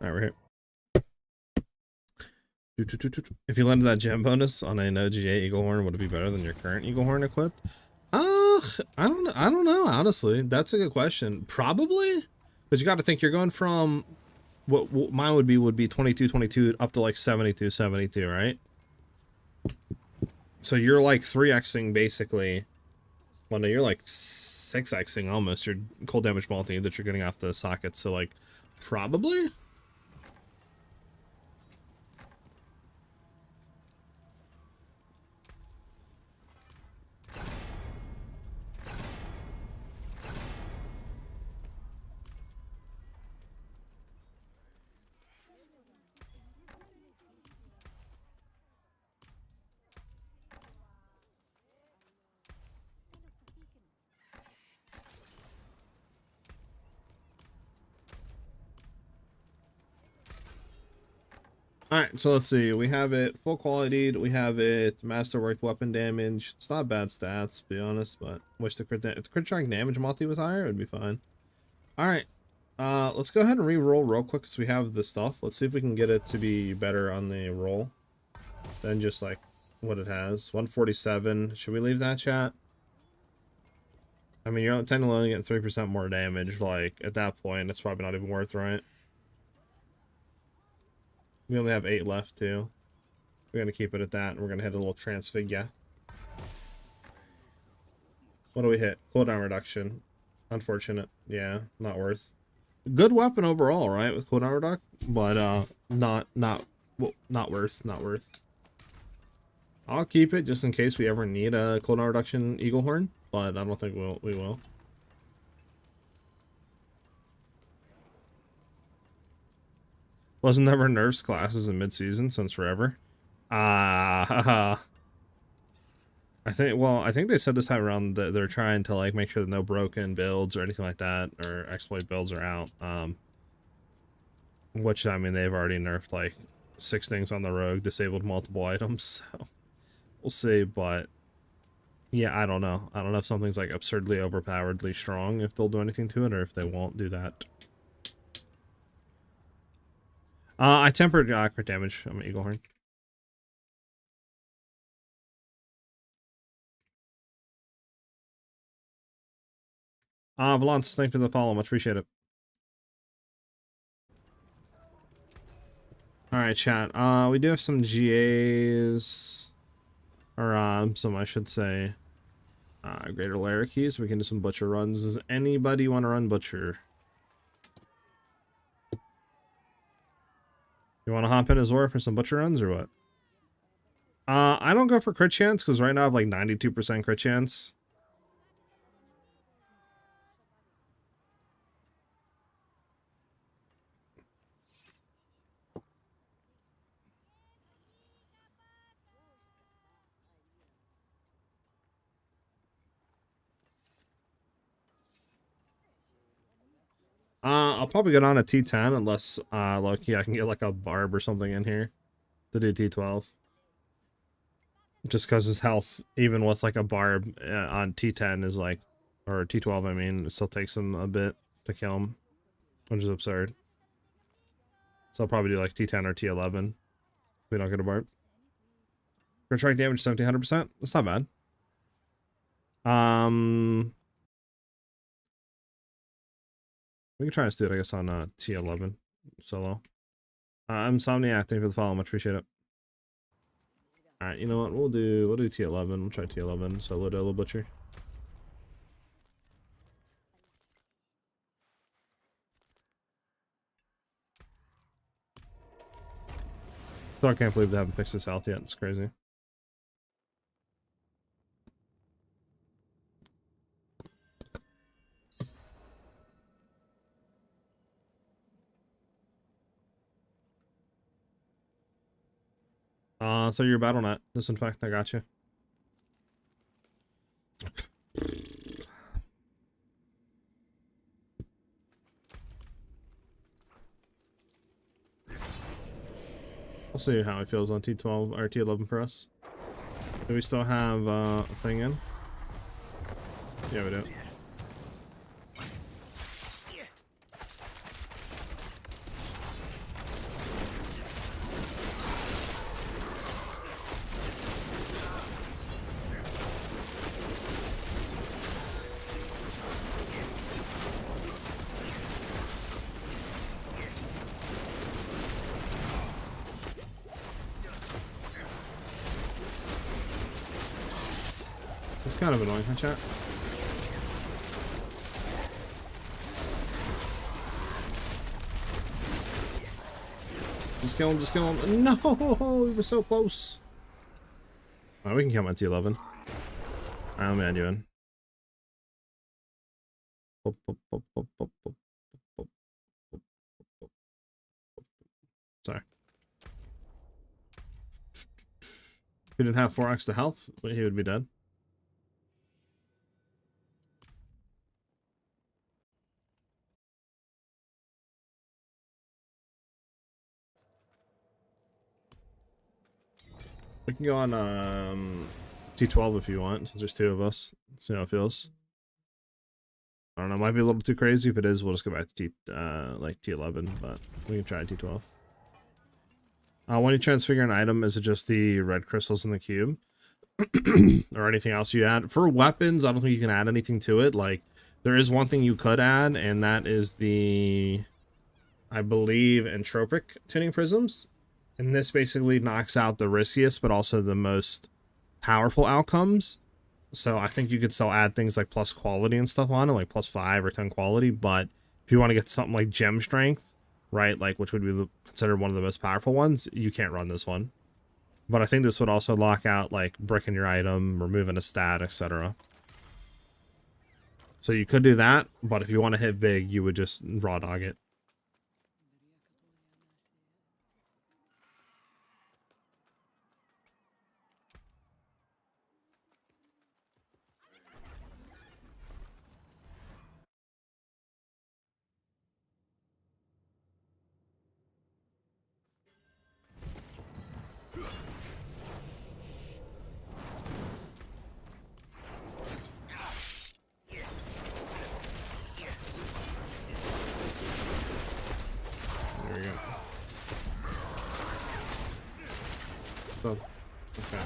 Speaker 1: Alright, we're here. If you landed that gem bonus on a no GA Eagle Horn, would it be better than your current Eagle Horn equipped? I don't know, honestly. That's a good question. Probably, because you got to think you're going from what mine would be 22 22 up to like 72 72, right? So you're like 3xing basically. Well, no, you're like 6xing almost your cold damage multi that you're getting off the sockets. So like, probably. Alright, so let's see. We have it full quality. We have it masterworked weapon damage. It's not bad stats, to be honest, but wish the crit if the crit strike damage multi was higher, it would be fine. Alright. Let's go ahead and re-roll real quick because we have the stuff. Let's see if we can get it to be better on the roll than just like what it has. 147. Should we leave that, chat? I mean, you're technically only getting 3% more damage. Like, at that point, it's probably not even worth, right? We only have 8 left, too. We're going to keep it at that, and we're going to hit a little transfigure. What do we hit? Cooldown reduction. Unfortunate. Yeah, not worth. Good weapon overall, right? With cooldown reduction, but not worth. I'll keep it just in case we ever need a cooldown reduction eagle horn, but I don't think we will. Wasn't never nerfs classes in mid-season since forever. I think they said this time around that they're trying to like make sure that no broken builds or anything like that or exploit builds are out. Which, I mean, they've already nerfed like 6 things on the rogue, disabled multiple items, so we'll see. But yeah, I don't know. I don't know if something's like absurdly overpoweredly strong, if they'll do anything to it, or if they won't do that. I tempered crit damage. I'm an eagle horn. Valance, thank you for the follow. Much appreciate it. Alright, chat. We do have some GAs. Or, some, I should say, greater layer keys. We can do some butcher runs. Does anybody want to run butcher? You want to hop in Azor for some butcher runs or what? I don't go for crit chance because right now I have like 92% crit chance. I'll probably get on a T10 unless, low-key I can get like a barb or something in here to do T12. Just because his health, even with like a barb on T10 is like, or T12 I mean, it still takes him a bit to kill him, which is absurd. So I'll probably do like T10 or T11 if we don't get a barb. Crit strike damage 1700%. That's not bad. We can try and do it, I guess, on T11 solo. Insomniac, thank you for the follow. Much appreciate it. Alright, you know what? We'll do T11. We'll try T11 solo Dolo Butcher. So I can't believe they haven't fixed this health yet. It's crazy. So your battle net. Disinfect, I got you. We'll see how it feels on T12 or T11 for us. Do we still have a thing in? Yeah, we do. It's kind of annoying, huh, chat? Just kill him, just kill him. No, we were so close. Oh, we can kill my T11. I'm mad you in. Sorry. If he didn't have 4x to health, he would be dead. We can go on T12 if you want, since there's 2 of us. See how it feels. I don't know, might be a little too crazy. If it is, we'll just go back to like T11, but we can try T12. When you transfigure an item, is it just the red crystals in the cube? Or anything else you add? For weapons, I don't think you can add anything to it. Like, there is one thing you could add, and that is the, I believe, entropic tuning prisms. And this basically knocks out the riskiest, but also the most powerful outcomes. So I think you could still add things like plus quality and stuff on it, like plus 5 or 10 quality. But if you want to get something like gem strength, right, like which would be considered one of the most powerful ones, you can't run this one. But I think this would also lock out like bricking your item, removing a stat, etc. So you could do that, but if you want to hit big, you would just raw dog it. So, okay.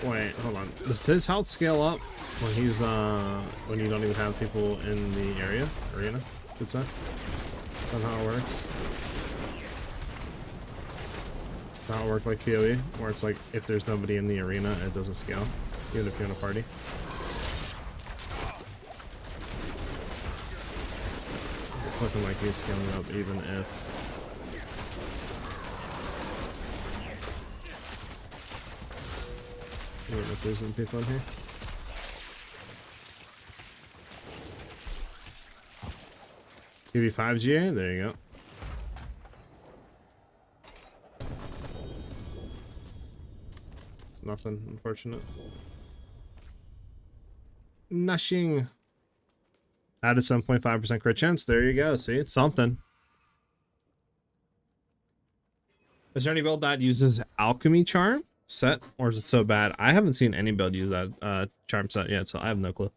Speaker 1: Wait, hold on. Does his health scale up when he's when you don't even have people in the arena? Good say. Is that how it works? Is that how it works like PoE, where it's like if there's nobody in the arena, it doesn't scale, even if you're in a party. It's looking like he's scaling up even if. I don't know if there's any people in here. Give you 5 GA? There you go. Nothing, unfortunate. Nothing. Added 7.5% crit chance. There you go. See, it's something. Is there any build that uses alchemy charm set, or is it so bad? I haven't seen any build use that charm set yet, so I have no clue.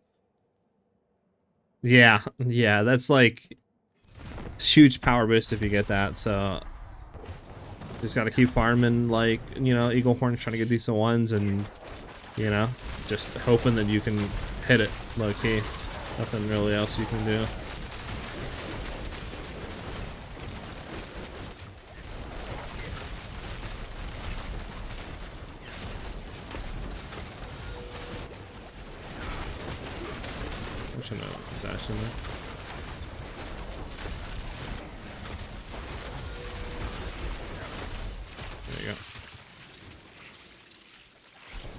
Speaker 1: Yeah, that's like huge power boost if you get that. So just gotta keep farming, like, you know, eagle horns, trying to get decent ones, and you know, just hoping that you can hit it low key. Nothing really else you can do. I'm just gonna dash in there. There you go.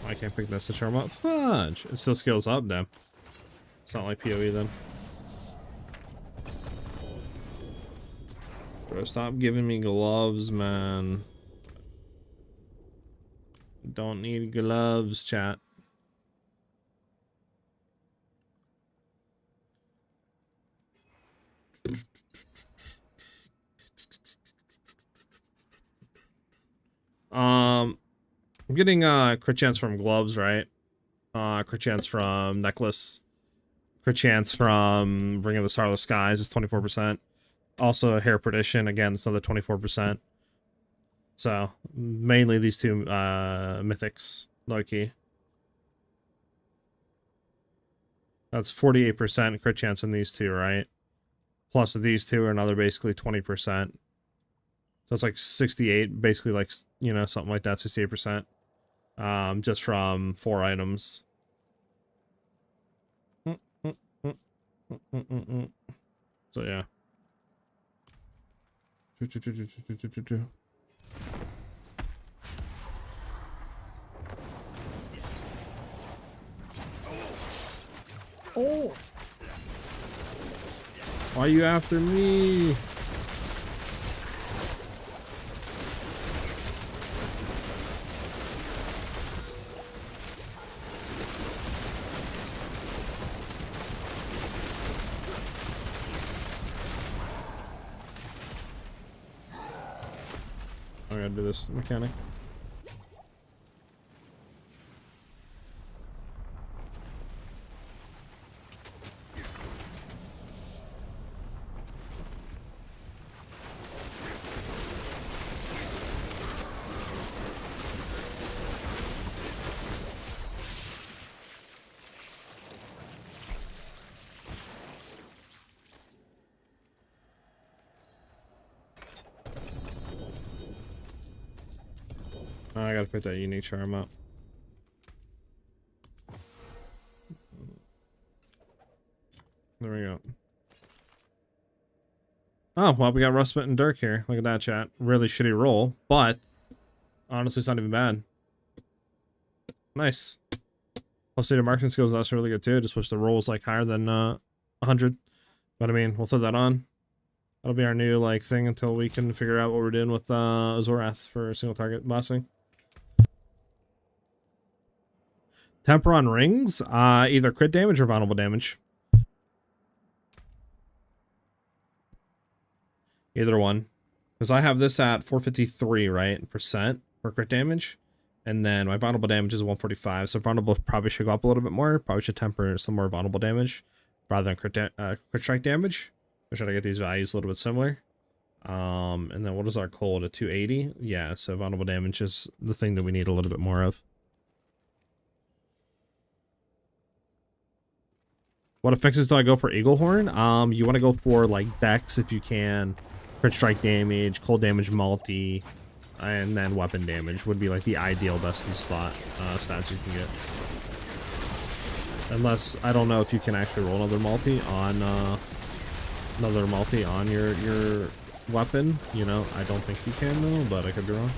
Speaker 1: I can't pick this to charm up. Fudge! It still scales up, damn. It's not like PoE then. Bro, stop giving me gloves, man. Don't need gloves, chat. I'm getting crit chance from gloves, right? Crit chance from necklace. Crit chance from Ring of the Starless Skies is 24%. Also hair perdition, again, it's another 24%. So mainly these two mythics, low key. That's 48% crit chance in these two, right? Plus these two are another basically 20%. So it's like 68, basically, like, you know, something like that, 68%. Just from 4 items. So yeah. Oh! Why are you after me? I gotta do this mechanic. I gotta pick that unique charm up. There we go. Oh, well, we got Rustbit and Dirk here. Look at that, chat. Really shitty roll, but honestly, it's not even bad. Nice. Plus, the marketing skills, that's really good too. Just wish the roll was like higher than 100. But I mean, we'll throw that on. That'll be our new like thing until we can figure out what we're doing with Zorath for single target bossing. Temper on rings, either crit damage or vulnerable damage. Either one. Because I have this at 453, right? Percent for crit damage. And then my vulnerable damage is 145. So vulnerable probably should go up a little bit more. Probably should temper some more vulnerable damage rather than crit strike damage. Or should I get these values a little bit similar? And then what is our cold at 280? Yeah, so vulnerable damage is the thing that we need a little bit more of. What effects do I go for Eaglehorn? You want to go for like Dex if you can, crit strike damage, cold damage multi, and then weapon damage would be like the ideal best in slot stats you can get. Unless I don't know if you can actually roll another multi on your weapon. You know, I don't think you can though, but I could be wrong.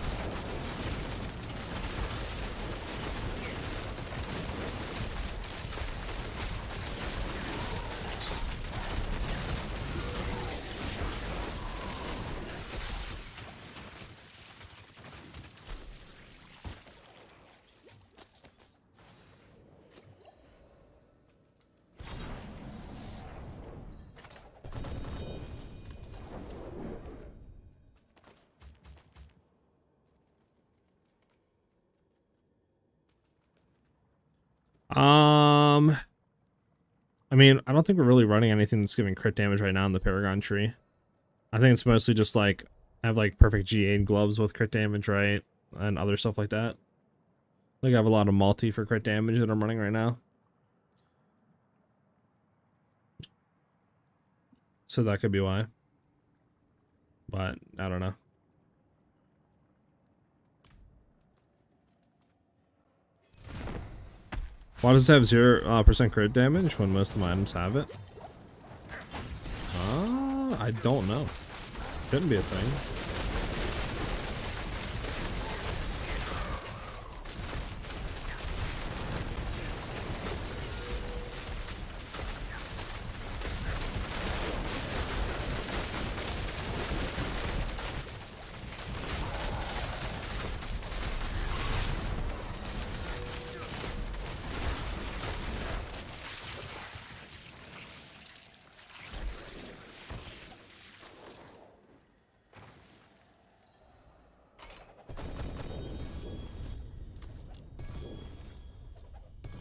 Speaker 1: I mean, I don't think we're really running anything that's giving crit damage right now in the Paragon tree. I think it's mostly just like have like perfect G8 gloves with crit damage, right? And other stuff like that. Like I have a lot of multi for crit damage that I'm running right now. So that could be why. But I don't know. Why does it have 0% crit damage when most of my items have it? I don't know. Couldn't be a thing.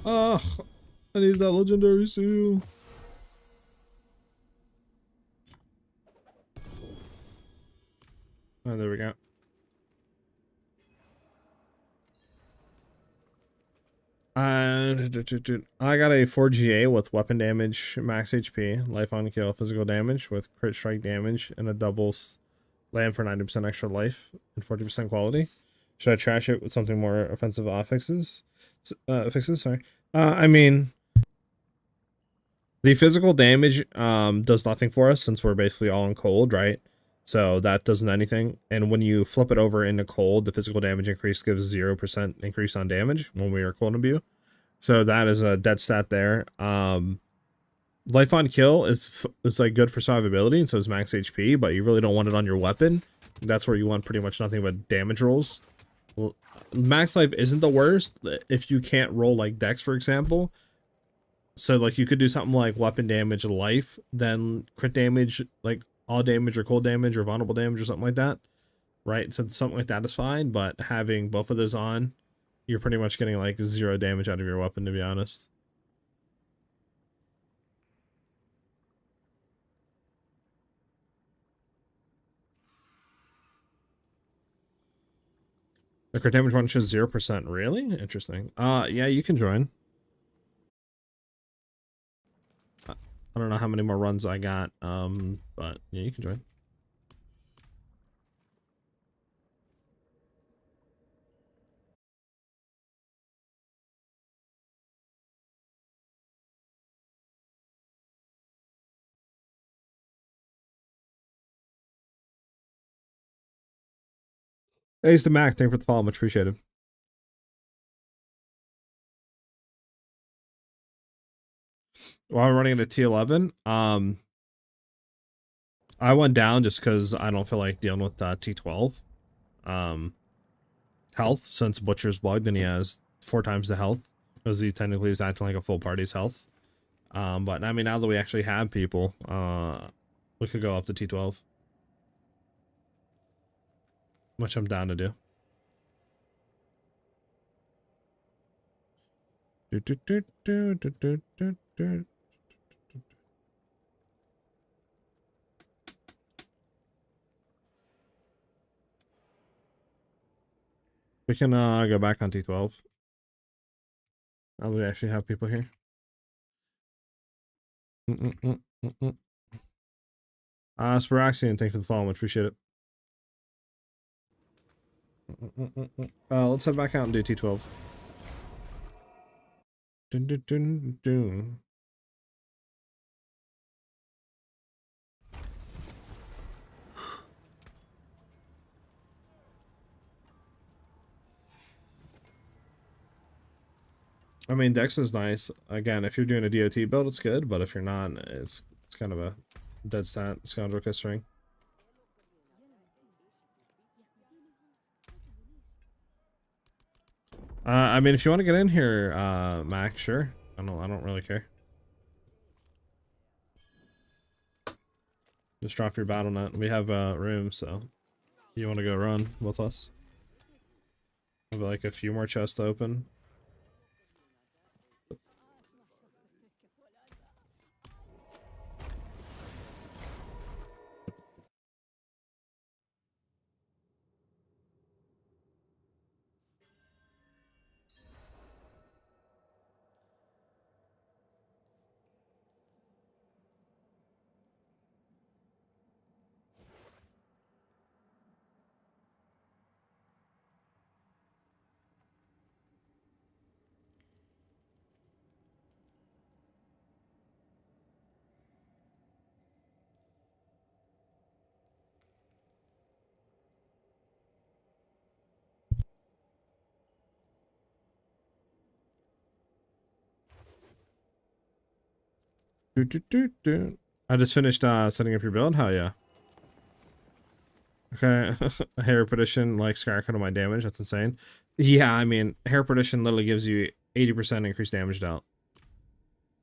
Speaker 1: Ugh, I need that legendary seal. Oh, there we go. I got a 4GA with weapon damage, max HP, life on kill, physical damage with crit strike damage, and a double land for 90% extra life and 40% quality. Should I trash it with something more offensive fixes? Sorry. I mean, The physical damage does nothing for us since we're basically all in cold, right? So that doesn't anything. And when you flip it over into cold, the physical damage increase gives 0% increase on damage when we are cold imbue. So that is a dead stat there. Life on kill is like good for survivability, and so is max HP, but you really don't want it on your weapon. That's where you want pretty much nothing but damage rolls. Well, max life isn't the worst if you can't roll like Dex, for example. So like you could do something like weapon damage life, then crit damage, like all damage or cold damage or vulnerable damage or something like that, right? So something like that is fine, but having both of those on, you're pretty much getting like 0 damage out of your weapon, to be honest. The crit damage one shows 0%. Really? Interesting. Yeah, you can join. I don't know how many more runs I got, but yeah, you can join. Thanks to Mac. Thank you for the follow. Much appreciated. While we're running at T11, I went down just because I don't feel like dealing with T12 health, since Butcher's bugged and he has 4 times the health, because he technically is acting like a full party's health. But I mean, now that we actually have people, we could go up to T12, which I'm down to do. We can go back on T12. Now that we actually have people here. Spiraxian, thanks for the follow, much appreciate it. Let's head back out and do T12. Dun, dun, dun, dun. I mean, Dex is nice. Again, if you're doing a DOT build, it's good, but if you're not, it's kind of a dead stat scoundrel kiss ring. I mean, if you want to get in here, Mac, sure. I don't really care. Just drop your battle net. We have room, so you want to go run with us? Have like a few more chests to open. I just finished setting up your build. Hell yeah. Okay, hair perdition like skyrocketed on my damage. That's insane. Yeah, I mean, hair perdition literally gives you 80% increased damage dealt.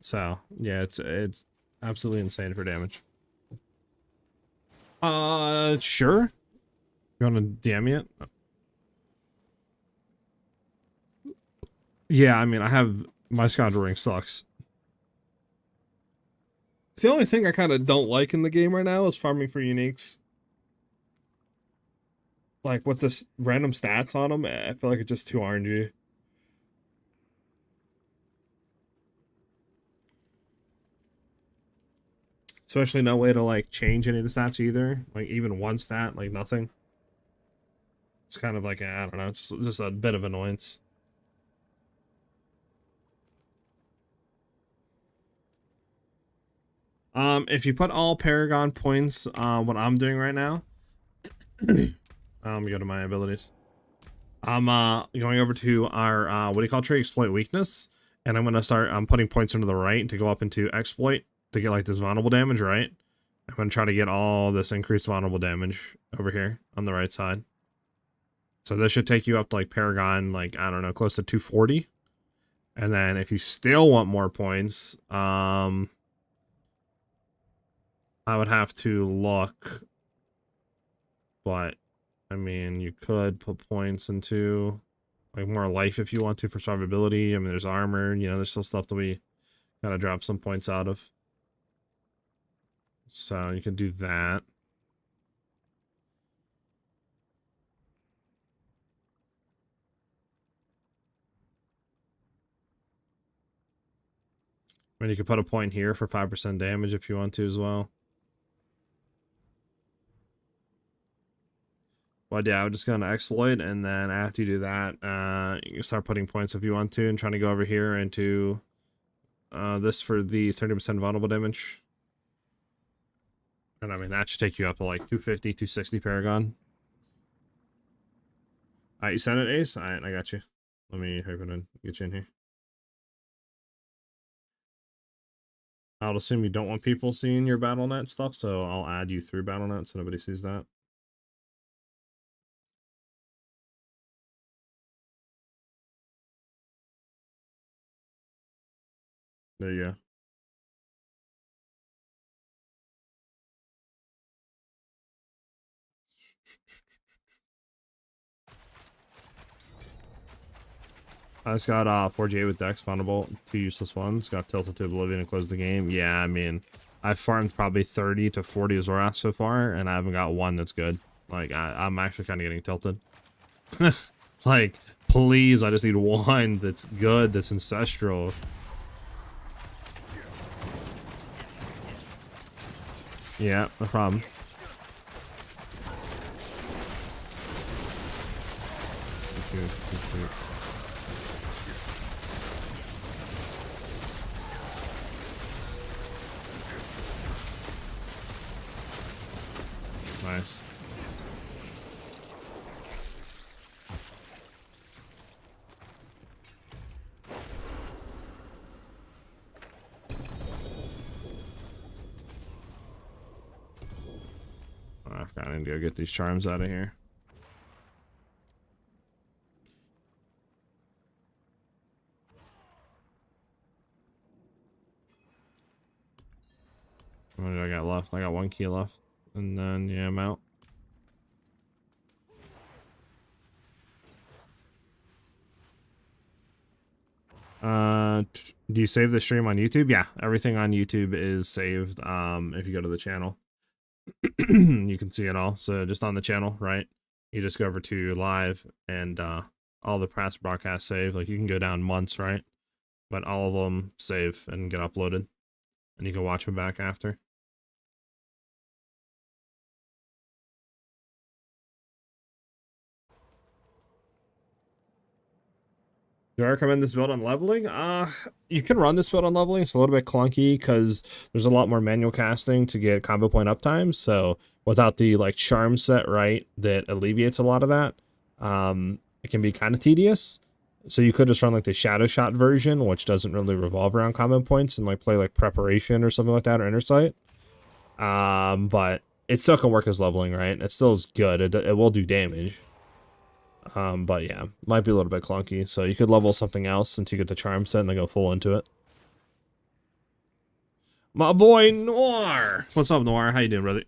Speaker 1: So yeah, it's absolutely insane for damage. Sure. You want to DM me it? Yeah, I mean, I have my scoundrel ring sucks. It's the only thing I kind of don't like in the game right now is farming for uniques. Like with this random stats on them, I feel like it's just too RNG. Especially no way to like change any of the stats either. Like even one stat, like nothing. It's kind of like, I don't know, it's just a bit of annoyance. If you put all Paragon points, what I'm doing right now, let me go to my abilities. I'm going over to our what do you call tree exploit weakness, and I'm gonna start putting points into the right to go up into exploit to get like this vulnerable damage, right? I'm gonna try to get all this increased vulnerable damage over here on the right side. So this should take you up to like Paragon, like I don't know, close to 240. And then if you still want more points, I would have to look, but I mean, you could put points into like more life if you want to for survivability. I mean, there's armor, you know, there's still stuff that we gotta drop some points out of. So you can do that. I mean, you could put a point here for 5% damage if you want to as well. But yeah, I'm just going to exploit, and then after you do that, you can start putting points if you want to, and trying to go over here into this for the 30% vulnerable damage. And I mean, that should take you up to like 250, 260 Paragon. Alright, you sent it, Ace? Alright, I got you. Let me open and get you in here. I'll assume you don't want people seeing your BattleNet stuff, so I'll add you through BattleNet so nobody sees that. There you go. I just got 4G with Dex, vulnerable, 2 useless ones, got tilted to Oblivion and closed the game. Yeah, I mean, I've farmed probably 30 to 40 Zorath so far, and I haven't got one that's good. Like, I'm actually kind of getting tilted. Like, please, I just need one that's good, that's ancestral. Yeah, no problem. Nice. I forgot I need to go get these charms out of here. What do I got left? I got 1 key left. And then, yeah, I'm out. Do you save the stream on YouTube? Yeah, everything on YouTube is saved. If you go to the channel, you can see it all. So just on the channel, right? You just go over to live, and all the past broadcasts save. Like, you can go down months, right? But all of them save and get uploaded, and you can watch them back after. Do I recommend this build on leveling? You can run this build on leveling. It's a little bit clunky because there's a lot more manual casting to get combo point uptime. So without the like charm set, right, that alleviates a lot of that, it can be kind of tedious. So you could just run like the shadow shot version, which doesn't really revolve around combo points, and like play like preparation or something like that, or insight. But it still can work as leveling, right? It still is good. It will do damage. But yeah, might be a little bit clunky. So you could level something else until you get the charm set and then go full into it. My boy Noir. What's up, Noir? How you doing, brother?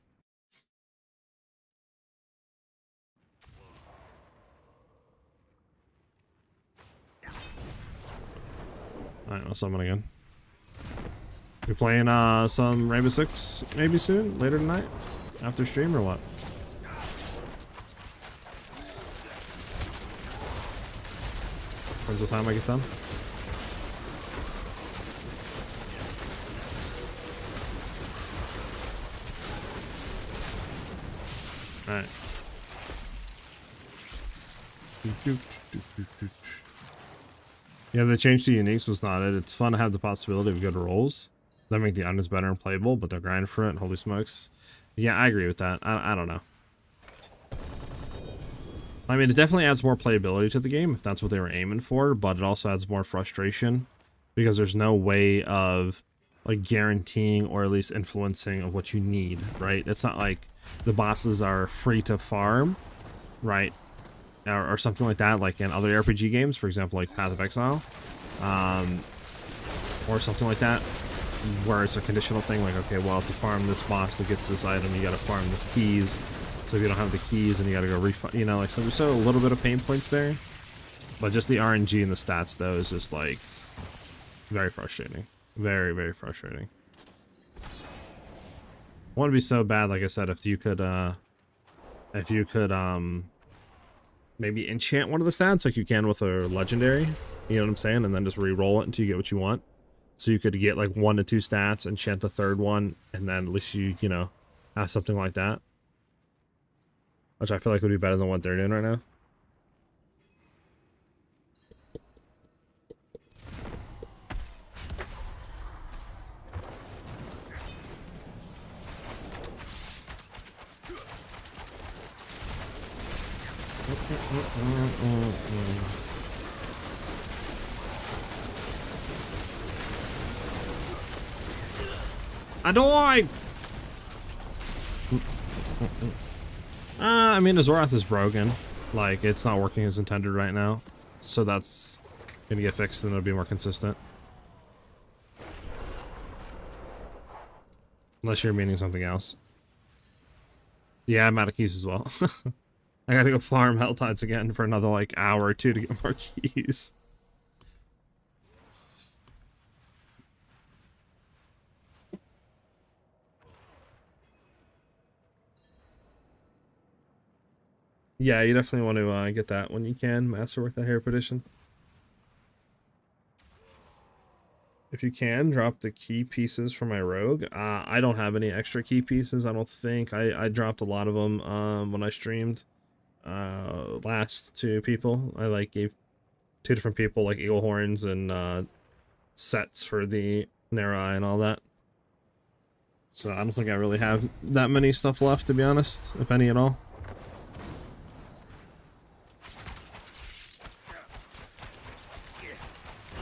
Speaker 1: Alright, I'll summon again. We playing some Rainbow Six maybe soon, later tonight, after stream or what? When's the time I get done? Alright. Yeah, the change to uniques was not it. It's fun to have the possibility of good rolls. That make the items better and playable, but they're grinding for it. Holy smokes. Yeah, I agree with that. I don't know. I mean, it definitely adds more playability to the game if that's what they were aiming for, but it also adds more frustration because there's no way of like guaranteeing or at least influencing of what you need, right? It's not like the bosses are free to farm, right? Or something like that, like in other RPG games, for example, like Path of Exile, or something like that, where it's a conditional thing, like, okay, well, to farm this boss to get to this item, you gotta farm this keys. So if you don't have the keys, then you gotta go refund, you know, like, so there's a little bit of pain points there. But just the RNG and the stats, though, is just, like, very frustrating. Very, very frustrating. Wouldn't be so bad, like I said, if you could, maybe enchant one of the stats, like you can with a legendary, you know what I'm saying? And then just re-roll it until you get what you want. So you could get like 1 to 2 stats, enchant the third one, and then at least you know, have something like that. Which I feel like would be better than what they're doing right now. I died! I mean, Azoroth is broken. Like, it's not working as intended right now. So that's gonna get fixed and it'll be more consistent. Unless you're meaning something else. Yeah, I'm out of keys as well. I gotta go farm Helltides again for another, like, hour or two to get more keys. Yeah, you definitely want to get that when you can. Masterwork that Hero Petition. If you can, drop the key pieces for my rogue. I don't have any extra key pieces, I don't think. I dropped a lot of them when I streamed last to people. I like gave 2 different people like eagle horns and sets for the narrow eye and all that. So I don't think I really have that many stuff left, to be honest, if any at all.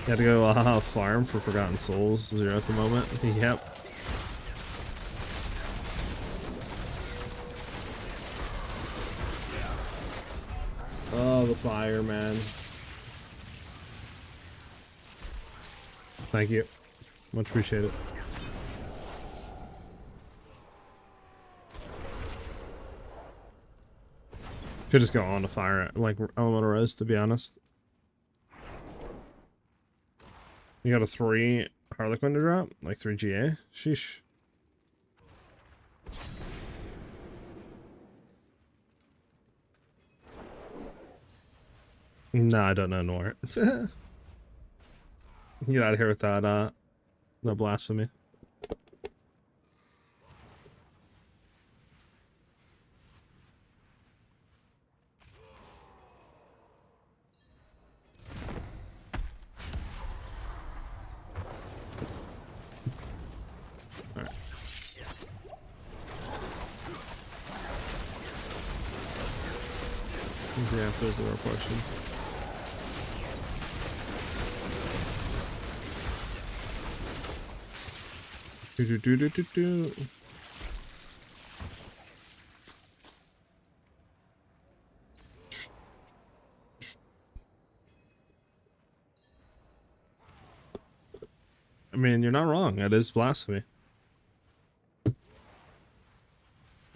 Speaker 1: Gotta go farm for Forgotten Souls 0 at the moment. Yep. Oh, the fire, man. Thank you. Much appreciated. Should just go on to fire, like elemental res, to be honest. You got a 3 Harlequin to drop? Like 3 GA? Sheesh. No, I don't know Nor. Get out of here with that, that blasphemy. Alright. Yeah, there's the real question. Do. I mean, you're not wrong. It is blasphemy. I'm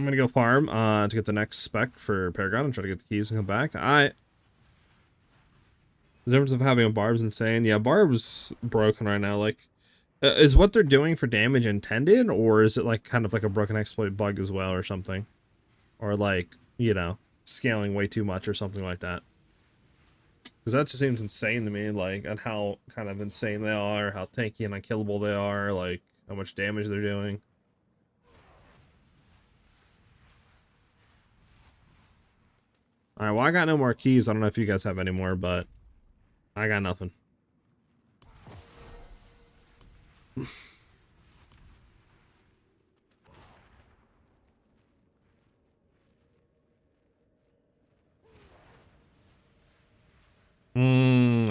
Speaker 1: gonna go farm to get the next spec for Paragon and try to get the keys and come back. The difference of having a Barb's insane. Yeah, Barb's broken right now. Like, is what they're doing for damage intended, or is it like kind of like a broken exploit bug as well, or something, or like, you know, scaling way too much or something like that? Because that just seems insane to me. Like, and how kind of insane they are, how tanky and unkillable they are, like how much damage they're doing. All right, well, I got no more keys. I don't know if you guys have any more, but I got nothing.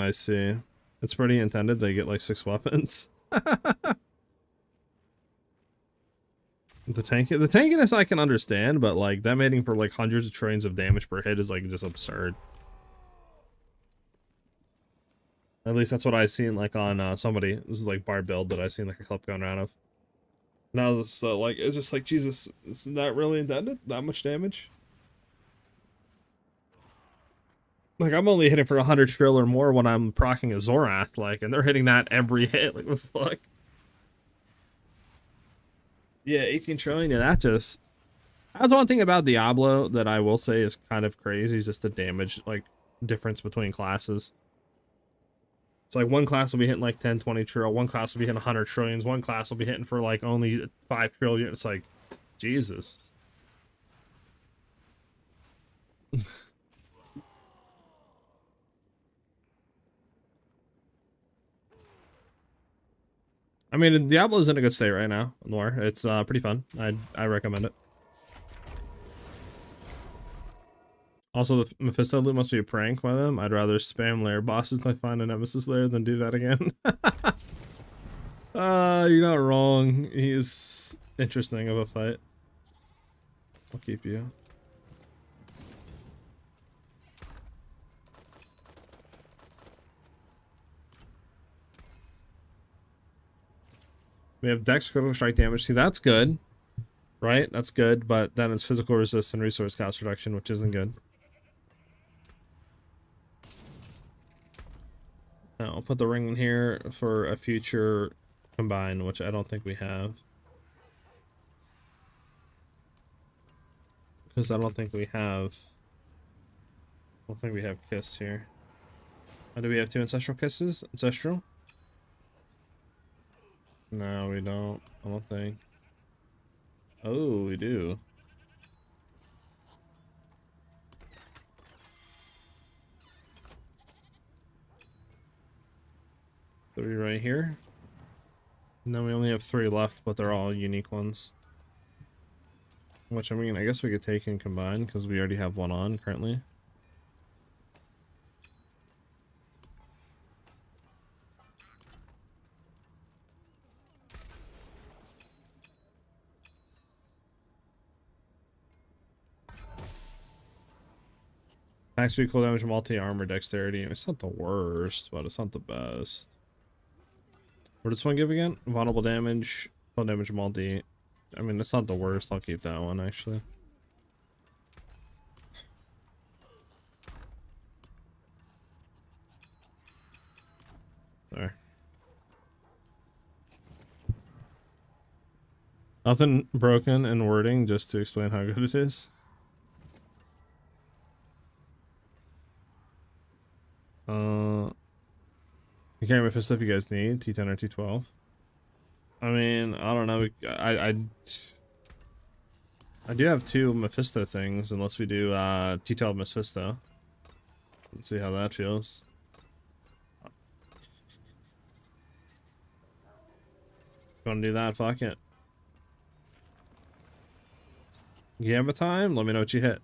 Speaker 1: I see. It's pretty intended. They get like 6 weapons. The tankiness I can understand, but like them hitting for like hundreds of trillions of damage per hit is like just absurd. At least that's what I've seen like on somebody. This is like bar build that I've seen like a clip going around of. Now this like it's just like Jesus, is that really intended? That much damage? Like I'm only hitting for 100 trill or more when I'm proccing a Zorath, like, and they're hitting that every hit. Like what the fuck? Yeah, 18 trillion. Yeah, that's one thing about Diablo that I will say is kind of crazy. Is just the damage like difference between classes. It's like one class will be hitting like 10, 20 trill, one class will be hitting 100 trillions, one class will be hitting for like only 5 trillion. It's like, Jesus. I mean, Diablo's in a good state right now, Noir. It's pretty fun. I recommend it. Also, the Mephisto loot must be a prank by them. I'd rather spam lair bosses until I find a nemesis lair than do that again. You're not wrong. He's interesting of a fight. I'll keep you. We have Dex critical strike damage. See, that's good. Right? That's good, but then it's physical resist and resource cost reduction, which isn't good. Now, I'll put the ring in here for a future combine, which I don't think we have. Because I don't think we have Kiss here. Oh, do we have 2 Ancestral Kisses? Ancestral? No, we don't. I don't think. Oh, we do. Three right here. And then we only have 3 left, but they're all unique ones. Which, I mean, I guess we could take and combine, because we already have one on currently. Max speed, cool damage, multi-armor, dexterity. It's not the worst, but it's not the best. What does this one give again? Vulnerable damage, full damage, multi. I mean, it's not the worst. I'll keep that one, actually. There. Nothing broken in wording, just to explain how good it is. You can't Mephisto if you guys need T10 or T12. I mean, I don't know. I do have 2 Mephisto things, unless we do T12 Mephisto. Let's see how that feels. Want to do that? Fuck it. Gamma time? Let me know what you hit.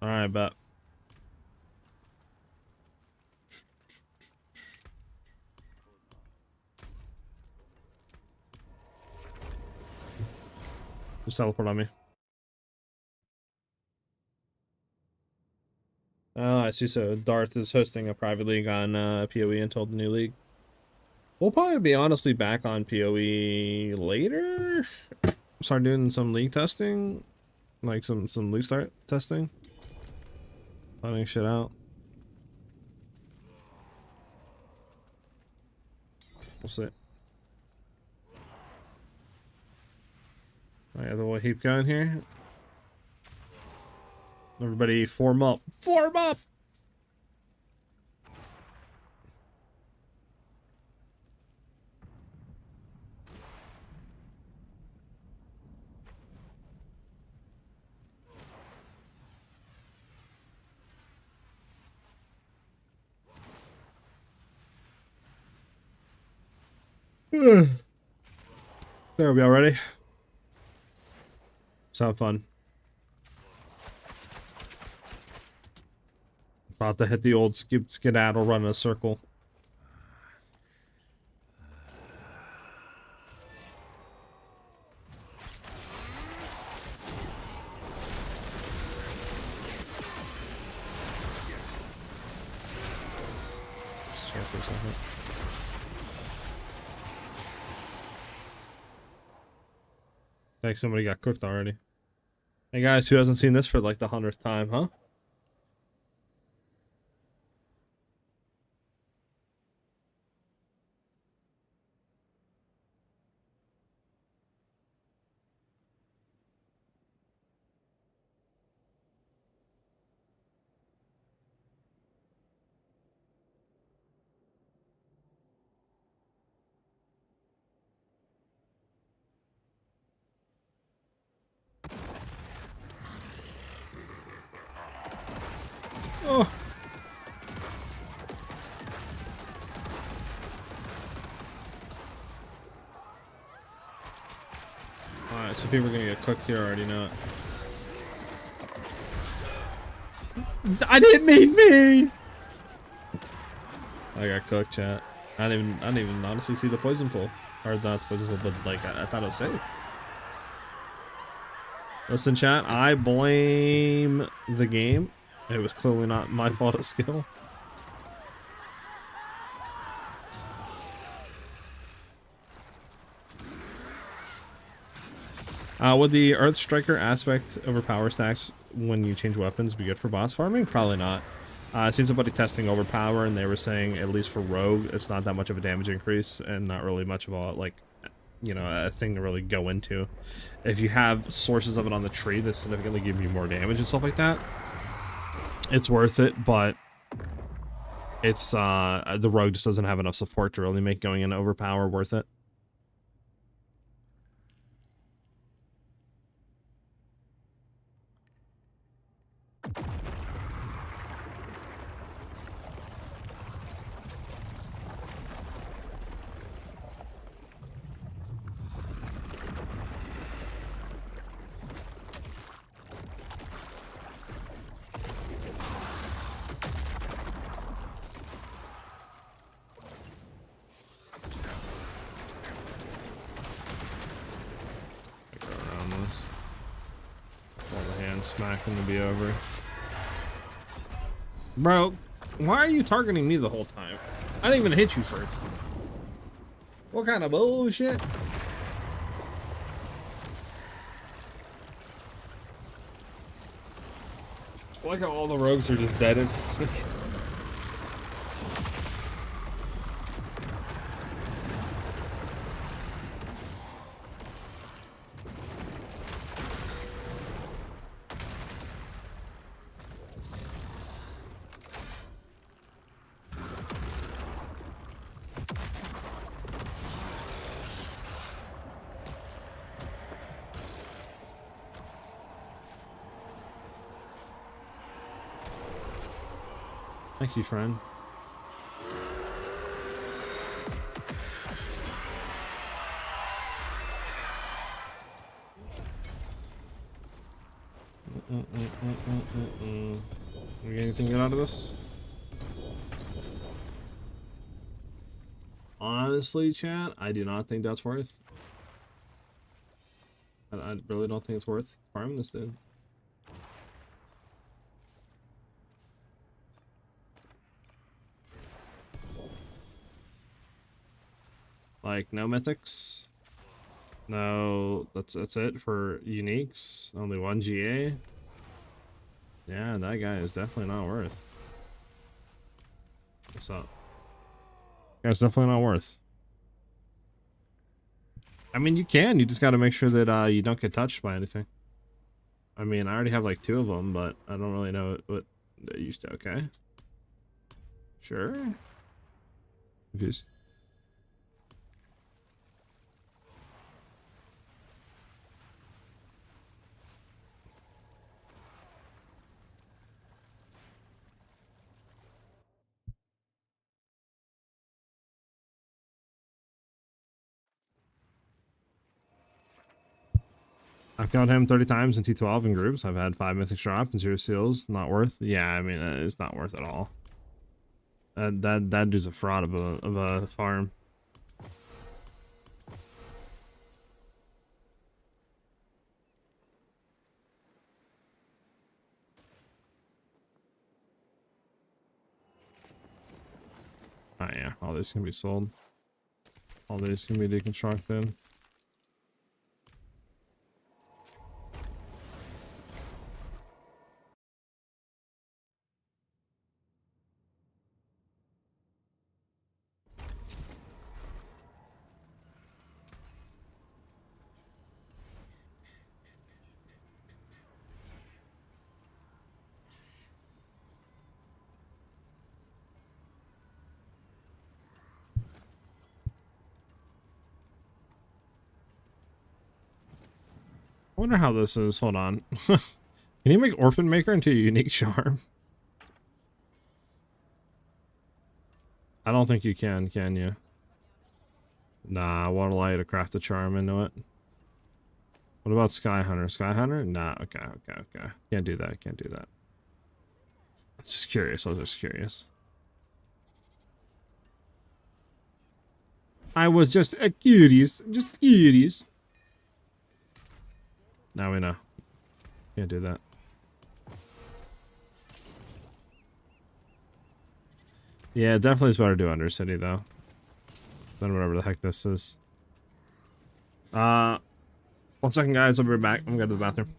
Speaker 1: Alright, bet. Just teleport on me. Oh, I see. So Darth is hosting a private league on PoE until the new league. We'll probably be honestly back on PoE later. Start doing some league testing, like some league start testing, planning shit out. We'll see. I got the little heap going here. Everybody form up. Form up! There, we all ready? Sound fun. About to hit the old skedaddle, run in a circle. Just chill for a second. Like somebody got cooked already. Hey guys, who hasn't seen this for like the 100th time, huh? Oh. Alright, so people are gonna get cooked here, I already know it. I didn't mean me! I got cooked, chat. I didn't even honestly see the poison pool. Or not the poison pool, but like I thought it was safe. Listen, chat, I blame the game. It was clearly not my fault of skill. Would the Earth Striker aspect overpower stacks when you change weapons be good for boss farming? Probably not. I seen somebody testing overpower and they were saying, at least for rogue, it's not that much of a damage increase and not really much of a, like, you know, a thing to really go into. If you have sources of it on the tree that significantly give you more damage and stuff like that, it's worth it, but it's, the rogue just doesn't have enough support to really make going into overpower worth it. Smacking to be over. Bro, why are you targeting me the whole time? I didn't even hit you first. What kind of bullshit? I like how all the rogues are just dead. It's like... Thank you, friend. We get anything good out of this? Honestly, chat, I do not think that's worth. I really don't think it's worth farming this dude. Like, no mythics. No, that's it for uniques. Only one GA. Yeah, that guy is definitely not worth. What's up? Yeah, it's definitely not worth. I mean, you can. You just got to make sure that you don't get touched by anything. I mean, I already have like 2 of them, but I don't really know what they used to. Okay. Sure. Just. I've killed him 30 times in T12 in groups. I've had 5 mythic drops and 0 seals. Not worth. Yeah, I mean, it's not worth at all. That dude's a fraud of a farm. Oh yeah, all these can be sold. All these can be deconstructed. I wonder how this is. Hold on. Can you make Orphan Maker into a unique charm? I don't think you can you? Nah, I won't allow you to craft a charm into it. What about Sky Hunter? Sky Hunter? Nah, okay. Can't do that, can't do that. I was just curious, I was just curious. Now we know. Can't do that. Yeah, definitely is better to do Undercity though. Than whatever the heck this is. 1 second guys, I'll be right back. I'm gonna go to the bathroom.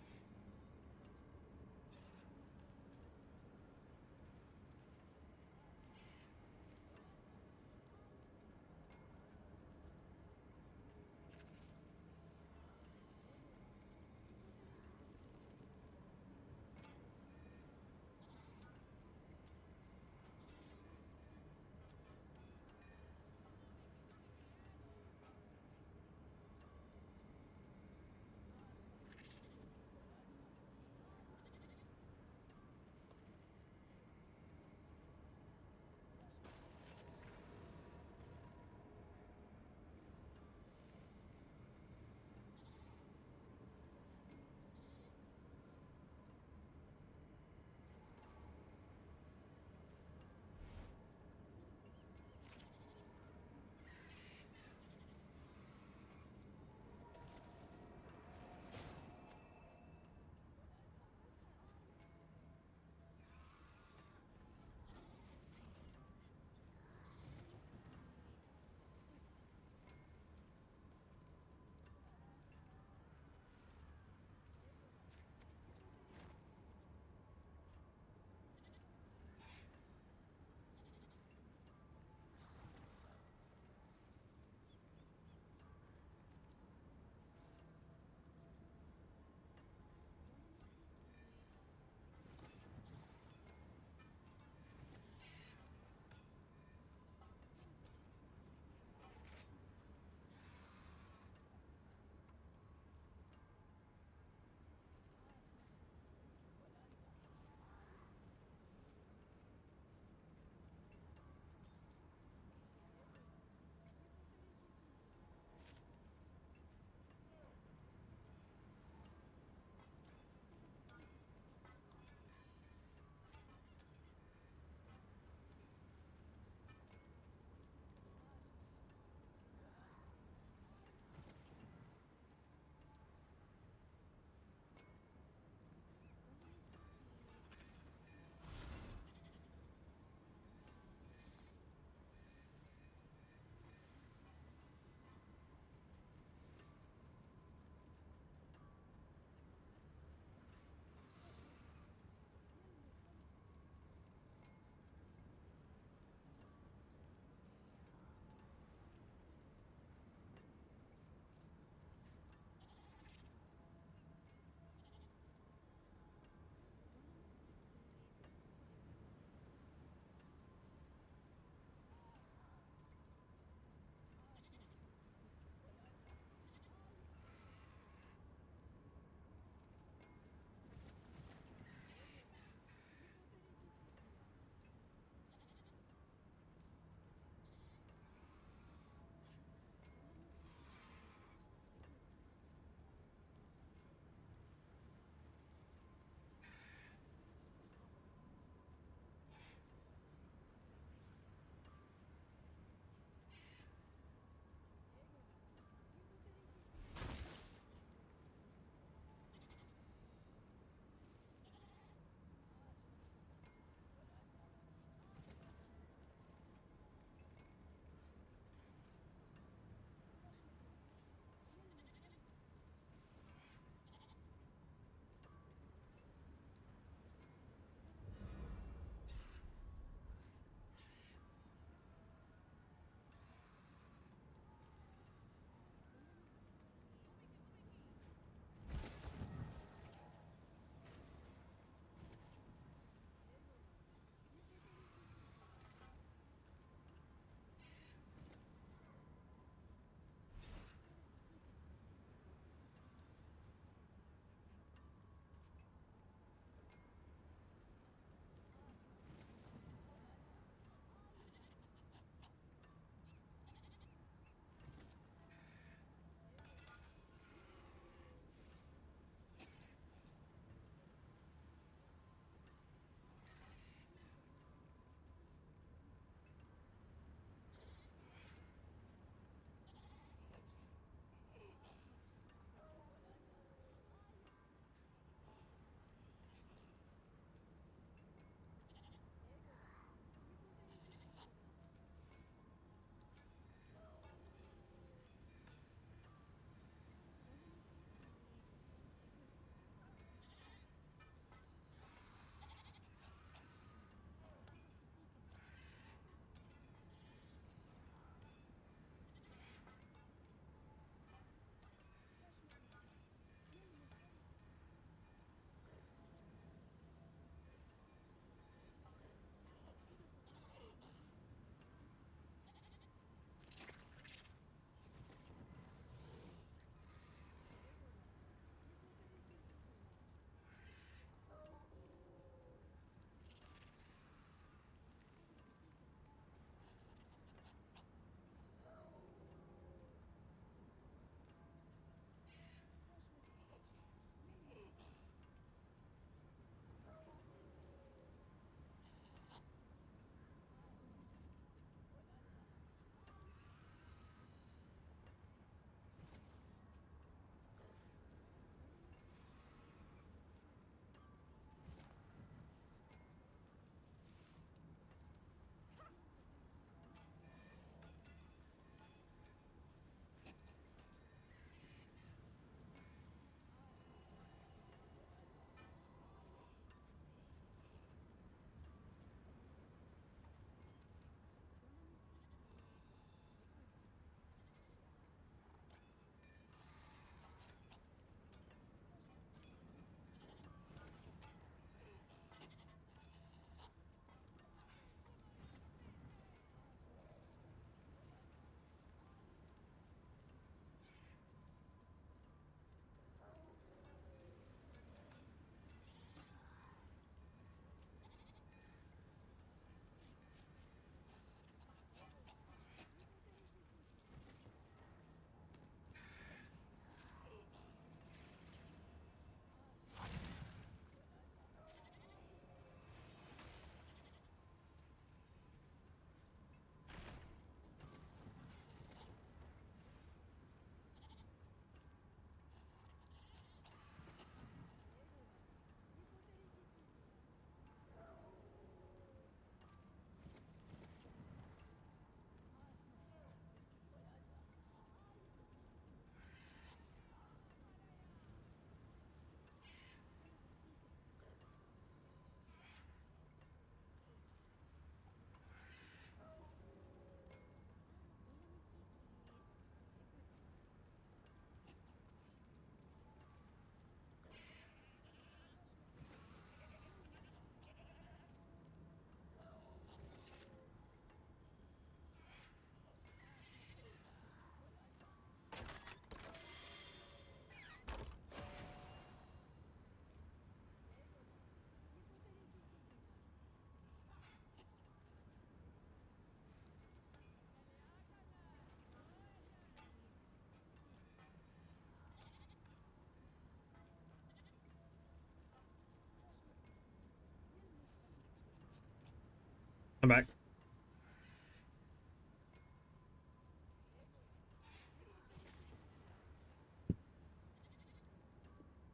Speaker 1: I'm back.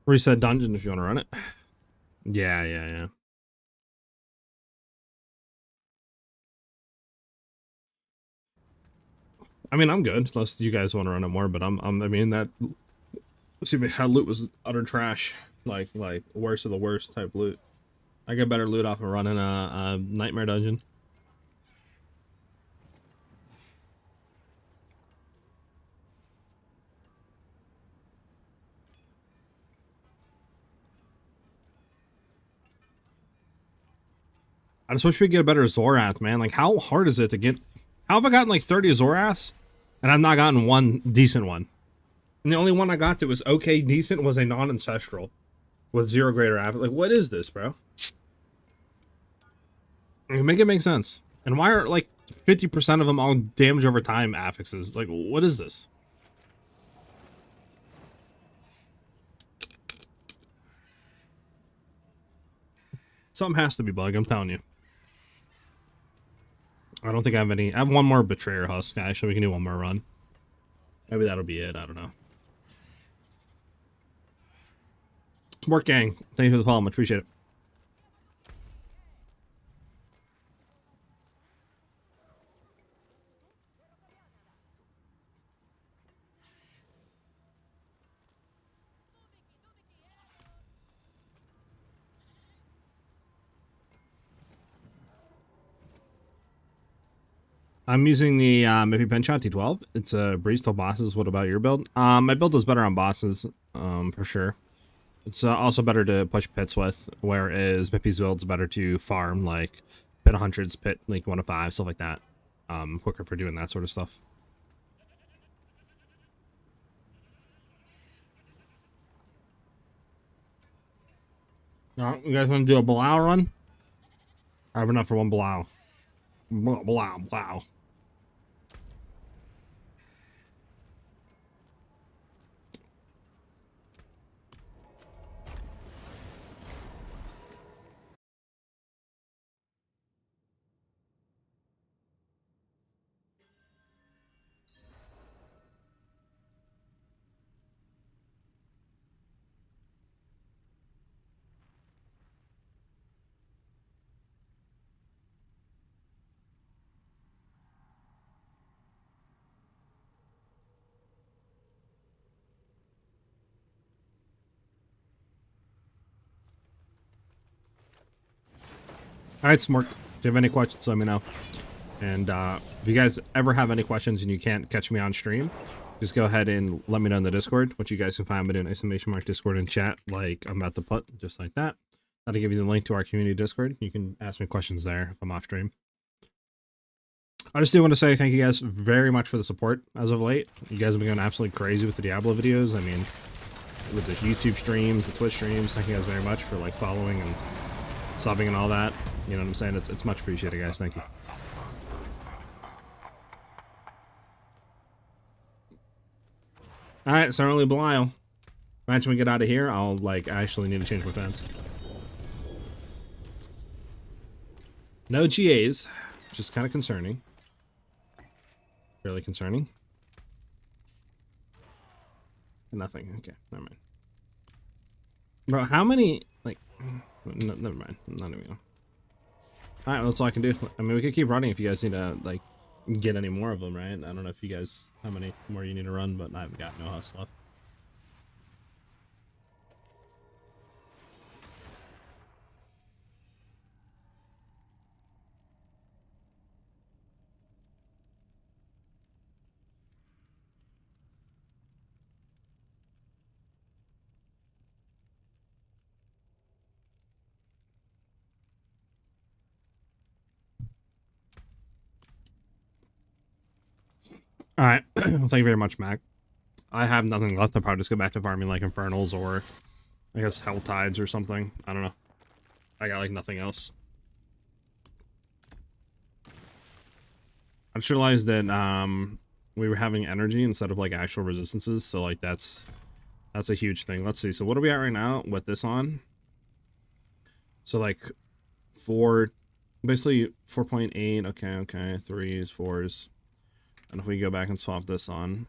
Speaker 1: Reset dungeon if you want to run it. Yeah. I mean, I'm good, unless you guys want to run it more, but I mean, that, excuse me, that loot was utter trash. Like worst of the worst type loot. I get better loot off of running a nightmare dungeon. I just wish we could get a better Zorath, man. Like, how hard is it to get? How have I gotten like 30 Zoraths, and I've not gotten one decent one? And the only one I got that was okay decent was a non-ancestral with 0 greater affix. Like, what is this, bro? Make it make sense. And why are like 50% of them all damage over time affixes? Like, what is this? Something has to be bug, I'm telling you. I don't think I have any. I have one more Betrayer Husk, actually. We can do one more run. Maybe that'll be it. I don't know. Smart gang. Thank you for the follow. Much appreciate it. I'm using the maybe Penshot T12. It's a breeze till bosses. What about your build? My build is better on bosses, for sure. It's also better to push pits with, whereas Mippy's build's better to farm, like pit 100s, pit like 1 to 5, stuff like that. Quicker for doing that sort of stuff. Alright, you guys want to do a Blau run? I have enough for one Blau. Blau. Alright, Smart. If you have any questions, let me know. And if you guys ever have any questions and you can't catch me on stream, just go ahead and let me know in the Discord, which you guys can find me in ! Discord and chat, like I'm about to put, just like that. That'll give you the link to our community Discord. You can ask me questions there if I'm off stream. I just do want to say thank you guys very much for the support as of late. You guys have been going absolutely crazy with the Diablo videos. I mean, with the YouTube streams, the Twitch streams. Thank you guys very much for like following and subbing and all that. You know what I'm saying? It's much appreciated, guys. Thank you. Alright, so early Belial. Imagine we get out of here, I'll like actually need to change my fence. No GAs, which is kind of concerning. Really concerning. Nothing. Okay, never mind. Bro, how many like no, never mind. Not even gonna. Alright, that's all I can do. I mean, we could keep running if you guys need to like get any more of them, right? I don't know if you guys how many more you need to run, but I've got no hustle left. All right, well, thank you very much, Mac. I have nothing left. I'll probably just go back to farming like Infernals or I guess Hell Tides or something. I don't know. I got like nothing else. I just realized that we were having energy instead of like actual resistances, so like that's a huge thing. Let's see. So what are we at right now with this on? So like 4 Basically 4.8. Okay, okay. 3s, 4s. And if we go back and swap this on.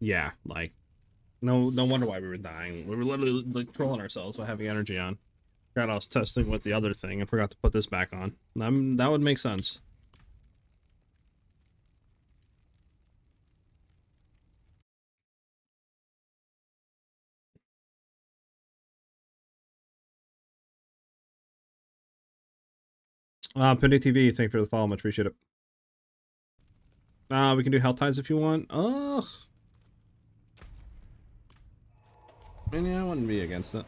Speaker 1: Yeah, like no wonder why we were dying. We were literally like trolling ourselves by having energy on. Forgot I was testing with the other thing and forgot to put this back on. That would make sense. Penny TV, thank you for the follow, much appreciate it. We can do Hell Ties if you want. Ugh. I mean, yeah, I wouldn't be against it.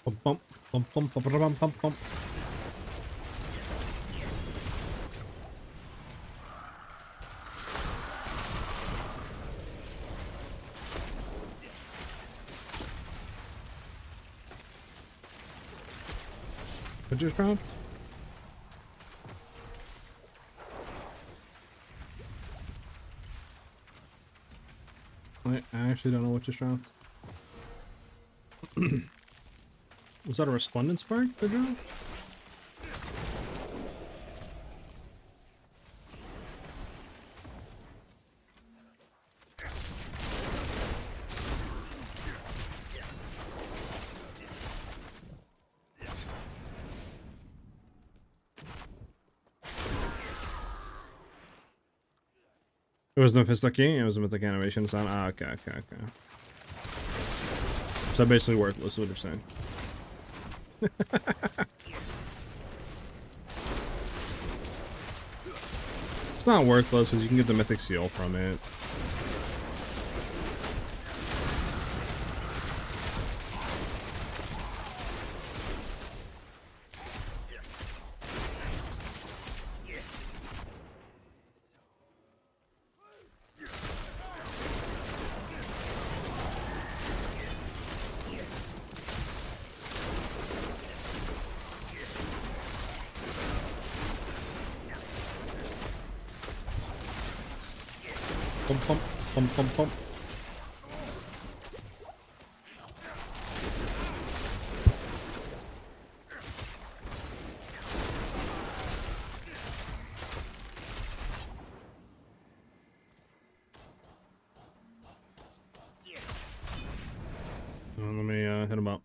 Speaker 1: Bum, bum, bum, bum, bum, bum, bum, bum. What just dropped? I actually don't know what just dropped. Was that a Resplendent Spark that dropped? It was the Mephistoki, it was the Mythic Animation sound. Ah, okay, okay, okay. So basically worthless, what you're saying. It's not worthless because you can get the Mythic Seal from it. Pump, pump, pump, pump, pump. Let me hit him up.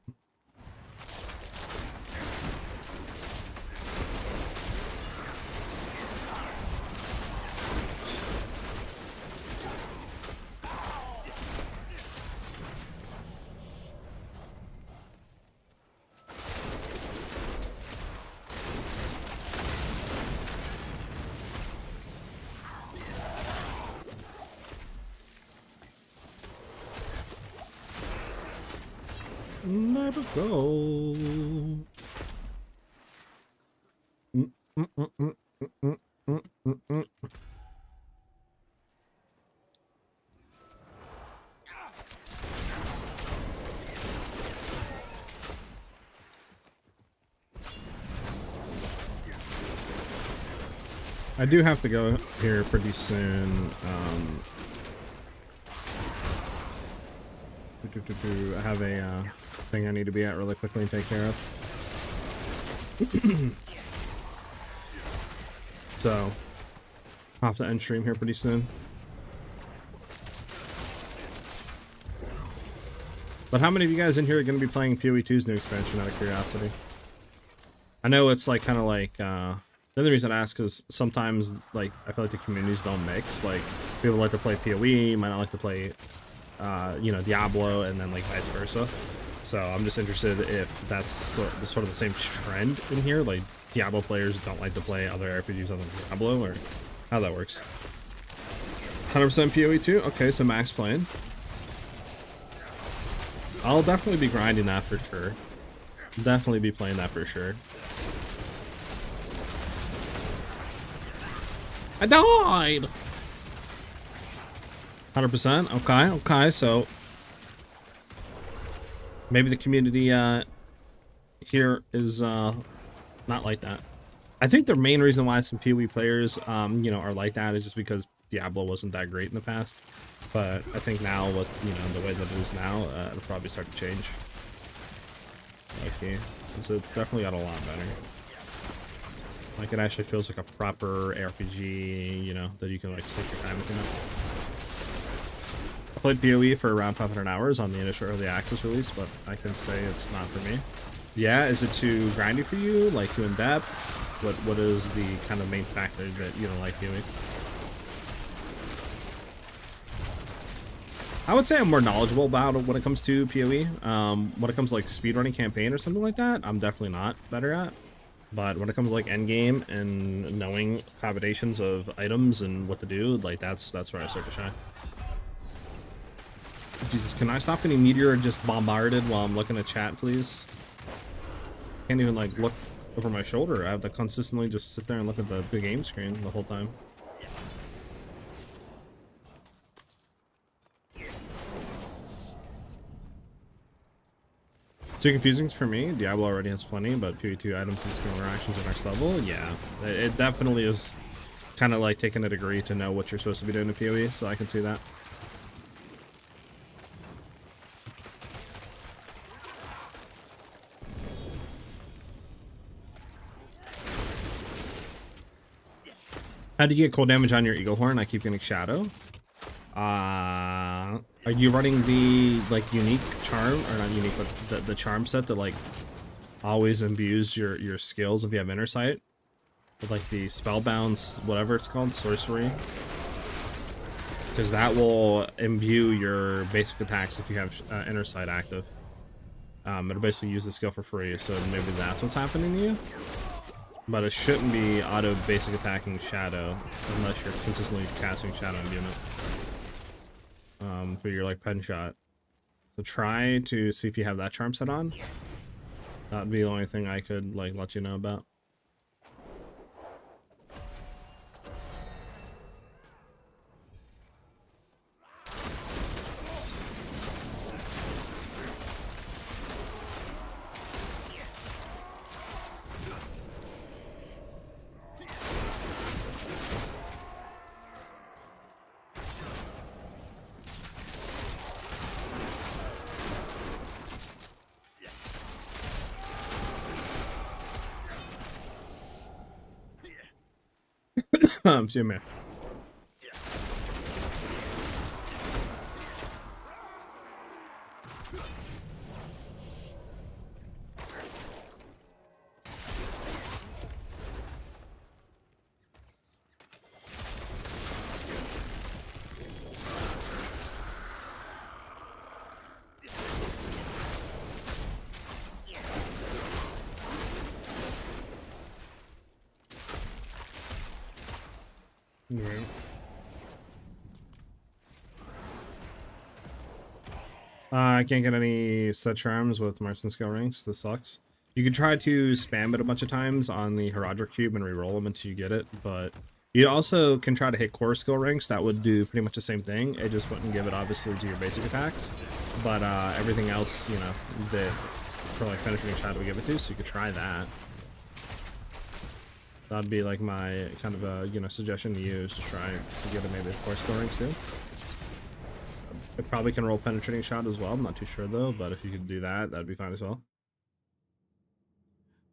Speaker 1: Never go. I do have to go here pretty soon. I have a thing I need to be at really quickly and take care of. So I'll have to end stream here pretty soon. But how many of you guys in here are going to be playing PoE 2's new expansion out of curiosity? I know it's like kind of like, the only reason I ask is sometimes like I feel like the communities don't mix. Like people like to play PoE, might not like to play, you know, Diablo, and then like vice versa. So I'm just interested if that's sort of the same trend in here. Like Diablo players don't like to play other RPGs other than Diablo, or how that works. 100% PoE 2? Okay, so Max playing. I'll definitely be grinding that for sure. Definitely be playing that for sure. I died! 100%? Okay, okay, so... maybe the community, here is, not like that. I think the main reason why some PoE players, you know, are like that is just because Diablo wasn't that great in the past. But I think now, with, you know, the way that it is now, it'll probably start to change. Okay, so it definitely got a lot better. Like, it actually feels like a proper RPG, you know, that you can, like, stick your time with, you know. I played PoE for around 500 hours on the initial early access release, but I can say it's not for me. Yeah, is it too grindy for you? Like, too in-depth? What is the kind of main factor that you don't like PoE? I would say I'm more knowledgeable about it when it comes to PoE. When it comes to like speedrunning campaign or something like that, I'm definitely not better at. But when it comes to like endgame and knowing combinations of items and what to do, like that's where I start to shine. Jesus, can I stop getting meteor and just bombarded while I'm looking at chat, please? Can't even like look over my shoulder. I have to consistently just sit there and look at the game screen the whole time. Too confusing for me. Diablo already has plenty, but PoE 2 items and skill interactions at next level. Yeah, it definitely is kind of like taking a degree to know what you're supposed to be doing in PoE, so I can see that. How do you get cold damage on your eagle horn? I keep getting shadow. Are you running the like unique charm, or not unique, but the charm set that like always imbues your skills if you have inner sight, with like the spellbound, whatever it's called, sorcery, because that will imbue your basic attacks if you have inner sight active. It'll basically use the skill for free, so maybe that's what's happening to you. But it shouldn't be auto basic attacking shadow unless you're consistently casting shadow imbuement. For your like Penshot. So try to see if you have that charm set on. That'd be the only thing I could like let you know about. Excuse me. Right. I can't get any set charms with Marksman skill ranks. This sucks. You could try to spam it a bunch of times on the Herodric cube and re-roll them until you get it, but you also can try to hit core skill ranks. That would do pretty much the same thing. It just wouldn't give it obviously to your basic attacks, but everything else, you know, for like finishing shot would give it to, so you could try that. That'd be like my kind of a, you know, suggestion to use to try to get it maybe core skill ranks too. It probably can roll penetrating shot as well. I'm not too sure though, but if you could do that, that'd be fine as well.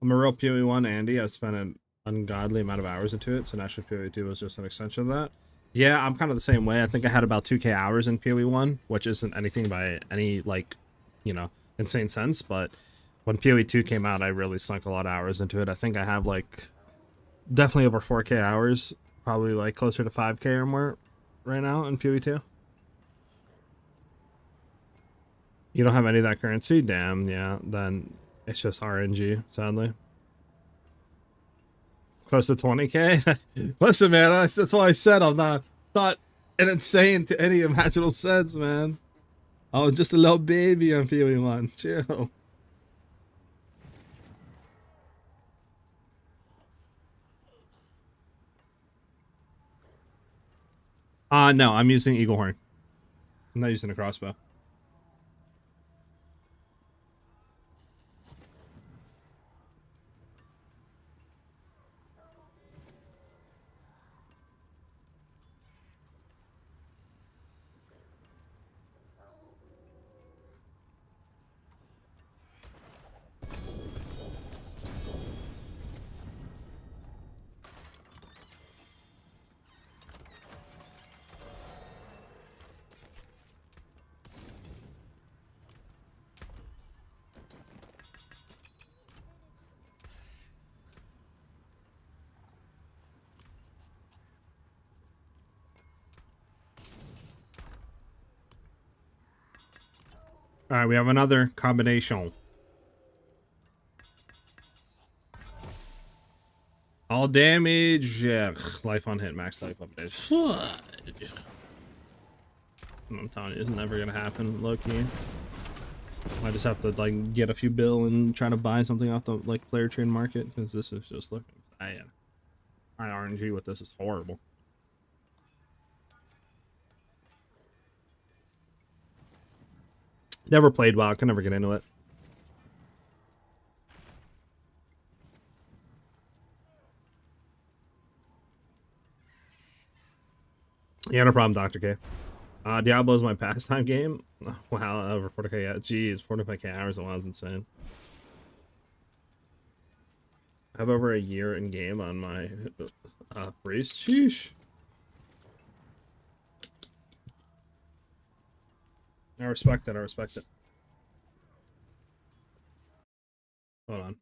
Speaker 1: I'm a real PoE1 Andy. I've spent ungodly amount of hours into it, so National PoE 2 was just an extension of that. Yeah, I'm kind of the same way. I think I had about 2k hours in PoE 1, which isn't anything by any, like, you know, insane sense, but when PoE 2 came out, I really sunk a lot of hours into it. I think I have, like, definitely over 4k hours, probably, like, closer to 5k or more right now in PoE 2. You don't have any of that currency? Damn, yeah, then it's just RNG, sadly. Close to 20k? Listen, man, that's why I said I'm not an insane to any imaginable sense, man. I was just a little baby on PoE 1. Chill. No, I'm using Eagle Horn. I'm not using a crossbow. All right, we have another combination. All damage, life on hit, max life on damage. I'm telling you, it's never gonna happen, low-key. I just have to, like, get a few bill and try to buy something off the, like, player trade market, because this is just looking bad. My RNG with this is horrible. Never played WoW, can never get into it. Yeah, no problem, Dr. K. Diablo is my pastime game. Wow, over 40k, yeah, geez, 45k hours, a while is insane. I have over a year in game on my priest. Sheesh. I respect it, I respect it. Hold on.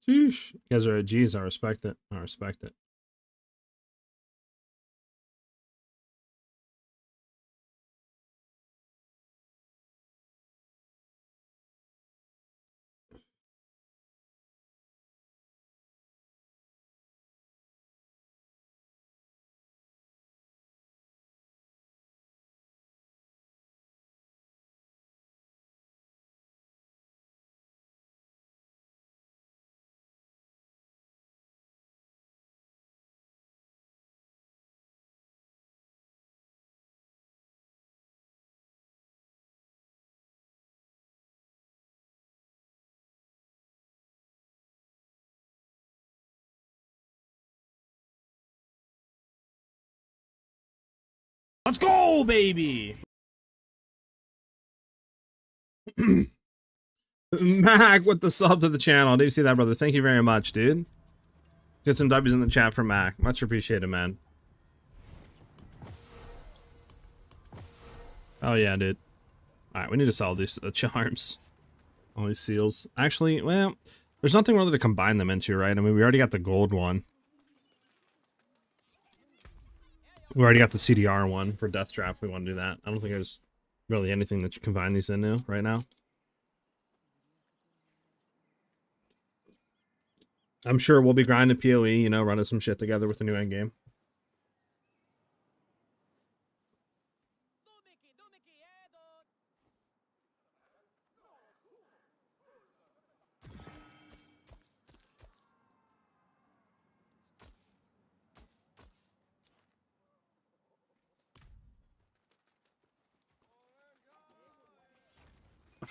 Speaker 1: Sheesh. You guys are G's, I respect it. I respect it. Let's go, baby! Mac with the sub to the channel. Do you see that, brother? Thank you very much, dude. Get some W's in the chat for Mac. Much appreciated, man. Oh, yeah, dude. Alright, we need to sell these charms. All these seals. Actually, well, there's nothing really to combine them into, right? I mean, we already got the gold one. We already got the CDR one for Death Trap if we want to do that. I don't think there's really anything that you combine these into right now. I'm sure we'll be grinding PoE, you know, running some shit together with the new endgame.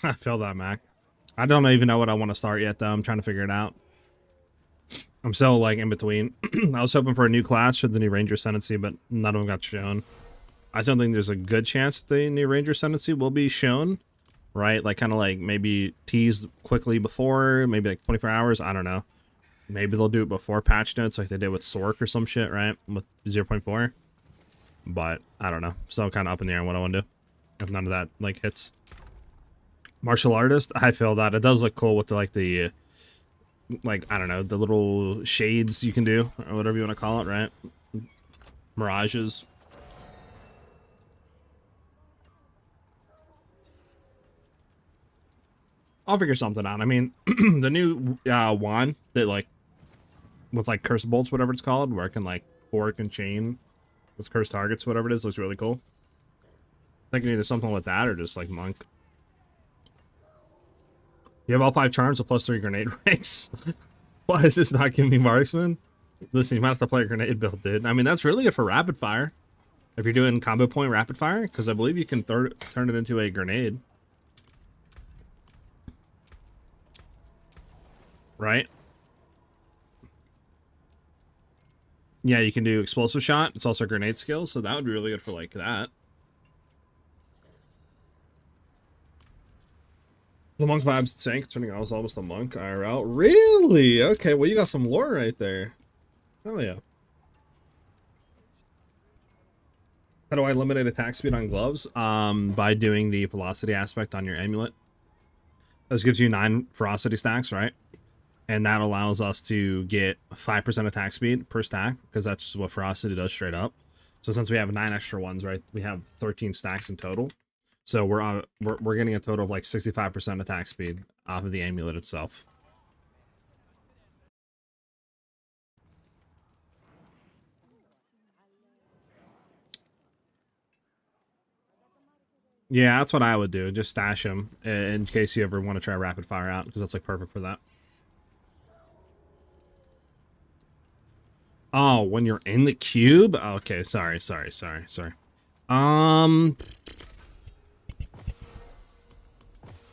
Speaker 1: I feel that, Mac. I don't even know what I want to start yet, though. I'm trying to figure it out. I'm still, like, in between. I was hoping for a new class for the new Ranger Ascendancy, but none of them got shown. I don't think there's a good chance the new Ranger Ascendancy will be shown, right? Like, kind of like maybe teased quickly before, maybe like 24 hours. I don't know. Maybe they'll do it before patch notes like they did with Sork or some shit, right? With 0.4. But I don't know. Still kind of up in the air on what I want to do. If none of that, like, hits. Martial artist, I feel that. It does look cool with, the like, I don't know, the little shades you can do, or whatever you want to call it, right? Mirages. I'll figure something out. I mean, the new wand that, like, with, like, cursed bolts, whatever it's called, where it can, like, fork and chain with cursed targets, whatever it is, looks really cool. I think either something with that or just, like, monk. You have all 5 charms with +3 grenade ranks. Why is this not giving me marksman? Listen, you might have to play a grenade build, dude. I mean, that's really good for rapid fire. If you're doing combo point rapid fire, because I believe you can turn it into a grenade. Right? Yeah, you can do explosive shot. It's also a grenade skill, so that would be really good for, like, that. The monk vibe's insane, considering I was almost a monk IRL. Really? Okay, well, you got some lore right there. Hell yeah. How do I eliminate attack speed on gloves? By doing the velocity aspect on your amulet. This gives you 9 ferocity stacks, right? And that allows us to get 5% attack speed per stack, because that's what ferocity does straight up. So since we have 9 extra ones, right, we have 13 stacks in total. So we're getting a total of like 65% attack speed off of the amulet itself. Yeah, that's what I would do. Just stash them in case you ever want to try rapid fire out, because that's like perfect for that. Oh, when you're in the cube? Okay, sorry.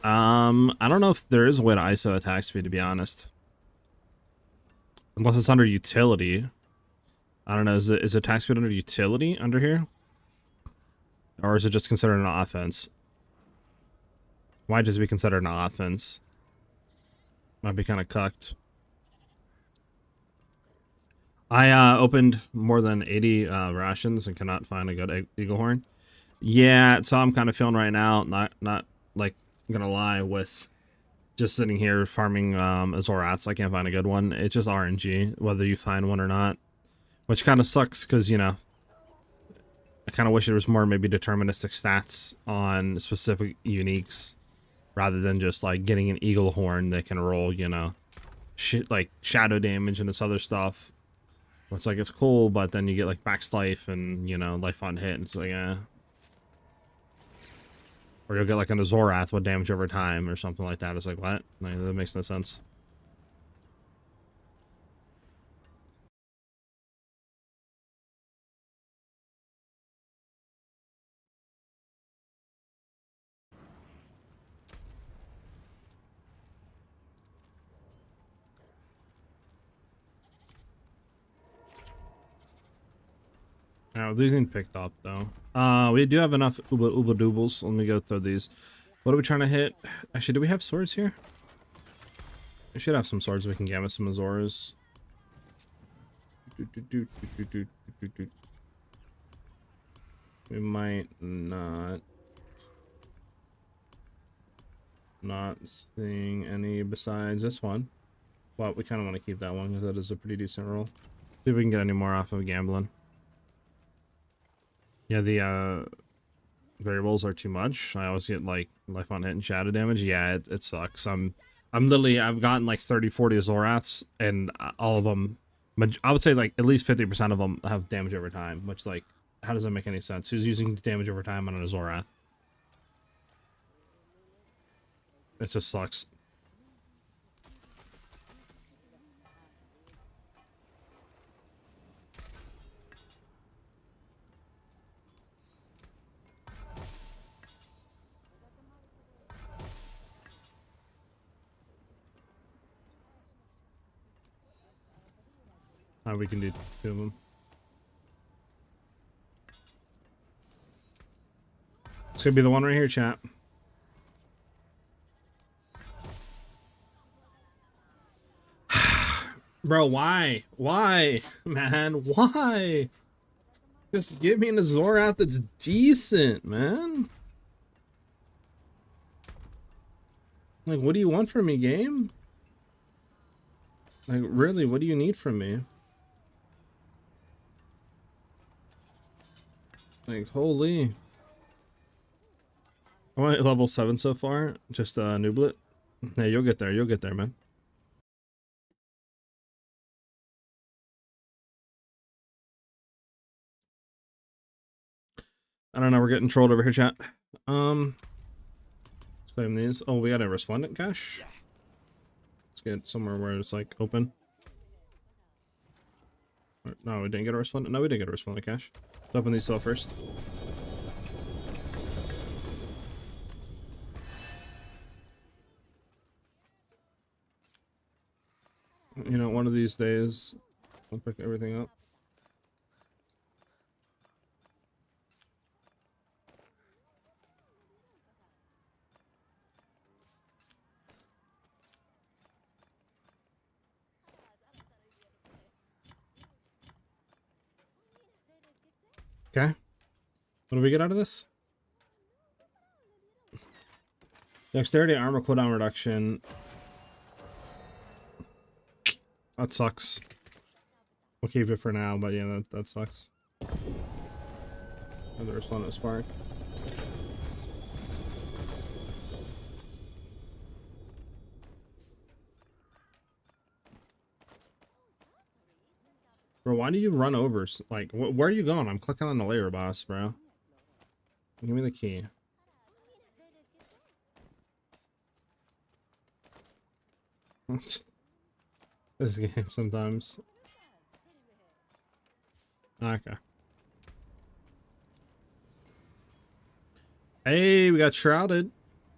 Speaker 1: I don't know if there is a way to ISO attack speed, to be honest. Unless it's under utility. I don't know, is attack speed under utility under here? Or is it just considered an offense? Why just be considered an offense? Might be kind of cucked. I opened more than 80 rations and cannot find a good eagle horn. Yeah, so I'm kind of feeling right now, not like gonna lie, with just sitting here farming Azorats. I can't find a good one. It's just RNG, whether you find one or not. Which kind of sucks, because, you know, I kind of wish there was more maybe deterministic stats on specific uniques, rather than just, like, getting an eagle horn that can roll, you know, shit like shadow damage and this other stuff. It's like, it's cool, but then you get, like, max life and, you know, life on hit, and it's like, eh. Or you'll get, like, an Azorath with damage over time or something like that. It's like, what? Like, that makes no sense. Oh, these ain't picked up, though. We do have enough Uba Doobles. Let me go through these. What are we trying to hit? Actually, do we have swords here? We should have some swords we can get with some Azoras. We might not. Not seeing any besides this one. But we kind of want to keep that one because that is a pretty decent roll. See if we can get any more off of gambling. Yeah, the variables are too much. I always get like life on hit and shadow damage. Yeah, it sucks. I've gotten like 30, 40 Azoraths, and all of them, I would say like at least 50% of them have damage over time, which, like, how does that make any sense? Who's using damage over time on an Azorath? It just sucks. We can do 2 of them. It's gonna be the one right here, chat. Bro, why? Why? Man, why? Just give me an Zorath that's decent, man. Like, what do you want from me, game? Like, really, what do you need from me? Like, holy. I'm at level 7 so far. Just nooblet. Hey, you'll get there. You'll get there, man. I don't know. We're getting trolled over here, chat. Let's claim these. Oh, we got a resplendent cache. Let's get somewhere where it's like open. No, we didn't get a resplendent. No, we didn't get a resplendent cache. Let's open these all first. You know, one of these days, I'll pick everything up. Okay. What do we get out of this? Dexterity armor cooldown reduction. That sucks. We'll keep it for now, but yeah, that sucks. Oh, there's one at Spark. Bro, why do you run over? Like, where are you going? I'm clicking on the layer boss, bro. Give me the key. This game sometimes. Okay. Hey, we got Shrouded.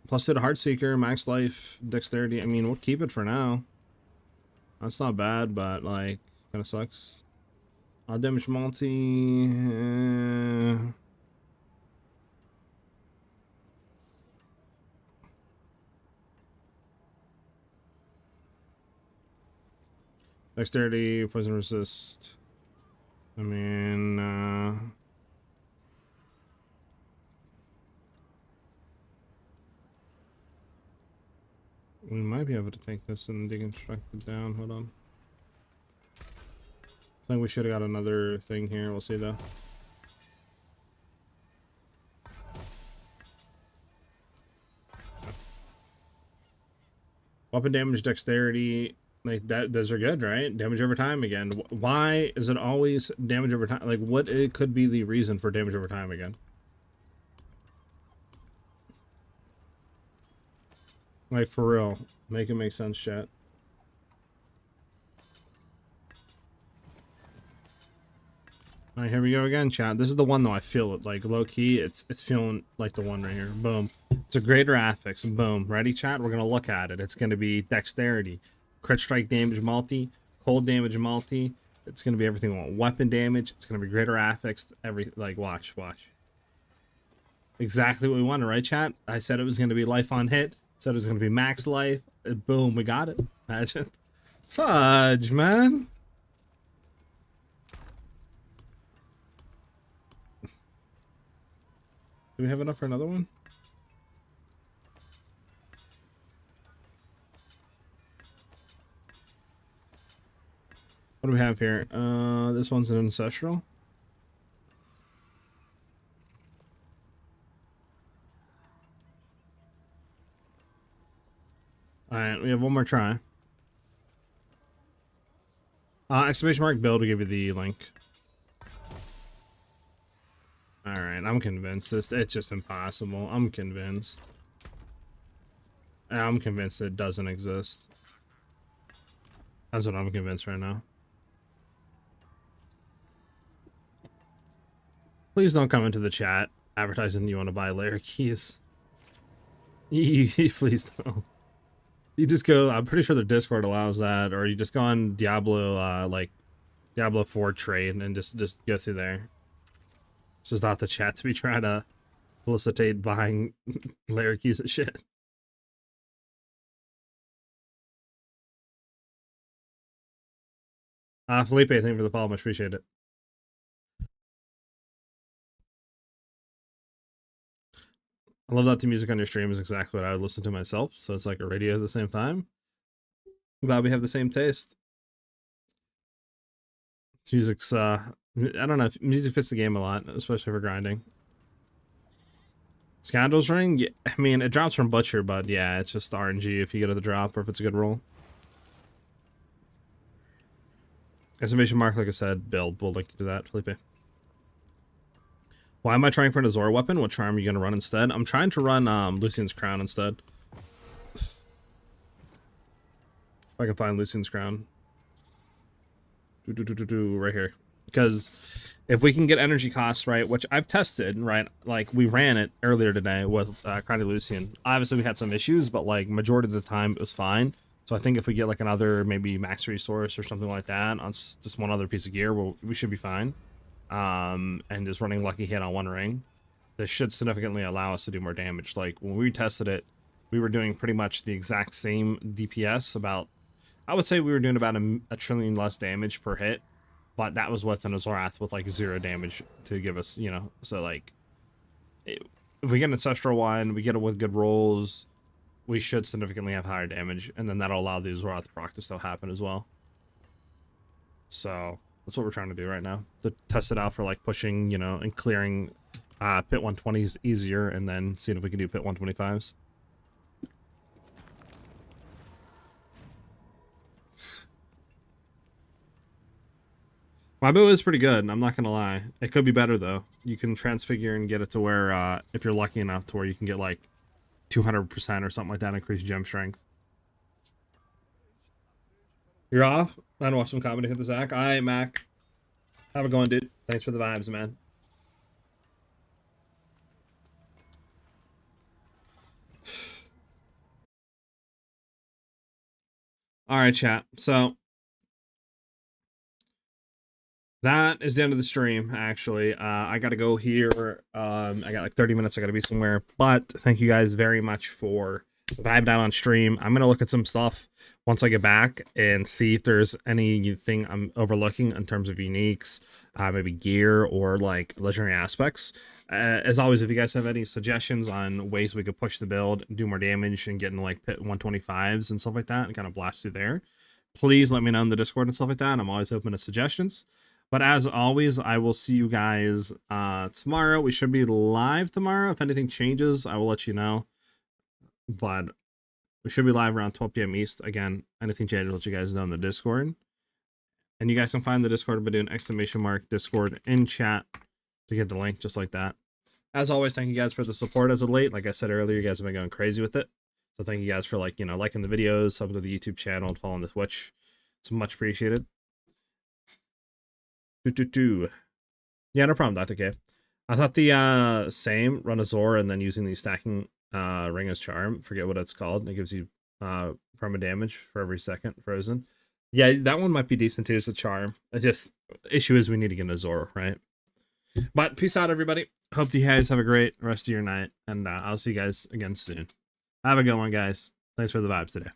Speaker 1: Plus it a Heartseeker, max life, dexterity. I mean, we'll keep it for now. That's not bad, but like, kind of sucks. Damage multi. Dexterity, poison resist. I mean, we might be able to take this and deconstruct it down. Hold on. I think we should have got another thing here. We'll see though. Weapon damage, dexterity, like that. Those are good, right? Damage over time again. Why is it always damage over time? Like, what it could be the reason for damage over time again? Like, for real, make it make sense, chat. All right, here we go again, chat. This is the one though. I feel it, like low key. It's feeling like the one right here. Boom. It's a greater affix. Boom. Ready, chat? We're gonna look at it. It's gonna be dexterity, crit strike damage multi, cold damage multi. It's gonna be everything we want. Weapon damage. It's gonna be greater affix. Like watch. Exactly what we wanted, right, chat? I said it was gonna be life on hit. Said it was gonna be max life. Boom, we got it. Imagine. Fudge, man. Do we have enough for another one? What do we have here? This one's an ancestral. Alright, we have one more try. Exclamation mark build will give you the link. Alright, I'm convinced. It's just impossible. I'm convinced. I'm convinced it doesn't exist. That's what I'm convinced right now. Please don't come into the chat advertising you want to buy layer keys. Please don't. You just go, I'm pretty sure the Discord allows that, or you just go on Diablo, like, Diablo 4 trade and just go through there. This is not the chat to be trying to felicitate buying layer keys and shit. Felipe, thank you for the follow. Much appreciate it. I love that the music on your stream is exactly what I would listen to myself. So it's like a radio at the same time. I'm glad we have the same taste. Music's, I don't know, music fits the game a lot, especially for grinding. Scoundrel's Ring? Yeah, I mean, it drops from Butcher, but yeah, it's just RNG if you get to the drop or if it's a good roll. Exclamation mark, like I said, build. We'll link you to that, Felipe. Why am I trying for an Azor weapon? What charm are you going to run instead? I'm trying to run Lucian's Crown instead. If I can find Lucian's Crown. Right here. Because if we can get energy costs right, which I've tested, right? Like, we ran it earlier today with Crowny Lucian. Obviously, we had some issues, but, like, majority of the time, it was fine. So I think if we get, like, another maybe max resource or something like that on just one other piece of gear, we should be fine. And just running Lucky Hit on one ring, this should significantly allow us to do more damage. Like, when we tested it, we were doing pretty much the exact same DPS, about, I would say we were doing about a trillion less damage per hit, but that was with an Azorath with like 0 damage to give us, you know, so like, if we get an Ancestral one, we get it with good rolls, we should significantly have higher damage, and then that'll allow the Azorath proc to still happen as well. So that's what we're trying to do right now, to test it out for like pushing, you know, and clearing pit 120s easier, and then seeing if we can do pit 125s. My build is pretty good, I'm not gonna lie. It could be better though. You can transfigure and get it to where, if you're lucky enough to where you can get like 200% or something like that, increase gem strength. You're off? I watch some comedy hit the Zach. Alright, Mac. Have it going, dude. Thanks for the vibes, man. Alright, chat. So that is the end of the stream, actually. I gotta go here. I got like 30 minutes. I gotta be somewhere. But thank you guys very much for vibing out on stream. I'm gonna look at some stuff once I get back and see if there's anything I'm overlooking in terms of uniques, maybe gear or like legendary aspects. As always, if you guys have any suggestions on ways we could push the build, do more damage, and get into like pit 125s and stuff like that, and kind of blast through there, please let me know in the Discord and stuff like that. I'm always open to suggestions. But as always, I will see you guys tomorrow. We should be live tomorrow. If anything changes, I will let you know. But we should be live around 12 p.m. East. Again, anything changes, I'll let you guys know in the Discord. And you guys can find the Discord by doing ! Discord in chat to get the link, just like that. As always, thank you guys for the support as of late. Like I said earlier, you guys have been going crazy with it. So thank you guys for, like, you know, liking the videos, subbing to the YouTube channel, and following the Twitch. It's much appreciated. Yeah, no problem, Dr. K. I thought the same run Azor and then using the stacking ring as charm. Forget what it's called. It gives you perma damage for every second frozen. Yeah, that one might be decent too as a charm. It just, issue is we need to get an Azor, right? But peace out, everybody. Hope you guys have a great rest of your night, and I'll see you guys again soon. Have a good one, guys. Thanks for the vibes today.